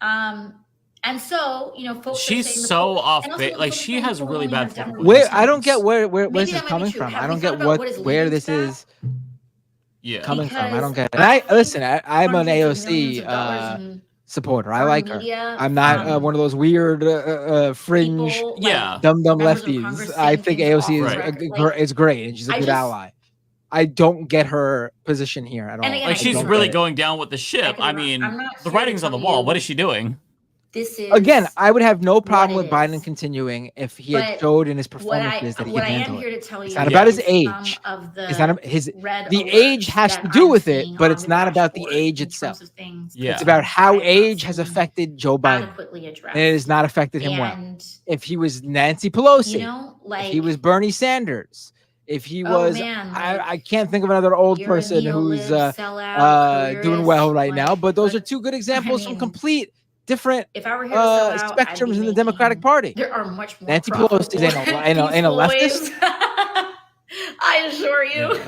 [SPEAKER 8] And so, you know, folks are
[SPEAKER 10] She's
[SPEAKER 8] saying the
[SPEAKER 10] so
[SPEAKER 8] poll-
[SPEAKER 10] off
[SPEAKER 8] and also
[SPEAKER 10] base.
[SPEAKER 8] the
[SPEAKER 10] Like
[SPEAKER 8] folks
[SPEAKER 10] she
[SPEAKER 8] saying
[SPEAKER 10] has
[SPEAKER 8] the poll
[SPEAKER 10] really
[SPEAKER 8] only
[SPEAKER 10] bad
[SPEAKER 8] has Democrats.
[SPEAKER 13] Where I don't get where
[SPEAKER 8] Maybe
[SPEAKER 13] this is
[SPEAKER 8] that might be
[SPEAKER 13] coming
[SPEAKER 8] true.
[SPEAKER 13] from.
[SPEAKER 8] Have
[SPEAKER 13] I
[SPEAKER 8] we
[SPEAKER 13] don't
[SPEAKER 8] thought
[SPEAKER 13] get
[SPEAKER 8] about what is
[SPEAKER 13] where
[SPEAKER 8] leading
[SPEAKER 13] this
[SPEAKER 8] to that?
[SPEAKER 13] is
[SPEAKER 10] Yeah.
[SPEAKER 13] coming from. I don't
[SPEAKER 8] Because
[SPEAKER 13] get it. And I listen. I'm an
[SPEAKER 8] hundreds of millions
[SPEAKER 13] AOC
[SPEAKER 8] of dollars in
[SPEAKER 13] supporter. I
[SPEAKER 8] our
[SPEAKER 13] like her.
[SPEAKER 8] media,
[SPEAKER 13] I'm not one of those weird fringe,
[SPEAKER 8] people, like,
[SPEAKER 13] dumb
[SPEAKER 8] members of
[SPEAKER 13] lefties.
[SPEAKER 8] Congress
[SPEAKER 13] I
[SPEAKER 8] saying
[SPEAKER 13] think
[SPEAKER 8] things off
[SPEAKER 13] AOC
[SPEAKER 8] the
[SPEAKER 13] is
[SPEAKER 8] record, like,
[SPEAKER 13] is great, and she's a
[SPEAKER 8] I
[SPEAKER 13] good
[SPEAKER 8] just-
[SPEAKER 13] ally. I don't get her position here at all.
[SPEAKER 8] And again,
[SPEAKER 10] Like,
[SPEAKER 8] I
[SPEAKER 10] she's
[SPEAKER 8] could be
[SPEAKER 10] really
[SPEAKER 8] wrong.
[SPEAKER 10] going down with the ship. I
[SPEAKER 8] I'm
[SPEAKER 10] mean,
[SPEAKER 8] not
[SPEAKER 10] the
[SPEAKER 8] here to
[SPEAKER 10] writing's on the
[SPEAKER 8] tell
[SPEAKER 10] wall.
[SPEAKER 8] you
[SPEAKER 10] What is she doing?
[SPEAKER 8] This is
[SPEAKER 13] Again, I would have no problem
[SPEAKER 8] what
[SPEAKER 13] with
[SPEAKER 8] it
[SPEAKER 13] Biden
[SPEAKER 8] is.
[SPEAKER 13] continuing if he had
[SPEAKER 8] But
[SPEAKER 13] showed in his
[SPEAKER 8] what
[SPEAKER 13] performances that he
[SPEAKER 8] what
[SPEAKER 13] can
[SPEAKER 8] I am
[SPEAKER 13] handle
[SPEAKER 8] here
[SPEAKER 13] it.
[SPEAKER 8] to tell
[SPEAKER 13] It's
[SPEAKER 8] you
[SPEAKER 13] not about his
[SPEAKER 8] is
[SPEAKER 13] age.
[SPEAKER 8] some of the
[SPEAKER 13] It's not his
[SPEAKER 8] red
[SPEAKER 13] the
[SPEAKER 8] alerts
[SPEAKER 13] age has
[SPEAKER 8] that
[SPEAKER 13] to do
[SPEAKER 8] I'm
[SPEAKER 13] with it,
[SPEAKER 8] seeing
[SPEAKER 13] but
[SPEAKER 8] on
[SPEAKER 13] it's
[SPEAKER 8] the
[SPEAKER 13] not about the
[SPEAKER 8] dashboard
[SPEAKER 13] age
[SPEAKER 8] in
[SPEAKER 13] itself.
[SPEAKER 8] terms of things
[SPEAKER 10] Yeah.
[SPEAKER 13] It's about how
[SPEAKER 8] I have not
[SPEAKER 13] age has
[SPEAKER 8] seen
[SPEAKER 13] affected Joe Biden.
[SPEAKER 8] adequately addressed.
[SPEAKER 13] And it has not affected him well.
[SPEAKER 8] And,
[SPEAKER 13] If he was Nancy Pelosi,
[SPEAKER 8] you know,
[SPEAKER 13] if he
[SPEAKER 8] like,
[SPEAKER 13] was Bernie Sanders, if he
[SPEAKER 8] oh
[SPEAKER 13] was,
[SPEAKER 8] man, like,
[SPEAKER 13] I can't think of another old
[SPEAKER 8] you're a
[SPEAKER 13] person who's
[SPEAKER 8] neo-lib, sellout,
[SPEAKER 13] doing well
[SPEAKER 8] careerist,
[SPEAKER 13] right now.
[SPEAKER 8] like,
[SPEAKER 13] But those are
[SPEAKER 8] but,
[SPEAKER 13] two good
[SPEAKER 8] I
[SPEAKER 13] examples from
[SPEAKER 8] mean,
[SPEAKER 13] complete different
[SPEAKER 8] if I were here to sell out, I'd be
[SPEAKER 13] spectrums in the Democratic
[SPEAKER 8] making-
[SPEAKER 13] Party.
[SPEAKER 8] There are much more
[SPEAKER 13] Nancy Pelosi ain't a
[SPEAKER 8] peaceful
[SPEAKER 13] leftist.
[SPEAKER 8] ways. I assure you.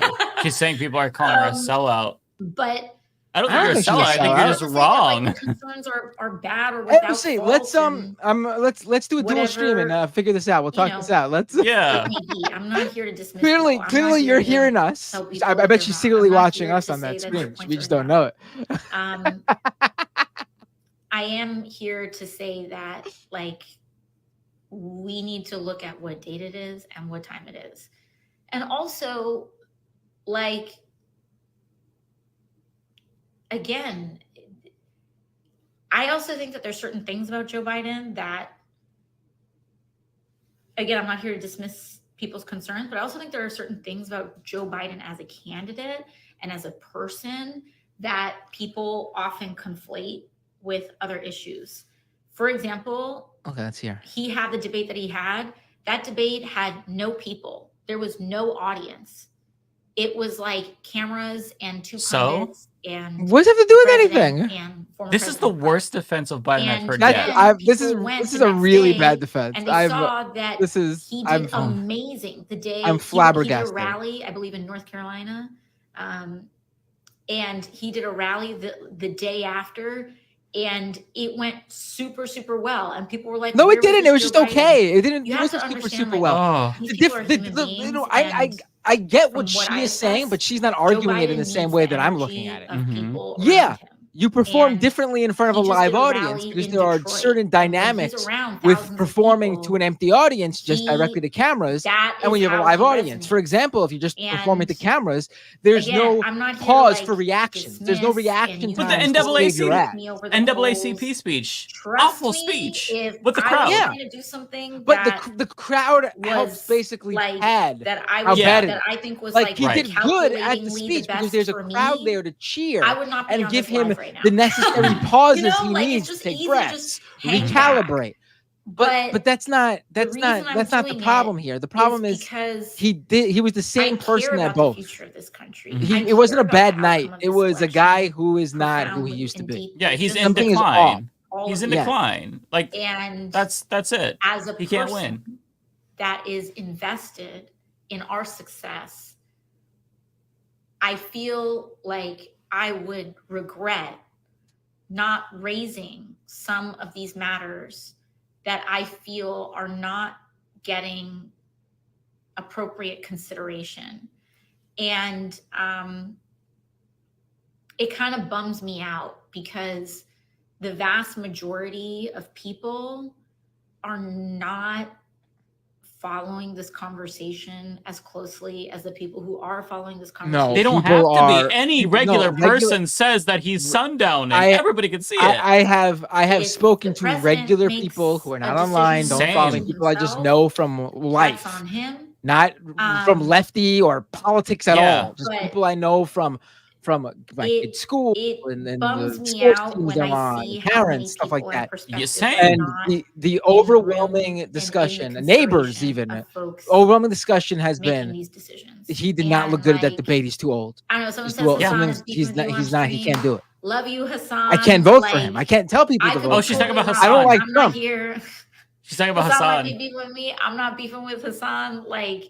[SPEAKER 10] She's saying people are calling her a sellout.
[SPEAKER 8] But
[SPEAKER 10] I don't
[SPEAKER 13] I
[SPEAKER 10] think
[SPEAKER 13] don't
[SPEAKER 10] you're a
[SPEAKER 13] think she's a
[SPEAKER 10] sellout. I think you're
[SPEAKER 13] sellout.
[SPEAKER 10] just
[SPEAKER 8] I'm saying that,
[SPEAKER 10] wrong.
[SPEAKER 8] like, the concerns are bad or
[SPEAKER 13] Hey,
[SPEAKER 8] without
[SPEAKER 13] see,
[SPEAKER 8] fault.
[SPEAKER 13] let's
[SPEAKER 8] and
[SPEAKER 13] let's do a dual stream and
[SPEAKER 8] whatever,
[SPEAKER 13] figure this out. We'll
[SPEAKER 8] you
[SPEAKER 13] talk
[SPEAKER 8] know,
[SPEAKER 13] this out. Let's
[SPEAKER 10] Yeah.
[SPEAKER 8] it may be. I'm not here to dismiss
[SPEAKER 13] clearly
[SPEAKER 8] people. I'm not
[SPEAKER 13] you're
[SPEAKER 8] here to
[SPEAKER 13] hearing us.
[SPEAKER 8] tell people
[SPEAKER 13] I
[SPEAKER 8] that
[SPEAKER 13] bet
[SPEAKER 8] they're
[SPEAKER 13] she's
[SPEAKER 8] wrong.
[SPEAKER 13] secretly
[SPEAKER 8] I'm not
[SPEAKER 13] watching
[SPEAKER 8] here
[SPEAKER 13] us
[SPEAKER 8] to
[SPEAKER 13] on that
[SPEAKER 8] say that their
[SPEAKER 13] screen.
[SPEAKER 8] points
[SPEAKER 13] We
[SPEAKER 8] are
[SPEAKER 13] just don't know it.
[SPEAKER 8] I am here to say that, like, we need to look at what date it is and what time it is. And also, like, again, I also think that there's certain things about Joe Biden that, again, I'm not here to dismiss people's concerns, but I also think there are certain things about Joe Biden as a candidate and as a person that people often conflate with other issues. For example,
[SPEAKER 13] Okay, let's hear.
[SPEAKER 8] he had the debate that he had. That debate had no people. There was no audience. It was like cameras and two pundits and
[SPEAKER 13] What does it have to do with
[SPEAKER 8] president
[SPEAKER 13] anything?
[SPEAKER 8] and former
[SPEAKER 10] This is the
[SPEAKER 8] president.
[SPEAKER 10] worst defense of Biden I've
[SPEAKER 8] And
[SPEAKER 10] heard
[SPEAKER 8] then
[SPEAKER 10] yet.
[SPEAKER 13] This is
[SPEAKER 8] people went
[SPEAKER 13] this is
[SPEAKER 8] the
[SPEAKER 13] a
[SPEAKER 8] next
[SPEAKER 13] really
[SPEAKER 8] day
[SPEAKER 13] bad defense.
[SPEAKER 8] and they saw that
[SPEAKER 13] this is
[SPEAKER 8] he did amazing the day
[SPEAKER 13] I'm
[SPEAKER 8] he did a
[SPEAKER 13] flabbergasted.
[SPEAKER 8] rally, I believe, in North Carolina, and he did a rally the day after, and it went super well. And people were like,
[SPEAKER 13] No,
[SPEAKER 8] "Where
[SPEAKER 13] it didn't.
[SPEAKER 8] this
[SPEAKER 13] It was
[SPEAKER 8] Joe
[SPEAKER 13] just
[SPEAKER 8] Biden?"
[SPEAKER 13] okay. It didn't.
[SPEAKER 8] You
[SPEAKER 13] It
[SPEAKER 8] have to
[SPEAKER 13] wasn't
[SPEAKER 8] understand,
[SPEAKER 13] super
[SPEAKER 8] like,
[SPEAKER 13] well.
[SPEAKER 10] Oh.
[SPEAKER 8] these
[SPEAKER 13] The
[SPEAKER 8] people are
[SPEAKER 13] diff-
[SPEAKER 8] human
[SPEAKER 13] the-
[SPEAKER 8] beings,
[SPEAKER 13] you know,
[SPEAKER 8] and
[SPEAKER 13] I get
[SPEAKER 8] from
[SPEAKER 13] what
[SPEAKER 8] what
[SPEAKER 13] she
[SPEAKER 8] I
[SPEAKER 13] is saying,
[SPEAKER 8] assess,
[SPEAKER 13] but she's not
[SPEAKER 8] Joe
[SPEAKER 13] arguing it in
[SPEAKER 8] Biden
[SPEAKER 13] the same
[SPEAKER 8] needs
[SPEAKER 13] way
[SPEAKER 8] the
[SPEAKER 13] that I'm
[SPEAKER 8] energy
[SPEAKER 13] looking at it.
[SPEAKER 8] of people
[SPEAKER 13] Yeah,
[SPEAKER 8] around him.
[SPEAKER 13] you perform
[SPEAKER 8] And
[SPEAKER 13] differently in front of
[SPEAKER 8] he
[SPEAKER 13] a
[SPEAKER 8] just
[SPEAKER 13] live
[SPEAKER 8] did a
[SPEAKER 13] audience
[SPEAKER 8] rally
[SPEAKER 13] because
[SPEAKER 8] in
[SPEAKER 13] there are
[SPEAKER 8] Detroit,
[SPEAKER 13] certain
[SPEAKER 8] and when he's
[SPEAKER 13] dynamics
[SPEAKER 8] around
[SPEAKER 13] with
[SPEAKER 8] thousands of
[SPEAKER 13] performing
[SPEAKER 8] people,
[SPEAKER 13] to an empty audience just
[SPEAKER 8] he-
[SPEAKER 13] directly to cameras,
[SPEAKER 8] that
[SPEAKER 13] and when
[SPEAKER 8] is
[SPEAKER 13] you have a
[SPEAKER 8] how
[SPEAKER 13] live
[SPEAKER 8] he
[SPEAKER 13] audience. For
[SPEAKER 8] resonates.
[SPEAKER 13] example, if you're just performing to
[SPEAKER 8] And
[SPEAKER 13] cameras, there's
[SPEAKER 8] again,
[SPEAKER 13] no
[SPEAKER 8] I'm not here to,
[SPEAKER 13] pause
[SPEAKER 8] like,
[SPEAKER 13] for reactions. There's no
[SPEAKER 8] dismiss and
[SPEAKER 13] reaction
[SPEAKER 8] use
[SPEAKER 10] But the
[SPEAKER 13] times to save your act.
[SPEAKER 8] me over the
[SPEAKER 10] NAACP
[SPEAKER 8] coals.
[SPEAKER 10] speech.
[SPEAKER 8] Trust
[SPEAKER 10] Awful
[SPEAKER 8] me,
[SPEAKER 10] speech.
[SPEAKER 8] if
[SPEAKER 10] With the
[SPEAKER 8] I
[SPEAKER 10] crowd.
[SPEAKER 8] was
[SPEAKER 13] Yeah.
[SPEAKER 8] trying to do something
[SPEAKER 13] But
[SPEAKER 8] that
[SPEAKER 13] the crowd helps
[SPEAKER 8] was
[SPEAKER 13] basically
[SPEAKER 8] like
[SPEAKER 13] pad
[SPEAKER 8] that I
[SPEAKER 13] how
[SPEAKER 8] was
[SPEAKER 13] bad it
[SPEAKER 8] that
[SPEAKER 13] is.
[SPEAKER 8] I think was
[SPEAKER 13] Like
[SPEAKER 8] like
[SPEAKER 13] he did good at the
[SPEAKER 8] calculatingly
[SPEAKER 13] speech
[SPEAKER 8] the
[SPEAKER 13] because
[SPEAKER 8] best
[SPEAKER 13] there's a
[SPEAKER 8] for
[SPEAKER 13] crowd
[SPEAKER 8] me,
[SPEAKER 13] there to cheer
[SPEAKER 8] I would not be
[SPEAKER 13] and
[SPEAKER 8] on
[SPEAKER 13] give
[SPEAKER 8] this
[SPEAKER 13] him
[SPEAKER 8] live right now.
[SPEAKER 13] the necessary pauses
[SPEAKER 8] know,
[SPEAKER 13] he
[SPEAKER 8] like,
[SPEAKER 13] needs
[SPEAKER 8] it's
[SPEAKER 13] to
[SPEAKER 8] just
[SPEAKER 13] take
[SPEAKER 8] easy to
[SPEAKER 13] breaths,
[SPEAKER 8] just hang
[SPEAKER 13] recalibrate. But that's not
[SPEAKER 8] reason I'm
[SPEAKER 13] that's not the
[SPEAKER 8] doing
[SPEAKER 13] problem
[SPEAKER 8] it
[SPEAKER 13] here. The problem is
[SPEAKER 8] because
[SPEAKER 13] he was the same
[SPEAKER 8] I
[SPEAKER 13] person
[SPEAKER 8] care
[SPEAKER 13] at
[SPEAKER 8] about
[SPEAKER 13] both.
[SPEAKER 8] the future of this country.
[SPEAKER 10] Mhm.
[SPEAKER 8] I
[SPEAKER 13] It wasn't
[SPEAKER 8] care
[SPEAKER 13] a
[SPEAKER 8] about
[SPEAKER 13] bad
[SPEAKER 8] the
[SPEAKER 13] night.
[SPEAKER 8] outcome of
[SPEAKER 13] It
[SPEAKER 8] this
[SPEAKER 13] was a guy
[SPEAKER 8] election
[SPEAKER 13] who is not who he
[SPEAKER 8] profoundly
[SPEAKER 13] used to
[SPEAKER 8] and
[SPEAKER 13] be.
[SPEAKER 8] deeply.
[SPEAKER 10] Yeah, he's in
[SPEAKER 13] Something is off.
[SPEAKER 10] decline.
[SPEAKER 8] All
[SPEAKER 10] He's
[SPEAKER 8] of
[SPEAKER 10] in
[SPEAKER 8] it.
[SPEAKER 10] decline. Like,
[SPEAKER 8] And
[SPEAKER 10] that's it.
[SPEAKER 8] as a
[SPEAKER 10] He can't
[SPEAKER 8] person
[SPEAKER 10] win.
[SPEAKER 8] that is invested in our success, I feel like I would regret not raising some of these matters that I feel are not getting appropriate consideration. And it kind of bums me out because the vast majority of people are not following this conversation as closely as the people who are following this conversation.
[SPEAKER 13] No,
[SPEAKER 10] They don't have
[SPEAKER 13] people
[SPEAKER 10] to
[SPEAKER 13] are-
[SPEAKER 10] be. Any
[SPEAKER 13] people- no,
[SPEAKER 10] regular
[SPEAKER 13] regular-
[SPEAKER 10] person says that he's sundowning.
[SPEAKER 13] I-
[SPEAKER 10] Everybody can see it.
[SPEAKER 13] I have
[SPEAKER 8] If
[SPEAKER 13] spoken
[SPEAKER 8] the
[SPEAKER 13] to
[SPEAKER 8] president
[SPEAKER 13] regular
[SPEAKER 8] makes
[SPEAKER 13] people who are not
[SPEAKER 8] a
[SPEAKER 13] online,
[SPEAKER 8] decision
[SPEAKER 13] don't follow me,
[SPEAKER 10] Same.
[SPEAKER 13] people I just
[SPEAKER 8] himself,
[SPEAKER 13] know from life,
[SPEAKER 8] that's on him.
[SPEAKER 13] not from lefty or politics at
[SPEAKER 10] Yeah.
[SPEAKER 13] all. Just
[SPEAKER 8] But
[SPEAKER 13] people I know from like
[SPEAKER 8] it-
[SPEAKER 13] in school
[SPEAKER 8] it
[SPEAKER 13] and the
[SPEAKER 8] bums me
[SPEAKER 13] sports
[SPEAKER 8] out
[SPEAKER 13] teams
[SPEAKER 8] when
[SPEAKER 13] I'm
[SPEAKER 8] I
[SPEAKER 13] on,
[SPEAKER 8] see how many
[SPEAKER 13] parents, stuff like
[SPEAKER 8] people and
[SPEAKER 13] that.
[SPEAKER 8] perspectives
[SPEAKER 10] same.
[SPEAKER 8] are
[SPEAKER 13] And
[SPEAKER 8] not
[SPEAKER 13] the
[SPEAKER 8] in the room
[SPEAKER 13] overwhelming
[SPEAKER 8] and in
[SPEAKER 13] discussion,
[SPEAKER 8] the
[SPEAKER 13] neighbors
[SPEAKER 8] consideration
[SPEAKER 13] even,
[SPEAKER 8] of folks
[SPEAKER 13] overwhelming discussion has
[SPEAKER 8] making
[SPEAKER 13] been
[SPEAKER 8] these decisions.
[SPEAKER 13] he did not look good at that
[SPEAKER 8] like,
[SPEAKER 13] debate. He's too old.
[SPEAKER 8] I don't know. Someone
[SPEAKER 13] He's
[SPEAKER 8] says
[SPEAKER 13] too old.
[SPEAKER 8] Hassan
[SPEAKER 13] Something's-
[SPEAKER 8] is beefing with you on
[SPEAKER 13] he's not. He
[SPEAKER 8] stream.
[SPEAKER 13] can't do it.
[SPEAKER 8] Love you, Hassan.
[SPEAKER 13] I can't vote for
[SPEAKER 8] Like,
[SPEAKER 13] him. I can't tell people
[SPEAKER 8] I
[SPEAKER 13] to
[SPEAKER 8] could
[SPEAKER 13] vote.
[SPEAKER 10] Oh, she's talking about
[SPEAKER 8] totally
[SPEAKER 10] Hassan.
[SPEAKER 13] I don't like
[SPEAKER 8] I'm
[SPEAKER 13] Trump.
[SPEAKER 8] not here.
[SPEAKER 10] She's talking about
[SPEAKER 8] Hassan might
[SPEAKER 10] Hassan.
[SPEAKER 8] be beefing with me. I'm not beefing with Hassan. Like,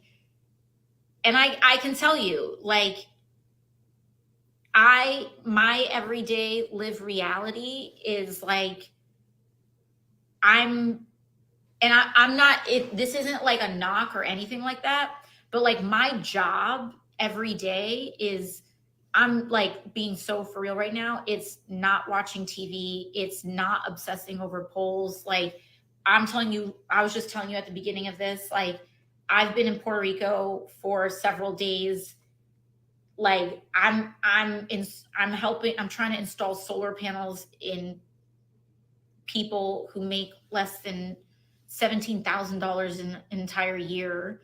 [SPEAKER 8] and I can tell you, like, my everyday live reality is like, I'm not, this isn't like a knock or anything like that, but like my job every day is I'm like being so for real right now. It's not watching TV. It's not obsessing over polls. Like I'm telling you, I was just telling you at the beginning of this, like I've been in Puerto Rico for several days. Like I'm trying to install solar panels in people who make less than $17,000 in an entire year,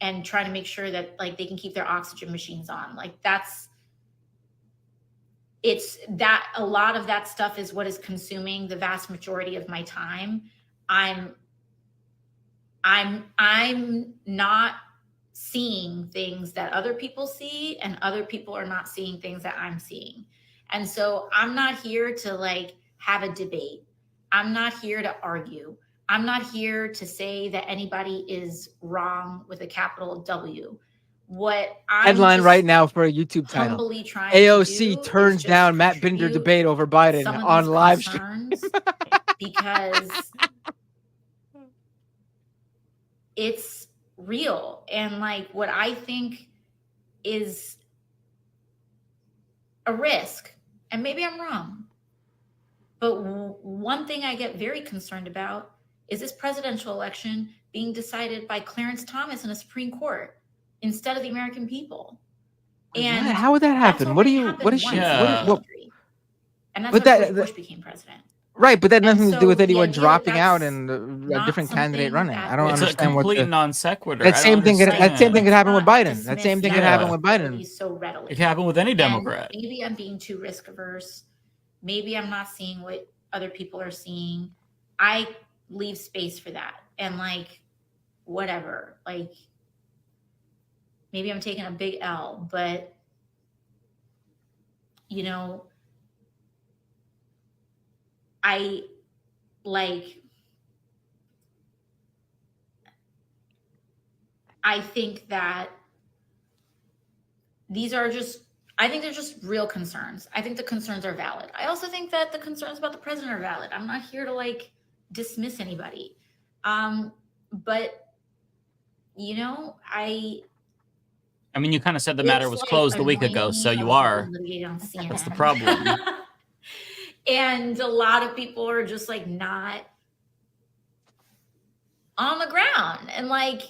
[SPEAKER 8] and trying to make sure that like they can keep their oxygen machines on. Like it's that a lot of that stuff is what is consuming the vast majority of my time. I'm not seeing things that other people see, and other people are not seeing things that I'm seeing. And so I'm not here to like have a debate. I'm not here to argue. I'm not here to say that anybody is wrong with a capital W. What I'm
[SPEAKER 13] Headline
[SPEAKER 8] just
[SPEAKER 13] right now for a YouTube title.
[SPEAKER 8] humbly trying to
[SPEAKER 13] AOC
[SPEAKER 8] do
[SPEAKER 13] turns
[SPEAKER 8] is just
[SPEAKER 13] down Matt Binder
[SPEAKER 8] contribute
[SPEAKER 13] debate over Biden
[SPEAKER 8] some of
[SPEAKER 13] on
[SPEAKER 8] these
[SPEAKER 13] live stream.
[SPEAKER 8] concerns because it's real. And like what I think is a risk, and maybe I'm wrong, but one thing I get very concerned about is this presidential election being decided by Clarence Thomas in a Supreme Court instead of the American people. And
[SPEAKER 13] How would that happen? What do you? What is she? What,
[SPEAKER 8] and that's
[SPEAKER 13] but
[SPEAKER 8] how
[SPEAKER 13] that-
[SPEAKER 8] Bush became president.
[SPEAKER 13] right, but that had nothing to do with
[SPEAKER 8] so the
[SPEAKER 13] anyone
[SPEAKER 8] idea
[SPEAKER 13] dropping
[SPEAKER 8] that
[SPEAKER 13] out
[SPEAKER 8] that's
[SPEAKER 13] and a
[SPEAKER 8] not
[SPEAKER 13] different candidate
[SPEAKER 8] something
[SPEAKER 13] running.
[SPEAKER 8] that
[SPEAKER 13] I don't
[SPEAKER 10] It's a
[SPEAKER 13] understand what
[SPEAKER 10] complete
[SPEAKER 13] the.
[SPEAKER 10] non sequitur.
[SPEAKER 13] That
[SPEAKER 10] I
[SPEAKER 13] same
[SPEAKER 10] don't
[SPEAKER 13] thing could
[SPEAKER 10] understand.
[SPEAKER 13] that same thing could happen with Biden.
[SPEAKER 8] dismiss
[SPEAKER 13] That same thing
[SPEAKER 8] that
[SPEAKER 13] could happen with
[SPEAKER 8] possibility
[SPEAKER 13] Biden.
[SPEAKER 8] so readily.
[SPEAKER 10] It happened with any
[SPEAKER 8] And
[SPEAKER 10] Democrat.
[SPEAKER 8] maybe I'm being too risk averse. Maybe I'm not seeing what other people are seeing. I leave space for that. And like, whatever, like maybe I'm taking a big L, but you know, I think that I think they're just real concerns. I think the concerns are valid. I also think that the concerns about the president are valid. I'm not here to like dismiss anybody. But you know, I
[SPEAKER 10] mean, you kind of said the matter was
[SPEAKER 8] like
[SPEAKER 10] closed a week ago, so you are. That's the problem.
[SPEAKER 8] And a lot of people are just like not on the ground, and like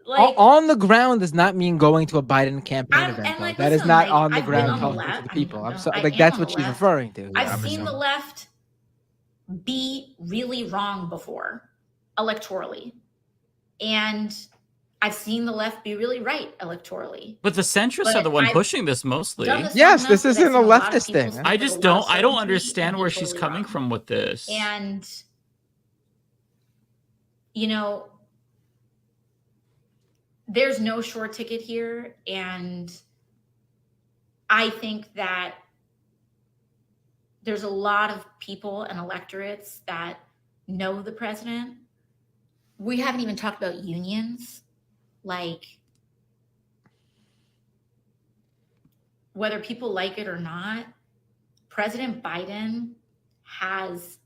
[SPEAKER 13] On the ground does not mean going to a Biden campaign event.
[SPEAKER 8] and, like,
[SPEAKER 13] That is
[SPEAKER 8] listen,
[SPEAKER 13] not
[SPEAKER 8] like,
[SPEAKER 13] on the
[SPEAKER 8] I've been
[SPEAKER 13] ground
[SPEAKER 8] on the
[SPEAKER 13] talking to
[SPEAKER 8] left.
[SPEAKER 13] the
[SPEAKER 8] I mean,
[SPEAKER 13] people.
[SPEAKER 8] no,
[SPEAKER 13] I'm sorry,
[SPEAKER 8] I
[SPEAKER 13] like
[SPEAKER 8] am
[SPEAKER 13] that's
[SPEAKER 8] on
[SPEAKER 13] what
[SPEAKER 8] the
[SPEAKER 13] she's
[SPEAKER 8] left.
[SPEAKER 13] referring to.
[SPEAKER 8] I've seen the left be really wrong before electorally, and I've seen the left be really right electorally.
[SPEAKER 10] But the centrists
[SPEAKER 8] But
[SPEAKER 10] are the one
[SPEAKER 8] I've
[SPEAKER 10] pushing this mostly.
[SPEAKER 8] done this
[SPEAKER 13] Yes,
[SPEAKER 8] long
[SPEAKER 13] this
[SPEAKER 8] enough
[SPEAKER 13] isn't
[SPEAKER 8] that
[SPEAKER 13] a
[SPEAKER 8] I've seen lot of
[SPEAKER 13] leftist
[SPEAKER 8] people
[SPEAKER 13] thing.
[SPEAKER 8] speak
[SPEAKER 10] I
[SPEAKER 8] with
[SPEAKER 10] just
[SPEAKER 8] a lot of
[SPEAKER 10] don't. I don't
[SPEAKER 8] certainty
[SPEAKER 10] understand
[SPEAKER 8] and be
[SPEAKER 10] where she's
[SPEAKER 8] totally
[SPEAKER 10] coming
[SPEAKER 8] wrong.
[SPEAKER 10] from with this.
[SPEAKER 8] And you know, there's no short ticket here, and I think that there's a lot of people and electorates that know the president. We haven't even talked about unions, like whether people like it or not, President Biden has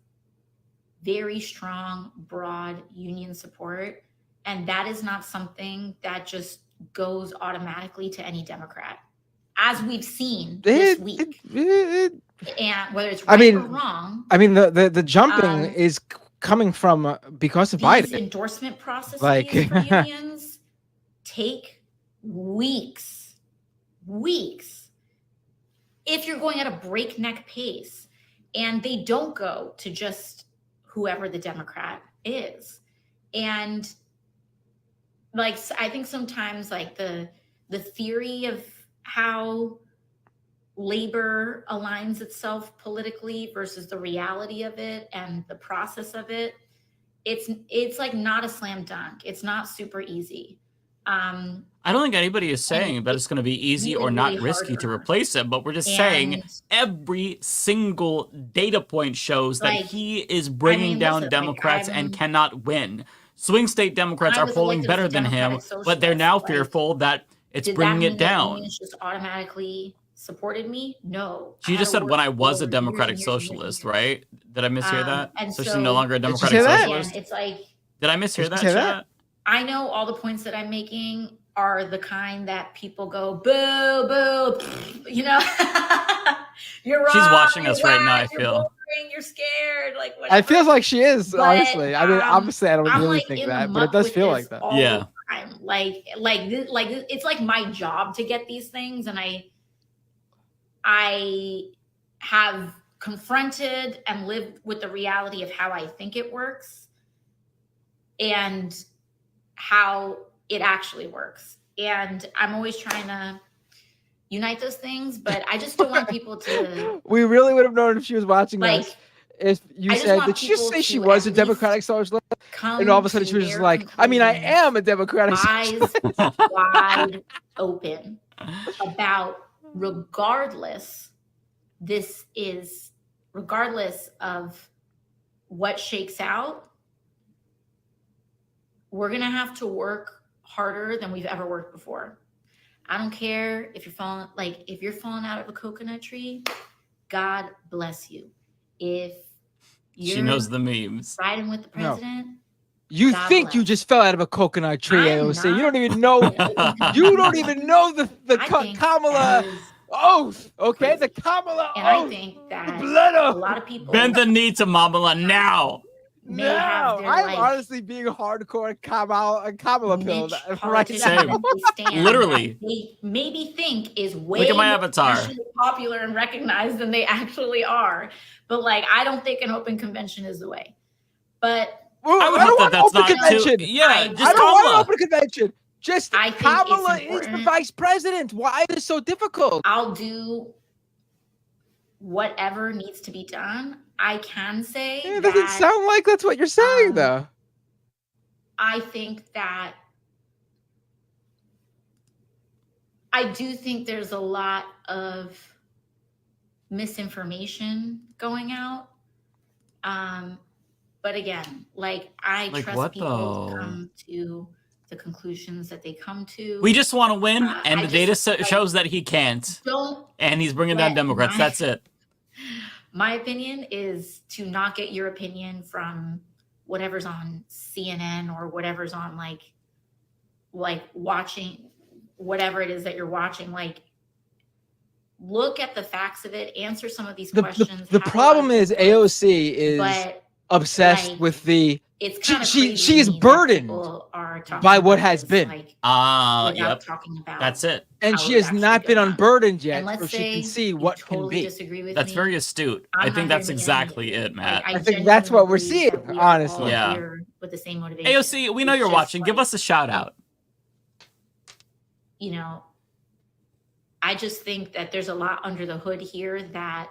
[SPEAKER 8] very strong, broad union support. And that is not something that just goes automatically to any Democrat, as we've seen this week. And whether it's right or wrong.
[SPEAKER 13] I mean, the jumping is coming from because of
[SPEAKER 8] these
[SPEAKER 13] Biden.
[SPEAKER 8] endorsement processes
[SPEAKER 13] Like-
[SPEAKER 8] for unions take weeks. If you're going at a breakneck pace, and they don't go to just whoever the Democrat is. And like, I think sometimes like the theory of how labor aligns itself politically versus the reality of it and the process of it, it's like not a slam dunk. It's not super easy.
[SPEAKER 10] I don't think anybody is saying that it's going to be easy or not
[SPEAKER 8] really
[SPEAKER 10] risky
[SPEAKER 8] hard
[SPEAKER 10] to replace him, but we're just saying every single data point shows that
[SPEAKER 8] Like,
[SPEAKER 10] he is bringing down
[SPEAKER 8] listen, like,
[SPEAKER 10] Democrats and cannot win. Swing state Democrats
[SPEAKER 8] I
[SPEAKER 10] are
[SPEAKER 8] was
[SPEAKER 10] polling
[SPEAKER 8] elected as a
[SPEAKER 10] better than him,
[SPEAKER 8] Democratic
[SPEAKER 10] but they're
[SPEAKER 8] socialist,
[SPEAKER 10] now
[SPEAKER 8] like,
[SPEAKER 10] fearful that it's
[SPEAKER 8] did that
[SPEAKER 10] bringing
[SPEAKER 8] mean
[SPEAKER 10] it
[SPEAKER 8] that
[SPEAKER 10] down.
[SPEAKER 8] unions just automatically supported me? No.
[SPEAKER 10] She just said when I was a Democratic
[SPEAKER 8] years and years and
[SPEAKER 10] socialist, right? Did I mishear that?
[SPEAKER 8] and
[SPEAKER 10] So she's
[SPEAKER 8] so-
[SPEAKER 10] no longer a
[SPEAKER 8] Did she
[SPEAKER 10] Democratic
[SPEAKER 13] say that?
[SPEAKER 10] socialist?
[SPEAKER 8] Again, it's like,
[SPEAKER 10] Did I mishear
[SPEAKER 13] Did
[SPEAKER 10] that,
[SPEAKER 13] she say that?
[SPEAKER 10] chat?
[SPEAKER 8] I know all the points that I'm making are the kind that people go, boo, boo, you know, you're wrong.
[SPEAKER 10] She's watching us
[SPEAKER 8] you're
[SPEAKER 10] right now, I
[SPEAKER 8] you're
[SPEAKER 10] feel.
[SPEAKER 8] boring, you're scared, like whatever.
[SPEAKER 13] I feels like she is,
[SPEAKER 8] But,
[SPEAKER 13] honestly. I mean, obviously, I don't
[SPEAKER 8] I'm
[SPEAKER 13] really
[SPEAKER 8] like
[SPEAKER 13] think
[SPEAKER 8] in the
[SPEAKER 13] that, but it
[SPEAKER 8] muck
[SPEAKER 13] does
[SPEAKER 8] with
[SPEAKER 13] feel
[SPEAKER 8] this
[SPEAKER 13] like that.
[SPEAKER 8] all
[SPEAKER 10] Yeah.
[SPEAKER 8] the time. Like it's like my job to get these things, and I have confronted and lived with the reality of how I think it works and how it actually works. And I'm always trying to unite those things, but I just don't want people to.
[SPEAKER 13] We really would have known if she was watching
[SPEAKER 8] Like,
[SPEAKER 13] us. If you
[SPEAKER 8] I just
[SPEAKER 13] said,
[SPEAKER 8] want
[SPEAKER 13] did she just
[SPEAKER 8] people
[SPEAKER 13] say she
[SPEAKER 8] to
[SPEAKER 13] was a
[SPEAKER 8] at
[SPEAKER 13] Democratic socialist? And all of a sudden she was just like, I mean, I am a Democratic socialist.
[SPEAKER 8] Eyes wide open about regardless of what shakes out, we're going to have to work harder than we've ever worked before. I don't care if you're falling out of a coconut tree, God bless you. If
[SPEAKER 10] She knows the memes.
[SPEAKER 8] Riding with the president,
[SPEAKER 13] You
[SPEAKER 8] God
[SPEAKER 13] think
[SPEAKER 8] bless.
[SPEAKER 13] you just fell out of a coconut tree,
[SPEAKER 8] I'm
[SPEAKER 13] AOC. You
[SPEAKER 8] not.
[SPEAKER 13] don't even know. You don't even know the Kamala oath. Okay, the Kamala
[SPEAKER 8] And I
[SPEAKER 13] oath.
[SPEAKER 8] think that
[SPEAKER 13] blood
[SPEAKER 8] a
[SPEAKER 13] oath.
[SPEAKER 8] lot of people
[SPEAKER 10] Bend the knee to Mamala now.
[SPEAKER 8] may have
[SPEAKER 13] No,
[SPEAKER 8] their
[SPEAKER 13] I'm
[SPEAKER 8] like
[SPEAKER 13] honestly being hardcore Kamala pill
[SPEAKER 8] niche
[SPEAKER 13] right
[SPEAKER 8] politician
[SPEAKER 10] Same.
[SPEAKER 8] that they stand
[SPEAKER 10] Literally.
[SPEAKER 8] that they maybe think is way
[SPEAKER 10] Look at my
[SPEAKER 8] more
[SPEAKER 10] avatar.
[SPEAKER 8] nationally popular and recognized than they actually are. But like, I don't think an open convention is the way. But
[SPEAKER 10] I would hope that that's not too. Yeah,
[SPEAKER 13] I
[SPEAKER 10] just
[SPEAKER 13] don't want an
[SPEAKER 10] Kamala.
[SPEAKER 13] open convention. Just
[SPEAKER 8] I think
[SPEAKER 13] Kamala
[SPEAKER 8] it's
[SPEAKER 13] is the
[SPEAKER 8] important.
[SPEAKER 13] vice president. Why is it so difficult?
[SPEAKER 8] I'll do whatever needs to be done. I can say
[SPEAKER 13] It doesn't
[SPEAKER 8] that
[SPEAKER 13] sound like that's what you're saying, though.
[SPEAKER 8] I think that I do think there's a lot of misinformation going out. But again, like I
[SPEAKER 10] Like
[SPEAKER 8] trust
[SPEAKER 10] what,
[SPEAKER 8] people
[SPEAKER 10] though?
[SPEAKER 8] to come to the conclusions that they come to.
[SPEAKER 10] We just want to win, and
[SPEAKER 8] I
[SPEAKER 10] the data
[SPEAKER 8] just, like,
[SPEAKER 10] shows that he can't.
[SPEAKER 8] Don't
[SPEAKER 10] And he's bringing down
[SPEAKER 8] let
[SPEAKER 10] Democrats.
[SPEAKER 8] my-
[SPEAKER 10] That's it.
[SPEAKER 8] My opinion is to not get your opinion from whatever's on CNN or whatever's on like watching whatever it is that you're watching. Like, look at the facts of it, answer some of these questions.
[SPEAKER 13] The
[SPEAKER 8] have a
[SPEAKER 13] problem
[SPEAKER 8] lot of
[SPEAKER 13] is
[SPEAKER 8] input,
[SPEAKER 13] AOC is
[SPEAKER 8] but,
[SPEAKER 13] obsessed
[SPEAKER 8] like,
[SPEAKER 13] with the.
[SPEAKER 8] it's kind of
[SPEAKER 13] She is burdened by what has been,
[SPEAKER 8] without
[SPEAKER 10] Yep.
[SPEAKER 8] talking about
[SPEAKER 10] That's it.
[SPEAKER 13] and
[SPEAKER 8] how
[SPEAKER 13] she
[SPEAKER 8] it's
[SPEAKER 13] has not
[SPEAKER 8] actually
[SPEAKER 13] been
[SPEAKER 8] going on.
[SPEAKER 13] unburdened yet,
[SPEAKER 8] And let's
[SPEAKER 13] so she
[SPEAKER 8] say
[SPEAKER 13] can see
[SPEAKER 8] you
[SPEAKER 13] what
[SPEAKER 8] totally
[SPEAKER 13] can be.
[SPEAKER 8] disagree with
[SPEAKER 10] That's
[SPEAKER 8] me.
[SPEAKER 10] very astute.
[SPEAKER 8] I'm
[SPEAKER 10] I
[SPEAKER 8] not
[SPEAKER 10] think that's
[SPEAKER 8] here to
[SPEAKER 10] exactly it, Matt.
[SPEAKER 13] I think that's what we're
[SPEAKER 8] genuinely
[SPEAKER 13] seeing,
[SPEAKER 8] believe that we are
[SPEAKER 13] honestly.
[SPEAKER 8] all
[SPEAKER 10] Yeah.
[SPEAKER 8] here with the same motivation.
[SPEAKER 10] AOC, we know
[SPEAKER 8] It's
[SPEAKER 10] you're
[SPEAKER 8] just
[SPEAKER 10] watching. Give
[SPEAKER 8] like,
[SPEAKER 10] us a shout out.
[SPEAKER 8] you know, I just think that there's a lot under the hood here that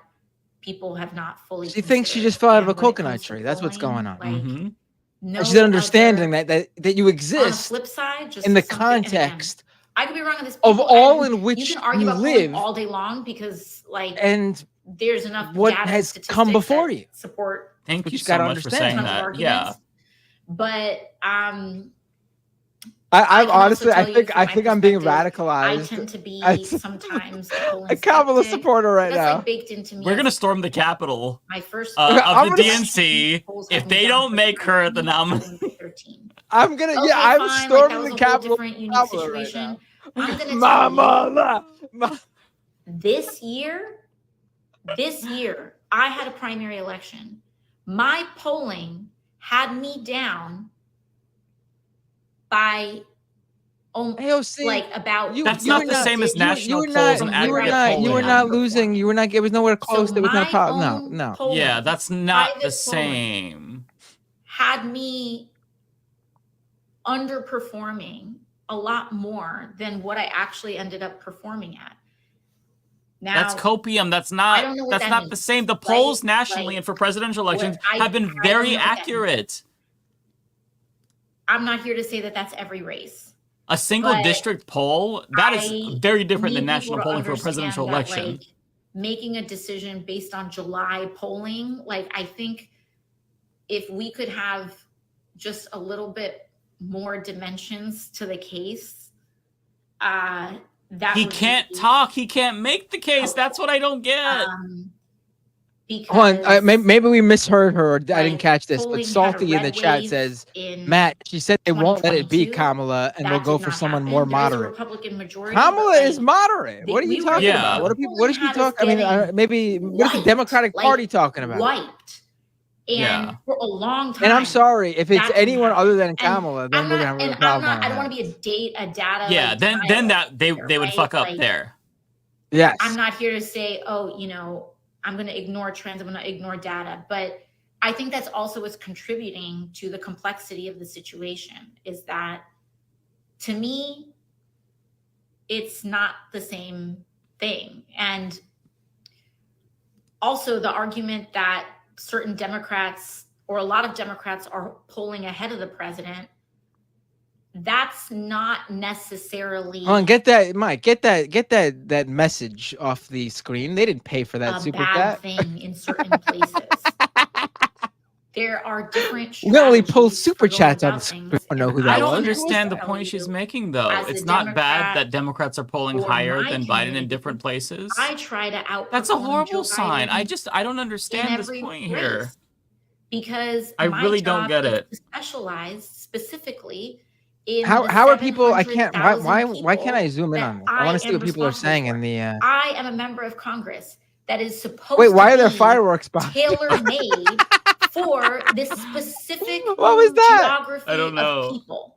[SPEAKER 8] people have not fully.
[SPEAKER 13] She thinks she
[SPEAKER 8] considered.
[SPEAKER 13] just fell out of
[SPEAKER 8] And
[SPEAKER 13] a
[SPEAKER 8] when it
[SPEAKER 13] coconut
[SPEAKER 8] comes to
[SPEAKER 13] tree. That's what's
[SPEAKER 8] polling,
[SPEAKER 13] going on.
[SPEAKER 8] Like,
[SPEAKER 10] Mhm.
[SPEAKER 8] no
[SPEAKER 13] And she's understanding
[SPEAKER 8] other-
[SPEAKER 13] that you
[SPEAKER 8] on the
[SPEAKER 13] exist
[SPEAKER 8] flip side, just
[SPEAKER 13] in the
[SPEAKER 8] something- and again,
[SPEAKER 13] context
[SPEAKER 8] I could be wrong on this.
[SPEAKER 13] of
[SPEAKER 8] people,
[SPEAKER 13] all
[SPEAKER 8] and
[SPEAKER 13] in which
[SPEAKER 8] you can argue
[SPEAKER 13] you
[SPEAKER 8] about polling
[SPEAKER 13] live
[SPEAKER 8] all day long because, like,
[SPEAKER 13] and
[SPEAKER 8] there's enough
[SPEAKER 13] what
[SPEAKER 8] data and
[SPEAKER 13] has
[SPEAKER 8] statistics
[SPEAKER 13] come before
[SPEAKER 8] that
[SPEAKER 13] you.
[SPEAKER 8] support
[SPEAKER 10] Thank
[SPEAKER 13] But
[SPEAKER 10] you
[SPEAKER 13] you
[SPEAKER 10] so
[SPEAKER 13] gotta
[SPEAKER 10] much for
[SPEAKER 13] understand.
[SPEAKER 10] saying
[SPEAKER 8] tons of
[SPEAKER 10] that.
[SPEAKER 8] arguments.
[SPEAKER 10] Yeah.
[SPEAKER 8] But
[SPEAKER 13] I'm
[SPEAKER 8] can also
[SPEAKER 13] honestly,
[SPEAKER 8] tell you from my
[SPEAKER 13] I'm being
[SPEAKER 8] perspective, I
[SPEAKER 13] radicalized.
[SPEAKER 8] tend to be
[SPEAKER 13] I-
[SPEAKER 8] sometimes
[SPEAKER 13] a Kamala
[SPEAKER 8] skeptic.
[SPEAKER 13] supporter right
[SPEAKER 8] That's
[SPEAKER 13] now.
[SPEAKER 8] like baked into me.
[SPEAKER 10] We're
[SPEAKER 8] as
[SPEAKER 10] gonna storm the Capitol
[SPEAKER 8] my first
[SPEAKER 10] of
[SPEAKER 13] I'm
[SPEAKER 10] the
[SPEAKER 13] gonna-
[SPEAKER 10] DNC if they don't make her the nominee.
[SPEAKER 13] I'm gonna,
[SPEAKER 8] Okay,
[SPEAKER 13] yeah, I'm
[SPEAKER 8] fine, like, that
[SPEAKER 13] storming
[SPEAKER 8] was
[SPEAKER 13] the
[SPEAKER 8] a whole
[SPEAKER 13] Capitol.
[SPEAKER 8] different, unique
[SPEAKER 13] Kamala right
[SPEAKER 8] situation.
[SPEAKER 13] now.
[SPEAKER 8] I'm gonna tell you,
[SPEAKER 13] Mama,
[SPEAKER 8] this year, I had a primary election. My polling had me down by
[SPEAKER 13] AOC,
[SPEAKER 8] like about.
[SPEAKER 10] That's
[SPEAKER 13] you
[SPEAKER 10] not
[SPEAKER 13] were
[SPEAKER 10] the same as national
[SPEAKER 13] you were
[SPEAKER 10] polls
[SPEAKER 13] not,
[SPEAKER 10] and
[SPEAKER 13] you were
[SPEAKER 10] aggregate
[SPEAKER 13] not,
[SPEAKER 10] polling.
[SPEAKER 13] you were not losing. You were not. It was nowhere close.
[SPEAKER 8] So
[SPEAKER 13] There was no
[SPEAKER 8] my
[SPEAKER 13] problem.
[SPEAKER 8] own
[SPEAKER 13] No.
[SPEAKER 8] polling
[SPEAKER 10] Yeah, that's not the
[SPEAKER 8] private
[SPEAKER 10] same.
[SPEAKER 8] had me underperforming a lot more than what I actually ended up performing at. Now,
[SPEAKER 10] That's copium. That's
[SPEAKER 8] I
[SPEAKER 10] not.
[SPEAKER 8] don't know what
[SPEAKER 10] That's
[SPEAKER 8] that
[SPEAKER 10] not the
[SPEAKER 8] means,
[SPEAKER 10] same. The
[SPEAKER 8] right?
[SPEAKER 10] polls nationally
[SPEAKER 8] Like,
[SPEAKER 10] and for presidential elections
[SPEAKER 8] I
[SPEAKER 10] have been
[SPEAKER 8] don't
[SPEAKER 10] very
[SPEAKER 8] know what that
[SPEAKER 10] accurate.
[SPEAKER 8] I'm not here to say that that's every race.
[SPEAKER 10] A single
[SPEAKER 8] But
[SPEAKER 10] district poll that is
[SPEAKER 8] I
[SPEAKER 10] very different than
[SPEAKER 8] need
[SPEAKER 10] national
[SPEAKER 8] people to
[SPEAKER 10] polling for a presidential
[SPEAKER 8] understand that,
[SPEAKER 10] election.
[SPEAKER 8] like, making a decision based on July polling, like, I think if we could have just a little bit more dimensions to the case, that
[SPEAKER 10] He
[SPEAKER 8] would
[SPEAKER 10] can't
[SPEAKER 8] be,
[SPEAKER 10] talk. He can't make the case. That's what I don't get.
[SPEAKER 13] Hold on, maybe we misheard her. Or I didn't
[SPEAKER 8] like,
[SPEAKER 13] catch this, but
[SPEAKER 8] polling had a
[SPEAKER 13] Salty in the
[SPEAKER 8] red
[SPEAKER 13] chat
[SPEAKER 8] wave
[SPEAKER 13] says,
[SPEAKER 8] in
[SPEAKER 13] Matt, she said they won't let it be
[SPEAKER 8] 2022.
[SPEAKER 13] Kamala, and they'll
[SPEAKER 8] That
[SPEAKER 13] go
[SPEAKER 8] did
[SPEAKER 13] for
[SPEAKER 8] not
[SPEAKER 13] someone
[SPEAKER 8] happen.
[SPEAKER 13] more
[SPEAKER 8] There is a
[SPEAKER 13] moderate.
[SPEAKER 8] Republican majority,
[SPEAKER 13] Kamala
[SPEAKER 8] but,
[SPEAKER 13] is
[SPEAKER 8] like,
[SPEAKER 13] moderate. What are you talking about? What is she
[SPEAKER 8] had us
[SPEAKER 13] talking? I mean,
[SPEAKER 8] getting
[SPEAKER 13] maybe what is the
[SPEAKER 8] wiped,
[SPEAKER 13] Democratic
[SPEAKER 8] like,
[SPEAKER 13] Party talking about?
[SPEAKER 8] wiped. And
[SPEAKER 10] Yeah.
[SPEAKER 8] for a long time.
[SPEAKER 13] And I'm sorry if it's
[SPEAKER 8] that didn't
[SPEAKER 13] anyone
[SPEAKER 8] happen.
[SPEAKER 13] other than
[SPEAKER 8] And
[SPEAKER 13] Kamala, then
[SPEAKER 8] I'm
[SPEAKER 13] we're
[SPEAKER 8] not,
[SPEAKER 13] gonna have a real
[SPEAKER 8] and I'm
[SPEAKER 13] problem.
[SPEAKER 8] not.
[SPEAKER 13] on
[SPEAKER 8] I don't
[SPEAKER 13] our
[SPEAKER 8] want to
[SPEAKER 13] hands.
[SPEAKER 8] be a data.
[SPEAKER 10] Yeah,
[SPEAKER 8] like,
[SPEAKER 10] then
[SPEAKER 8] denial
[SPEAKER 10] that they would
[SPEAKER 8] right?
[SPEAKER 10] fuck up
[SPEAKER 8] Like,
[SPEAKER 10] there.
[SPEAKER 13] Yes.
[SPEAKER 8] I'm not here to say, oh, you know, I'm going to ignore trends. I'm going to ignore data. But I think that's also what's contributing to the complexity of the situation is that, to me, it's not the same thing. And also the argument that certain Democrats or a lot of Democrats are polling ahead of the president, that's not necessarily
[SPEAKER 13] Hold on, get that, Mike. Get that message off the screen. They didn't pay for that
[SPEAKER 8] a
[SPEAKER 13] super
[SPEAKER 8] bad
[SPEAKER 13] chat.
[SPEAKER 8] thing in certain places. There are different
[SPEAKER 13] We only pull
[SPEAKER 8] strategies
[SPEAKER 13] super
[SPEAKER 8] for going
[SPEAKER 13] chats on
[SPEAKER 8] about
[SPEAKER 13] the screen.
[SPEAKER 8] things,
[SPEAKER 13] I don't know who
[SPEAKER 8] and
[SPEAKER 13] that
[SPEAKER 10] I don't
[SPEAKER 13] was.
[SPEAKER 10] understand the
[SPEAKER 8] tell
[SPEAKER 10] point
[SPEAKER 8] you,
[SPEAKER 10] she's making, though.
[SPEAKER 8] as a
[SPEAKER 10] It's not bad
[SPEAKER 8] Democrat
[SPEAKER 10] that Democrats are polling
[SPEAKER 8] for
[SPEAKER 10] higher
[SPEAKER 8] my
[SPEAKER 10] than Biden in
[SPEAKER 8] community,
[SPEAKER 10] different places.
[SPEAKER 8] I try to outperform
[SPEAKER 10] That's a horrible
[SPEAKER 8] Joe
[SPEAKER 10] sign.
[SPEAKER 8] Biden
[SPEAKER 10] I don't
[SPEAKER 8] in
[SPEAKER 10] understand this
[SPEAKER 8] every
[SPEAKER 10] point
[SPEAKER 8] race
[SPEAKER 10] here.
[SPEAKER 8] because
[SPEAKER 10] I
[SPEAKER 8] my
[SPEAKER 10] really don't
[SPEAKER 8] job
[SPEAKER 10] get
[SPEAKER 8] is
[SPEAKER 10] it.
[SPEAKER 8] to specialize specifically in
[SPEAKER 13] How
[SPEAKER 8] the
[SPEAKER 13] are people? I can't. Why
[SPEAKER 8] 700,000
[SPEAKER 13] can't I
[SPEAKER 8] people
[SPEAKER 13] zoom in
[SPEAKER 8] that
[SPEAKER 13] on this? I want to see
[SPEAKER 8] am
[SPEAKER 13] what people are
[SPEAKER 8] responsible
[SPEAKER 13] saying
[SPEAKER 8] for.
[SPEAKER 13] in the.
[SPEAKER 8] I am a member of Congress that is supposed
[SPEAKER 13] Wait, why
[SPEAKER 8] to
[SPEAKER 13] are there
[SPEAKER 8] be
[SPEAKER 13] fireworks behind?
[SPEAKER 8] tailor-made for this specific
[SPEAKER 13] What was that?
[SPEAKER 8] geography
[SPEAKER 10] I don't know.
[SPEAKER 8] of people.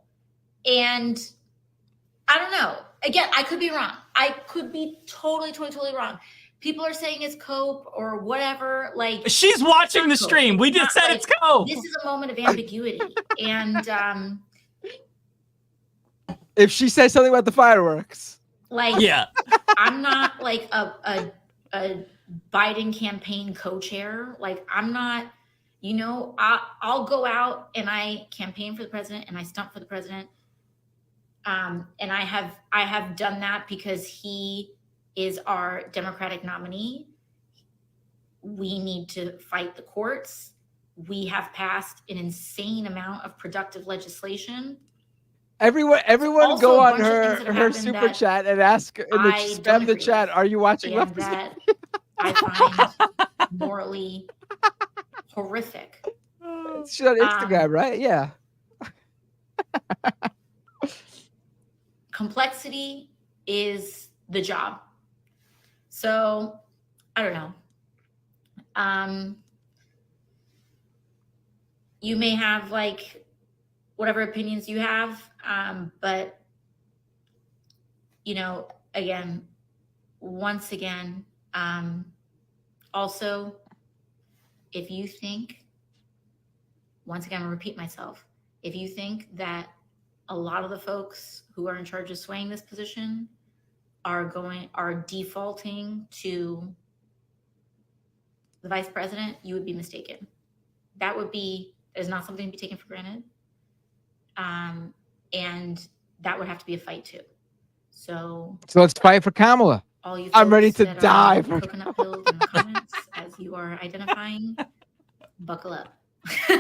[SPEAKER 8] And I don't know. Again, I could be wrong. I could be totally wrong. People are saying it's cope or whatever. Like,
[SPEAKER 10] She's watching the
[SPEAKER 8] it's not
[SPEAKER 10] stream.
[SPEAKER 8] cope.
[SPEAKER 10] We
[SPEAKER 8] It's
[SPEAKER 10] just
[SPEAKER 8] not,
[SPEAKER 10] said
[SPEAKER 8] like,
[SPEAKER 10] it's cope.
[SPEAKER 8] This is a moment of ambiguity. And
[SPEAKER 13] If she says something about the fireworks,
[SPEAKER 8] like,
[SPEAKER 10] Yeah.
[SPEAKER 8] I'm not like a Biden campaign co-chair. Like, I'm not, you know, I'll go out and I campaign for the president and I stunt for the president. And I have done that because he is our Democratic nominee. We need to fight the courts. We have passed an insane amount of productive legislation.
[SPEAKER 13] everyone
[SPEAKER 8] Also,
[SPEAKER 13] go
[SPEAKER 8] a
[SPEAKER 13] on
[SPEAKER 8] bunch of things that have
[SPEAKER 13] her
[SPEAKER 8] happened
[SPEAKER 13] super
[SPEAKER 8] that
[SPEAKER 13] chat and ask and
[SPEAKER 8] I
[SPEAKER 13] spam
[SPEAKER 8] don't
[SPEAKER 13] the
[SPEAKER 8] agree
[SPEAKER 13] chat.
[SPEAKER 8] with,
[SPEAKER 13] Are you watching
[SPEAKER 8] and
[SPEAKER 13] Leftist?
[SPEAKER 8] that I find morally horrific.
[SPEAKER 13] She's on Instagram, right? Yeah.
[SPEAKER 8] Complexity is the job. So I don't know. You may have like whatever opinions you have, but you know, once again, also, if you think, once again, I'm gonna repeat myself, if you think that a lot of the folks who are in charge of swaying this position are defaulting to the vice president, you would be mistaken. That is not something to be taken for granted. And that would have to be a fight too. So
[SPEAKER 13] let's fight for Kamala.
[SPEAKER 8] all you
[SPEAKER 13] I'm ready
[SPEAKER 8] folks
[SPEAKER 13] to
[SPEAKER 8] that are
[SPEAKER 13] die for
[SPEAKER 8] coconut pills in the comments as you are identifying, buckle up.
[SPEAKER 13] She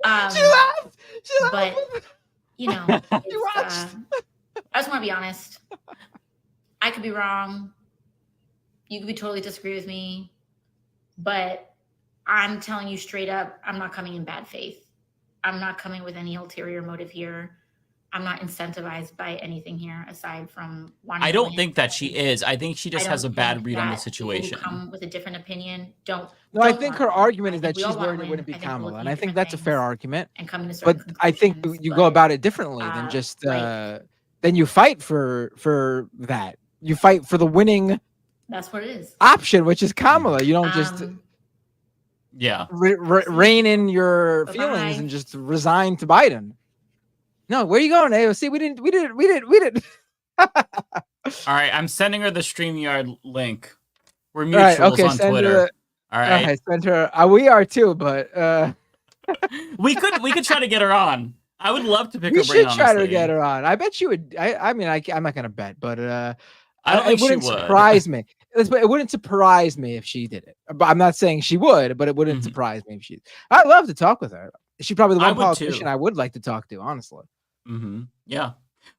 [SPEAKER 13] laughed.
[SPEAKER 8] But you know, I just want to be honest. I could be wrong. You could be totally disagree with me, but I'm telling you straight up, I'm not coming in bad faith. I'm not coming with any ulterior motive here. I'm not incentivized by anything here aside from wanting
[SPEAKER 10] I
[SPEAKER 8] to
[SPEAKER 10] don't
[SPEAKER 8] win.
[SPEAKER 10] think that she is. I think she just
[SPEAKER 8] I
[SPEAKER 10] has a
[SPEAKER 8] don't
[SPEAKER 10] bad
[SPEAKER 8] think
[SPEAKER 10] read on the
[SPEAKER 8] that people who
[SPEAKER 10] situation.
[SPEAKER 8] come with a different opinion don't.
[SPEAKER 13] No, I
[SPEAKER 8] don't
[SPEAKER 13] think
[SPEAKER 8] want
[SPEAKER 13] her
[SPEAKER 8] to win.
[SPEAKER 13] argument is
[SPEAKER 8] I
[SPEAKER 13] that
[SPEAKER 8] think we all
[SPEAKER 13] she's
[SPEAKER 8] wanna
[SPEAKER 13] worried it wouldn't be
[SPEAKER 8] win. I think we're
[SPEAKER 13] Kamala,
[SPEAKER 8] looking
[SPEAKER 13] and
[SPEAKER 8] at
[SPEAKER 13] I think
[SPEAKER 8] different
[SPEAKER 13] that's a fair
[SPEAKER 8] things
[SPEAKER 13] argument.
[SPEAKER 8] and coming to
[SPEAKER 13] But
[SPEAKER 8] certain
[SPEAKER 13] I think
[SPEAKER 8] conclusions,
[SPEAKER 13] you
[SPEAKER 8] but,
[SPEAKER 13] go about it differently than just then you fight for that. You fight for the winning
[SPEAKER 8] that's what it is.
[SPEAKER 13] option, which is Kamala. You don't just
[SPEAKER 10] Yeah.
[SPEAKER 13] rein in your
[SPEAKER 8] Bye-bye.
[SPEAKER 13] feelings and just resign to Biden. No, where you going, AOC? We didn't.
[SPEAKER 10] All right, I'm sending her the StreamYard link. We're mutuals
[SPEAKER 13] Right, okay,
[SPEAKER 10] on
[SPEAKER 13] send
[SPEAKER 10] Twitter.
[SPEAKER 13] her
[SPEAKER 10] All right.
[SPEAKER 13] Okay, send her. We are too, but
[SPEAKER 10] we could try to get her on. I would love to pick
[SPEAKER 13] we
[SPEAKER 10] her brain.
[SPEAKER 13] should try to
[SPEAKER 10] honestly.
[SPEAKER 13] get her on. I bet you would. I'm not gonna bet, but
[SPEAKER 10] I don't think
[SPEAKER 13] it wouldn't
[SPEAKER 10] she would.
[SPEAKER 13] surprise me. It wouldn't surprise me if she did it. But I'm not saying she would, but it wouldn't
[SPEAKER 10] Mm-hmm.
[SPEAKER 13] surprise me if she. I'd love to talk with her. She's probably the
[SPEAKER 10] I
[SPEAKER 13] one
[SPEAKER 10] would
[SPEAKER 13] politician
[SPEAKER 10] too.
[SPEAKER 13] I would like to talk to, honestly.
[SPEAKER 10] Yeah.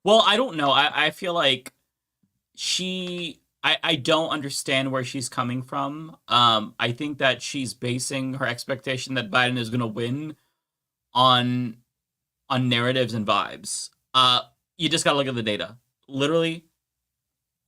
[SPEAKER 10] Well, I don't know. I feel like I don't understand where she's coming from. I think that she's basing her expectation that Biden is going to win on narratives and vibes. You just got to look at the data. Literally,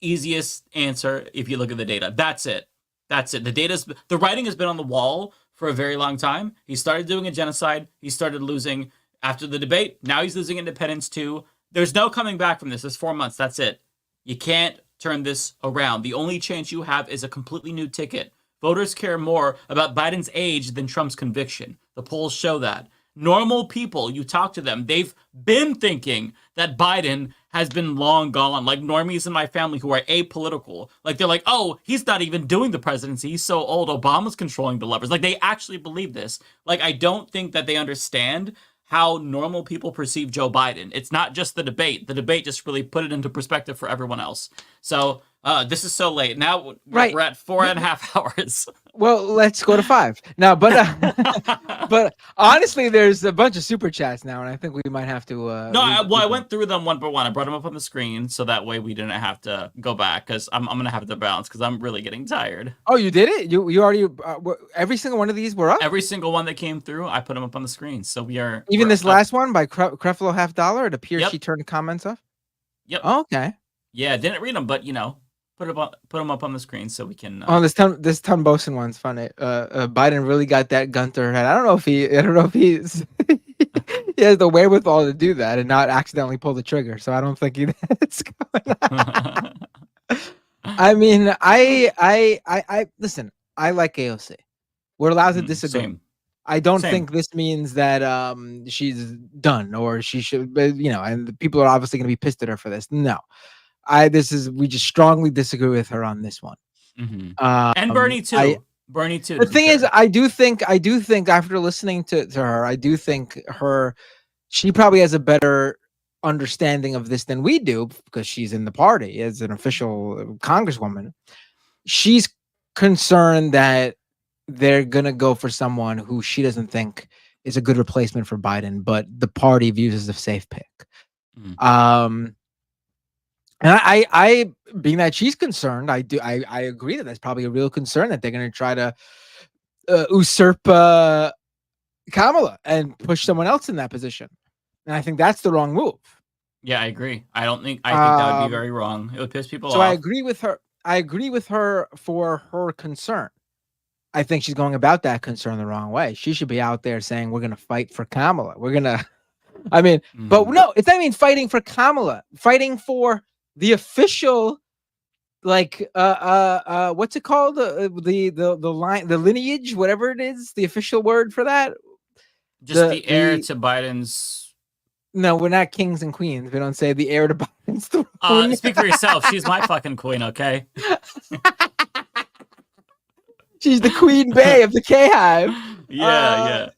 [SPEAKER 10] easiest answer if you look at the data. That's it. The writing has been on the wall for a very long time. He started doing a genocide. He started losing after the debate. Now he's losing independence too. There's no coming back from this. It's 4 months. That's it. You can't turn this around. The only chance you have is a completely new ticket. Voters care more about Biden's age than Trump's conviction. The polls show that. Normal people, you talk to them, they've been thinking that Biden has been long gone. Like normies in my family who are apolitical. Like they're like, oh, he's not even doing the presidency. He's so old. Obama's controlling the levers. Like they actually believe this. Like I don't think that they understand how normal people perceive Joe Biden. It's not just the debate. The debate just really put it into perspective for everyone else. So this is so late. Now we're at 4.5 hours.
[SPEAKER 13] Well, let's go to 5 now. But honestly, there's a bunch of super chats now, and I think we might have to.
[SPEAKER 10] I went through them one by one. I brought them up on the screen so that way we didn't have to go back because I'm gonna have to bounce because I'm really getting tired.
[SPEAKER 13] Oh, you did it? You already every single one of these were up.
[SPEAKER 10] Every single one that came through, I put them up on the screen. So we are
[SPEAKER 13] even this last one by Creflo $50. It appears
[SPEAKER 10] Yep.
[SPEAKER 13] she turned comments off.
[SPEAKER 10] Yep.
[SPEAKER 13] Oh, okay.
[SPEAKER 10] Yeah, didn't read them, but put them up on the screen so we can.
[SPEAKER 13] This Ton Bosin one's funny. Biden really got that gun to her head. I don't know if he's he has the wherewithal to do that and not accidentally pull the trigger. So I don't think that's going on. I mean, I listen. I like AOC. We're allowed to disagree.
[SPEAKER 10] Same.
[SPEAKER 13] I don't think this means that she's done or she should. And the people are obviously going to be pissed at her for this. No. We just strongly disagree with her on this one.
[SPEAKER 10] Mm-hmm. And Bernie too. Bernie too.
[SPEAKER 13] The thing is, I do think after listening to her, I do think she probably has a better understanding of this than we do because she's in the party as an official congresswoman. She's concerned that they're gonna go for someone who she doesn't think is a good replacement for Biden, but the party views as a safe pick. Mm. And I, being that she's concerned, I agree that that's probably a real concern that they're going to try to usurp Kamala and push someone else in that position. And I think that's the wrong move.
[SPEAKER 10] Yeah, I agree. I think that would be very wrong. It would piss people off.
[SPEAKER 13] So I agree with her. I agree with her for her concern. I think she's going about that concern the wrong way. She should be out there saying, we're going to fight for Kamala. We're going to, but no, it's not even fighting for Kamala, fighting for the official, what's it called? The line, the lineage, whatever it is, the official word for that.
[SPEAKER 10] Just the heir to Biden's.
[SPEAKER 13] No, we're not kings and queens. We don't say the heir to Biden's throne.
[SPEAKER 10] Speak for yourself. She's my fucking queen, okay?
[SPEAKER 13] She's the queen bee of the K-Hive.
[SPEAKER 10] Yeah.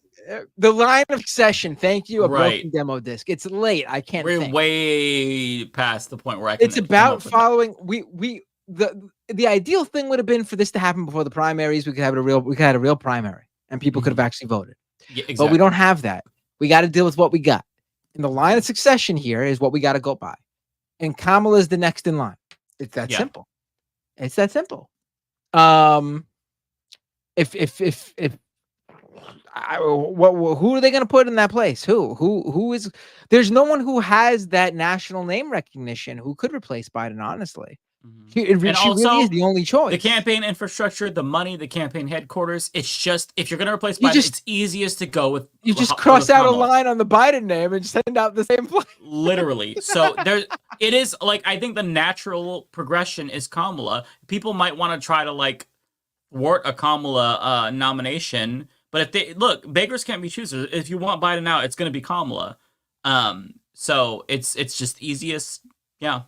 [SPEAKER 13] The line of succession. Thank you. A broken demo disc. It's late. I can't.
[SPEAKER 10] We're way past the point where I can.
[SPEAKER 13] It's about following. The ideal thing would have been for this to happen before the primaries. We could have a real primary, and people could have actually voted.
[SPEAKER 10] Yeah, exactly.
[SPEAKER 13] But we don't have that. We got to deal with what we got. And the line of succession here is what we got to go by. And Kamala is the next in line. It's that simple. It's that simple. Who are they going to put in that place? Who is? There's no one who has that national name recognition who could replace Biden. Honestly, she really is the only choice.
[SPEAKER 10] The campaign infrastructure, the money, the campaign headquarters. It's just if you're going to replace Biden, it's easiest to go with.
[SPEAKER 13] You just cross out a line on the Biden name and send out the same place.
[SPEAKER 10] Literally. So it is like I think the natural progression is Kamala. People might want to try to thwart a Kamala nomination. But if they look, beggars can't be choosers. If you want Biden out, it's going to be Kamala. So it's just easiest. Yeah.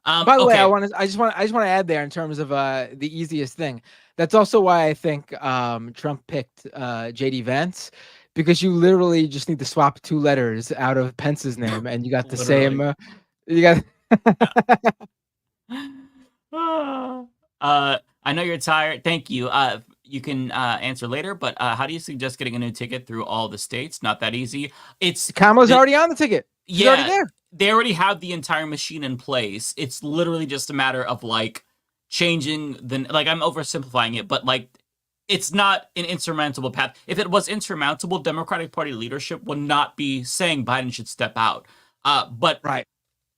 [SPEAKER 13] By the way, I just want to add there in terms of the easiest thing. That's also why I think Trump picked JD Vance, because you literally just need to swap 2 letters out of Pence's name, and you got the same. You got.
[SPEAKER 10] I know you're tired. Thank you. You can answer later, but how do you suggest getting a new ticket through all the states? Not that easy.
[SPEAKER 13] Kamala's already on the ticket. She's already there.
[SPEAKER 10] They already have the entire machine in place. It's literally just a matter of changing like I'm oversimplifying it, but like it's not an insurmountable path. If it was insurmountable, Democratic Party leadership would not be saying Biden should step out. But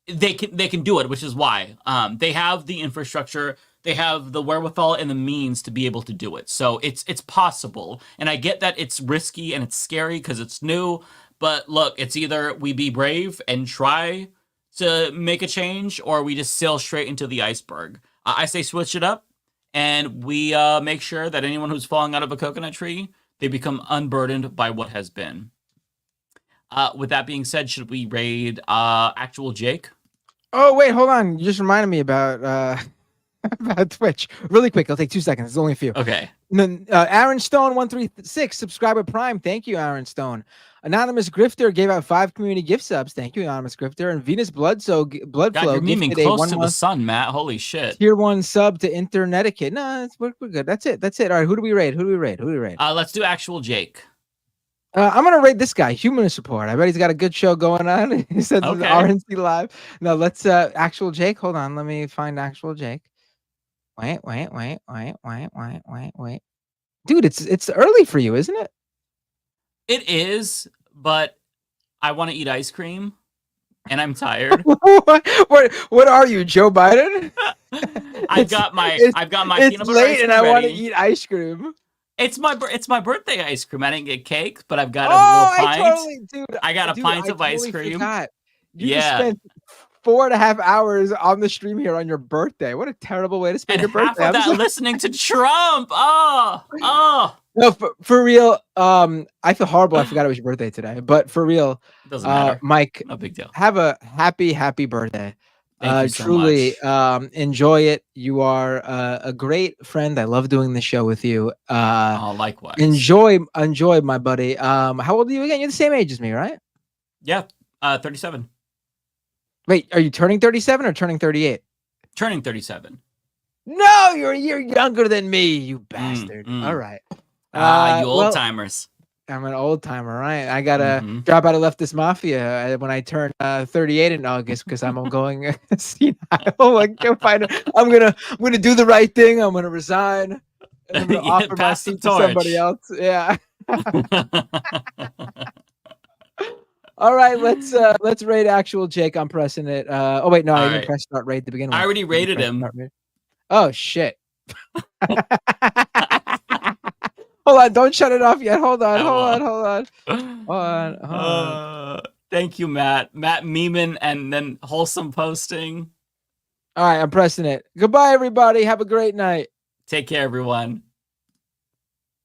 [SPEAKER 10] they can do it, which is why they have the infrastructure, they have the wherewithal and the means to be able to do it. So it's possible. And I get that it's risky and it's scary because it's new. But look, it's either we be brave and try to make a change, or we just sail straight into the iceberg. I say switch it up, and we make sure that anyone who's falling out of a coconut tree, they become unburdened by what has been. With that being said, should we raid actual Jake?
[SPEAKER 13] Oh, wait, hold on. You just reminded me about about Twitch. Really quick. It'll take 2 seconds. It's only a few.
[SPEAKER 10] Okay.
[SPEAKER 13] Aaron Stone 136 subscriber Prime. Thank you, Aaron Stone. Anonymous Grifter gave out 5 community gift subs. Thank you, Anonymous Grifter. And Venus Bloodflow
[SPEAKER 10] God, you're memeing close to the sun, Matt. Holy shit.
[SPEAKER 13] Tier 1 sub to Internetiquette. No, we're good. That's it. All right, who do we raid?
[SPEAKER 10] Let's do actual Jake.
[SPEAKER 13] I'm gonna rate this guy, Humanist Report. I bet he's got a good show going on. He said the RNC live. No, let's actual Jake. Hold on, let me find actual Jake. Wait. Dude, it's early for you, isn't it?
[SPEAKER 10] It is, but I want to eat ice cream, and I'm tired.
[SPEAKER 13] What are you, Joe Biden?
[SPEAKER 10] I've got my peanut butter ice cream
[SPEAKER 13] and I want to
[SPEAKER 10] ready.
[SPEAKER 13] eat ice cream.
[SPEAKER 10] It's my birthday ice cream. I didn't get cake, but I've got a little pint. I got a pint of ice cream.
[SPEAKER 13] Forgot. You just spent 4.5 hours on the stream here on your birthday. What a terrible way to spend your birthday.
[SPEAKER 10] Half of that listening to Trump. Oh.
[SPEAKER 13] No, for real. I feel horrible. I forgot it was your birthday today. But for real,
[SPEAKER 10] doesn't matter.
[SPEAKER 13] Mike,
[SPEAKER 10] no big deal.
[SPEAKER 13] Have a happy birthday.
[SPEAKER 10] Thank you so
[SPEAKER 13] truly
[SPEAKER 10] much.
[SPEAKER 13] Enjoy it. You are a great friend. I love doing the show with you.
[SPEAKER 10] Likewise.
[SPEAKER 13] Enjoy, my buddy. How old are you again? You're the same age as me, right?
[SPEAKER 10] Yeah, 37.
[SPEAKER 13] Wait, are you turning 37 or turning 38?
[SPEAKER 10] Turning 37.
[SPEAKER 13] No, you're a year younger than me, you bastard. All right.
[SPEAKER 10] You old timers.
[SPEAKER 13] I'm an old timer, right? I gotta drop out of Leftist Mafia when I turn 38 in August because I'm going senile. I'm gonna do the right thing. I'm gonna resign. And I'm gonna offer my seat to somebody else. Yeah. All right, let's raid actual Jake. I'm pressing it. Oh wait, no, I didn't press start raid to begin with.
[SPEAKER 10] I already rated him.
[SPEAKER 13] Oh shit. Hold on, don't shut it off yet. Hold on.
[SPEAKER 10] Thank you, Matt. Matt memeing and then wholesome posting.
[SPEAKER 13] All right, I'm pressing it. Goodbye, everybody. Have a great night.
[SPEAKER 10] Take care, everyone.